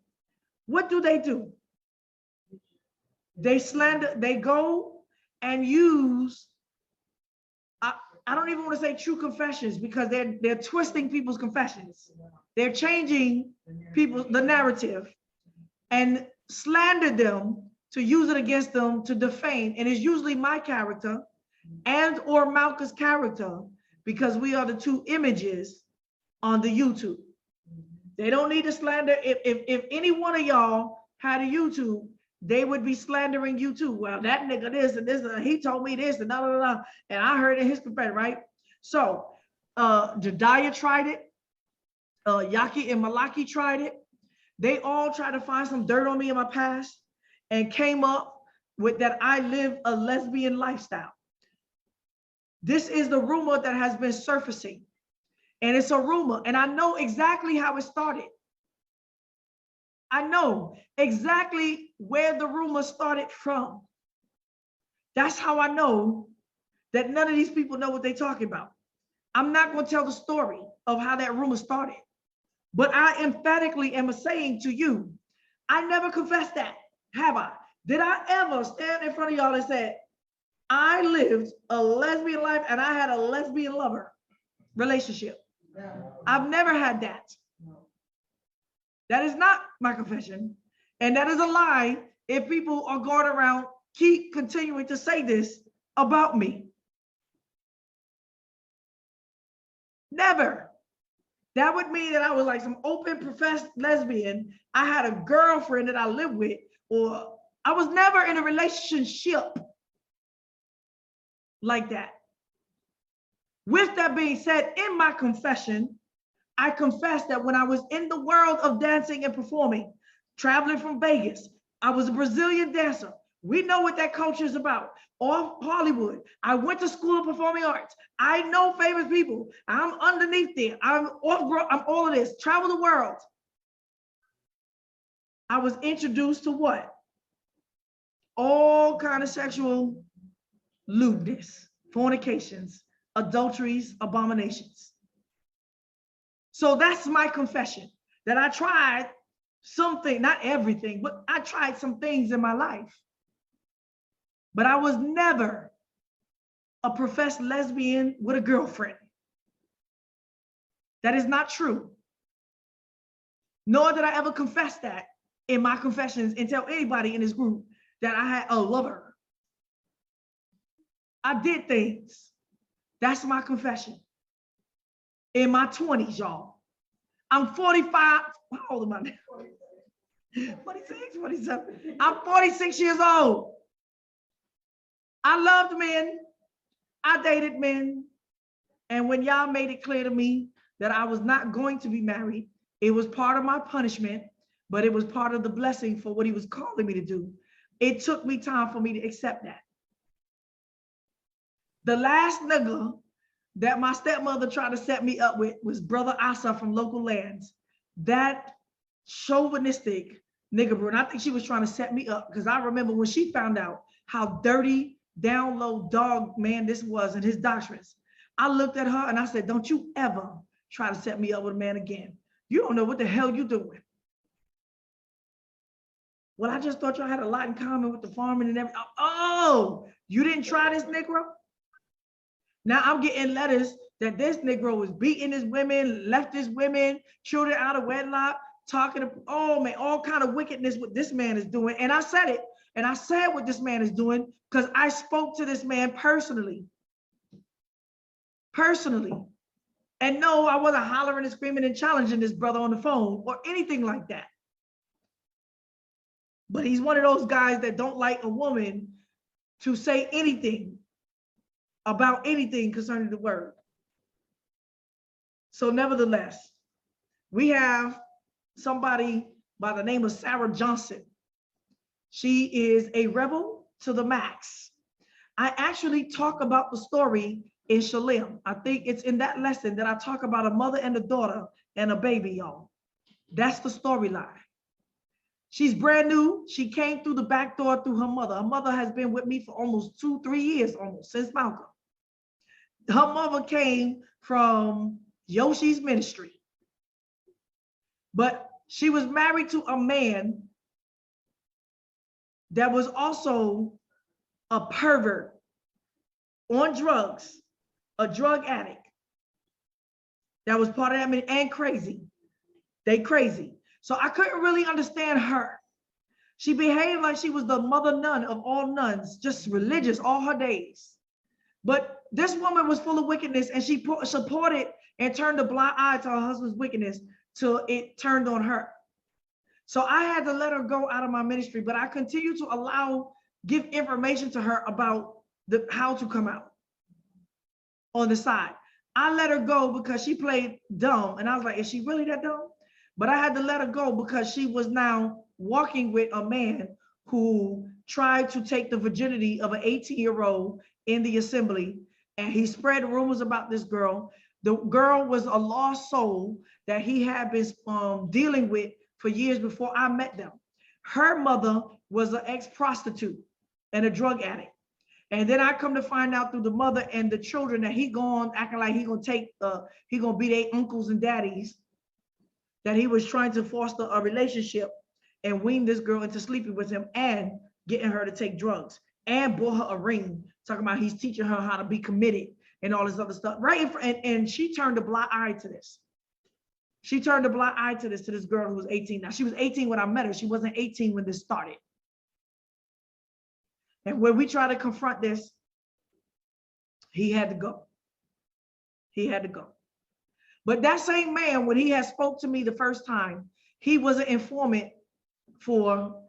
What do? They slander, they go and use, I don't even want to say true confessions, because they're twisting people's confessions. They're changing the narrative, and slander them to use it against them to defame. And it's usually my character and or Malka's character, because we are the 2 images on the YouTube. They don't need to slander. If any one of y'all had a YouTube, they would be slandering you too. Well, that nigga this and this, and he told me this and blah, blah, blah, and I heard in his confession, right? So Jediah tried it. Yaki and Malaki tried it. They all tried to find some dirt on me in my past and came up with that I live a lesbian lifestyle. This is the rumor that has been surfacing. And it's a rumor, and I know exactly how it started. I know exactly where the rumor started from. That's how I know that none of these people know what they're talking about. I'm not going to tell the story of how that rumor started, but I emphatically am saying to you, I never confessed that, have I? Did I ever stand in front of y'all and say, I lived a lesbian life and I had a lesbian lover relationship? I've never had that. That is not my confession. And that is a lie if people are going around keep continuing to say this about me. Never. That would mean that I was like some open professed lesbian. I had a girlfriend that I lived with, or I was never in a relationship like that. With that being said, in my confession, I confess that when I was in the world of dancing and performing, traveling from Vegas, I was a Brazilian dancer. We know what that culture is about. Off Hollywood. I went to school of performing arts. I know famous people. I'm underneath there. I'm all of this. Travel the world. I was introduced to what? All kind of sexual lewdness, fornications, adulteries, abominations. So that's my confession, that I tried something, not everything, but I tried some things in my life. But I was never a professed lesbian with a girlfriend. That is not true. Nor did I ever confess that in my confessions and tell anybody in this group that I had a lover. I did things. That's my confession. In my 20s, y'all. I'm 45. How old am I now? 46, 47. I'm 46 years old. I loved men. I dated men. And when y'all made it clear to me that I was not going to be married, it was part of my punishment, but it was part of the blessing for what he was calling me to do. It took me time for me to accept that. The last nigga that my stepmother tried to set me up with was Brother Asa from Local Lands. That chauvinistic nigga, bro. And I think she was trying to set me up because I remember when she found out how dirty, down low dog man this was and his doctrines. I looked at her and I said, don't you ever try to set me up with a man again. You don't know what the hell you're doing. Well, I just thought y'all had a lot in common with the farming and everything. Oh, you didn't try this, Negro? Now I'm getting letters that this Negro was beating his women, left his women, children out of wedlock, talking to, oh man, all kind of wickedness what this man is doing. And I said it, and I said what this man is doing because I spoke to this man personally. And no, I wasn't hollering and screaming and challenging this brother on the phone or anything like that. But he's one of those guys that don't like a woman to say anything about anything concerning the word. So nevertheless, we have somebody by the name of Sarah Johnson. She is a rebel to the max. I actually talk about the story in Shalem. I think it's in that lesson that I talk about a mother and a daughter and a baby, y'all. That's the storyline. She's brand new. She came through the back door through her mother. Her mother has been with me for almost 2-3 years, almost since Malcolm. Her mother came from Yoshi's ministry, but she was married to a man that was also a pervert on drugs, a drug addict that was part of that, and crazy. They crazy. So I couldn't really understand her. She behaved like she was the mother nun of all nuns, just religious all her days. But this woman was full of wickedness, and she supported and turned a blind eye to her husband's wickedness till it turned on her. So I had to let her go out of my ministry, but I continue to give information to her about how to come out on the side. I let her go because she played dumb. And I was like, is she really that dumb? But I had to let her go because she was now walking with a man who tried to take the virginity of an 18-year-old in the assembly. And he spread rumors about this girl. The girl was a lost soul that he had been dealing with for years before I met them. Her mother was an ex-prostitute and a drug addict. And then I come to find out through the mother and the children that he gone acting like he gonna be their uncles and daddies, that he was trying to foster a relationship and wean this girl into sleeping with him and getting her to take drugs and bought her a ring, talking about he's teaching her how to be committed and all this other stuff, right? And she turned a blind eye to this. She turned a blind eye to this girl who was 18. Now, she was 18 when I met her. She wasn't 18 when this started. And when we try to confront this, he had to go. He had to go. But that same man, when he had spoke to me the first time, he was an informant for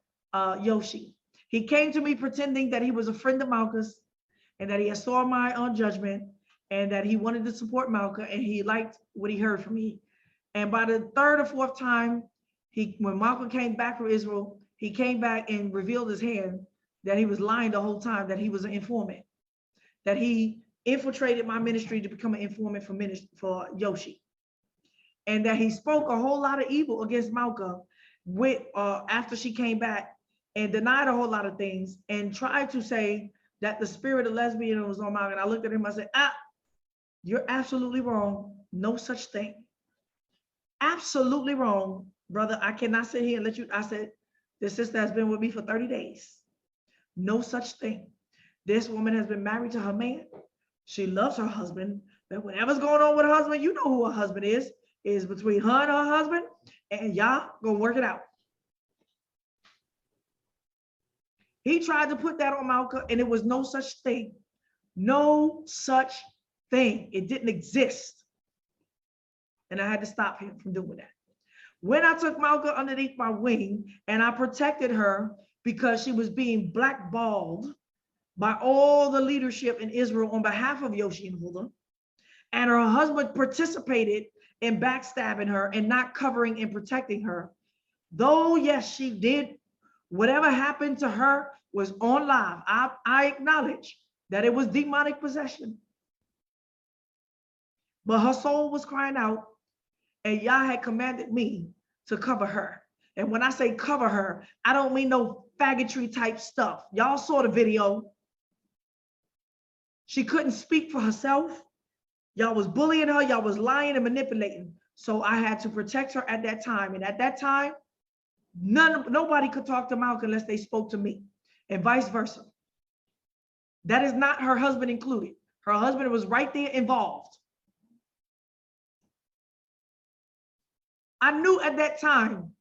Yoshi. He came to me pretending that he was a friend of Malka's and that he had saw my judgment and that he wanted to support Malka and he liked what he heard from me. And by the third or fourth time, when Malka came back from Israel, he came back and revealed his hand that he was lying the whole time, that he was an informant, that he infiltrated my ministry to become an informant for Yoshi. And that he spoke a whole lot of evil against Malka after she came back and denied a whole lot of things and tried to say that the spirit of lesbian was on Malcolm. And I looked at him, I said, you're absolutely wrong. No such thing. Absolutely wrong, brother. I cannot sit here and let you, I said, this sister has been with me for 30 days. No such thing. This woman has been married to her man. She loves her husband, but whatever's going on with her husband, you know who her husband is between her and her husband, and y'all gonna work it out. He tried to put that on Malcolm, and it was no such thing. No such thing. It didn't exist. And I had to stop him from doing that. When I took Malcolm underneath my wing and I protected her because she was being blackballed by all the leadership in Israel on behalf of Yoshi and Huldah, and her husband participated in backstabbing her and not covering and protecting her, though yes, she did, whatever happened to her was on live. I acknowledge that it was demonic possession, but her soul was crying out, and Yah had commanded me to cover her. And when I say cover her, I don't mean no faggotry type stuff. Y'all saw the video. She couldn't speak for herself. Y'all was bullying her. Y'all was lying and manipulating. So I had to protect her at that time. And at that time, nobody could talk to Malcolm unless they spoke to me, and vice versa. That is not her husband included. Her husband was right there involved. I knew at that time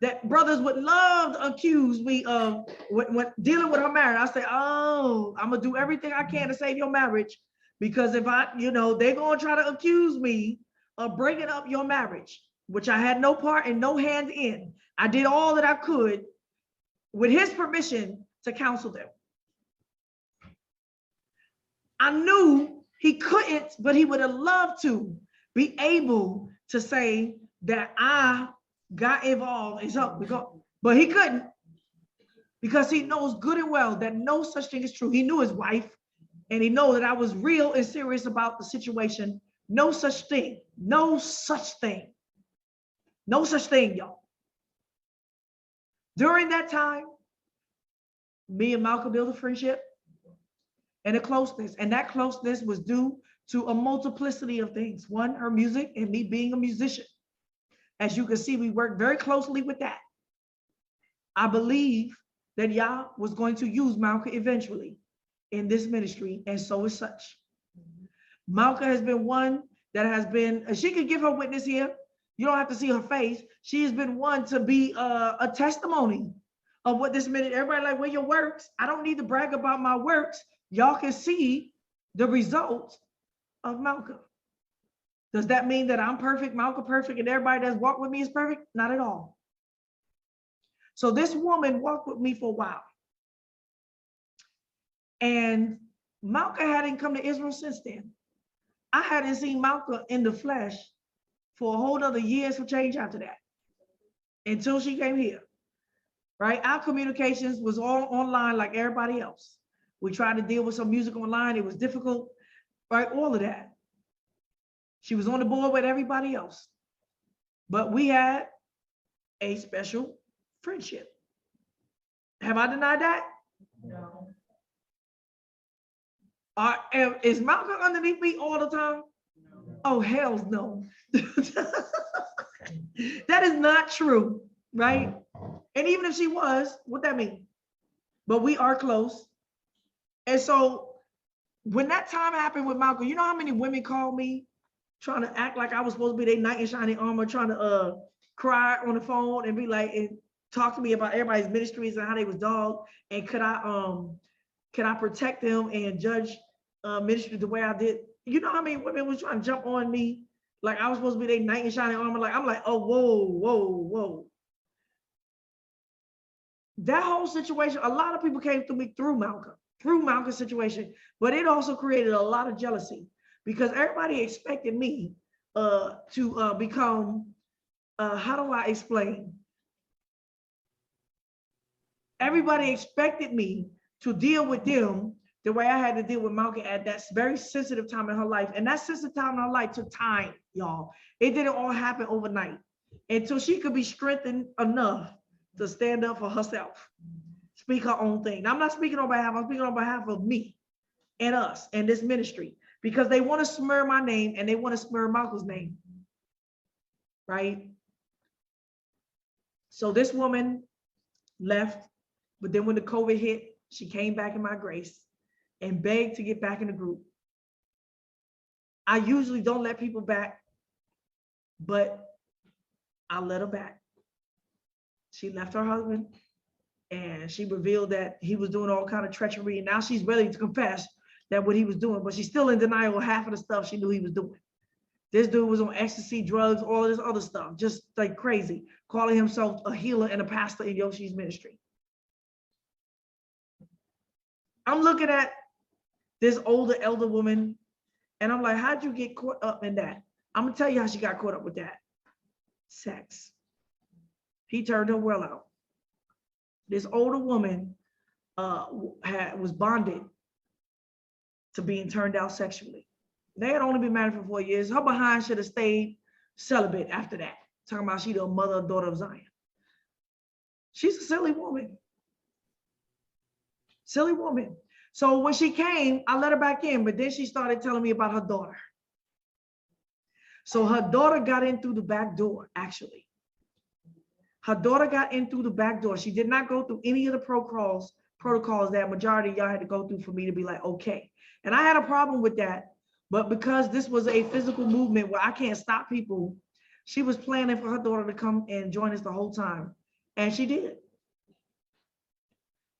that brothers would love to accuse me of when dealing with her marriage. I say, oh, I'm gonna do everything I can to save your marriage, because if I, they're gonna try to accuse me of breaking up your marriage, which I had no part and no hand in. I did all that I could with his permission to counsel them. I knew he couldn't, but he would have loved to be able to say that I got involved and so, but he couldn't, because he knows good and well that no such thing is true. He knew his wife, and he knows that I was real and serious about the situation. No such thing, no such thing, no such thing, y'all. During that time, me and Malcolm built a friendship and a closeness, and that closeness was due to a multiplicity of things. One, her music and me being a musician. As you can see, we worked very closely with that. I believe that Yah was going to use Malcolm eventually in this ministry, and so is such. Malcolm has been one that has been, she could give her witness here. You don't have to see her face. She has been one to be a testimony of what this minute. Everybody like, where your works? I don't need to brag about my works. Y'all can see the results of Malcolm. Does that mean that I'm perfect, Malcolm perfect, and everybody that's walked with me is perfect? Not at all. So this woman walked with me for a while. And Malcolm hadn't come to Israel since then. I hadn't seen Malcolm in the flesh for a whole other years for change after that, until she came here, right? Our communications was all online like everybody else. We tried to deal with some music online. It was difficult, right? All of that. She was on the board with everybody else, but we had a special friendship. Have I denied that? No. Is Malcolm underneath me all the time? No. Oh, hell no. That is not true, right? And even if she was, what that mean? But we are close. And so when that time happened with Malcolm, you know how many women called me trying to act like I was supposed to be their knight in shining armor, trying to cry on the phone and be like, and talk to me about everybody's ministries and how they was dogged, and could I protect them and judge ministry the way I did? You know how many women was trying to jump on me like I was supposed to be their knight in shining armor? Like, I'm like, oh, whoa. That whole situation, a lot of people came to me through Malcolm's situation, but it also created a lot of jealousy, because everybody expected me to become, how do I explain? Everybody expected me to deal with them the way I had to deal with Malcolm at that very sensitive time in her life. And that sensitive time in her life took time, y'all. It didn't all happen overnight until she could be strengthened enough to stand up for herself. speak her own thing. Now, I'm not speaking on behalf, I'm speaking on behalf of me and us and this ministry, because they want to smear my name and they want to smear Malcolm's name, right? So this woman left, but then when the COVID hit, she came back in my grace and begged to get back in the group. I usually don't let people back, but I let her back. She left her husband and she revealed that he was doing all kind of treachery. And now she's ready to confess that what he was doing, but she's still in denial of half of the stuff she knew he was doing. This dude was on ecstasy, drugs, all this other stuff, just like crazy, calling himself a healer and a pastor in Yoshi's ministry. I'm looking at this older elder woman and I'm like, how'd you get caught up in that? I'm gonna tell you how she got caught up with that. Sex. He turned her well out. This older woman was bonded to being turned out sexually. They had only been married for 4 years. Her behind should have stayed celibate after that. Talking about she the mother and daughter of Zion. She's a silly woman. Silly woman. So when she came, I let her back in, but then she started telling me about her daughter. So her daughter got in through the back door, actually. Her daughter got in through the back door. She did not go through any of the protocols that majority of y'all had to go through for me to be like, okay. And I had a problem with that, but because this was a physical movement where I can't stop people, she was planning for her daughter to come and join us the whole time. And she did.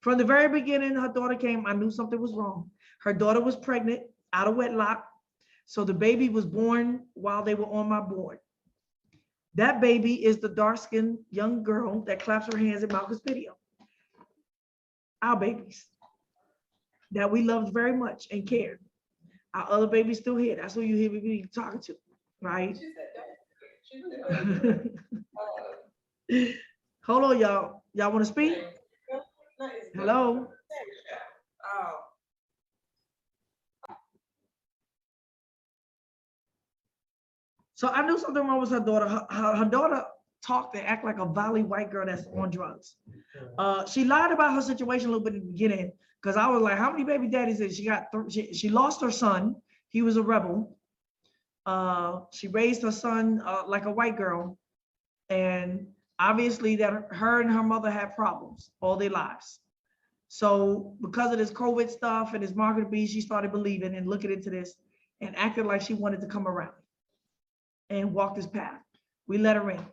From the very beginning, her daughter came, I knew something was wrong. Her daughter was pregnant, out of wedlock. So the baby was born while they were on my board. That baby is the dark-skinned young girl that claps her hands in Malcolm's video. Our babies that we loved very much and cared. Our other baby's still here. That's who you hear me talking to, right? Hold on, y'all. Y'all want to speak? Hello? So I knew something wrong with her daughter. Her daughter talked and act like a valley white girl that's on drugs. She lied about her situation a little bit in the beginning, because I was like, how many baby daddies is she got? She lost her son. He was a rebel. She raised her son like a white girl. And obviously that her and her mother had problems all their lives. So because of this COVID stuff and this market beast, she started believing and looking into this and acted like she wanted to come around and walk this path. We let her in.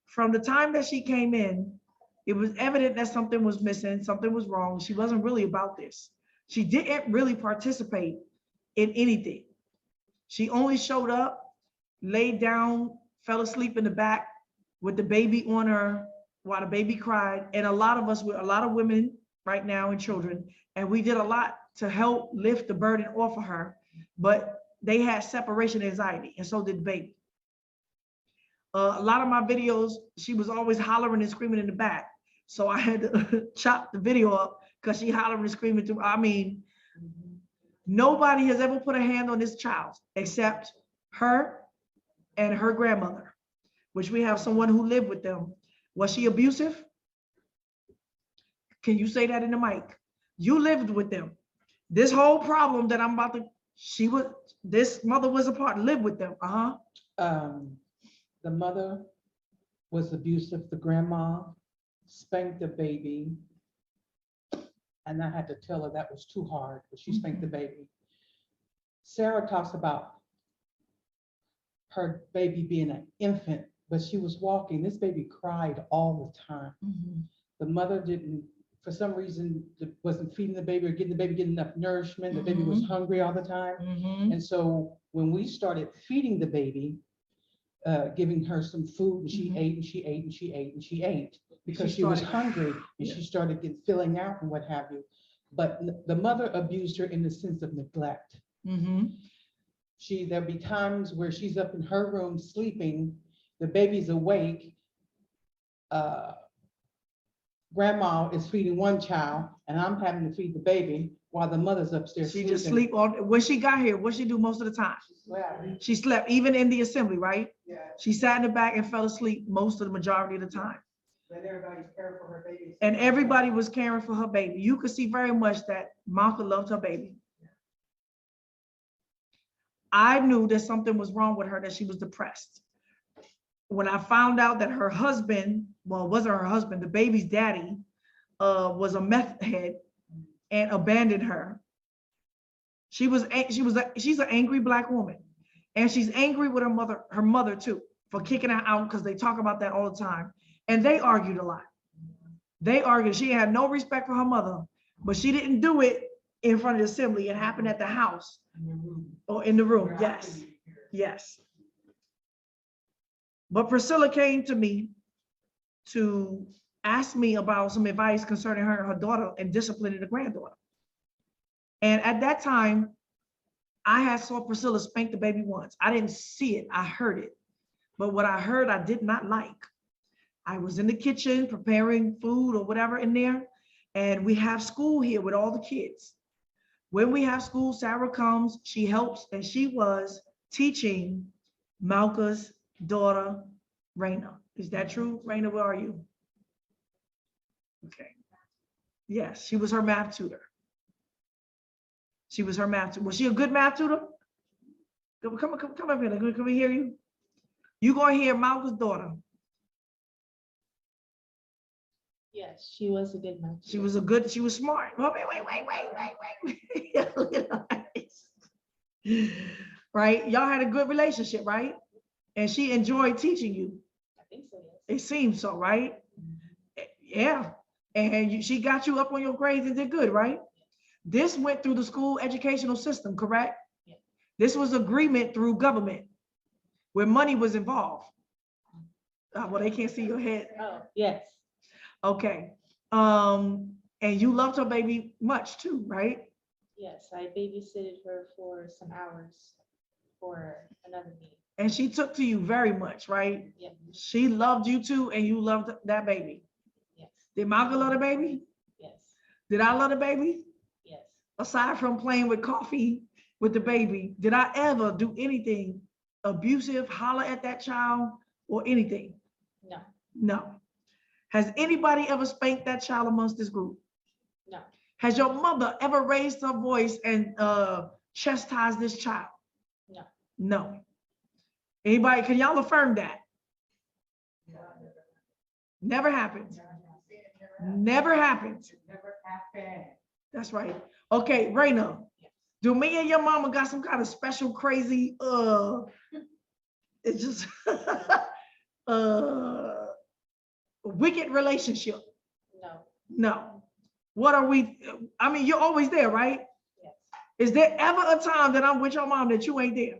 From the time that she came in, it was evident that something was missing, something was wrong. She wasn't really about this. She didn't really participate in anything. She only showed up, laid down, fell asleep in the back with the baby on her while the baby cried. And a lot of us, a lot of women right now and children, and we did a lot to help lift the burden off of her, but they had separation anxiety, and so did the baby. A lot of my videos, she was always hollering and screaming in the back. So I had to chop the video up because she hollering and screaming through. I mean, nobody has ever put a hand on this child except her and her grandmother, which we have someone who lived with them. Was she abusive? Can you say that in the mic? You lived with them. This whole problem that I'm about to, this mother was a part, lived with them. The mother was abusive. The grandma spanked the baby. And I had to tell her that was too hard, but she spanked the baby. Sarah talks about her baby being an infant, but she was walking. This baby cried all the time. The mother didn't, for some reason, wasn't feeding the baby or getting the baby enough nourishment. The baby was hungry all the time. And so when we started feeding the baby, giving her some food, and she ate and she ate and she ate and she ate because she was hungry, and she started filling out and what have you. But the mother abused her in the sense of neglect. There'll be times where she's up in her room sleeping, the baby's awake, grandma is feeding one child and I'm having to feed the baby while the mother's upstairs She sleeping. just sleep on, when she got here, what she do most of the time? She slept, even in the assembly, right? She sat in the back and fell asleep most of the majority of the time. And everybody was caring for her baby. You could see very much that Malka loved her baby. I knew that something was wrong with her, that she was depressed. When I found out that her husband, well, it wasn't her husband, the baby's daddy, was a meth head and abandoned her. She's an angry Black woman, and she's angry with her mother too, for kicking her out, because they talk about that all the time. And they argued a lot. They argued. She had no respect for her mother, but she didn't do it in front of the assembly. It happened at the house or in the room. Yes, yes. But Priscilla came to me to ask me about some advice concerning her and her daughter and disciplining the granddaughter. And at that time, I had saw Priscilla spank the baby once. I didn't see it, I heard it. But what I heard, I did not like. I was in the kitchen preparing food or whatever in there, and we have school here with all the kids. When we have school, Sarah comes, she helps, and she was teaching Malka's daughter, Raina. Is that true? Raina, where are you? Okay. Yes, she was her math tutor. She was her math tutor. Was she a good math tutor? Come up here. Can we hear you? You gonna hear Malka's daughter. Yes, she was a good match. She was smart. Oh, wait. Right? Y'all had a good relationship, right? And she enjoyed teaching you. I think so, yes. It seems so, right? Yeah. And she got you up on your grades and did good, right? This went through the school educational system, correct? Yeah. This was agreement through government where money was involved. Well, they can't see your head. Oh, yes. Okay. And you loved her baby much too, right? Yes, I babysitted her for some hours for another meeting. And she took to you very much, right? Yeah. She loved you too, and you loved that baby. Yes. Did Malka love the baby? Yes. Did I love the baby? Yes. Aside from playing with coffee with the baby, did I ever do anything abusive, holler at that child or anything? No. No. Has anybody ever spanked that child amongst this group? No. Has your mother ever raised her voice and chastised this child? No. No. Anybody, can y'all affirm that? Never happened. Never happened. That's right. Okay, Raina, do me and your mama got some kind of special crazy, it's just, wicked relationship? No. No. What are we, I mean, you're always there, right? Yes. Is there ever a time that I'm with your mom that you ain't there?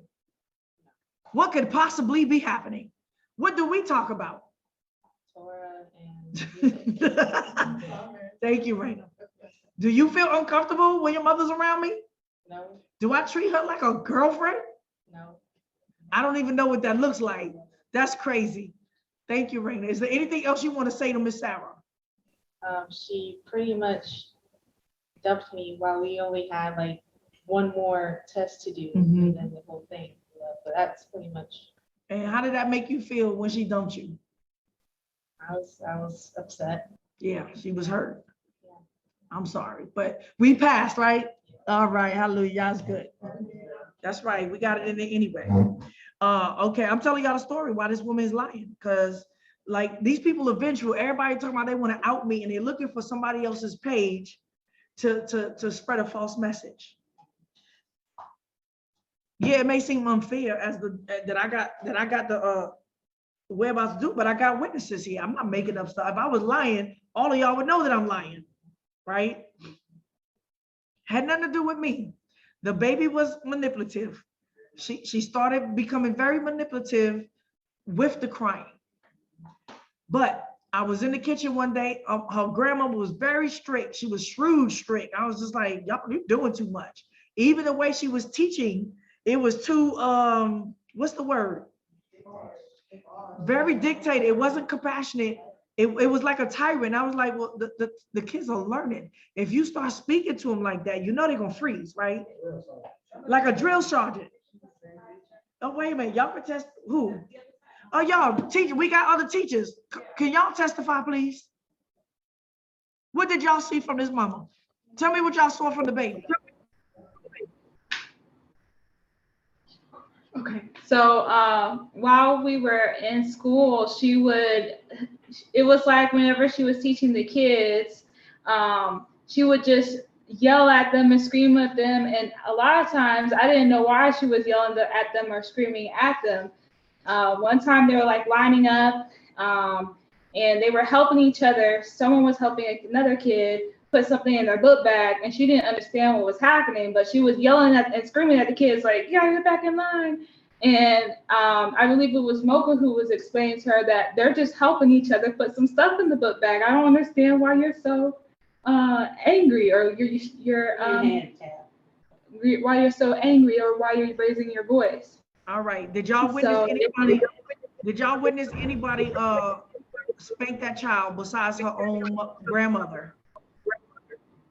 What could possibly be happening? What do we talk about? Torah and Thank you, Raina. Do you feel uncomfortable when your mother's around me? No. Do I treat her like a girlfriend? No. I don't even know what that looks like. That's crazy. Thank you, Raina. Is there anything else you want to say to Miss Sarah? She pretty much dumped me while we only had like one more test to do and then the whole thing. But that's pretty much. And how did that make you feel when she dumped you? I was upset. Yeah, she was hurt. Yeah. I'm sorry, but we passed, right? All right, hallelujah, that's good. That's right, we got it in there anyway. Okay, I'm telling y'all a story why this woman is lying, because like these people are vengeful. Everybody talking about they want to out me and they're looking for somebody else's page to spread a false message. Yeah, it may seem unfair as that I got the whereabouts to do, but I got witnesses here. I'm not making up stuff. If I was lying, all of y'all would know that I'm lying, right? Had nothing to do with me. The baby was manipulative. She started becoming very manipulative with the crying. But I was in the kitchen one day. Her grandmother was very strict. She was shrewd strict. I was just like, y'all, you're doing too much. Even the way she was teaching, it was too, what's the word? Very dictated. It wasn't compassionate. It was like a tyrant. I was like, well, the kids are learning. If you start speaking to them like that, you know they're gonna freeze, right? Like a drill sergeant. Oh, wait a minute, y'all can test who? Oh, y'all, teacher, we got other teachers. can y'all testify, please? What did y'all see from this mama? Tell me what y'all saw from the baby. Okay, so while we were in school, it was like whenever she was teaching the kids, she would just yell at them and scream at them. And a lot of times I didn't know why she was yelling at them or screaming at them. One time they were like lining up and they were helping each other. Someone was helping another kid put something in their book bag, and she didn't understand what was happening, but she was yelling at and screaming at the kids like, yeah, get back in line. And I believe it was Mocha who was explaining to her that they're just helping each other put some stuff in the book bag. I don't understand why you're so angry, or why you're so angry, or why you're raising your voice. All right, did y'all witness anybody spank that child besides her own grandmother?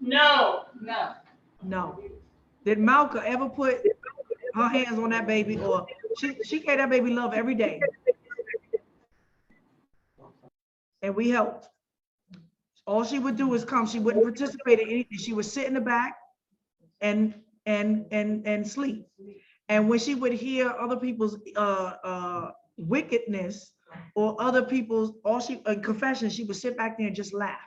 No. No. Did Malka ever put her hands on that baby, or she gave that baby love every day? And we helped. All she would do is come. She wouldn't participate in anything. She would sit in the back and sleep. And when she would hear other people's wickedness or other people's confession, she would sit back there and just laugh.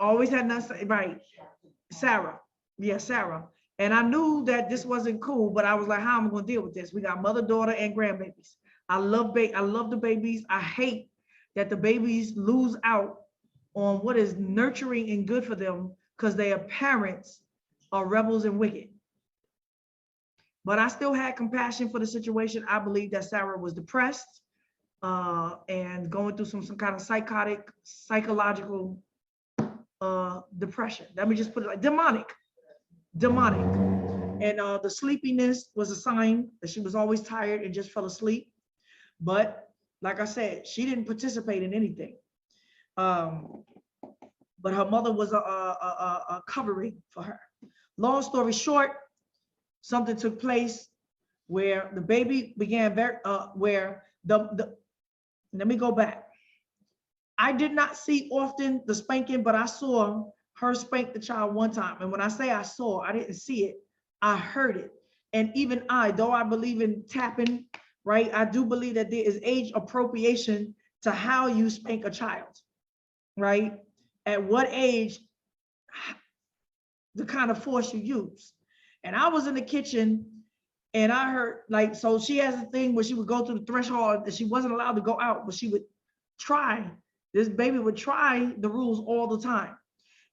Always had nothing, right? Sarah. Yeah, Sarah. And I knew that this wasn't cool, but I was like, how am I going to deal with this? We got mother, daughter, and grandbabies. I love the babies. I hate that the babies lose out on what is nurturing and good for them because their parents are rebels and wicked. But I still had compassion for the situation. I believe that Sarah was depressed and going through some kind of psychological depression. Let me just put it like demonic. And the sleepiness was a sign that she was always tired and just fell asleep. But like I said, she didn't participate in anything. But her mother was a covering for her. Long story short, something took place where the baby began let me go back. I did not see often the spanking, but I saw her spank the child one time. And when I say I saw, I didn't see it, I heard it. And even though I believe in tapping, right? I do believe that there is age appropriation to how you spank a child, right? At what age, the kind of force you use. And I was in the kitchen and I heard so she has a thing where she would go through the threshold that she wasn't allowed to go out, but she would try. This baby would try the rules all the time.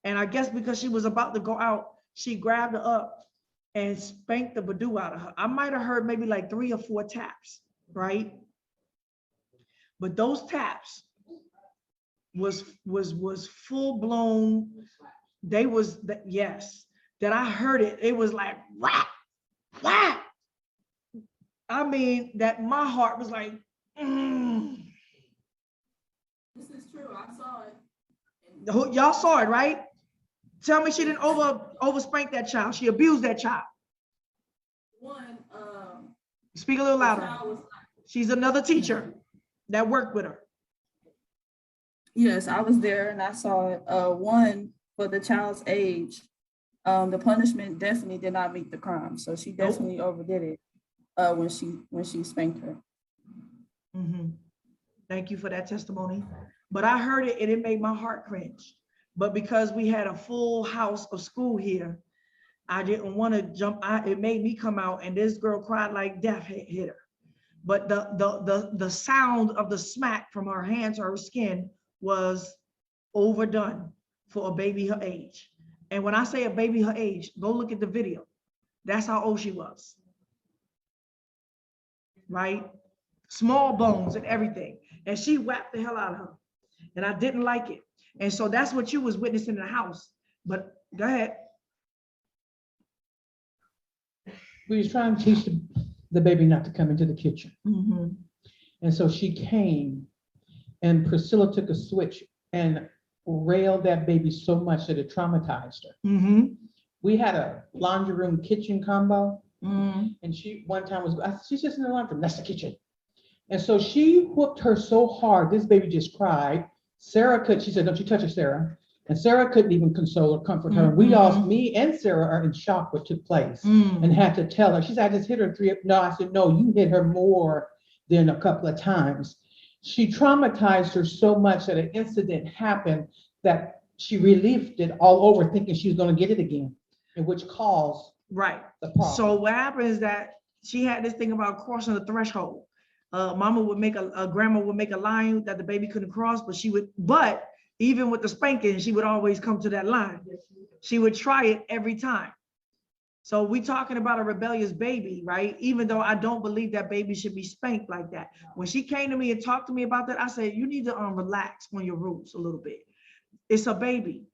And I guess because she was about to go out, she grabbed her up and spanked the badoo out of her. I might have heard maybe like 3 or 4 taps, right? But those taps was full blown. Yes, that I heard it. It was like, whack, whack. I mean, that my heart was like, This is true. I saw it. Y'all saw it, right? Tell me she didn't over spank that child. She abused that child. Speak a little louder. She's another teacher that worked with her. Yes, I was there and I saw it. One, for the child's age, the punishment definitely did not meet the crime. So she definitely overdid it when she spanked her. Mm-hmm. Thank you for that testimony. But I heard it and it made my heart cringe. But because we had a full house of school here, I didn't want to jump. It made me come out, and this girl cried like death hit her. But the sound of the smack from her hand to her skin was overdone for a baby her age. And when I say a baby her age, go look at the video. That's how old she was. Right? Small bones and everything. And she whacked the hell out of her. And I didn't like it. And so that's what you was witnessing in the house. But go ahead. We was trying to teach the baby not to come into the kitchen. Mm-hmm. And so she came and Priscilla took a switch and railed that baby so much that it traumatized her. Mm-hmm. We had a laundry room kitchen combo. Mm-hmm. And she one time she's just in the laundry room, that's the kitchen. And so she whooped her so hard, this baby just cried. She said, don't you touch her, Sarah. And Sarah couldn't even console or comfort her. We all, me and Sarah are in shock what took place and had to tell her. She said, I just hit her no, I said, no, you hit her more than a couple of times. She traumatized her so much that an incident happened that she relived it all over thinking she was gonna get it again, and which caused Right. the problem. So what happened is that she had this thing about crossing the threshold. Mama would make grandma would make a line that the baby couldn't cross, but even with the spanking, she would always come to that line. She would try it every time. So we talking about a rebellious baby, right? Even though I don't believe that baby should be spanked like that. When she came to me and talked to me about that, I said, you need to relax on your rules a little bit. It's a baby.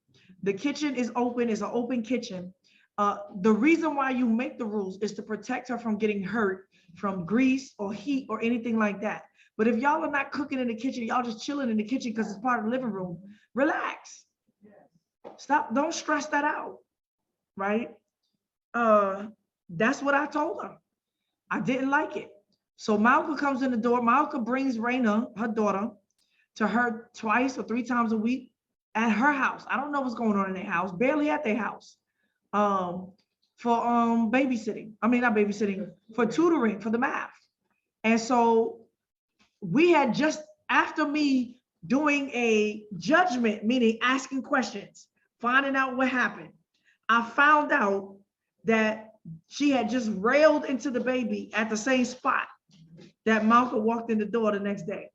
The kitchen is open, it's an open kitchen. The reason why you make the rules is to protect her from getting hurt from grease or heat or anything like that. But if y'all are not cooking in the kitchen, y'all just chilling in the kitchen because it's part of the living room, relax. Stop, don't stress that out, right? That's what I told her. I didn't like it. So Malcolm comes in the door. Malcolm brings Raina, her daughter, to her twice or three times a week at her house. I don't know what's going on in their house, barely at their house. For babysitting. I mean, not babysitting, for tutoring for the math. And so we had just, after me doing a judgment, meaning asking questions, finding out what happened, I found out that she had just railed into the baby at the same spot that Malcolm walked in the door the next day,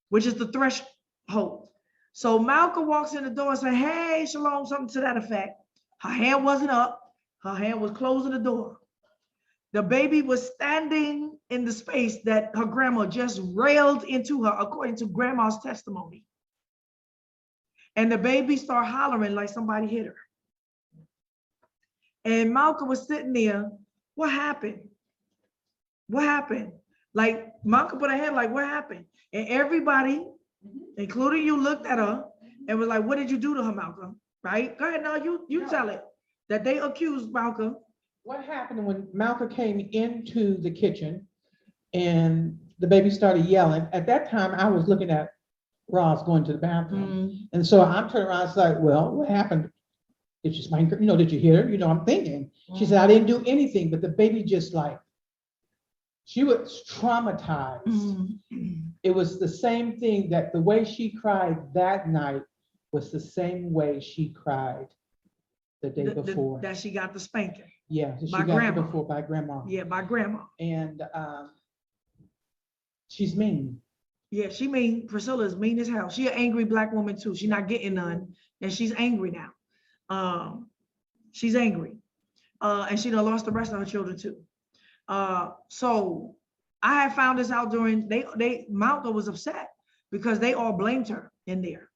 which is the threshold. So Malcolm walks in the door and says, hey, Shalom, something to that effect. Her hand wasn't up. Her hand was closing the door. The baby was standing in the space that her grandma just railed into her, according to grandma's testimony. And the baby started hollering like somebody hit her. And Malcolm was sitting there. What happened? What happened? Like Malcolm put her hand like, what happened? And everybody, including you, looked at her and was like, what did you do to her, Malcolm? Right? Go ahead, now you tell it. That they accused Malcolm. What happened when Malcolm came into the kitchen and the baby started yelling? At that time, I was looking at Ross going to the bathroom. And so I'm turning around and like, well, what happened? Did you spank her? Did you hit her? I'm thinking. She said, I didn't do anything, but the baby just like, she was traumatized. It was the same thing that the way she cried that night was the same way she cried the day before. That she got the spanking. Yeah, she by got grandma. it before by grandma. Yeah, by grandma. And she's mean. Yeah, she mean. Priscilla is mean as hell. She an angry Black woman too. She's not getting none, and she's angry now. She's angry, and she done lost the rest of her children too. So I had found this out during Malcolm was upset because they all blamed her in there.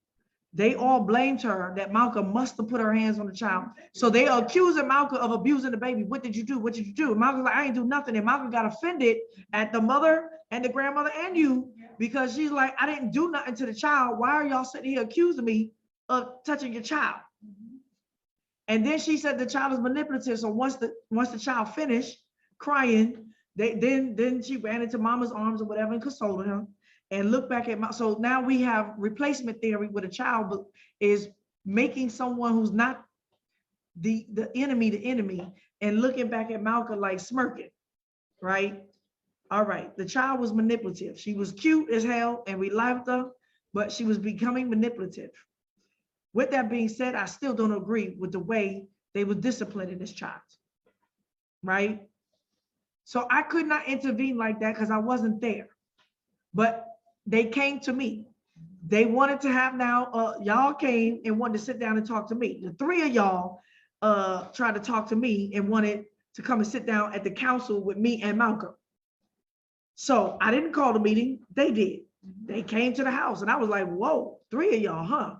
They all blamed her that Malcolm must have put her hands on the child. So they are accusing Malcolm of abusing the baby. What did you do? What did you do? And Malcolm's like, I ain't do nothing. And Malcolm got offended at the mother and the grandmother and you because she's like, I didn't do nothing to the child. Why are y'all sitting here accusing me of touching your child? And then she said the child is manipulative. So once the child finished crying, then she ran into mama's arms or whatever and consoled her. And look back at so now we have replacement theory with a child is making someone who's not the enemy and looking back at Malcolm like smirking, right? All right, the child was manipulative. She was cute as hell and we loved her, but she was becoming manipulative. With that being said, I still don't agree with the way they were disciplining this child, right? So I could not intervene like that because I wasn't there, but they came to me. They wanted to have y'all came and wanted to sit down and talk to me. The three of y'all tried to talk to me and wanted to come and sit down at the council with me and Malcolm. So I didn't call the meeting, they did. They came to the house and I was like, whoa, three of y'all, huh?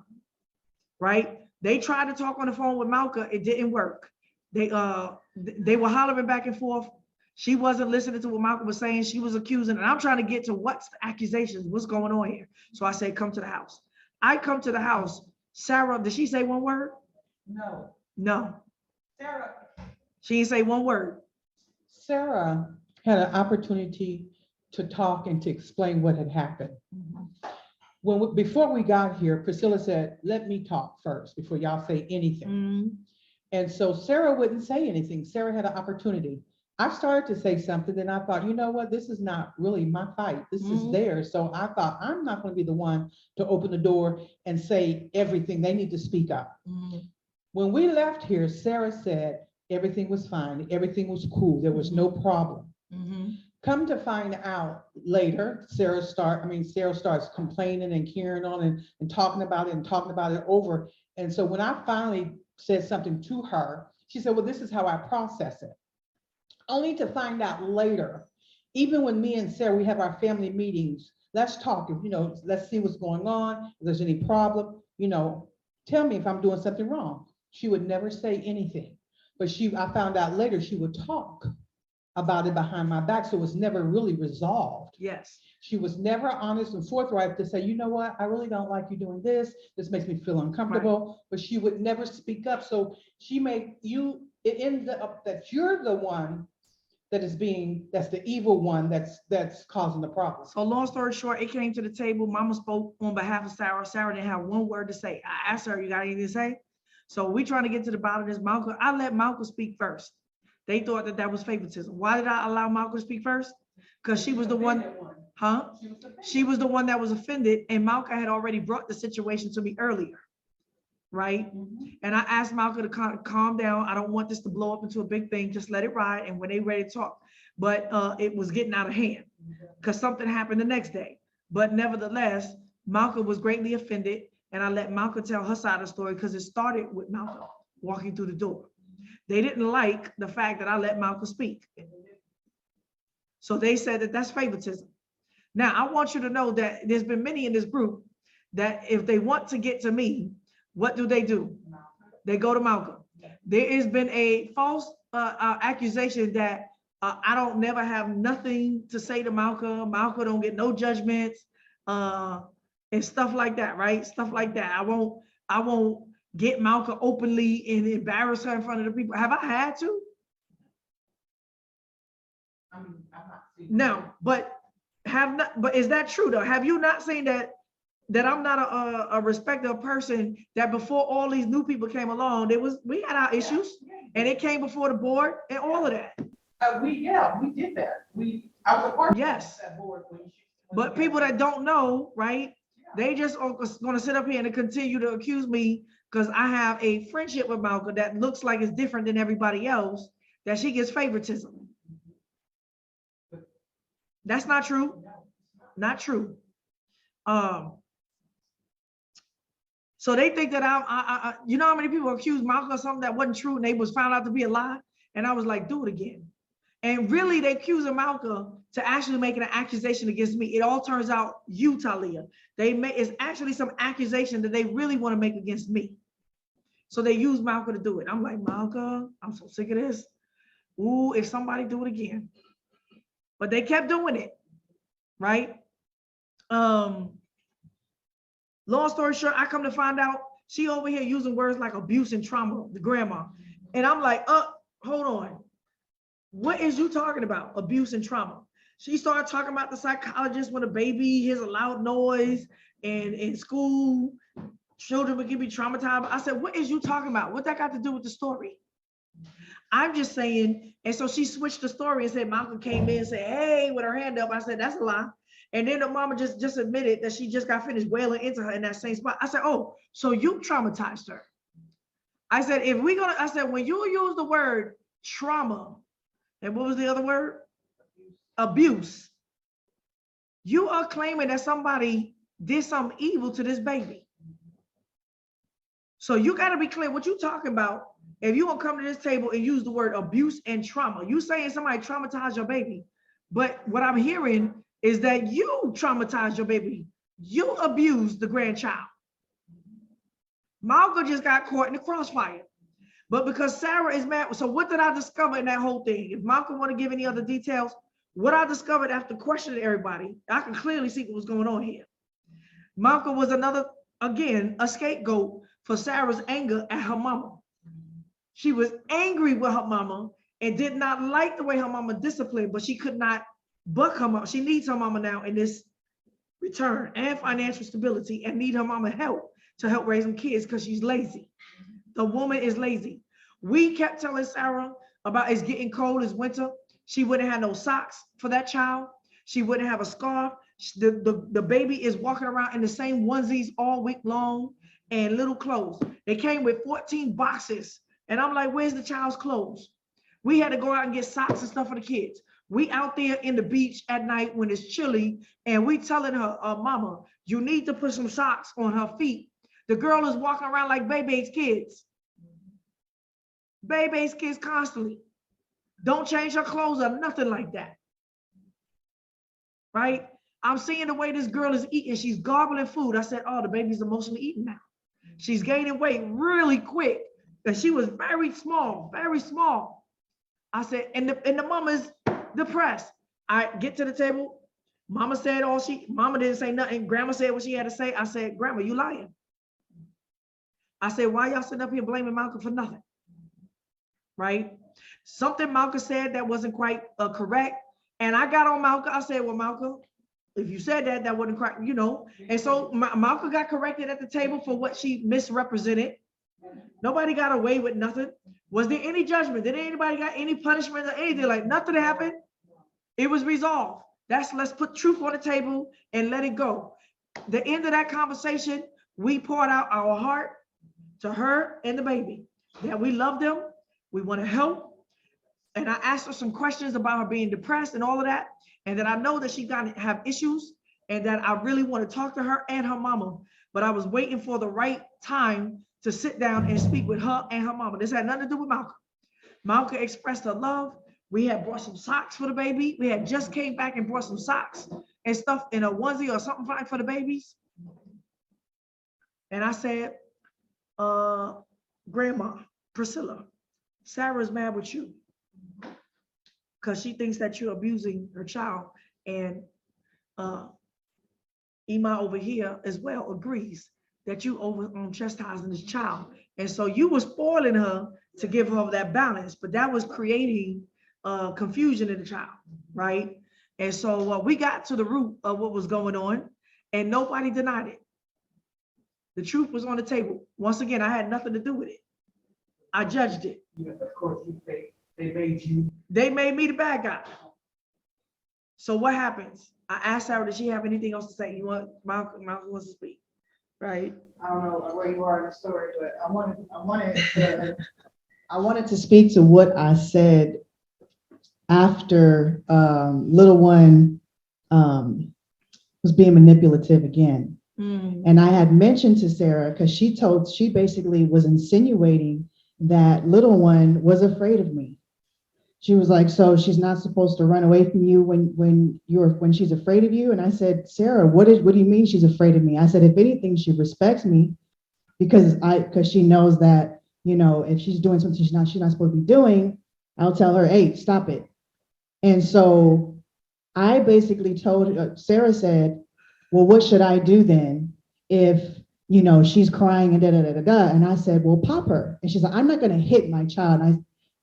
Right? They tried to talk on the phone with Malcolm, it didn't work. They were hollering back and forth. She wasn't listening to what Malcolm was saying. She was accusing, and I'm trying to get to what's the accusations, what's going on here. So I said, come to the house. I come to the house. Sarah, did she say one word? No. Sarah. She didn't say one word. Sarah had an opportunity to talk and to explain what had happened. Before we got here, Priscilla said, let me talk first before y'all say anything. And so Sarah wouldn't say anything. Sarah had an opportunity. I started to say something, and I thought, you know what, this is not really my fight. This is theirs. So I thought, I'm not going to be the one to open the door and say everything. They need to speak up. When we left here, Sarah said everything was fine. Everything was cool. There was no problem. Come to find out later, Sarah starts complaining and carrying on and talking about it over. And so when I finally said something to her, she said, well, this is how I process it. Only to find out later, even when me and Sarah, we have our family meetings, let's talk, let's see what's going on. If there's any problem, tell me if I'm doing something wrong. She would never say anything, but I found out later she would talk about it behind my back. So it was never really resolved. Yes. She was never honest and forthright to say, you know what, I really don't like you doing this. This makes me feel uncomfortable, but she would never speak up. So it ends up that you're the one that's the evil one that's causing the problem. So long story short, it came to the table. Mama spoke on behalf of Sarah. Sarah didn't have one word to say. I asked her, you got anything to say? So we trying to get to the bottom of this. Malcolm, I let Malcolm speak first. They thought that was favoritism. Why did I allow Malcolm to speak first? Because she was the one, She was the one that was offended, and Malcolm had already brought the situation to me earlier, right? And I asked Malcolm to calm down. I don't want this to blow up into a big thing. Just let it ride, and when they ready to talk. But it was getting out of hand because something happened the next day. But nevertheless, Malcolm was greatly offended, and I let Malcolm tell her side of the story because it started with Malcolm walking through the door. They didn't like the fact that I let Malcolm speak. So they said that that's favoritism. Now, I want you to know that there's been many in this group that if they want to get to me, what do? They go to Malcolm. There has been a false accusation that I don't never have nothing to say to Malcolm. Malcolm don't get no judgments and stuff like that, right? Stuff like that. I won't get Malcolm openly and embarrass her in front of the people. Have I had to? No, but is that true though? Have you not seen that I'm not a respected person, that before all these new people came along, we had our issues and it came before the board and all of that. We did that. I was a part of that board. But people that don't know, right? They just are going to sit up here and continue to accuse me because I have a friendship with Malcolm that looks like it's different than everybody else, that she gets favoritism. That's not true. Not true. So they think that I you know how many people accused Malcolm of something that wasn't true and they was found out to be a lie? And I was like, do it again. And really they accusing Malcolm to actually making an accusation against me. It all turns out you, Talia. It's actually some accusation that they really want to make against me. So they use Malcolm to do it. I'm like, Malcolm, I'm so sick of this. Ooh, if somebody do it again. But they kept doing it, right? Long story short, I come to find out she over here using words like abuse and trauma, the grandma. And I'm like, hold on. What is you talking about? Abuse and trauma. She started talking about the psychologist when a baby hears a loud noise and in school, children would be traumatized. I said, what is you talking about? What that got to do with the story? I'm just saying, and so she switched the story and said, Malcolm came in and said, hey, with her hand up. I said, that's a lie. And then the mama just admitted that she just got finished wailing into her in that same spot. I said, oh, so you traumatized her. I said, when you use the word trauma, and what was the other word? Abuse. You are claiming that somebody did something evil to this baby. So you got to be clear what you talking about. If you want to come to this table and use the word abuse and trauma, you saying somebody traumatized your baby. But what I'm hearing is that you traumatized your baby. You abused the grandchild. Malcolm just got caught in the crossfire. But because Sarah is mad, so what did I discover in that whole thing? If Malcolm want to give any other details, what I discovered after questioning everybody, I can clearly see what was going on here. Malcolm was again, a scapegoat for Sarah's anger at her mama. She was angry with her mama and did not like the way her mama disciplined, but she could not but come up. She needs her mama now in this return and financial stability, and need her mama help to help raise them kids because she's lazy. The woman is lazy. We kept telling Sarah about it's getting cold, it's winter. She wouldn't have no socks for that child. She wouldn't have a scarf. The baby is walking around in the same onesies all week long and little clothes. They came with 14 boxes. And I'm like, where's the child's clothes? We had to go out and get socks and stuff for the kids. We out there in the beach at night when it's chilly, and we telling her, mama, you need to put some socks on her feet. The girl is walking around like Bebe's kids. Bebe's kids constantly. Don't change her clothes or nothing like that. Right? I'm seeing the way this girl is eating. She's gobbling food. I said, oh, the baby's emotionally eating now. She's gaining weight really quick. And she was very small, very small. I said, and the mama's depressed. I get to the table. Mama said mama didn't say nothing. Grandma said what she had to say. I said, Grandma, you lying. I said, why y'all sitting up here blaming Malcolm for nothing? Right? Something Malcolm said that wasn't quite correct. And I got on Malcolm. I said, well, Malcolm, if you said that, that wasn't correct, you know. And so Malcolm got corrected at the table for what she misrepresented. Nobody got away with nothing. Was there any judgment? Did anybody got any punishment or anything? Like nothing happened. It was resolved. Let's put truth on the table and let it go. The end of that conversation, we poured out our heart to her and the baby, that we love them. We want to help. And I asked her some questions about her being depressed and all of that. And that I know that she got to have issues and that I really want to talk to her and her mama. But I was waiting for the right time to sit down and speak with her and her mama. This had nothing to do with Malcolm. Malcolm expressed her love. We had brought some socks for the baby. We had just came back and brought some socks and stuff in a onesie or something for the babies. And I said, Grandma, Priscilla, Sarah's mad with you because she thinks that you're abusing her child. And Ima over here as well agrees that you over chastising this child. And so you were spoiling her to give her that balance, but that was creating confusion in the child, right? And so we got to the root of what was going on and nobody denied it. The truth was on the table. Once again, I had nothing to do with it. I judged it. Yeah, of course, they made me the bad guy. So what happens? I asked Sarah, did she have anything else to say? You want Malcolm wants to speak, right? I don't know where you are in the story, but I wanted to speak to what I said after little one was being manipulative again. And I had mentioned to Sarah, because she basically was insinuating that little one was afraid of me. She was like, so she's not supposed to run away from you when she's afraid of you? And I said, Sarah, what do you mean she's afraid of me? I said, if anything, she respects me because she knows that, you know, if she's doing something she's not supposed to be doing, I'll tell her, hey, stop it. And so I basically told her, Sarah said, well, what should I do then if, you know, she's crying and da-da-da-da-da? And I said, well, pop her. And she's like, I'm not going to hit my child. And I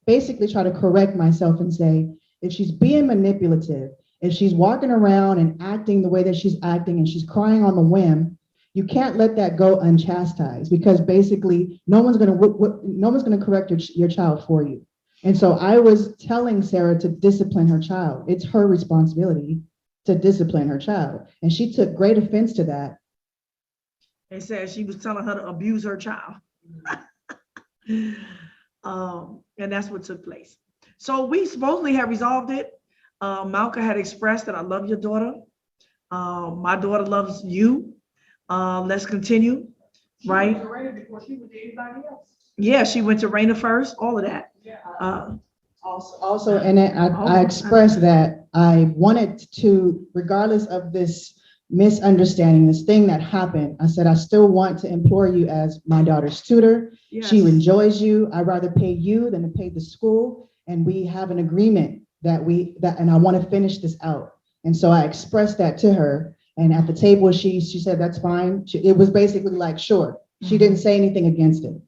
basically try to correct myself and say, if she's being manipulative, if she's walking around and acting the way that she's acting and she's crying on the whim, you can't let that go unchastised because basically no one's going to correct your child for you. And so I was telling Sarah to discipline her child. It's her responsibility to discipline her child. And she took great offense to that. They said she was telling her to abuse her child. And that's what took place. So we supposedly had resolved it. Malcolm had expressed that I love your daughter. My daughter loves you. Let's continue, right? She went to Raina before she went to anybody else. Yeah, she went to Raina first, all of that. Also, and I expressed that I wanted to, regardless of this misunderstanding, this thing that happened, I said, I still want to employ you as my daughter's tutor. Yes. She enjoys you. I'd rather pay you than to pay the school. And we have an agreement and I want to finish this out. And so I expressed that to her. And at the table, she said, that's fine. It was basically like, sure. She didn't say anything against it.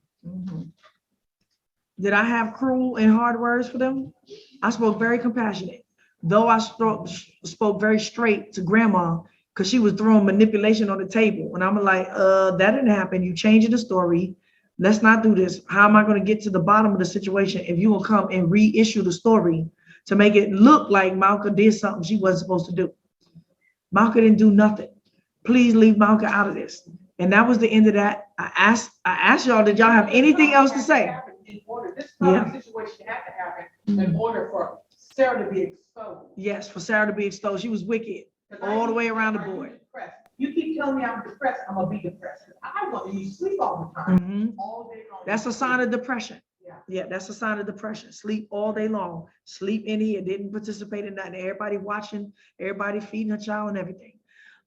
Did I have cruel and hard words for them? I spoke very compassionate. though I spoke very straight to grandma, because she was throwing manipulation on the table. And I'm like, that didn't happen. You changing the story. Let's not do this. How am I going to get to the bottom of the situation if you will come and reissue the story to make it look like Malka did something she wasn't supposed to do? Malka didn't do nothing. Please leave Malka out of this. And that was the end of that. I asked y'all, did y'all have anything else to say? This kind of situation had to happen in order for Sarah to be exposed. Yes, for Sarah to be exposed. She was wicked all the way around the board. You keep telling me I'm depressed, I'm gonna be depressed. I want you to sleep all the time, Mhm. all day long. That's a sign of depression. Yeah. Yeah, that's a sign of depression. Sleep all day long. Sleep in here, didn't participate in nothing. Everybody watching, everybody feeding her child and everything.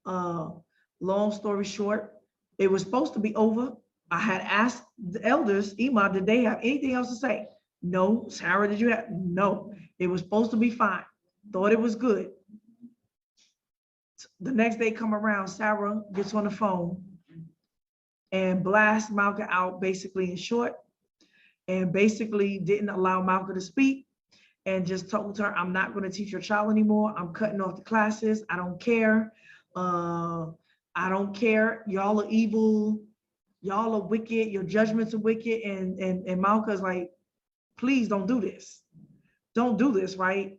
Long story short, it was supposed to be over. I had asked the elders, Ima, did they have anything else to say? No. Sarah, did you have? No. It was supposed to be fine. Thought it was good. The next day come around, Sarah gets on the phone and blasts Malka out basically in short, and basically didn't allow Malka to speak, and just told her, I'm not going to teach your child anymore. I'm cutting off the classes. I don't care. I don't care. Y'all are evil. Y'all are wicked. Your judgments are wicked. And Malka's like, please don't do this. Don't do this, right?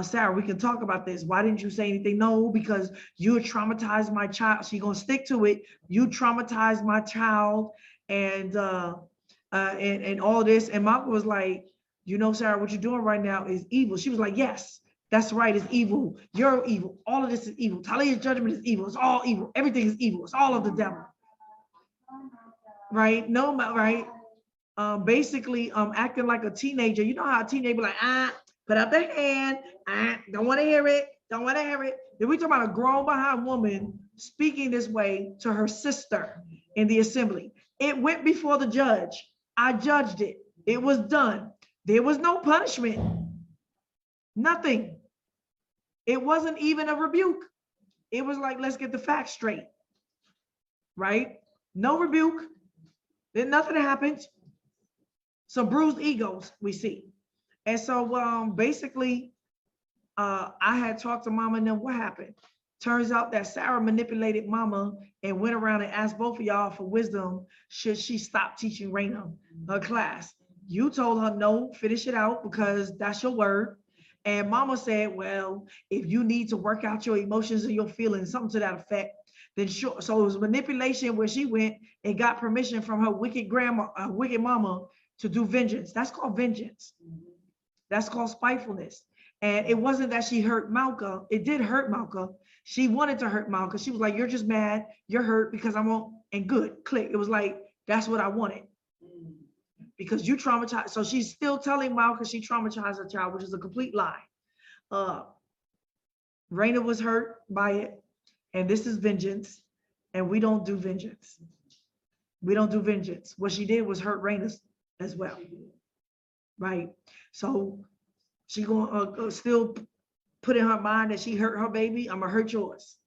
Sarah, we can talk about this. Why didn't you say anything? No, because you traumatized my child. She's gonna stick to it. You traumatized my child, and all this. And Malcolm was like, you know, Sarah, what you're doing right now is evil. She was like, yes, that's right. It's evil. You're evil. All of this is evil. Talia's judgment is evil. It's all evil. Everything is evil. It's all of the devil. Right? No, right? Basically, acting like a teenager. You know how a teenager like, put up their hand. Don't want to hear it. Don't want to hear it. Then we talk about a grown behind woman speaking this way to her sister in the assembly. It went before the judge. I judged it. It was done. There was no punishment. Nothing. It wasn't even a rebuke. It was like, let's get the facts straight. Right? No rebuke. Then nothing happened. Some bruised egos we see. And so basically, I had talked to Mama and then what happened? Turns out that Sarah manipulated Mama and went around and asked both of y'all for wisdom. Should she stop teaching Raina her class? You told her no, finish it out because that's your word. And Mama said, well, if you need to work out your emotions and your feelings, something to that effect, then sure. So it was manipulation where she went and got permission from her wicked grandma, wicked mama to do vengeance. That's called vengeance. That's called spitefulness. And it wasn't that she hurt Malka. It did hurt Malka. She wanted to hurt Malka. She was like, you're just mad. You're hurt because I won't, and good, click. It was like, that's what I wanted. Because you traumatized. So she's still telling Malka she traumatized her child, which is a complete lie. Raina was hurt by it. And this is vengeance. And we don't do vengeance. We don't do vengeance. What she did was hurt Raina as well. Right? So she gonna still put in her mind that she hurt her baby. I'm gonna hurt yours.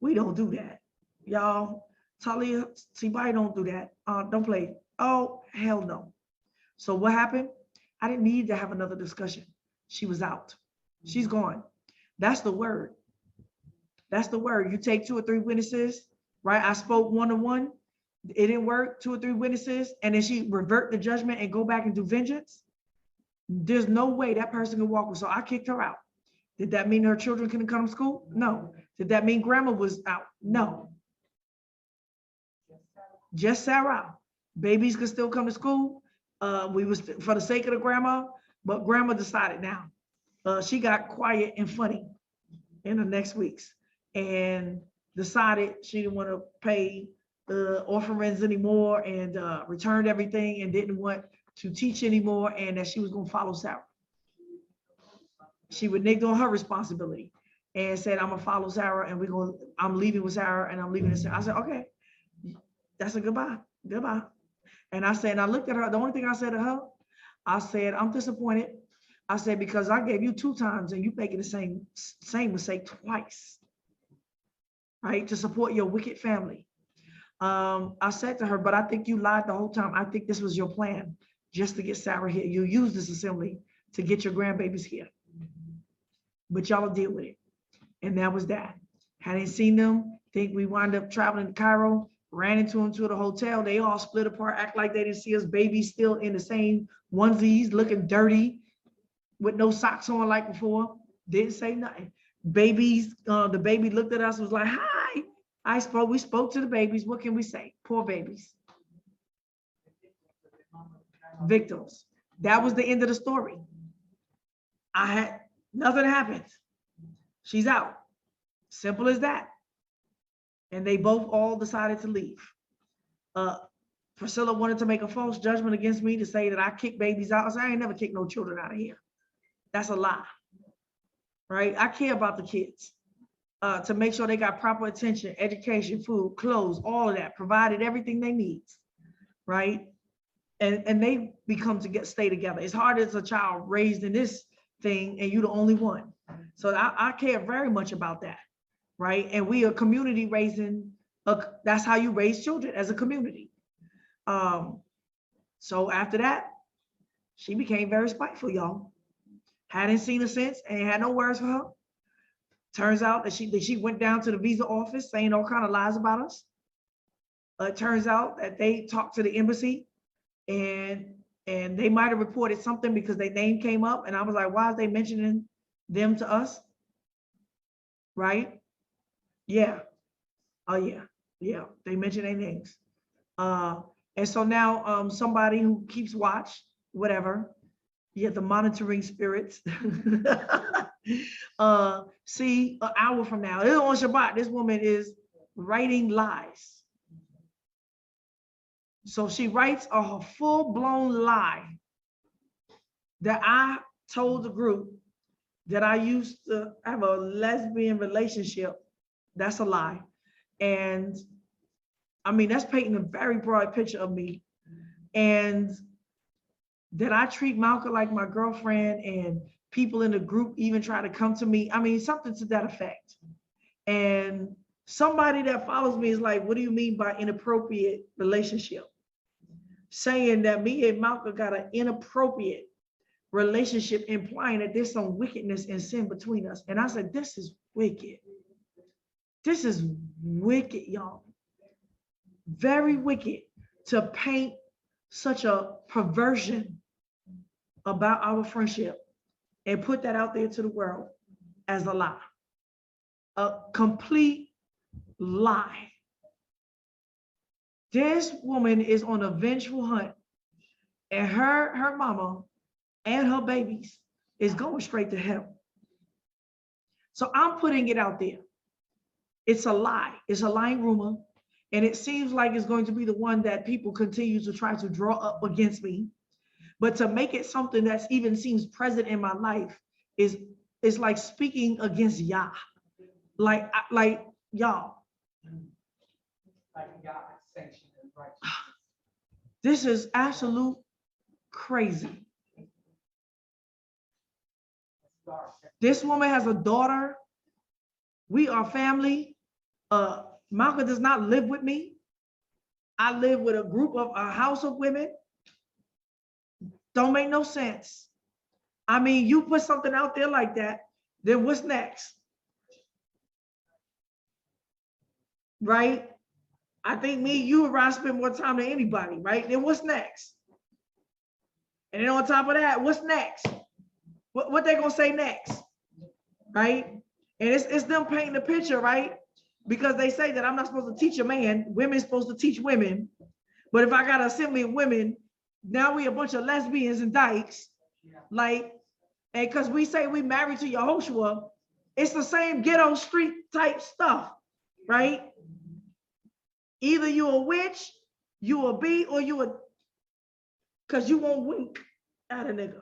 We don't do that. Y'all, Talia, T-Body don't do that. Don't play. Oh, hell no. So what happened? I didn't need to have another discussion. She was out. She's gone. That's the word. That's the word. You take 2 or 3 witnesses, right? I spoke 1-on-1. It didn't work, 2 or 3 witnesses, and then she revert the judgment and go back and do vengeance. There's no way that person can walk with. So I kicked her out. Did that mean her children couldn't come to school? No. Did that mean grandma was out? No. Just Sarah. Babies could still come to school. We was for the sake of the grandma, but grandma decided now. She got quiet and funny in the next weeks and decided she didn't want to pay the orphans anymore and returned everything and didn't want to teach anymore and that she was going to follow Sarah. She reneged on her responsibility and said, I'm going to follow Sarah and I'm leaving with Sarah and I'm leaving with Sarah. I said, okay, that's a goodbye. Goodbye. And I said, and I looked at her. The only thing I said to her, I said, I'm disappointed. I said, because I gave you 2 times and you making the same mistake twice, right? To support your wicked family. I said to her, but I think you lied the whole time. I think this was your plan just to get Sarah here. You used this assembly to get your grandbabies here. but y'all deal with it. And that was that. Hadn't seen them. Think we wound up traveling to Cairo, ran into them to the hotel. They all split apart, act like they didn't see us. Babies still in the same onesies, looking dirty with no socks on like before. Didn't say nothing. Babies, the baby looked at us, was like, hi. We spoke to the babies. What can we say? Poor babies. Victims. That was the end of the story. Nothing happened. She's out. Simple as that. And they both all decided to leave. Priscilla wanted to make a false judgment against me to say that I kicked babies out. I said, I ain't never kicked no children out of here. That's a lie. Right? I care about the kids. To make sure they got proper attention, education, food, clothes, all of that, provided everything they need. Right? And they become to stay together. It's hard as a child raised in this thing and you're the only one. So I care very much about that, right? And we are community raising, that's how you raise children, as a community. So after that, she became very spiteful, y'all. Hadn't seen her since and had no words for her. Turns out that she went down to the visa office saying all kind of lies about us. It turns out that they talked to the embassy and they might have reported something because their name came up. And I was like, why is they mentioning them to us? Right? Yeah. Oh, yeah. Yeah. They mentioned their names. And so now somebody who keeps watch, whatever, yeah, the monitoring spirits, see an hour from now, this is on Shabbat, this woman is writing lies. So she writes a full-blown lie that I told the group that I used to have a lesbian relationship. That's a lie. And I mean, that's painting a very broad picture of me. And that I treat Malcolm like my girlfriend, and people in the group even try to come to me. I mean, something to that effect. And somebody that follows me is like, what do you mean by inappropriate relationship? Saying that me and Malcolm got an inappropriate relationship, implying that there's some wickedness and sin between us. And I said, this is wicked. This is wicked, y'all. Very wicked to paint such a perversion about our friendship and put that out there to the world as a lie. A complete lie. This woman is on a vengeful hunt, and her mama and her babies is going straight to hell. So I'm putting it out there. It's a lie. It's a lying rumor. And it seems like it's going to be the one that people continue to try to draw up against me. But to make it something that even seems present in my life is like speaking against Yah. Like y'all. Like God sanctioned and righteous. This is absolute crazy. This woman has a daughter. We are family. Malcolm does not live with me. I live with a house of women. Don't make no sense. I mean, you put something out there like that, then what's next? Right? I think me, you and Ron spend more time than anybody, right? Then what's next? And then on top of that, what's next? What they gonna say next? Right? And it's them painting the picture, right? Because they say that I'm not supposed to teach a man, women's supposed to teach women. But if I got an assembly of women, now we a bunch of lesbians and dykes, like, and because we say we married to Yehoshua, it's the same ghetto street type stuff, right? Either you a witch, you a B, or you a, because you won't wink at a nigga.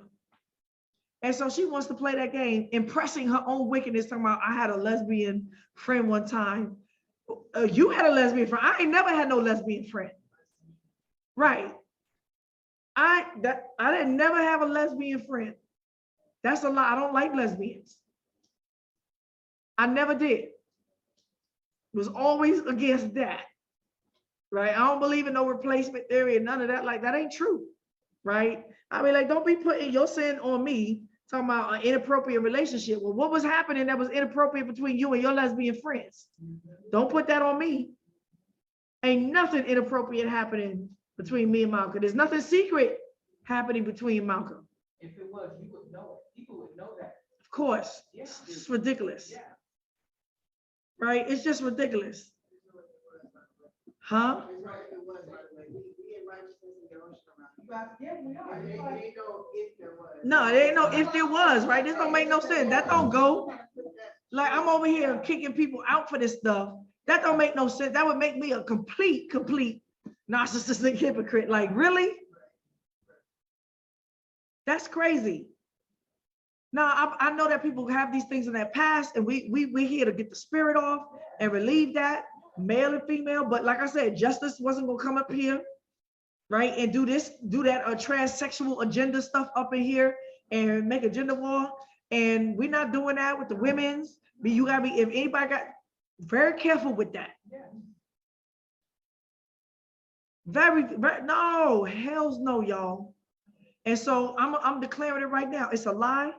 And so she wants to play that game, impressing her own wickedness, talking about, I had a lesbian friend one time. You had a lesbian friend. I ain't never had no lesbian friend. Right. I didn't never have a lesbian friend. That's a lie. I don't like lesbians. I never did. Was always against that. Right. I don't believe in no replacement theory and none of that. Like, that ain't true. Right. I mean, like, don't be putting your sin on me Talking about an inappropriate relationship. Well, what was happening that was inappropriate between you and your lesbian friends? Don't put that on me. Ain't nothing inappropriate happening between me and Malcolm. There's nothing secret happening between Malcolm. If it was, you would know it. People would know that. Of course, it's just ridiculous. Right? It's just ridiculous. Huh? No, there ain't no if there was, right? This don't make no sense. That don't go. Like I'm over here kicking people out for this stuff. That don't make no sense. That would make me a complete narcissistic hypocrite. Like, really? That's crazy. Now, I know that people have these things in their past, and we're here to get the spirit off and relieve that, male and female. But like I said, justice wasn't gonna come up here, right? And do that transsexual agenda stuff up in here and make a gender war. And we're not doing that with the women's. But you gotta be, if anybody got, very careful with that. Very, no, hell's no, y'all. And so I'm declaring it right now. It's a lie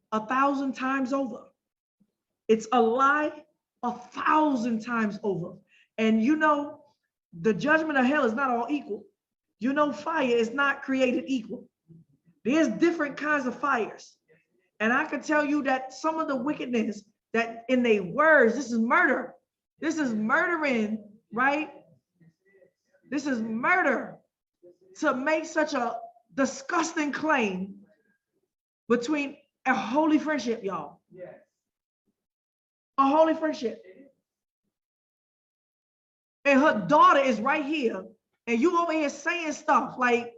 1,000 times over. It's a lie 1,000 times over. And you know, the judgment of hell is not all equal. You know, fire is not created equal. There's different kinds of fires. And I can tell you that some of the wickedness that in their words, this is murder. This is murdering, right? This is murder to make such a disgusting claim between a holy friendship, y'all. A holy friendship. And her daughter is right here, and you over here saying stuff like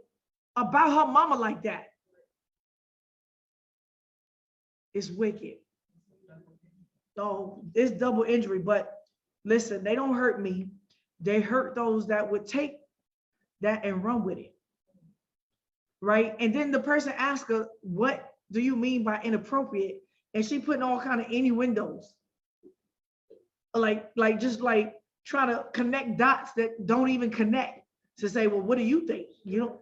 about her mama like that. It's wicked. So it's double injury, but listen, they don't hurt me. They hurt those that would take that and run with it. Right? And then the person asks her, what do you mean by inappropriate? And she putting all kind of innuendos. Like just like trying to connect dots that don't even connect to say, well, what do you think? You don't,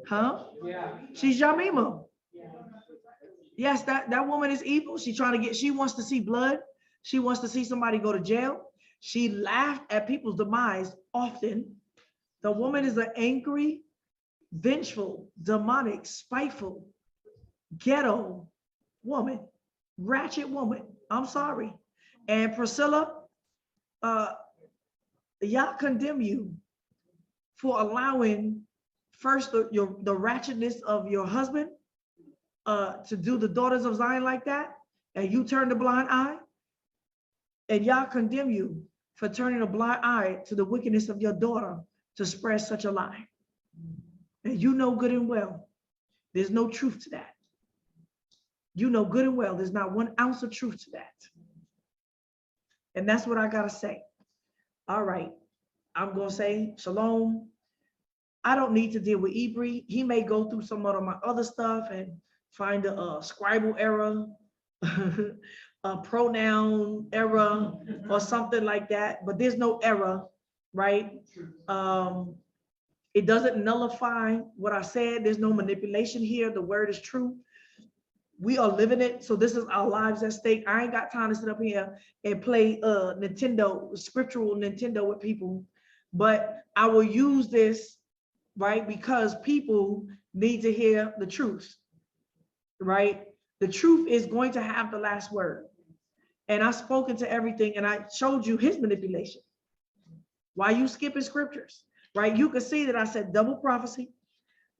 huh? Yeah. She's Yamima. Yes, that woman is evil. She wants to see blood. She wants to see somebody go to jail. She laughed at people's demise often. The woman is an angry, vengeful, demonic, spiteful, ghetto woman, ratchet woman. I'm sorry. And Priscilla, y'all condemn you for allowing first the ratchetness of your husband to do the daughters of Zion like that, and you turn the blind eye. And y'all condemn you for turning a blind eye to the wickedness of your daughter to spread such a lie. And you know good and well, there's no truth to that. You know good and well, there's not 1 ounce of truth to that. And that's what I gotta say. All right, I'm gonna say shalom. I don't need to deal with Ibri. He may go through some of my other stuff and find a scribal error, a pronoun error, or something like that. But there's no error, right? It doesn't nullify what I said. There's no manipulation here. The word is true. We are living it. So this is our lives at stake. I ain't got time to sit up here and play scriptural Nintendo with people. But I will use this, right? Because people need to hear the truth, right? The truth is going to have the last word. And I've spoken to everything, and I showed you his manipulation. Why you skipping scriptures, right? You can see that I said double prophecy.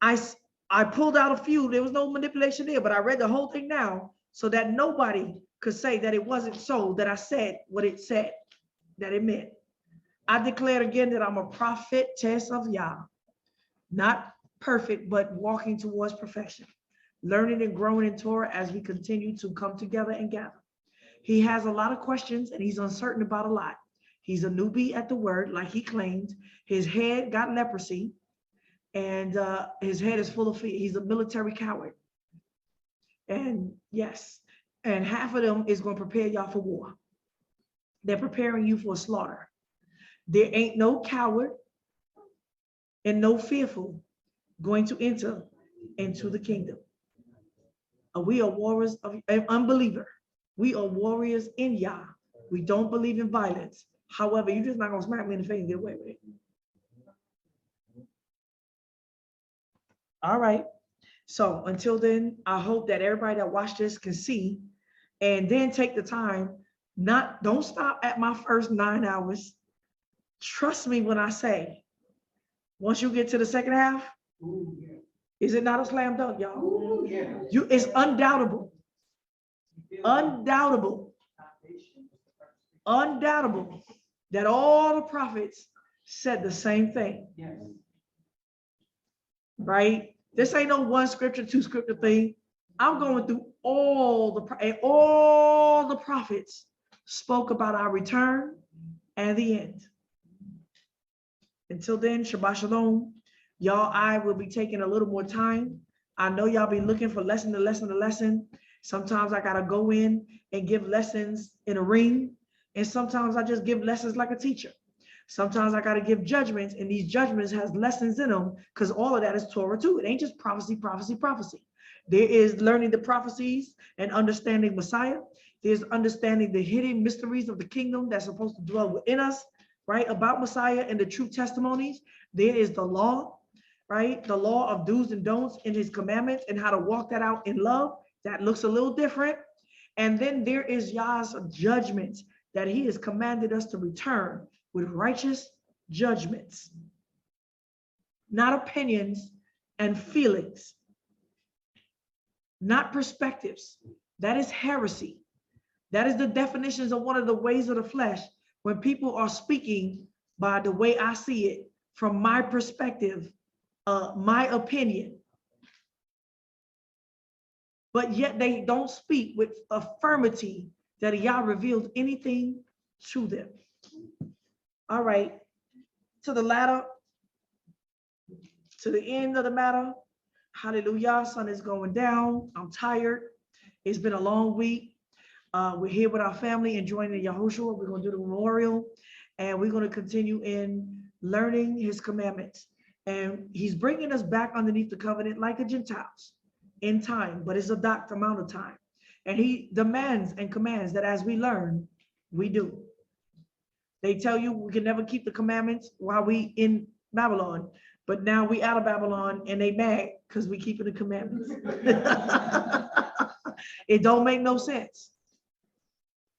I pulled out a few. There was no manipulation there, but I read the whole thing now so that nobody could say that it wasn't so, that I said what it said, that it meant. I declared again that I'm a prophetess of Yah, not perfect, but walking towards perfection, learning and growing in Torah as we continue to come together and gather. He has a lot of questions and he's uncertain about a lot. He's a newbie at the word, like he claimed. His head got leprosy and his head is full of fear. He's a military coward. And yes, and half of them is going to prepare y'all for war. They're preparing you for slaughter. There ain't no coward and no fearful going to enter into the kingdom We are warriors of an unbeliever. We are warriors in Yah. We don't believe in violence. However, you're just not gonna smack me in the face and get away with it. All right. So until then, I hope that everybody that watched this can see and then take the time. Don't stop at my first 9 hours. Trust me when I say, once you get to the second half, is it not a slam dunk, y'all? It's undoubtable. Undoubtable that all the prophets said the same thing. Right? This ain't no one scripture, two scripture thing. I'm going through all the prophets spoke about our return and the end. Until then, Shabbat Shalom. Y'all, I will be taking a little more time. I know y'all be looking for lesson to lesson to lesson. Sometimes I gotta go in and give lessons in a ring. And sometimes I just give lessons like a teacher. Sometimes I gotta give judgments, and these judgments has lessons in them, because all of that is Torah too. It ain't just prophecy, prophecy, prophecy. There is learning the prophecies and understanding Messiah. There's understanding the hidden mysteries of the kingdom that's supposed to dwell within us, right? About Messiah and the true testimonies. There is the law, right? The law of do's and don'ts in his commandments and how to walk that out in love. That looks a little different. And then there is Yah's judgments that he has commanded us to return with righteous judgments, not opinions and feelings, not perspectives. That is heresy. That is the definitions of one of the ways of the flesh, when people are speaking by the way I see it, from my perspective, my opinion, but yet they don't speak with affirmity that Yah revealed anything to them. All right, to the latter, to the end of the matter. Hallelujah, sun is going down. I'm tired. It's been a long week. We're here with our family enjoying the Yahushua. We're going to do the memorial, and we're going to continue in learning his commandments. And he's bringing us back underneath the covenant like the Gentiles in time, but it's a docked amount of time. And he demands and commands that as we learn, we do. They tell you we can never keep the commandments while we in Babylon, but now we out of Babylon and they mad because we keeping the commandments. It don't make no sense.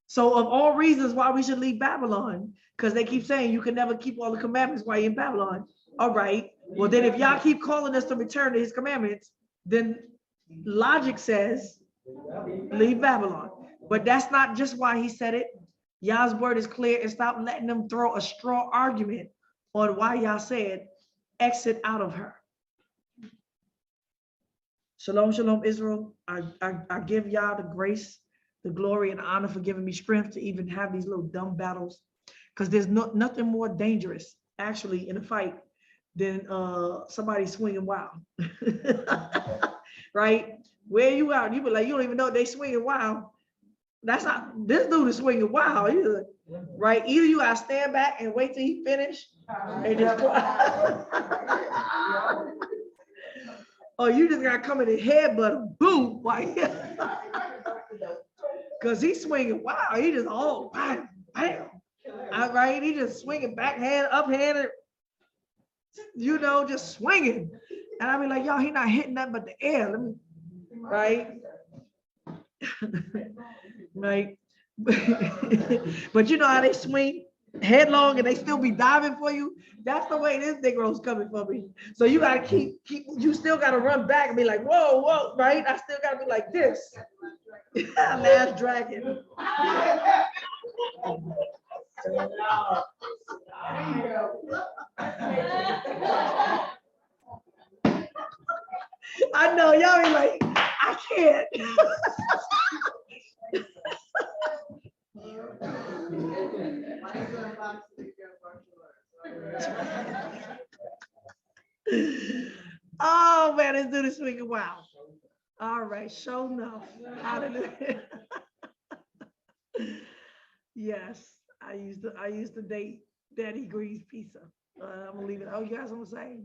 So of all reasons why we should leave Babylon, because they keep saying you can never keep all the commandments while you're in Babylon. All right, well then if y'all keep calling us to return to his commandments, then logic says leave Babylon. But that's not just why he said it. Yah's word is clear, and stop letting them throw a straw argument on why Yah said exit out of her. Shalom, shalom, Israel. I give Yah the grace, the glory, and honor for giving me strength to even have these little dumb battles, because there's nothing more dangerous actually in a fight than somebody swinging wild. Right? Where you out? You be like, you don't even know they swinging wild. That's not, this dude is swinging wild. Right? Either you gotta stand back and wait till he finish, and just or you just gotta come in his head, but boom, like, because he's swinging wild. He just all bam, bam. All right, he just swinging backhand, uphanded, you know, just swinging. And I be like, y'all, he not hitting nothing but the air. Let me, right? Right. But you know how they swing headlong and they still be diving for you? That's the way this Negro's coming for me. So you gotta keep, you still gotta run back and be like, whoa, whoa, right? I still gotta be like this. Last dragon. I know y'all be like, I can't. Oh man, this dude is swinging wild. All right, show enough. Hallelujah. Yes, I used to date Daddy Grease Pizza. I'm gonna leave it. Oh, you guys want to say?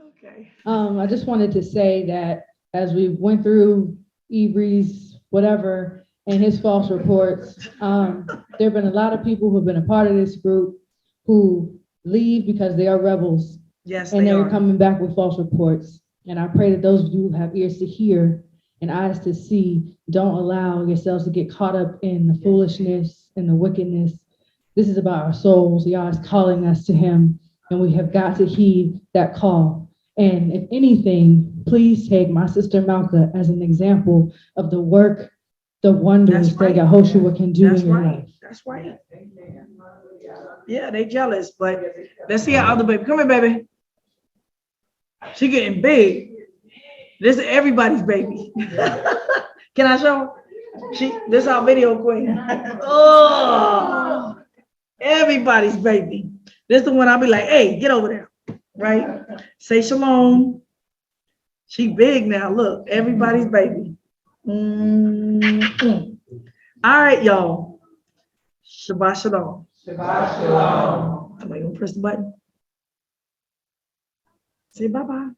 Okay. I just wanted to say that as we went through Ebrees, whatever, and his false reports. There have been a lot of people who have been a part of this group who leave because they are rebels. Yes, And they they're are. coming back with false reports. And I pray that those of you who have ears to hear and eyes to see, don't allow yourselves to get caught up in the foolishness and the wickedness. This is about our souls. God is calling us to him, and we have got to heed that call. And if anything, please take my sister Malka as an example of the work, the wonders that Yahushua can do in your life. That's right. Yeah, they jealous, but let's see our other baby. Come here, baby. She getting big. This is everybody's baby. Can I show? This our video queen. Oh, everybody's baby. This is the one I'll be like, hey, get over there. Right? Say shalom. She big now. Look, everybody's baby. Mm-hmm. All right, y'all. Shabbat shalom. Shabbat shalom. Somebody gonna press the button. Say bye-bye.